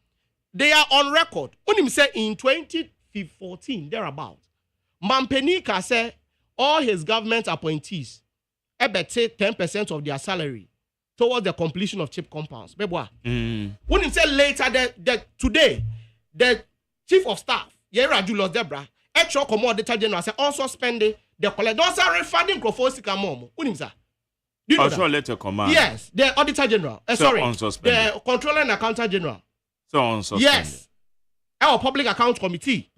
they are on record. Only say in 2014, thereabout, Mampenika said all his government appointees take 10% of their salary towards the completion of chip compounds. When he said later that today, the chief of staff, Yera Julius Debra, extra commodity general, said also spending the collect. Those are refunding Crofosika Momo. When he said, also letter command. Yes, the auditor general. The controller and accountant general. So unsuspended. Yes, our public account committee.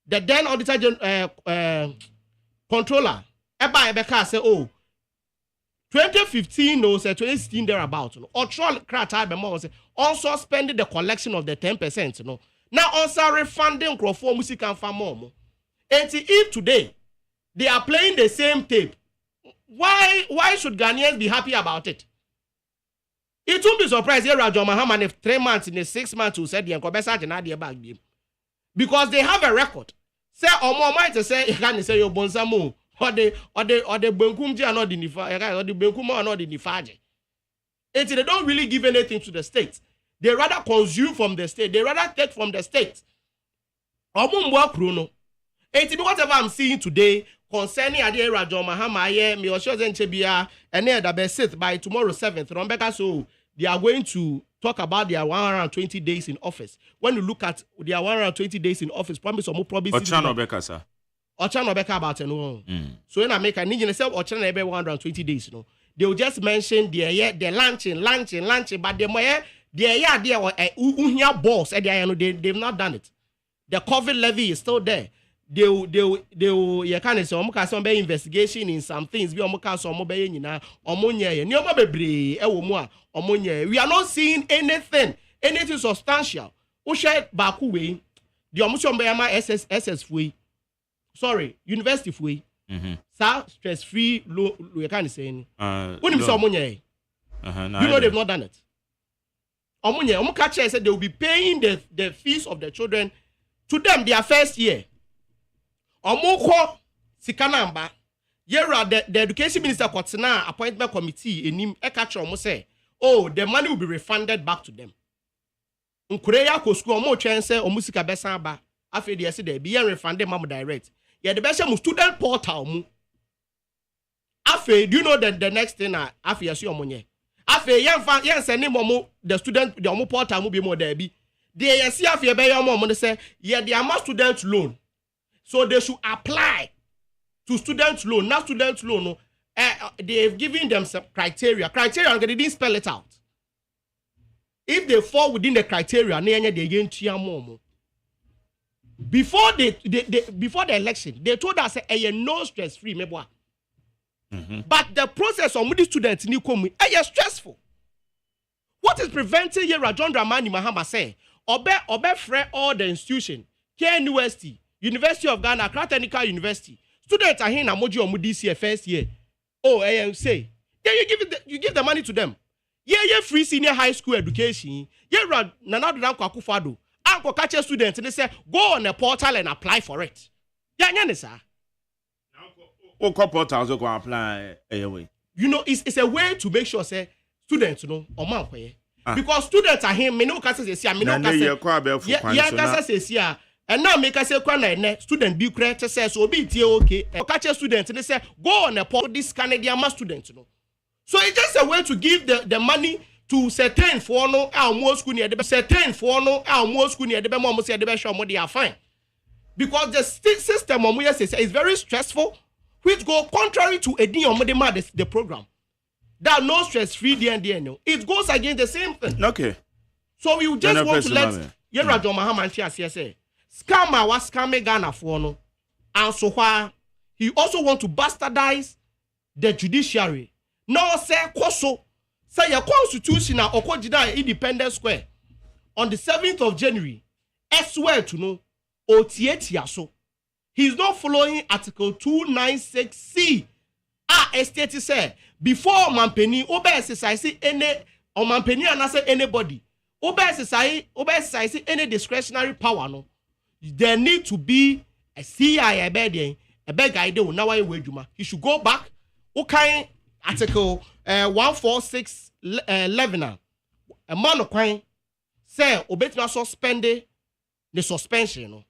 The then auditor controller. Eba Ebeka say, 2015 no say 2016 thereabout. Or troll crata bemo say also spending the collection of the 10%. No, now also refunding Crawford music and farm. And if today they are playing the same tape. Why should Ghanaians be happy about it? It won't be surprised here Rajon Mahaman if 3 months in the 6 months who said the Nkobesa Janadi bag game. Because they have a record. Say Omo might say you can say your bonsamu or the Benkumji are not in the or the Benkuma are not in the Faje. And they don't really give anything to the state. They rather consume from the state. They rather take from the state. Omo Mwa Kruno. And whatever I'm seeing today concerning Adi Rajon Mahama, me assure Chebia, and then the best by tomorrow 7th. Rombeka, so they are going to talk about their 120 days in office. When you look at their 120 days in office, promise or more promise. Ochano Beka, sir. Ochano Beka about no. So when I make a need yourself Ochano every 120 days, you know, they will just mention their launching, but their boss, they've not done it. The COVID levy is still there. They you can say some investigation in some things we are not seeing anything substantial. University free. Stress free low you can say you know they've not done it. Said they will be paying the fees of the children to them their first year. Omoko sikanamba yera the education minister Kotsina appointment committee enim ekacho omo say the money will be refunded back to them. Nkureya ko school omo twen say omo sika besan ba afi de say dey be refund them direct. Yeah the best student portal mu. Afi do you know the next thing afi yesi omo nye. Afi yen send him the student the omo portal mu be mo there be. Dey yesi afi be yam omo say yeah the amount student loan. So they should apply to student loan. Not student loan. No, they've given them some criteria. Criteria, they didn't spell it out. If they fall within the criteria, they gain more. Before before the election, they told us no stress free. But the process of the students is stressful. What is preventing here? Rajon Dramani Mahama say, Obe free all the institution, KNUST. University of Ghana, Accra Technical University. Students are here in Amoji or Mudisi first year. Say, yeah, you give the money to them. Yeah, free senior high school education. Yeah, Nanadu Akufado. Uncle catch a student and they say, go on the portal and apply for it. Yeah, sir. Portals go apply anyway. You know, it's a way to make sure say students because students are here. Me no kasa say me no kasa. And now make us say student be created says so be okay. Catch a student and they say go on a port this Canadian mass student. So it's just a way to give the money to certain for no our more school near the certain for no our more school near the mom say the best they are fine. because the system is very stressful, which go contrary to the program. That no stress free DND. It goes against the same thing. Okay. So we just want to let Yera John Mahama say scammer was scamming Ghana for no. And so why he also want to bastardize the judiciary. No say koso say your constitution or Independence Square on the 7th of January. I swear to know so. He's not following Article 296C. Estate say before Mampeni obe exercise any or Mampeni and say anybody obe exercise any discretionary power no. There need to be a CI a beg idea now he should go back. Okay, Article 14611 a man of crime say obetima suspend the suspension no.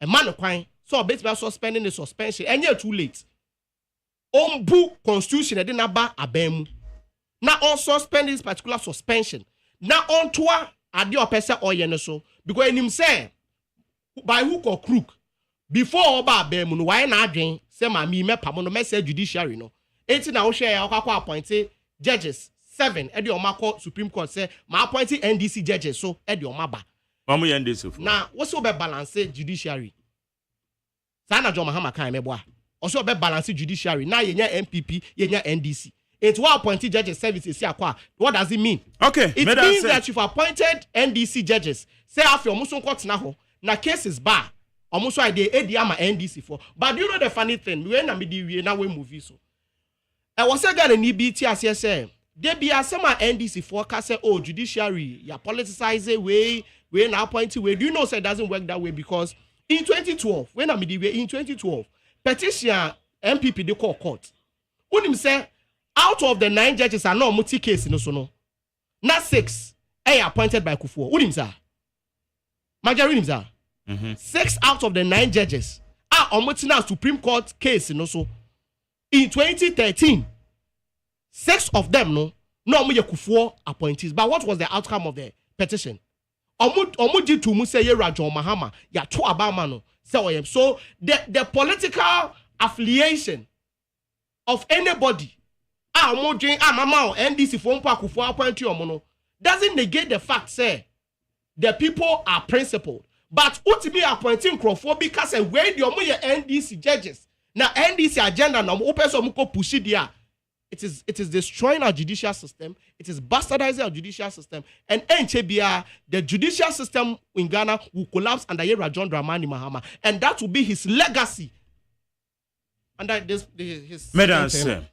A man of crime so obetima suspending the suspension and you're too late. Ombu constitution did not ba abemu. Now on suspend this particular suspension. Now on toa adi opesa oyene so because him say by hook or crook before oba abemu no why na adwen say ma me pamo no message judiciary no. Enti na wo hwe ya akwa appoint judges 7 e de omako Supreme Court say ma appoint NDC judges so e de omaba. Mamu NDC. Now what's so be balance judiciary? Sana John Mahama kan meboa. Also be balance judiciary. Now yenya MPP, yenya NDC. It's what appointed judges services. What does it mean? Okay. It means that you've appointed NDC judges. Say after almost court now, na cases bar. Almost why they ADM NDC for. But do you know the funny thing? We na we now we movie so. I was saying that in EBT as say there be some NDC for say oh judiciary ya politicize way now appointed way. Do you know say it doesn't work that way because in 2012 when in 2012 petition MPP they call court. Unim say out of the 9 judges are no multi case no so no. Not 6 appointed by Kufuor. Unim say. Majority say. 6 out of the 9 judges are on multi Supreme Court case no so. In 2013, 6 of them no me Kufuor appointees. But what was the outcome of the petition? Omuji to say Yera John Mahama ya to abama no. So the political affiliation of anybody mama NDC for Kufuor appointee omono doesn't negate the fact say the people are principled. But ultimately appointing Kufuor because when the NDC judges now NDC agenda na open so muko push dia. It is destroying our judicial system. It is bastardizing our judicial system. And the judicial system in Ghana will collapse under Yera John Dramani Mahama. And that will be his legacy. And that his Madam Sir.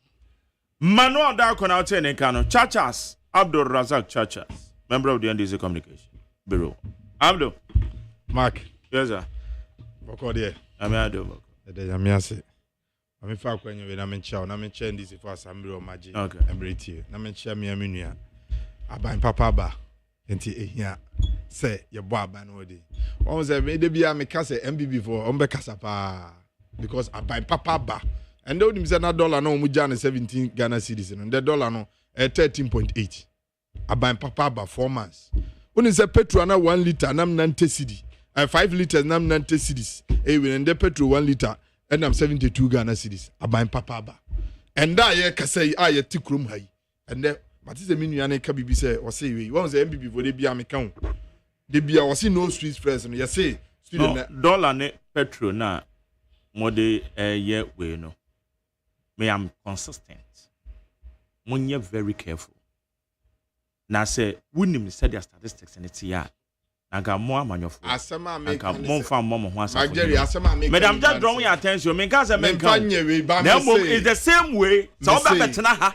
Manuel Dakonaute Nekano, Chachas, Abdul Razak Chachas, member of the NDC Communication Bureau. Abdul. Mark. Yes, sir. Bokode. Amiado. Amiase. I'm far when you na mencha na mencha ndisi for assembly o maji embreti na mencha me amnua aban papa ba enti ehia say ye bo aban no dey won say me dey bia me ka say MBB for on be kasa pa because aban papa ba and they would say na dollar no mu ja na 17 Ghana cedis no the dollar no 13.8 aban papa ba 4 months when say petrol na 1 liter na 90 cedi 5 liters na 90 cedis we and the petrol 1 liter and I'm 72 Ghana cedis. Aban papa ba. And that ye kase ye tikrum hai. And there, but is a minu ane kabibi say or say we. One say MBB for they be amekang. They be or see no street press. You say student dollar ne petrol na mode ye we no. Me am consistent. Monye very careful. Na say wunim said their statistics and it's here. Aga mo amanyofo asema make mo fa mo ho asafo Nigeria asema make madam just drawing your attention me can say me can it's the same way so oba betena ha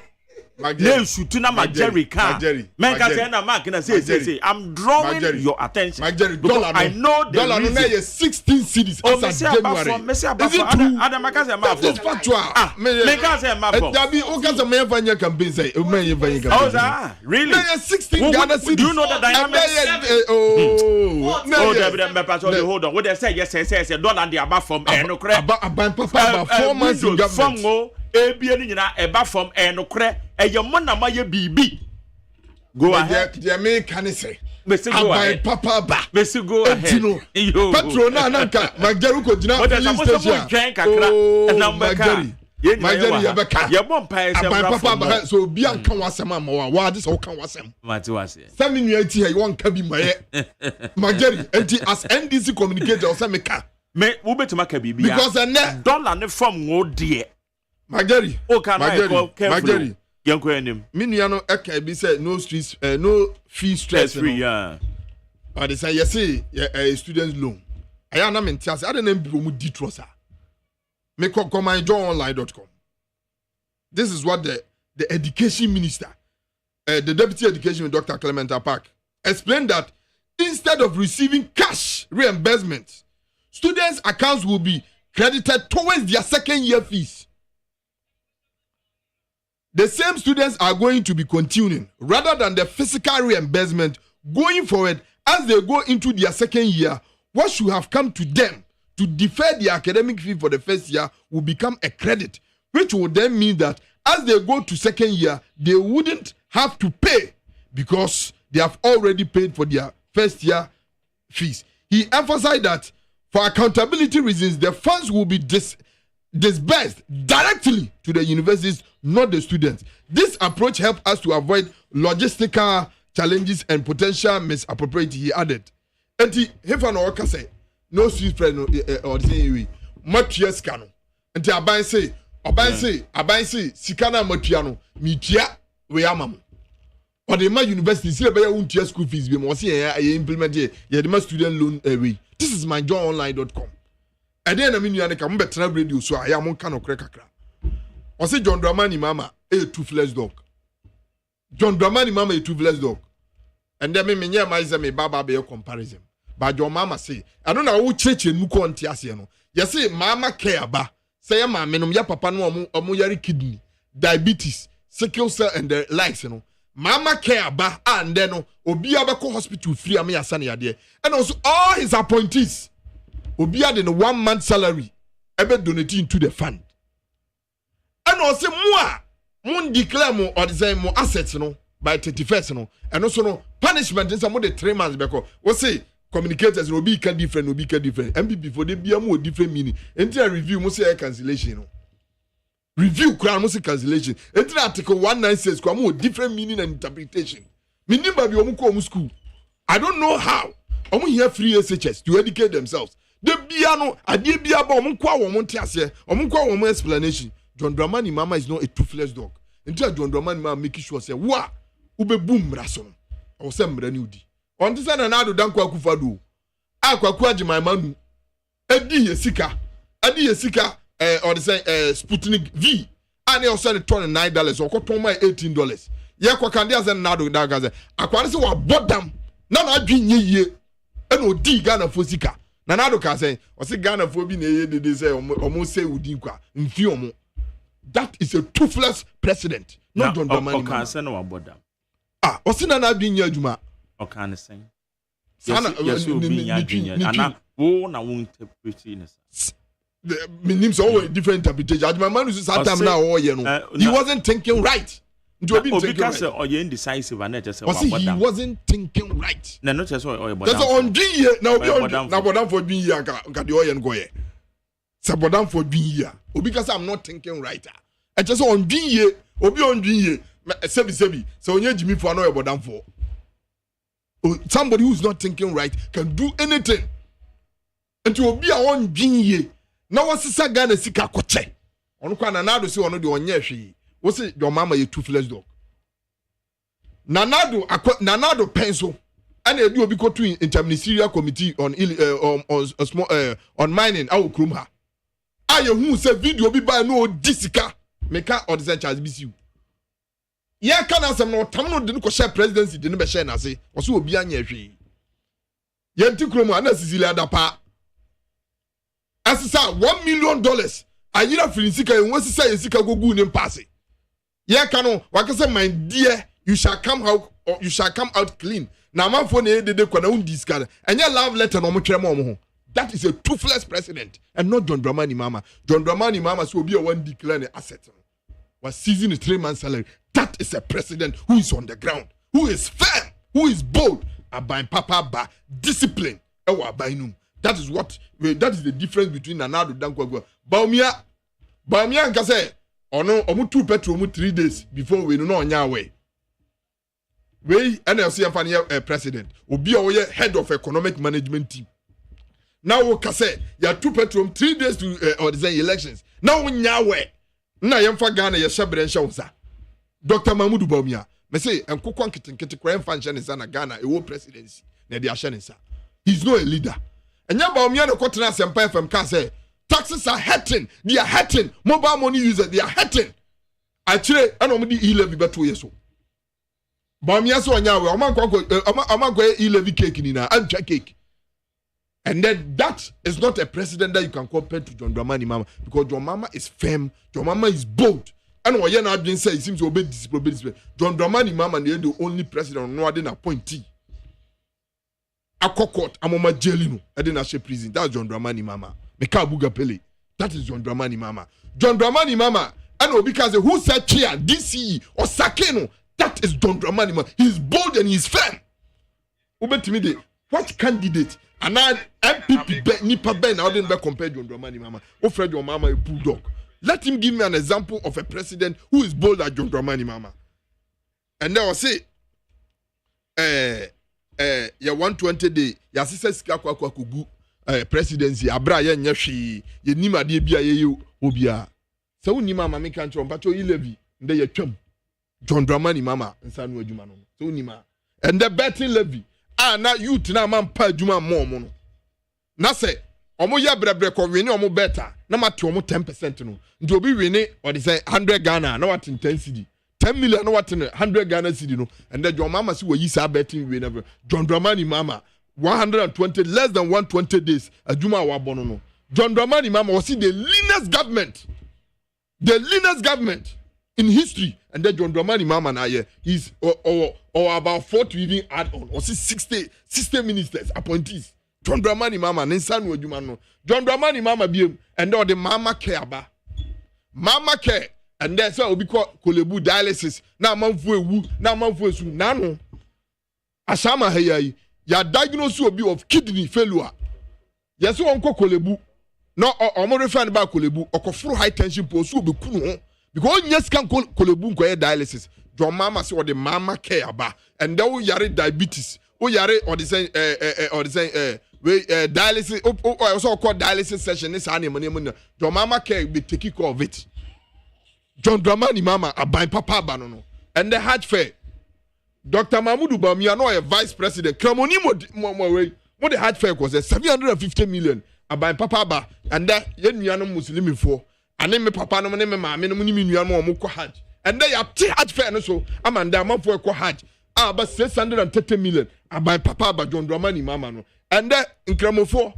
na shoot na Nigeria can me can say na mark na say I'm drawing your attention dollar I know the dollar no 16 cedis as of January me say adam can say ma for factual me can say ma for dabi o can say me vanya campaign say o me vanya campaign oh sir really 16 Ghana cedis do you know the dynamics hold on. What they say, yes, say, dollar the above from Enokre. About 4 months in government. Eba from Enokre. And your mona my BB. Go ahead. The American say. aban papa ba Messi go ahead yo petro na nanka magari ko gina police station magari yabeka aban papa ba so obi anka wasem ama wa de so kan wasem mate wase sami nua ti he won ka bi maye magari enti as NDC communicator o say meka me wo betima ka bibia because dollar ne from wo de magari magari yanko enim me nua no eka bi say no streets no fee stress free yeah they say yes a student loan aya na menti ase ade na mbiro mu di trosa me come joinonline.com. This is what the education minister the deputy education Dr. Clement Apak explained, that instead of receiving cash reimbursement, students' accounts will be credited towards their second year fees. The same students are going to be continuing rather than the physical reimbursement going forward as they go into their second year. What should have come to them to defer the academic fee for the first year will become a credit, which would then mean that as they go to second year, they wouldn't have to pay because they have already paid for their first year fees. He emphasized that for accountability reasons, the funds will be disbursed directly to the universities, not the students. This approach helps us to avoid logistical challenges and potential misappropriation, he added. And he say, no street friend or the way matua sika no nti aban say sika na matua no mitua we amam or the ma university see be untua school fees be mo say e implement ye the ma student loan way. This is my joinonline.com. And then na me nua ne ka mo betena radio so aya mo ka no kre kakra o say John Dramani mama a toothless dog. John Dramani mama a toothless dog. And then me nya my say me baba be comparison. But your mama say, I don't know who church and muko antiasiano. You say, Mama care ba. Say, ma menum ya papa no omu yari kidney, diabetes, sickle cell, and the likes, you know. Mama care ba, and then obi abako hospital free ame asani ade. And also all his appointees, obi had in 1 month salary, ever donating to the fund. And also mun declare mo or design mo assets, you know, by 31st, you know. And also no punishment in some of the 3 months because we say. Communicators will be different, MPP for the BMO different meaning. Enter review must say cancellation. Review crown must say cancellation. Enter article 196 come different meaning and interpretation. Meaning by the school. I don't know how. I'm here free SHS to educate themselves. The piano, I did be about Montiase, explanation. John Dramani Mama is not a toothless dog. Until John Dramani Mama making sure say, wa ube boom rason. Or some renewed. On this side, another danko akufado. Akwaku Agyemanu. Edi yesika. Or the say Sputnik V. And they also $29 or $18. Yeah, Kwakandia and Nado Dagaza. Aquaris were bottom. None are doing ye. And no D Ghana for Sika. Nanado can say, or say Ghana for being a they say almost say Udinka in Fiomo. That is a toothless president. Not John Dramani. Can't say no about them. Or Sinana being Yajuma. Or can I say? Yes, you be and who na won't interpret the meanings all different interpretation. My man is at time now all he wasn't thinking right. Because or you indecisive and just he wasn't thinking right. No, not just all that's on year now bodan for being here got the oil and go here. Sabodan for being here. Because I'm not thinking right. I just on year obi on year sebi so onye Jimmy for no bodan for. Somebody who's not thinking right can do anything. And to be on Jinye. Now what's the Sagan and Sika Koche? On Nanado see one of the Onyeshi. What's it? Your mama, you toothless dog. Nanado pencil. And they do be to interministerial committee on mining. I will crum her. I who say video be by no Jessica. Make her or the Charles BCU. Yeah, can answer no tamno de ko share presidency de no be share na se o so obi anya hwe ye ntikromo ana Cecilia dapa asisa $1 million ayira filisika en wasisa yesika gogu ne mpase ye ka no wakase my dear you shall come out clean na manfo na edede kwa na undi ska enye love letter no mo twere mo ho. That is a toothless president and not John Dramani Mama. John Dramani Mama so obi a one declare the asset was seizing a 3 month salary. That is a president who is on the ground, who is firm, who is bold. aban papa ba discipline ewo aban num. That is the difference between Nanado Dankwa. Baumia nka say ono omu 2 petrol mu 3 days before we no onya way. We NLC amfani president obi a we head of economic management team. Now we can say ya 2 petrol 3 days to or the elections. Now we nya way. Na yemfa Ghana ye shebre nsha unsa. Dr. Mahmoud Baumia me say enkokwa nketenkete kwa emfa nsha nsa na Ghana ewo presidency na de ahye nsa. He's not a leader. And ya Baumia no kwotena sempa FM ka say taxes are hurting. They are hurting. Mobile money users, they are hurting. Actually, I don't need e-levy but 2 years old. Baumia so anya we omanko e-levy cake ni na ancha cake. And then that is not a president that you can compare to John Dramani Mahama because John Mahama is firm, John Mahama is bold. And what you now been say, he seems to obey discipline. John Dramani Mahama is the only president no other appointee. Akokot amoma jelino edina she prison. That's John Dramani Mahama. Meka buga pele. That is John Dramani Mahama. John Dramani Mahama. And because who said here DCE or Sakeno, that is John Dramani Mahama. He's bold and he's firm. Ubetimide, what candidate? And now MPP Nipa Ben, I didn't compare John Dramani Mahama. Oh, Fred, your mama a bulldog. Let him give me an example of a president who is bold like John Dramani Mahama. And then I'll say, ya 120 day, ya sister skakwa kwa kugu presidency, abra ya nyeshi, ye nima de bia ye obia. So unima mama kancho mpacho e-levy, nde ye twam. John Dramani Mahama, nsanu adwuma no. So unima. And the betting levy, na youth na man pa adwuma mo mo no. Na se, omo ya brebre ko wini omo better, na mate omo 10% no. Nti obi wini, or they say 100 Ghana, na what in 10 cedi. 10 million no what in 100 Ghana cedi no. And then John Mama see what you say betting we never. John Dramani Mahama 120 less than 120 days adwuma wa bono no. John Dramani Mahama was the leanest government. The leanest government in history. And then John Dramani Mahama na here he's or about 4 to even add on or 60 ministers appointees. John Dramani Mahama ninsanu adwuma no. John Dramani Mahama biem and then the Mama Care ba. Mama Care. And then so we call kolebu dialysis. Na manfu ewu, na manfu esu nano. Asama heyi ya diagnose obi of kidney failure. Yeso onko kolebu. No omo refer ba kolebu okofro high tension post obi kunu ho. Because yes can kolebu nko dialysis. John Mama say the Mama Care ba. And then we yare diabetes. We yare or the say dialysis also called dialysis session this animal. John Mama Care be taking care of it. John Dramani Mahama aban papa banono. And the Hajj Fair. Dr. Mahmoud Baumia no a vice president. Kramoni mo the Hajj Fair was 750 million aban papa ba. And that ye nuano Muslim for. And then me papa no me mama no ni nuano mo ko Hajj. And then ya ti Hajj Fair no so amanda man for ko Hajj. About 630 million aban papa ba John Dramani Mahama no. And then in Kramofo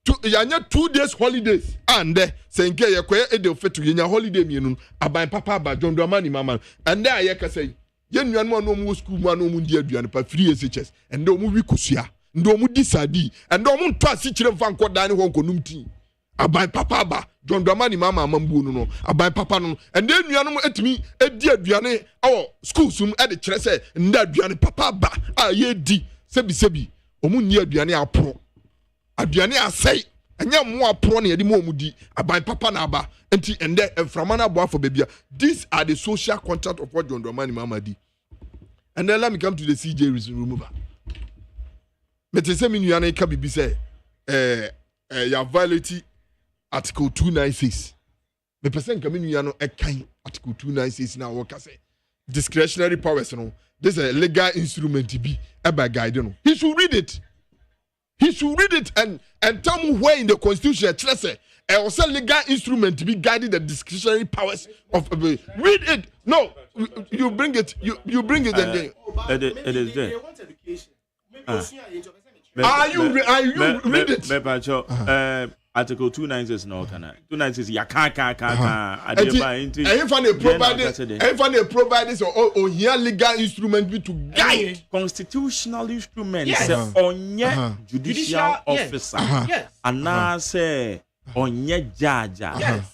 yanya 2 days holidays and say nke ye kwa e de fetu yanya holiday mienu aban papa ba John Dramani Mahama and there ye ka say ye nuanu no mu school mu no mu ndi aduane pa free SHS and do mu wi kosua ndo mu disadi and do mu nto asi kire mfa nkoda ne ho nkonum ti aban papa ba John Dramani Mahama amambu no aban papa no and then nuanu mu etimi edi aduane awo school sum e de kire say nda aduane papa ba a ye di sebi omu ni aduane apro aduane asai anya mo apro na yedi mo mudi aban papa na aba enti ende enframa na boafo bebia. These are the social contract of what John Dramani Mahama did. And then let me come to the CJ remover. But say me nuane ka bibi say ya violate article 296. Me person ka me nuano e kan article 296 na wo ka say discretionary powers no. This is a legal instrument be by guide no. He should read it. He should read it and tell me where in the Constitution it says also legal instrument to be guiding the discretionary powers of read it. No, you bring it. You bring it and then it is there. Are you read it? Article 296 no kana 296 ya kan adeba into everyone provide this or here legal instrument be to guide constitutional instrument say onye judicial officer and say onye judge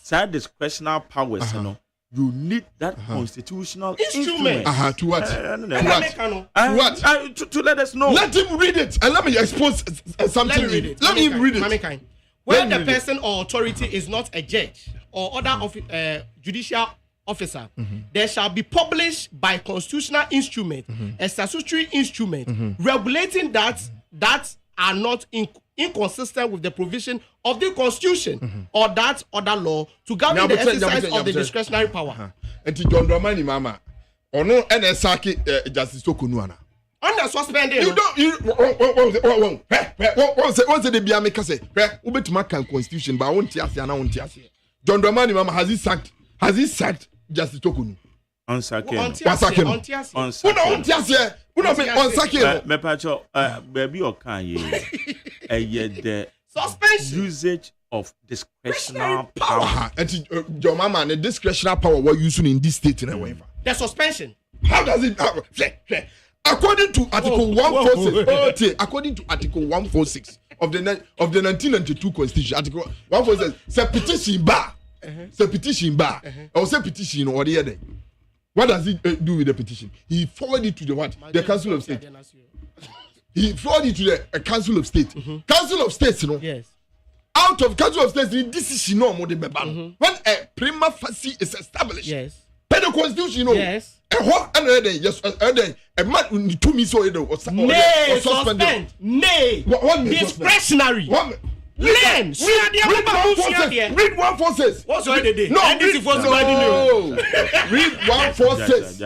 say discretionary powers no you need that constitutional instrument. To what? To let us know. Let him read it and let me expose something. Let him read it. When the person or authority is not a judge or other judicial officer, there shall be published by constitutional instrument a statutory instrument regulating that are not inconsistent with the provision of the constitution or that other law to govern the exercise of the discretionary power. And John Dramani Mama, or no, and a Saki Justice Tokunuana. Under suspended. You don't. Once the Biamika say, Ube to Macan constitution, but I won't tell you, and I won't tell you. John Dramani Mama has he sacked Justice Tokunu. On Saki. On Saki. Mepacho, baby or can ye? The suspension usage of discretionary power. And your mama and the discretionary power were using in this state in a way. The suspension. How does it happen? According to Article 146, according to Article 146 of the 1992 Constitution, Article 146 says petition bar. Say petition bar. Or say petition or the other. What does it do with the petition? He forwarded it to the what? The Council of State. He forwarded it to the Council of State. Council of States, you know. Yes. Out of Council of States, this is no more than when a prima facie is established. Yes. By the Constitution, you know. Yes. A man 2 minutes or suspend. Nay. What discretionary. Learn. Read 146. What's already day? No, read 146. Read 146.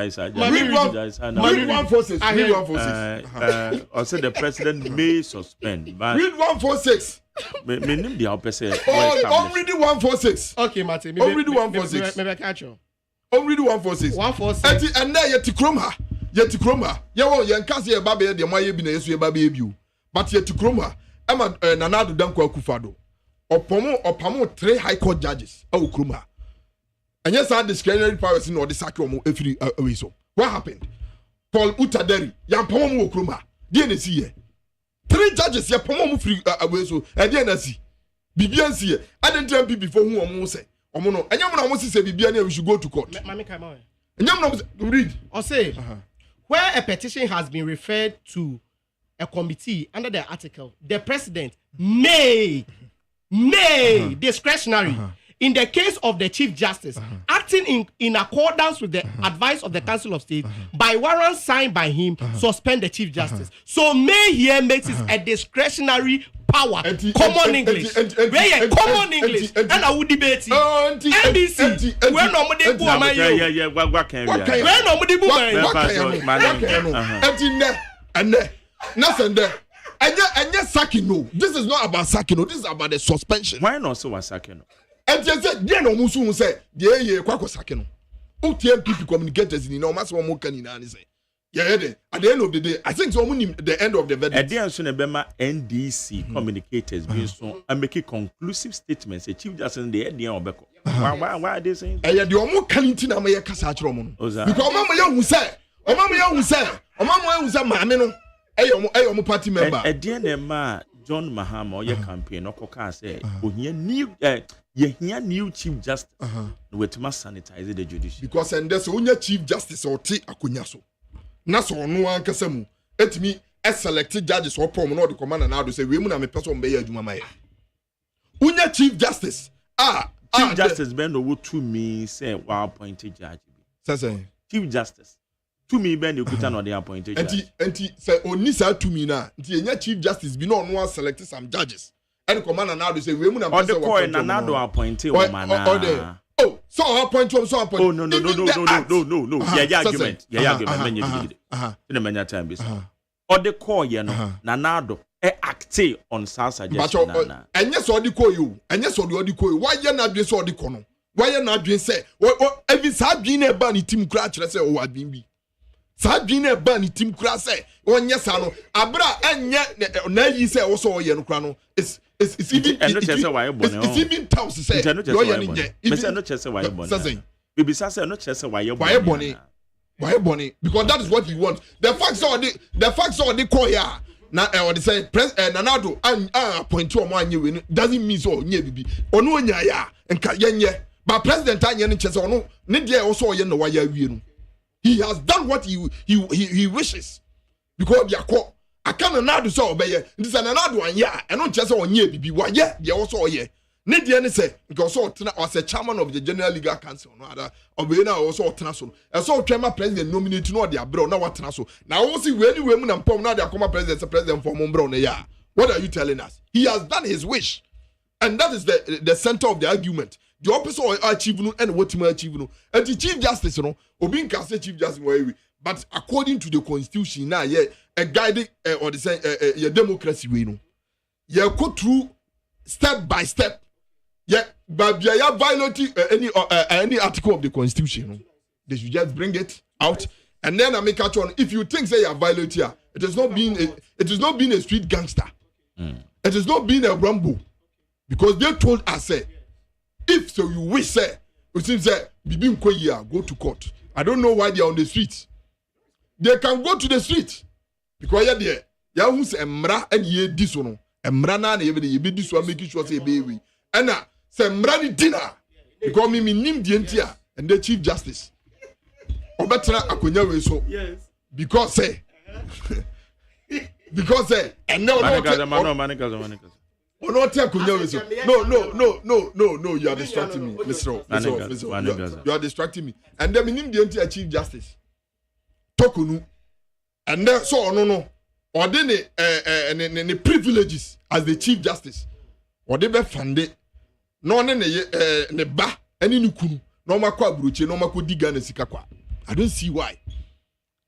Read 146. Also, the president may suspend. Read 146. Meaning the opposite. I'm reading 146. Okay, Martin. I'm reading 146. Maybe I catch you. I'm reading 146. 146. And now yet to Kroma. You won't yankas your baby, the Maya bin a baby. But yet to Kroma. I'm a Nanado Danko Kufado. Or Pomo 3 High Court judges. Oh, Kruma. And yes, I discretionary powers in or the Sacromo every away. So what happened? Paul Utaderi, Yan Pomo Kruma, DNC. 3 judges, ya Pomo free away. So, and DNC. BBNC, I didn't tell people before who almost say, Omono, and Yaman almost say BBN, we should go to court. Mammy, come on. And Yaman read. Or say, where a petition has been referred to a committee under the article, the president may discretionary in the case of the chief justice acting in accordance with the advice of the Council of State by warrant signed by him suspend the chief justice. So may here makes it a discretionary power. Common English. Common English. And I would debate NBC. Where nobody go my you. Where nobody go nothing there. And yet sacking no. This is not about sacking no. This is about the suspension. Why not so was sacking no? And just said, yeah, no musu say, yeah, kwako sacking no. UTMPP communicators in no mass one more can in say. Yeah, at the end of the day, I think it's only the end of the verdict. At the end of the NDC communicators being so and making conclusive statements. A chief justice in the end of Beko. Why are they saying? And the omo kalintina may kasachromo. Because Mama Young said, Mama who said, Mamma. Ayo party member. At the end of John Mahama or your campaign, or Coca said, you new chief justice with must sanitize the judiciary. Because and there's only chief justice or T Akunyaso. Naso no one Kasamu. Let me as selected judges or promenade the commander now to say, women are a person by Jumamaya. Unya chief justice. Chief justice Ben over to me say, well appointed judge. Chief justice. To me, Ben, you put on the appointed judge. And he said, only said to me now, the chief justice be no one selected some judges. And the commander now to say, women are the point, and now appointed. Oh, so appoint to so appoint. Oh, no. Yeah, argument. In a many times. Or the call, you know, Nanado, acte on South suggestion. And yes, or the call you, and yes, or the call you. Why you're not doing so the corner? Why you're not doing say, every Sabine a bunny team crash, let's say, oh, I've been. Sabine bunny team crash, one yes, I know. Abra and yet, now you say also, you know, it's even it's even tough to say. Why Bonnie? Because that is what he wants. The facts are the call here. Now, or they say, Nanado, and appoint to a man you doesn't mean so, yeah, baby. Or no, yeah, and Kayanya. but president anya no chese ono ne dia also oye no waya wie no he has done what he wishes because dia ko aka no na do so obeye ndisa na na do anya eno chese onye bibi waye dia also oye ne dia ne se because otena as a chairman of the general legal council no ada obeye na also otena so no so twema president nominate no dia bro na watena so na wo si we mu na mpom na dia koma president for mo bro no ya. What are you telling us? He has done his wish. And that is the center of the argument. The opposite of achievement and what you achieve. And the Chief Justice, Obin can say Chief Justice, but according to the Constitution, now, a guiding or the say, democracy, you go through step by step. But you are violating any article of the Constitution. They should just bring it out. And then I make a choice. If you think say you are violating, it has not been a street gangster. It has not been a rumble. Because they told us, if so you wish, say, you seem say, go to court. I don't know why they are on the street. They can go to the street. Because yeah, there, yeah, who's a mra and ye this one. A mrana and ye be this one making sure say baby. And now, say mrani dinner. Because me nim the entia and the Chief Justice. Obetra akonya we so. Yes. Because say. Because say and no no you are distracting me Mr. You are distracting me and then minim the Chief Justice tokunu and then so no or then the privileges as the Chief Justice or they be funded no ne ba any nukunu no makwa bruche no makwa diga na sika kwa. I don't see why.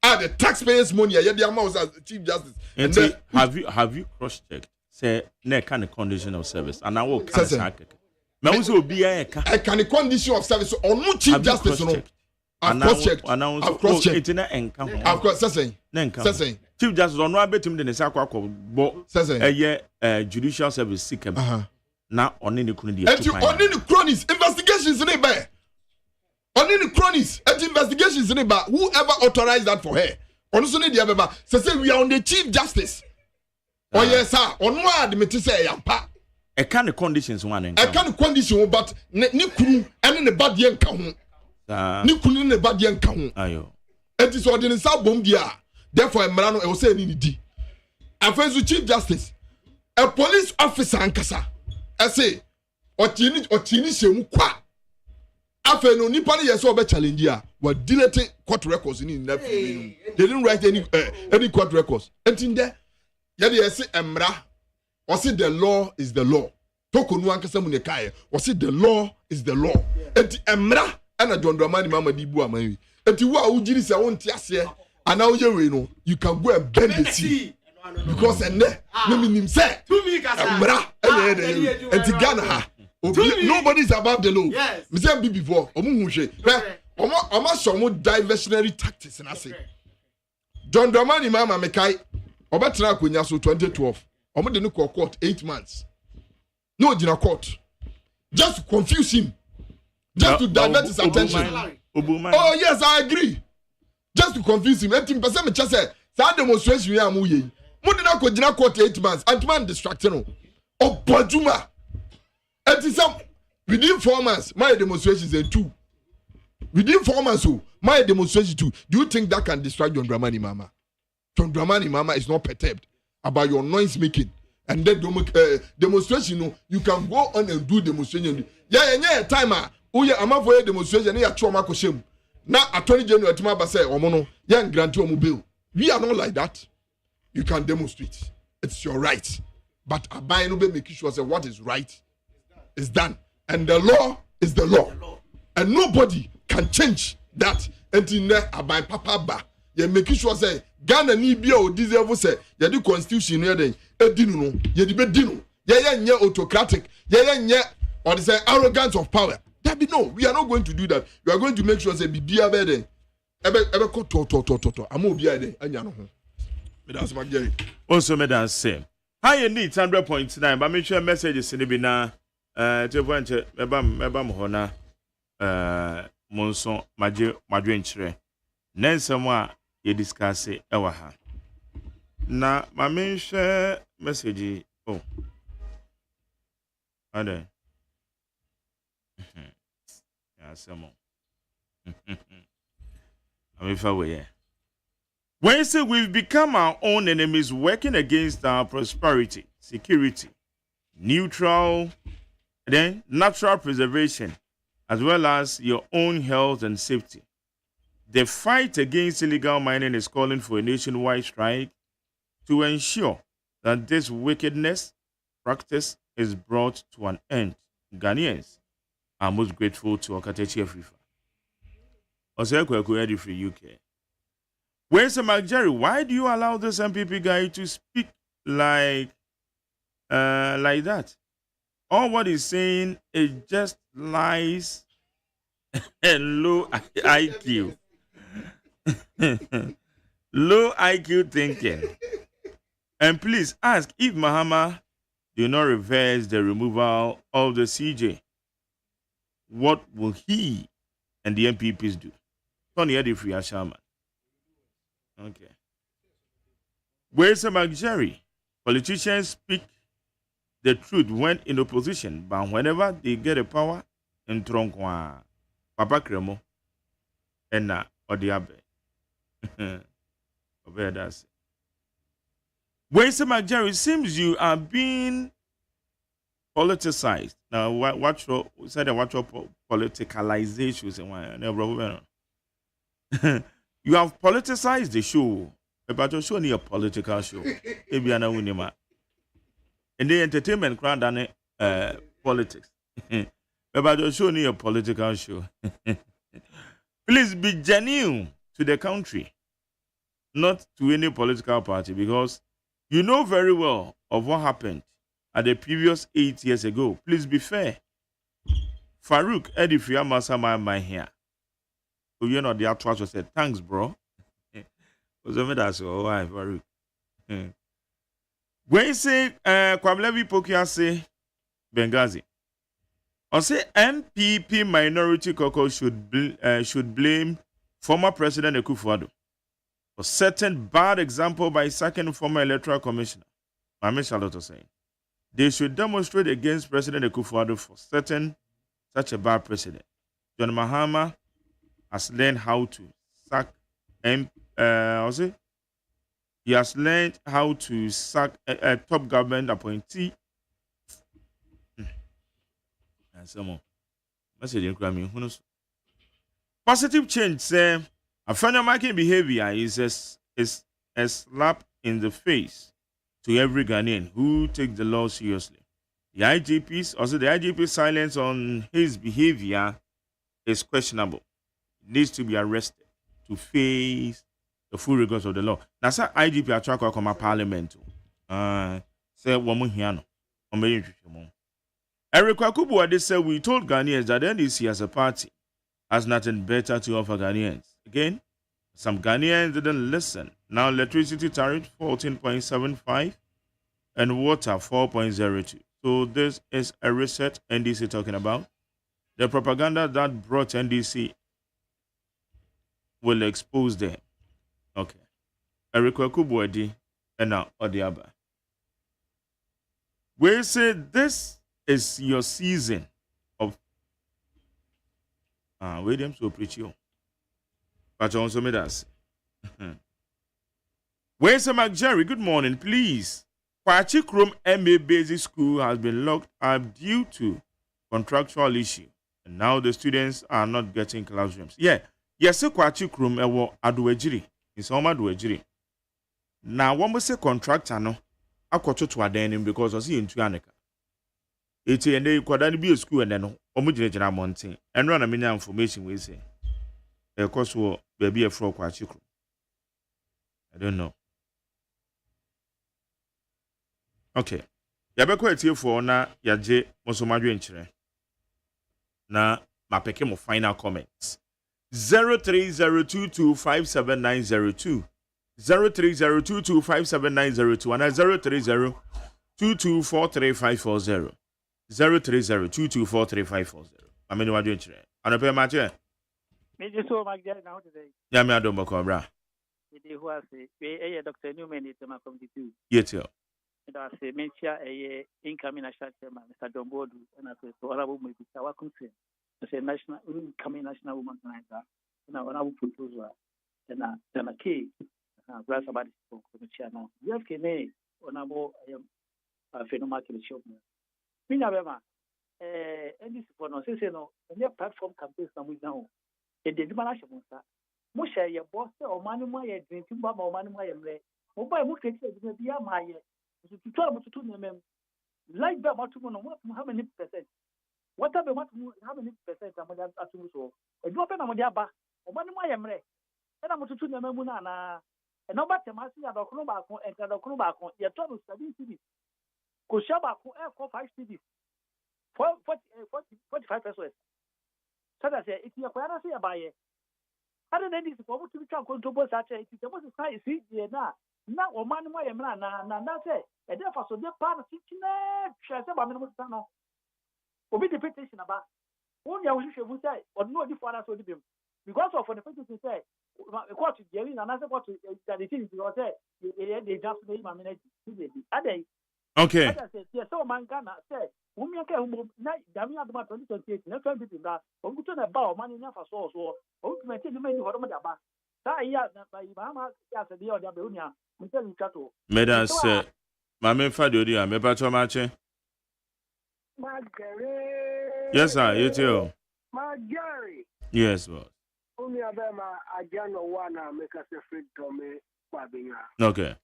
The taxpayers' money, the amount as Chief Justice. And then, have you cross-checked? Say, ne can a condition of service, and I will can also be a can a condition of service or no Chief Justice. I've cross-checked. I've cross-checked. I've cross-checked. Chief Justice on one bet him the Nesaqua, but a year judicial service sick. Now on any cronies. And you on any cronies investigations in a bear. On any cronies and investigations in about whoever authorized that for her. On Sunday, the other say we are on the Chief Justice. Oh yes, sir. On what admit to say yampa. A kind of conditions one. A kind of condition, but Nikun and in the bad young count. Nikun in the bad young count. Ayo. It is ordinary South Bombia. Therefore, a man will say in the offense with Chief Justice. A police officer and Kasa. I say, or Tini Kwa. After no nipa ni yeso be challenge ya were deleting court records in that they didn't write any court records entin there ya dey say emra or say the law is the law tokonu ankasa mu ne kai or say the law is the law enti emra ana John Dramani mama di bu amanwi enti wo a wo giri se won tie ase ana wo ye we no you can go and bend the sea because enne me minim say emra enti Ghana ha nobody is above the law. Yes. Me say before. Omo diversionary tactics and I say. John Dramani mama mekai obetra akonya so 2012. Omo de no court 8 months. No dina court. Just to confuse him. Just to divert his attention. Oh yes, I agree. Just to confuse him. Let him person me just say that demonstration we am ye. Mo de na ko dina court 8 months. Antman distracted no. Obojuma. And some within 4 months, my demonstrations are 2. Within 4 months, my demonstration 2. Do you think that can distract John Dramani Mama? John Dramani Mama is not perturbed about your noise making. And then demonstration, you can go on and do demonstration. Yeah, timer. Oh yeah, I'm up for a demonstration. Yeah, trauma koshim. Now, Attorney General Timaba say, Omono, young grant you bill. We are not like that. You can demonstrate. It's your right. But Abai no be making sure say what is right is done, and the law is the law, and nobody can change that. Until now, about Papa Ba, you making sure say Ghana ni bia o deserve say you the constitution here then. Edinu no, you the bedinu. Yeah, autocratic. Yeah, or say arrogance of power. That be no, we are not going to do that. We are going to make sure say bibia be there. Ebe ko to. Amo bia there. Anya no ho. Me that's my Jerry. Also me that's same. How you need 100.9, but make sure messages in the bina. Tebuanche eba mohona monson madwenchire nensem a ye discuss ewa ha na ma menhwe message ade Some. I'm if away. When you say we've become our own enemies, working against our prosperity, security, neutral, then natural preservation, as well as your own health and safety. The fight against illegal mining is calling for a nationwide strike to ensure that this wickedness practice is brought to an end. Ghanaians are most grateful to Okatechi Afrifa. Oseko Eddie free UK. Where's Jerry? Why do you allow this MPP guy to speak like that? All what he's saying is just lies and low IQ. Low IQ thinking. And please ask if Mahama do not reverse the removal of the CJ, what will he and the MPPs do? Tony Edifree Ashaman. Okay. Where's Jerry? Politicians speak the truth when in opposition, but whenever they get a power, in Tronkwa, Papa Kremo, and na Odiabe. That's Where's Jerry? Seems you are being politicized. Now, what said what politicalization? You have politicized the show, but your show a political show. And the entertainment crowd than politics. But your show a political show. Please be genuine to the country, not to any political party, because you know very well of what happened at the previous 8 years ago. Please be fair. Farouk Edifria Masama my here. You know the actual said, thanks, bro. That's why Farouk. When you say Kwablevi Pokia say Benghazi, or say MPP minority caucus should blame former President Akufo-Addo for certain bad example by sacking former electoral commissioner. Mame Charlotte saying they should demonstrate against President Akufo-Addo for certain such a bad precedent. John Mahama has learned how to sack he has learned how to sack a top government appointee. And some message in Grammy. Who knows? Positive change say offender-making behavior is a slap in the face to every Ghanaian who takes the law seriously. The IGP's silence on his behavior is questionable. He needs to be arrested to face the full rigors of the law. Now, sir, IGP are trying to come to parliament. Say, woman here, Eric Kwakubu said, we told Ghanaians that NDC as a party has nothing better to offer Ghanaians. Again, some Ghanaians didn't listen. Now, electricity tariff 14.75 and water 4.02. So this is a reset NDC talking about. The propaganda that brought NDC will expose them. Okay. Eric Kwakubu and now Odiaba. We say this is your season of Williams will preach you. But also made us. Where's Jerry? Good morning, please. Kwachi Krom MA Basic School has been locked up due to contractual issue, and now the students are not getting classrooms. Yes, Kwachi Krom ewo Aduejiri. It's all Aduejiri. Now, one must say contractor no. Akwato to adenim because I see in Tuanica. It's and they could be a school and then Omujina Monte and run a mini information we say. Of course, will be a frog Kwachi Krom. I don't know. Okay. Yabeko etie for na yaje mosomadwe nchire. Na mapeke mo final comments. 0302257902 0302257902 and 0302243540 0302243540. Ameni wadwe nchire. Anope mache. Me just so magja now today. Ya me adom ko bra. Today who say we Dr. Newman is my committee. Yetio. And I say, mention a incoming national chairman, Mr. Dombodu, and I say, so honorable Mr. Wakumse. say national coming national women's night na wana proposal na ke grasa body for the chair now yes ke ne ona bo phenomena ke show me mina bema ndc for no say no any platform campaigns na mu down e de di mana shebonsa mo share ye boss o manu ma ye drinking ba o manu ma ye mre mo boy mo kete di bi ya ma ye tutu mo tutu ne mem like ba mo tumu no how many percent what about what how many percent am I atumu so e do pe na mo dia ba o manu ma ye mre e na mo tutu ne mem na e no ba tema si ya dokunu ba ko e ka dokunu ba ko ye to no 7 cedis ko sha ba ko e ko 5 cedis 45 pesos so that say if you kwara say ba ye other than this for to be try control such it is supposed to say see na o manu ma ye mre na say e dey for so dey part of kitchen share say ba me no no obi the petition about won ya wo hwehwe say or no di for na so di bem because of for the petition say court jerry na na say court that the thing because say they just dey ma me na di adai okay other say yes so man Ghana say wumi aka hu na dami adoma 2028 na 20 na on kuto na ba o man na fa so o kumete di mani hodo da ba da iya na ba ma ya se dey o da be unia mteli chato medan se ma me fa de odi a me pa to ma che yes sir you too Jerry. yes boss Umi abema ajano wana meka se freedom me kwa binya. okay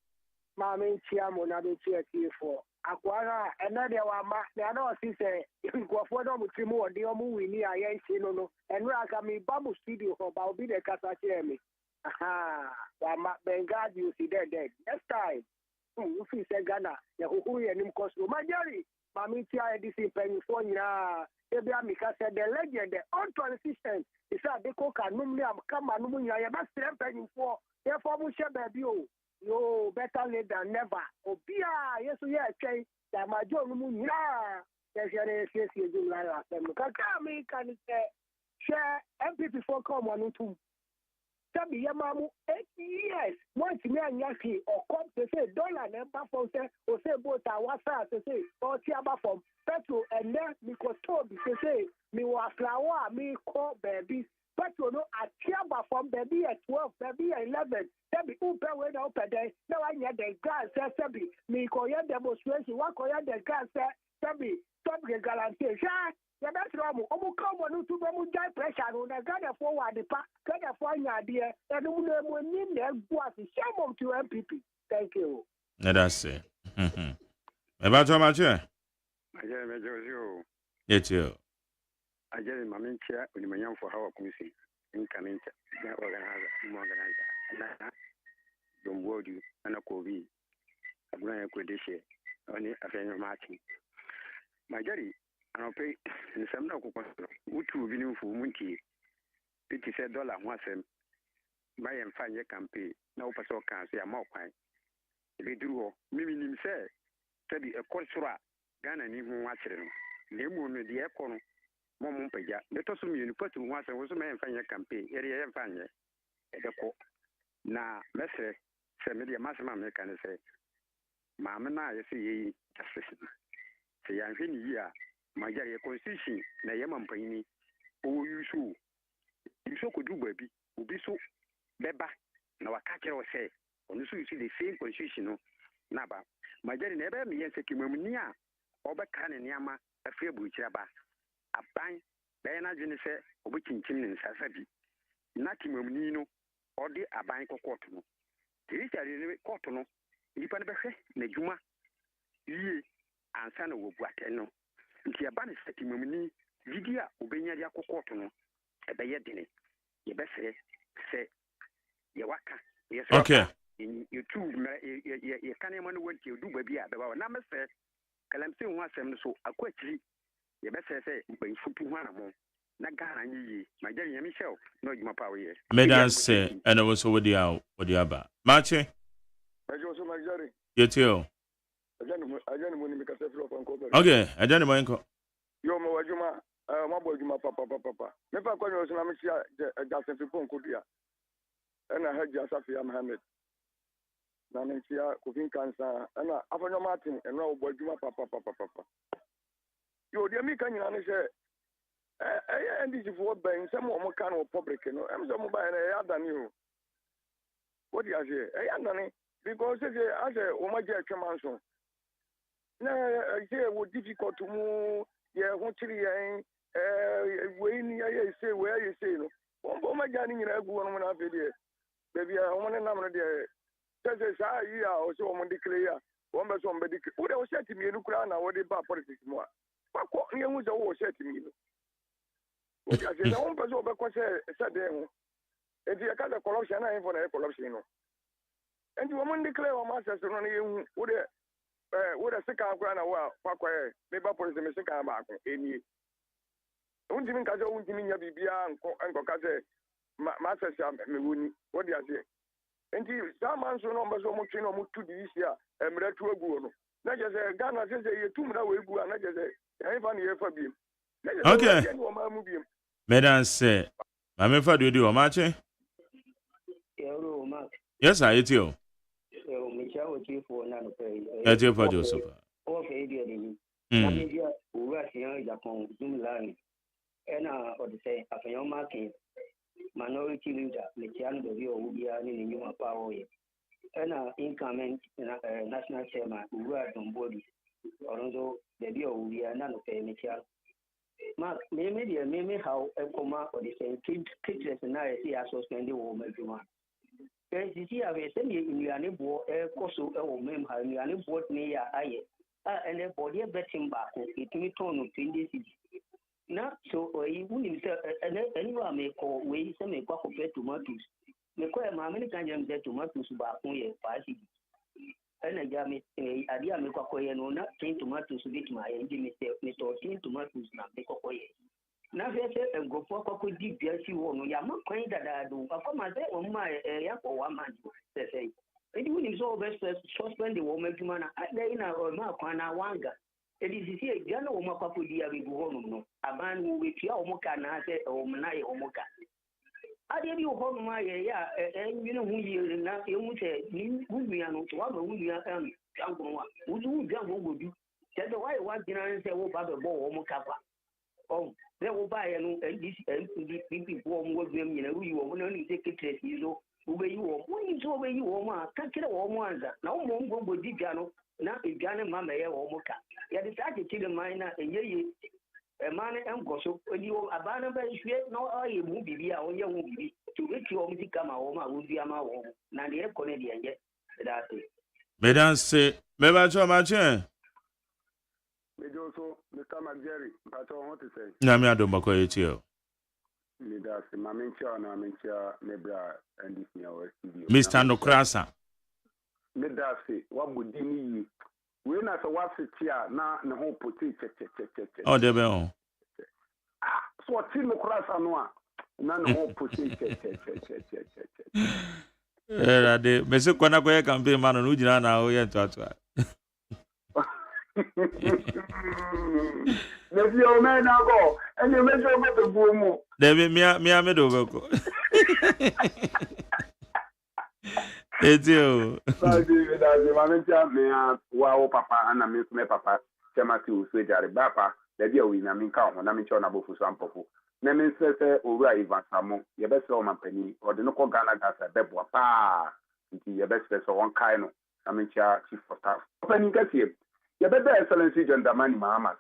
Ma me chia mo na be chia for. Akwara ena de wa ma na na o si se nkofo do mutimu odi o mu wini aye nsi no enu aka mi babu studio for ba obi de kasa che me. Aha wa ma benga you see dead next time you feel say Ghana ya hukuru ya nim koso ma Jerry ma me chia edisi penny for nyina ebi amika said the legend the untransistent is a deco can normally am come and munya ya ba strem penny for therefore mu she baby o yo better late than never obia yesu ye twen ya majo no mu nyira ya jere siesie jumla ya sem kaka mi kan say share MPP for come on to Sabi Yamamu 8 years. Once me and Yaki or come to say dollar number for say or say both our wasa to say or tiaba from petrol and then me costo to say me was flower me call baby petrol no a tiaba from baby at 12 baby at 11 Sabi upe when open there now I need the gas Sabi me call your demonstration what call your the gas Sabi stop the guarantee yeah, that's wrong. Omu come on to omu jai pressure on the Ghana forward the pack, Ghana for idea, and we need them was the shame to MPP. Thank you. That's it. About how much? I get a major. It's you. I get a mamincha when you young for how commission in Kaminta, organizer. Don't worry, and a COVID. I'm going to quit this year. Only a friend of marching. My Jerry. And I'll pay in some no Utu Vinu for Munti. It is $1 once buy and find your campaign. No person can say a more pine. If you do, Mimi say, to be a cultural Ghana and even watching. Name with the aircon, Mompeja. Let us mean put to once and was a man find your campaign, area and find it. At the court. Now, let's say, media maximum can say, Mamma, I see justice. Say, I'm here. My dear constitution, na yaman paini, o you so could do baby, will be so beba. Now a catcher or say, on you see the same constitution, Naba. My dear never me and Sekimania, Oberkan and Yama, a fair butcherba. A bang, Diana Jennifer, or which in Chin and Sasabi. Natimumino, or the Abanco Cottono. This is a cottono, Nipanbehe, Nejuma, ye, and son of Guateno. Nti abane setimumni vidia obenya dia kokoto no ebeye dine ye bese se ye waka ye so okay you too ye kanema no wanti odu ba bia beba na mese kalamse hu asem no so akwatiri ye bese se mpanfutu hu anamo na gara nyi majari ya Michelle no juma pa we medan se and also with the aba mache ajo so majari yetio ajani mo ni mi kase fro fan ko be okay ajani mo enko yo mo wajuma mabo juma papa me fa kwa nyo so na mi sia Jackson Fipon Kodua na Haji Asafia Mohammed na mi sia Kofin Kansa na Afonyo Martin eno obo juma papa yo de mi kan nyina ne se NDC for buying some more kind of public, you know, I'm some buying a than you. What do you say? I am because as a Omaja Chamanson. Now, I say it was difficult to move, yeah, what when I say where you say, one my journey in a good one of it. Baby, I want to number there. Says, I also want to declare one by somebody. What I was said to me, look around, what about politics more? What was always said to me? What I said, one person over said them. And the kind of corruption I have for a corruption. And you want to declare a master's on you with a second grand a while, maybe policy, Mr. Kamak, any. Don't even catch a woman, your BBA and Cocaze, Masters, what do you say? And some man so numbers so much in a to this year, and read to a good. Not just a Ghana says a 2 minute way, and not just a funny for beam. Okay. Madam say, I'm for do a match. Yes, I eat you. At your for Joseph. Okay, dear. We are here upon Zoom line. And or the say, after your marking, minority leader, Metian, the view will be in human power. And incoming national chairman, who are on body, although the view will be none of a Metian. Mark, maybe how a comma or the same pictures and I see as suspended woman. Yes, you see, I will send you in your neighbor, a coso, or mem, how you are both near I. And a body betting back, it may turn of this. Not so, you wouldn't say anyone may call way some may cock of tomatoes. May call a mammy can get tomatoes back on your party. And a jammy, a dear make a coy and not 10 tomatoes to get my engine, Mr. 10 tomatoes now, make a coy. Now, I said, and go for cocoa deep, yes, you won't. You are not quite that I do. I come and say, oh, my, for 1 month, they say. And you will so best suspend the woman to man. I lay in our Marquana Wanga. It is here, Jano Makapu dear, we go home. A man who with your Moka, and I said, oh, Manai or Moka. I did you home, my, and you know who you are not, you would say, who we are not, who we are, who would you? Tell the white one dinner and say, oh, Baba Bo, Mokapa. Oh, they will buy this people would them, you know, you will only take it, you know, who you are. When you saw where you are, can't get a woman. Now, won't go with Diano, not a Ghana Mamma or Moka. You decided to the miner and ye a man and gossip when you are abandoned by no, I won't be on your movie to make your music come home. I will be a man. Now, the Canadian yet. That's it. Mesdames, c'est. Mais va tu match? Also, Mr. McJerry, but I want to say. Namia do mako etio. Leaders, Mamincha, Namincha, Nebra, and this near studio. Mr. Nokrasa. Leaders, what would you need? When I saw what's it here, now the whole potato. Oh, there be on. So what's in Nokrasa noa? None the whole potato. Eh, de, Monsieur Kwanako campaign man no jina na o ye twatwa. Maybe your man now go, and you measure with the boom. There be me do go. It's you. So, the manager may wow, papa, and I miss my papa, Chamati, Swedari Bapa, the dear winner, Minka, when I'm in Chonabo for some people. Nemin says, Ura Ivan Samo, your best Roman penny, or the Noko Ghana gas a bebwa pa, into your best vessel one kind of Amincha chief for staff. Opening gets here. Your better excellency, gentleman, Mamma,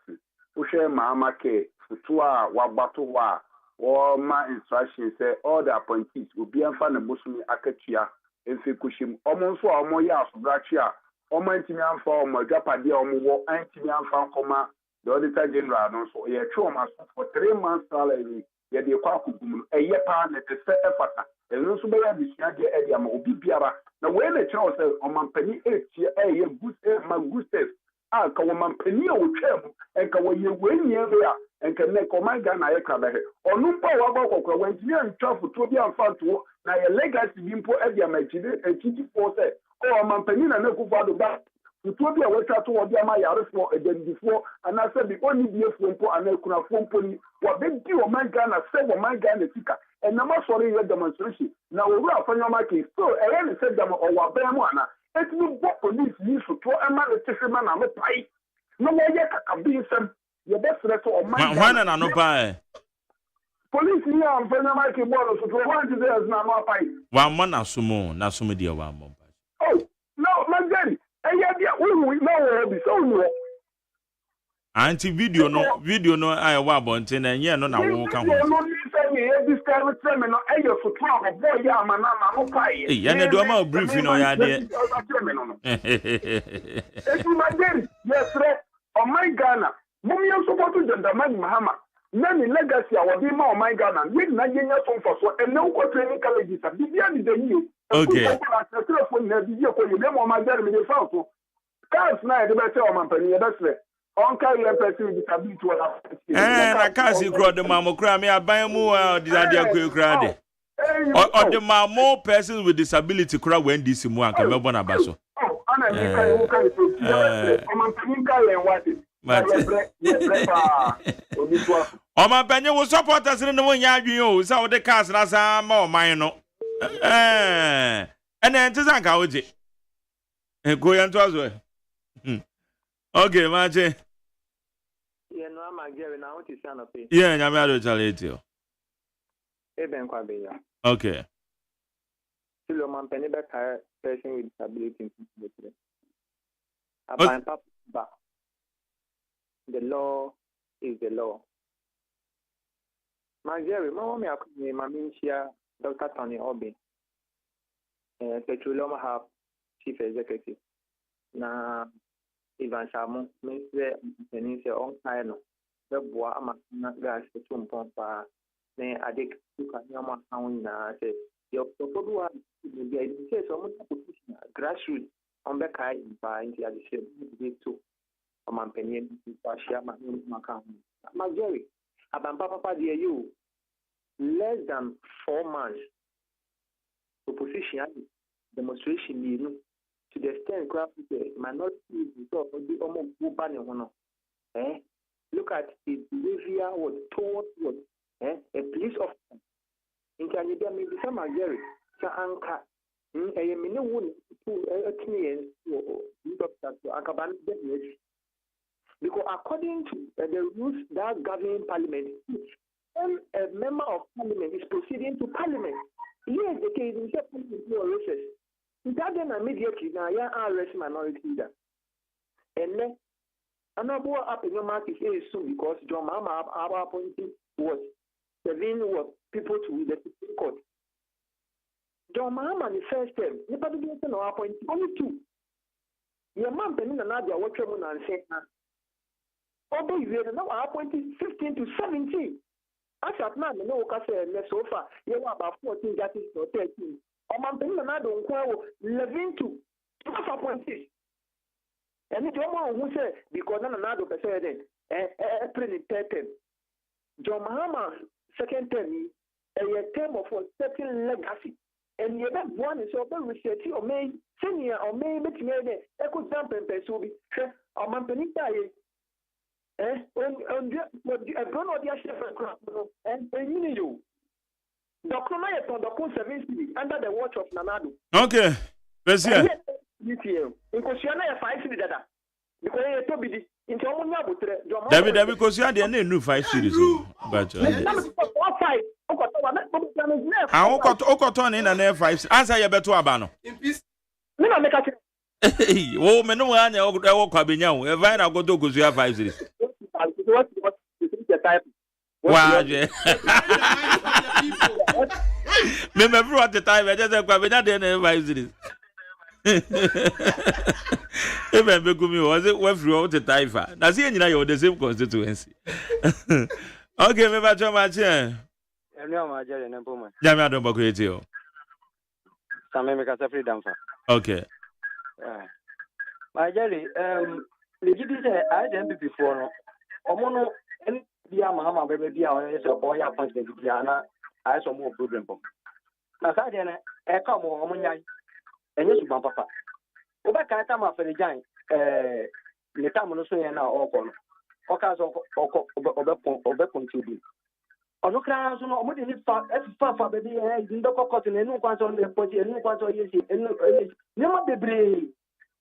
who share Mamma K, Futua, Wabatoa, or my instructions say all the appointees will be in front of Muslim Akatia, and Fikushim, almost for more years of Rachia, or my Timian form, or Japadia, or more Antimian Fan Coma, the Auditor General, so a trauma for 3 months' salary, yet the Quakum, a year pound at the set effort, and also by the Siaga Ediam or Bibiara. Now, when the child says, on my penny 8 year, a good my gooses. Ka woman penny o twem enka wo ye wenye bia enka ne ko man ga na ye ka be onu pa wa ba kokro wantimi antwa foto bi amfanto na ye legacy bi mpo e dia magide ekiti fo se o man penny na ne kufa do ba foto bi a wetwa to wo dia ma yarefo edendifo ana se bi oni bi efo mpo ana kuna fo mpo ni wa be di o man ga na se wo man ga na tika enna ma sori ye demonstration na wo ru afanya ma ke so e ye ne se dem o wa ba mu ana it will go police use to a man a man I'm pay. No way, you can be some your best letter or my one and no buy. police here am fena ma ke ball so to want to say na no fight. Wa mo na sumo dia wa mo. Oh, no, Magari. Dia we no be so no. Anti video no I wa bonte na nye no na wo ka ho. No ni say me this kind of thing no e your so try of boy ya man na no pai. Eh, ya na do ma brief no ya de. It's Magari. Yes, oh my Ghana. Mum you support to Gentleman Mahama. Nani legacy a wodi ma oh my Ghana. We na yenya so for so and no ko training colleges. Bibia ni dey you. Okay. Na kasi kro de mamo kra me aban mu dia kra de. O de mamo persons with disability kra when this mu anka mebo na baso. O man penye wo supporters ni wo nya adwen o sa wo de cars na sa ma o man no. And then to Zanka Oji. Go and to okay, Maje. Yeah, no, I'm getting out to San of it. Yeah, I'm out of Chaletio. Eben Quabia. Okay. Philoman Pennyback person with disability. About Papa. The law is the law. My Jerry, Mamma, my Minchia, Dr. Tony Obi. Petroleum Hub Chief Executive. Na Ivan Shamu, Mr. Denise on Kano, the bois na gas to Tumpa, ne Adik Yama Town, say, your Popo says almost grassroots on the Kai by the addition to a man penny to Pashama Macam. My Jerry, Aban Papa, dear you, less than 4 months. Opposition demonstration you to the extent craft the minority of the almost look at his behavior towards what a police officer in Canada maybe some are Jerry Anka a minute would because according to the rules that govern parliament when a member of parliament is proceeding to parliament. Yes, the case is a recess. That then immediately now you arrest minority leader. And then another up in your market is soon because John Mama our appointing was 7 people to the Supreme Court. John Mama the first time, nobody didn't know appointing only 2. Your mom penning another what you and say although you are now appointing 15 to 17. As at now, no so far, you are about 14 justices or 13. I'm paying another 11 to 12.6. And it's your mom who said, because another person, April 13. John Mahama, second term, a term of a certain legacy. And you have one is open research or may senior or may make me a good jump and Pesubi. I'm a penita. And a grown audience and you. Dr. Mayet on the coast under the watch of Nanado. Okay. Let's hear. Because you are 5 cities. Because you told me into David, because you had the new 5 cities. But I got on in an air 5. Answer your better abano. Oh, me no one I walk up in you. If I go to Guzia 5 cities. Wow, remember at the time I just have not advice it. Remember, was it went through the Taifa? Now, see, you know, the same constituency. Okay, remember so much. Yeah, I don't create you. Some make us a freedom. Okay. My jelly, the GP I didn't before. Omono, and the Mahama baby, or your appointment, Diana, I saw more problem. Now, I didn't come on, and yes, my papa. Over Katama for the giant, the time on the now, or cause of contribute. On the class, no more than far baby, in the cotton, and no one's on the body, and no one's on yes, and no the brave.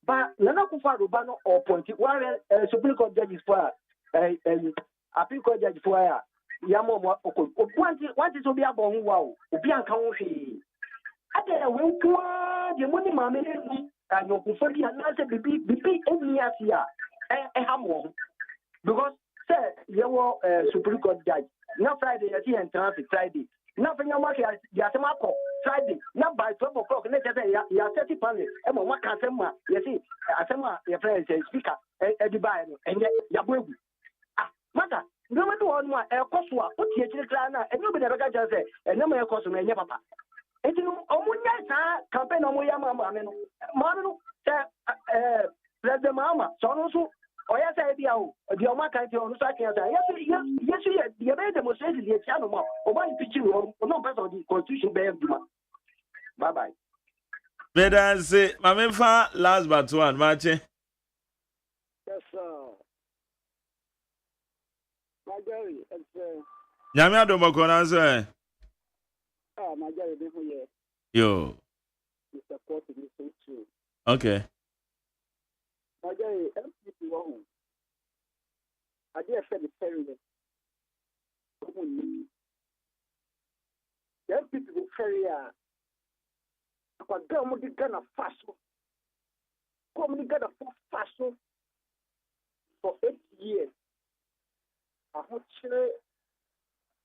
But Nana Kufaro or Ponti, while Supreme Court judges for a Appeal Court judge for yamo wanti so bi abɔ ho wa o obi anka ho hwee ade we nkoa de mo ni maame ni anyokufo bi anase bibi eni ase a ha mo because say yewo Supreme Court judge na Friday yesi en traffic Friday na fanya ma ya asema ko Friday na by 12 o'clock na say ya set panel e mo waka asema yesi asema ya friend say speaker e di buy no enye ya boegu mata no me do onu a e koso a o tie kire kra na enye obi na bega ja say enye ma e koso na enye papa enti no omunya sa campaign omu ya ma me no president mama so no so oya say bia o di o ma kan ti o so akan say yesu ye be demonstration ye tia no mo o ba impeach no no person di constitution be duma bye bye Bedan say mamemfa last but one mache Yes, sir. My Jerry, it's Nyame adomo kona so my Jerry, this here. Yo. You support me so too. Okay. My Jerry, MPP wrong. I did say the ferry. The MPP will ferry. But go with the gun of fast. Come with the gun of fast for 8 years. I want to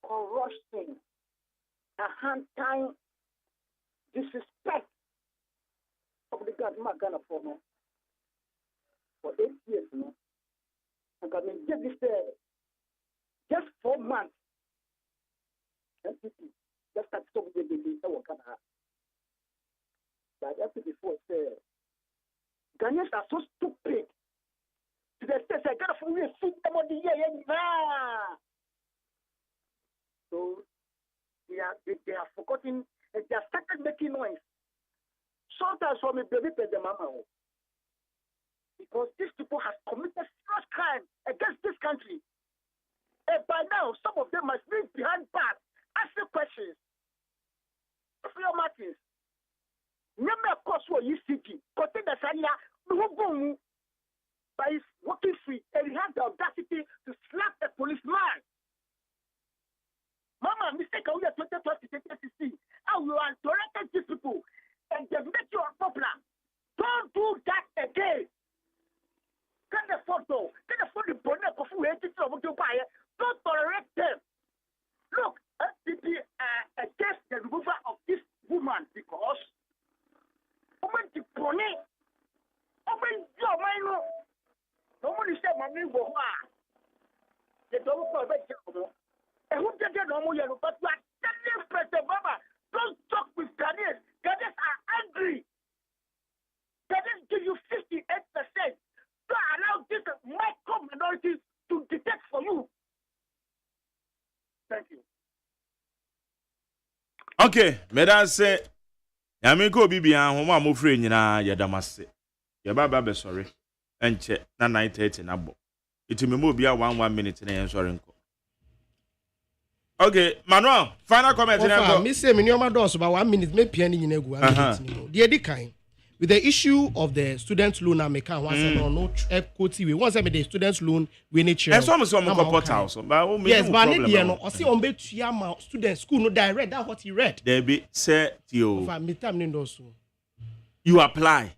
corruption, a hand time, disrespect of the God, my gun for me. For 8 years, no. And I mean, just 4 months. MPP, just that stop the baby, I will come out. But after before, Ghanaians are so stupid. To the state, I got to fully see them on the year. So they are forgotten. They are started making noise. Sometimes for me, baby, pay the mama. Because these people have committed serious crime against this country. And by now, some of them must be behind bars, asking questions. Fear Martins. Never cost what you seeking. Contain the Sanya, no but he's working free and he has the audacity to slap a policeman. Mama, mistake how you are 2016. How you are directed these people and they make you unpopular. Don't do that again. Get the photo. Get the photo. Don't tolerate them. Look, FDP against the removal of this woman because woman the pony. Woman your mind. No one is saying my name go they don't call back. And who did no more yellow, but you are telling President Baba, don't talk with Ghanaians. Ghanaians are angry. Ghanaians give you 58%. Don't allow this micro minority to detect for you. Thank you. Okay, Medan say Yamiko Bibia, Homa Mufri Nina Yadamase. Yababa be sorry. Enche na 9:30 na bo. It me move bia 1 minute na yen sorry nko. Okay, Manuel, final comment na go. Me say me nyoma dos about 1 minute me pia ni nyina gu 1 minute ni. The edikan with the issue of the student loan American once no quote we once me the student loan we need share. And some portal so but yes, but need no o say on betua ma student school no direct that what he read. There be say you. For me time no so. You apply.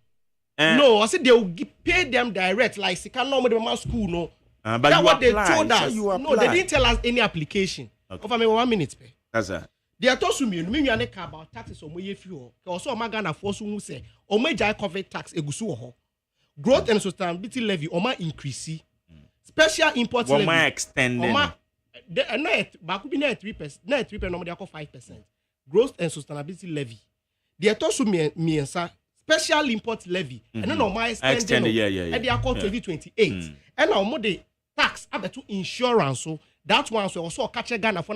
No, I said they will pay them direct, like they can't normally my school, no. But that's what apply. they told us. So no, they didn't tell us any application. Okay. Over me 1 minute. That's that. They are told me you care about taxes or my fuel. Also, my Ghana force who say, or my jai cover tax egusu ho. Growth and sustainability levy or my increase. Special import levy. Or my extended. Net, but could be net 3%. Net 3% normally 5%. Growth and sustainability levy. They are told me and sir. Special import levy and then on my extended and they are called 2028 and now more the tax up to insurance so that one so also catch Ghana for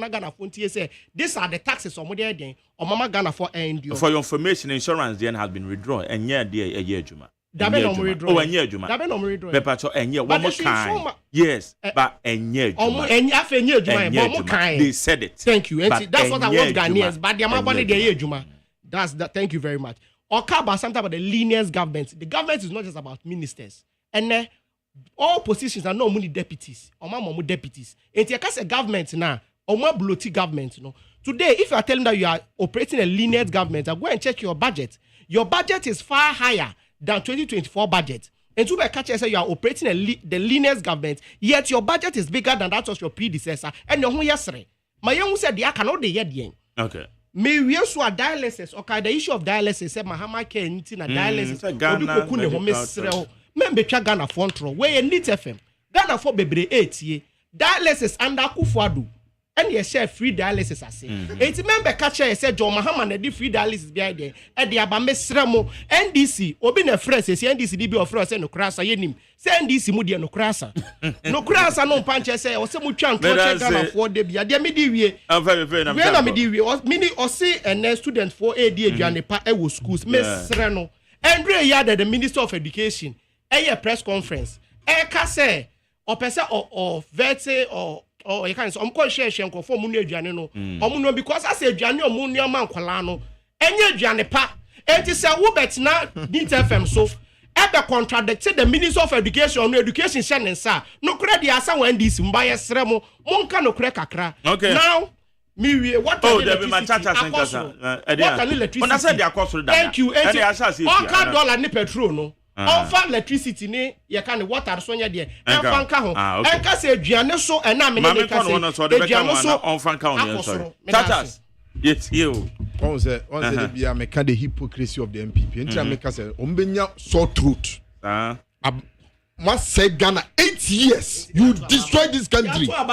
say these are the taxes on there then or mama Ghana for end for your information insurance then has been withdrawn and yeah there a year juma dabe no withdraw and year juma dabe no withdraw be patcho and year one more kind yes but and year juma and afa year juma but more kind they said it thank you and that's what I want Ghanaians but the amount money they year juma that's that thank you very much. Or about something about the lenient government. The government is not just about ministers. And all positions are not only deputies. Or my deputies. And you can say government now. bloated government. No. Today, if you are telling that you are operating a lenient government, go and check your budget. Your budget is far higher than 2024 budget. And to be catch say you are operating the lenient government, yet your budget is bigger than that of your predecessor. And your yesterday. My young said, "I cannot the yet." Okay. Me we also a dialysis. Okay, the issue of dialysis. Say Mahama Ken na dialysis. Ghana. Membe twa Ghana fontro. Where need FM. Ghana for bebre 8 ye. Dialysis under Kufuadu. And you share free dialysis ase. Enti membe catch say John Mahama na di free dialysis behind there. E di aba mesremo NDC obi na friends say NDC di be of friends say no krasa yenim. Say NDC mu de no krasa. No krasa no panche say o say mu twa nto Ghana for de bia. De me di wie. Very na me di wie. Mini o say a student for AD aduane pa e wo schools mesre no. Andre Yada the Minister of Education a press conference. Ka say o pese or vete or you can say share for mu no aduane no. No because as aduane o mu no man kwala no. Enye aduane pa. Enti say wo betina DT FM so ebe contradicted the Minister of Education no education shenensa. No credit asa when this mbaye sremo monka no kre kakra. Okay. Now me what there be my chacha senkasa. What an electricity. When I said they are cost that. Thank you. All dollar ni petrol no. Onfa electricity ni ye kan water so nya de. Enfa nka ho. Enka se aduane so na me ne ka se. Aduane so onfa nka ho ne sorry. Chachas. Yes, you. One say the be me can the hypocrisy of the MPP. Enti me ka say ombenya sore throat. Must say Ghana 8 years you destroyed this country. 4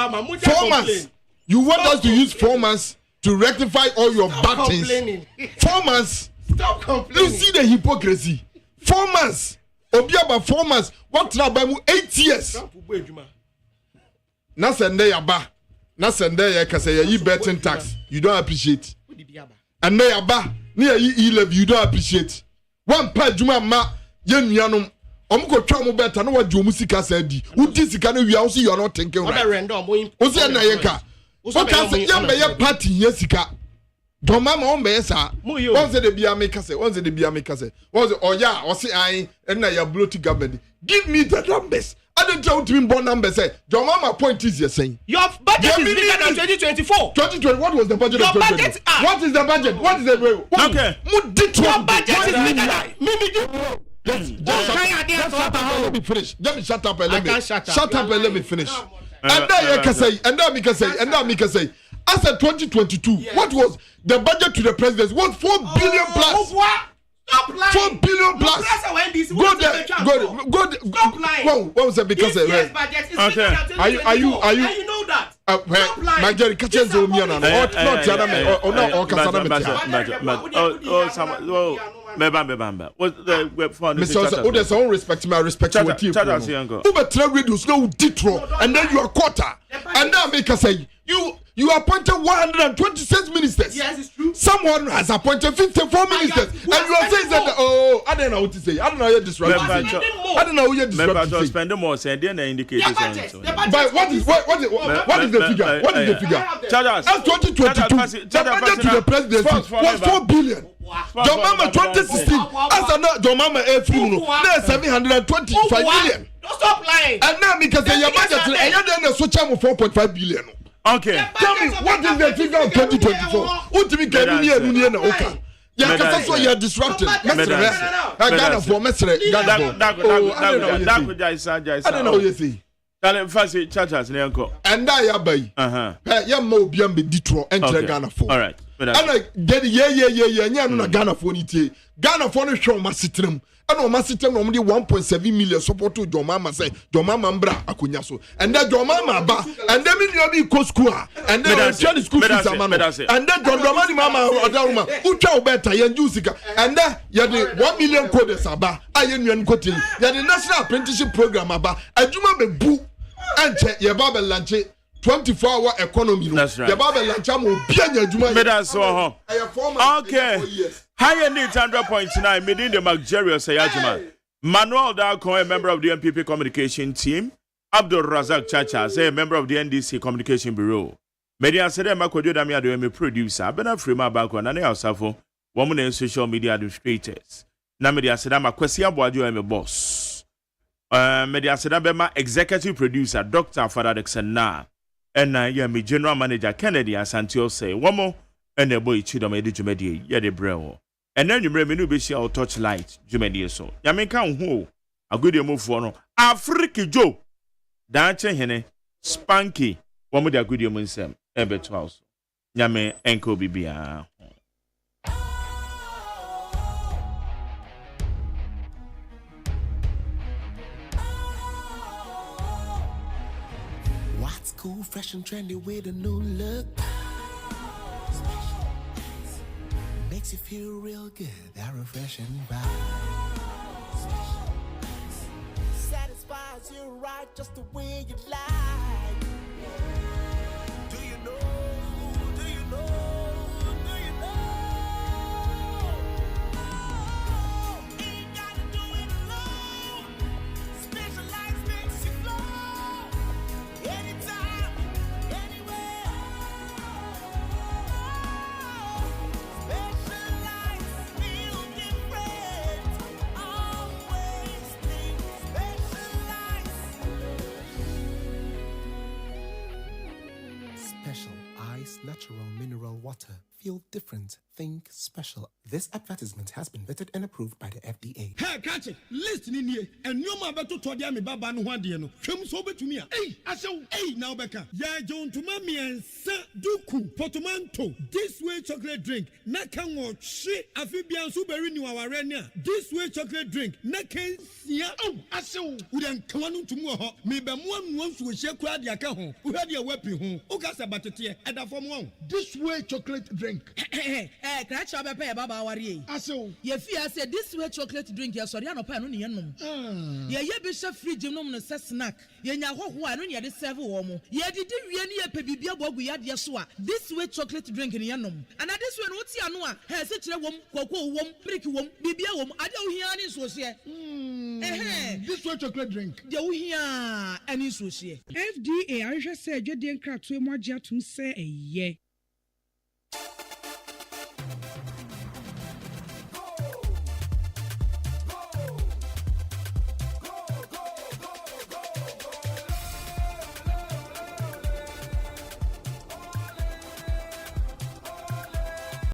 months. You want us to use 4 months to rectify all your bad things. 4 months. Stop complaining. You see the hypocrisy. 4 months. Obiaba 4 months. What trouble 8 years. Na sende yaba. Na sende ya kase ya betting tax. You don't appreciate. And na yaba. Ni ya e-levy. You don't appreciate. One pa juma ma yenuanom. Omuko twa mo beta na wajo musika sadi. Uti sika na wia so you are not thinking right. Osi na yeka. Okay, say ya party yesika. Don mama on be sa. Once the bia make say, once the bia make say. Once oh yeah, or say I and na ya bloated government. Give me the numbers. I don't tell to me born numbers say. Don mama point is you saying. Your budget is bigger than 2024. 2020 what was the budget of 2020? What is the budget? What is the okay. Your budget is bigger than Mimi let me finish. Let me shut up and let me shut up and let me finish. And then you can say, and then me can say, as a 2022, yes. What was the budget to the president? Was 4 billion plus. Stop lying. 4 billion plus. Go there. Stop lying. What was it because this year's budget is okay. Are you? And you know that. Stop lying. My Jerry, catch us on me or not Tiana or not or Kasana. Beba. What the web for Mr. There's all respect me. I respect you. Who better reduce no ditro and then you are quarter. And now make us say you appointed 126 ministers. Yes, it's true. Someone has appointed 54 ministers. And you are saying that I don't know what to say. I don't know you're disrupting. I don't know you're disrupting. Spend more say then indicators. But what is the figure? What is the figure? As 2022, the budget to the presidency was 4 billion. John Mama 2016, as a John Mama now 725 million. Don't stop lying. And now because your budget and you're then a switch 4.5 billion. Okay. Tell me what is the figure of 2024? What do we get in here? Okay. Yeah, because that's why you're disrupting. I don't know what you see. And I buy. Yeah, mo biambe ditro enter Ghana for. All right. And I get yeah, no Ghana for it. Ghana for no show my system. And no system normally 1.7 million support to John Mama say John Mama mbra akunya so. And then John Mama ba and then you be go school and then the school fees and then John Mama mama odaruma ucha obeta yen jusika and then you the 1 million code saba ayen kotin you the national apprenticeship program aba aduma be bu enche ye baba lanche 24-hour economy no. That's right. The Bible lancha mo bianya adwuma. Okay. Higher needs 100.9 within the luxurious Agyeman. Manuel Dalcon, a member of the MPP communication team. Abdul Razak Chachas, a member of the NDC communication bureau. Media said Makodio Damia do me producer. Bena Frima Balcon and Elsafo, woman and social media administrators. Na media said Makwesi Abwadio am a boss. Media said Bema executive producer Dr. Faradek Senna. ɛna yɛ me general manager Kennedy Asantio say womo ɛna boy chidom edi dwumadi yɛ de brewo ɛna nwumre me no be share touch light dwumadi so nyame ka ho agodi emofo no Africa Joe daache hene Spanky womo de agodi emu nsem ebeto house nyame enko bibia. What's cool, fresh and trendy with a new look? Makes you feel real good, that refreshing vibe. Satisfies you right just the way you like. Do you know? Do you know? Do you know? Ain't gotta do it alone. Specialized makes you flow. Anytime, anywhere. Specialized feel different. Always think specialized. Special Ice Natural Mineral Water. Feel different. Think special. This advertisement has been vetted and approved by the FDA. Hey, catch it. Listen in here. And you ma beto to dia me baba no hwade no. Hwem so betumi a. Hey, asew. Hey, now beka. Ya John to mami ensa duku portmanteau. This way chocolate drink. Na kan wo hwe afibian so beri ni waware ni a. This way chocolate drink. Na kan sia. Oh, asew. Wo den kan no ntumu ho. Me be mo anu nso hye kura dia ka ho. Wo hwade a wapi ho. O ka se batete e da fom ho. This way chocolate drink. Catch up a baba worry. Aso. Ye fear say this way chocolate drink ya sorry no pa no ne nom. Ye be chef fridge nom no se snack. Ye nya hoho a no ne de serve wo mo. Ye didi wie ne ye pe bibia bogu ya de so a. This way chocolate drink ne nom. And this way no ti anu a. He se kire wom, koko wom, brick wom, bibia wom. Ade wo hia ne so se. This way chocolate drink. De wo hia ani so se. FDA ahwehwe se adwede nkratoe mu agye atum se eye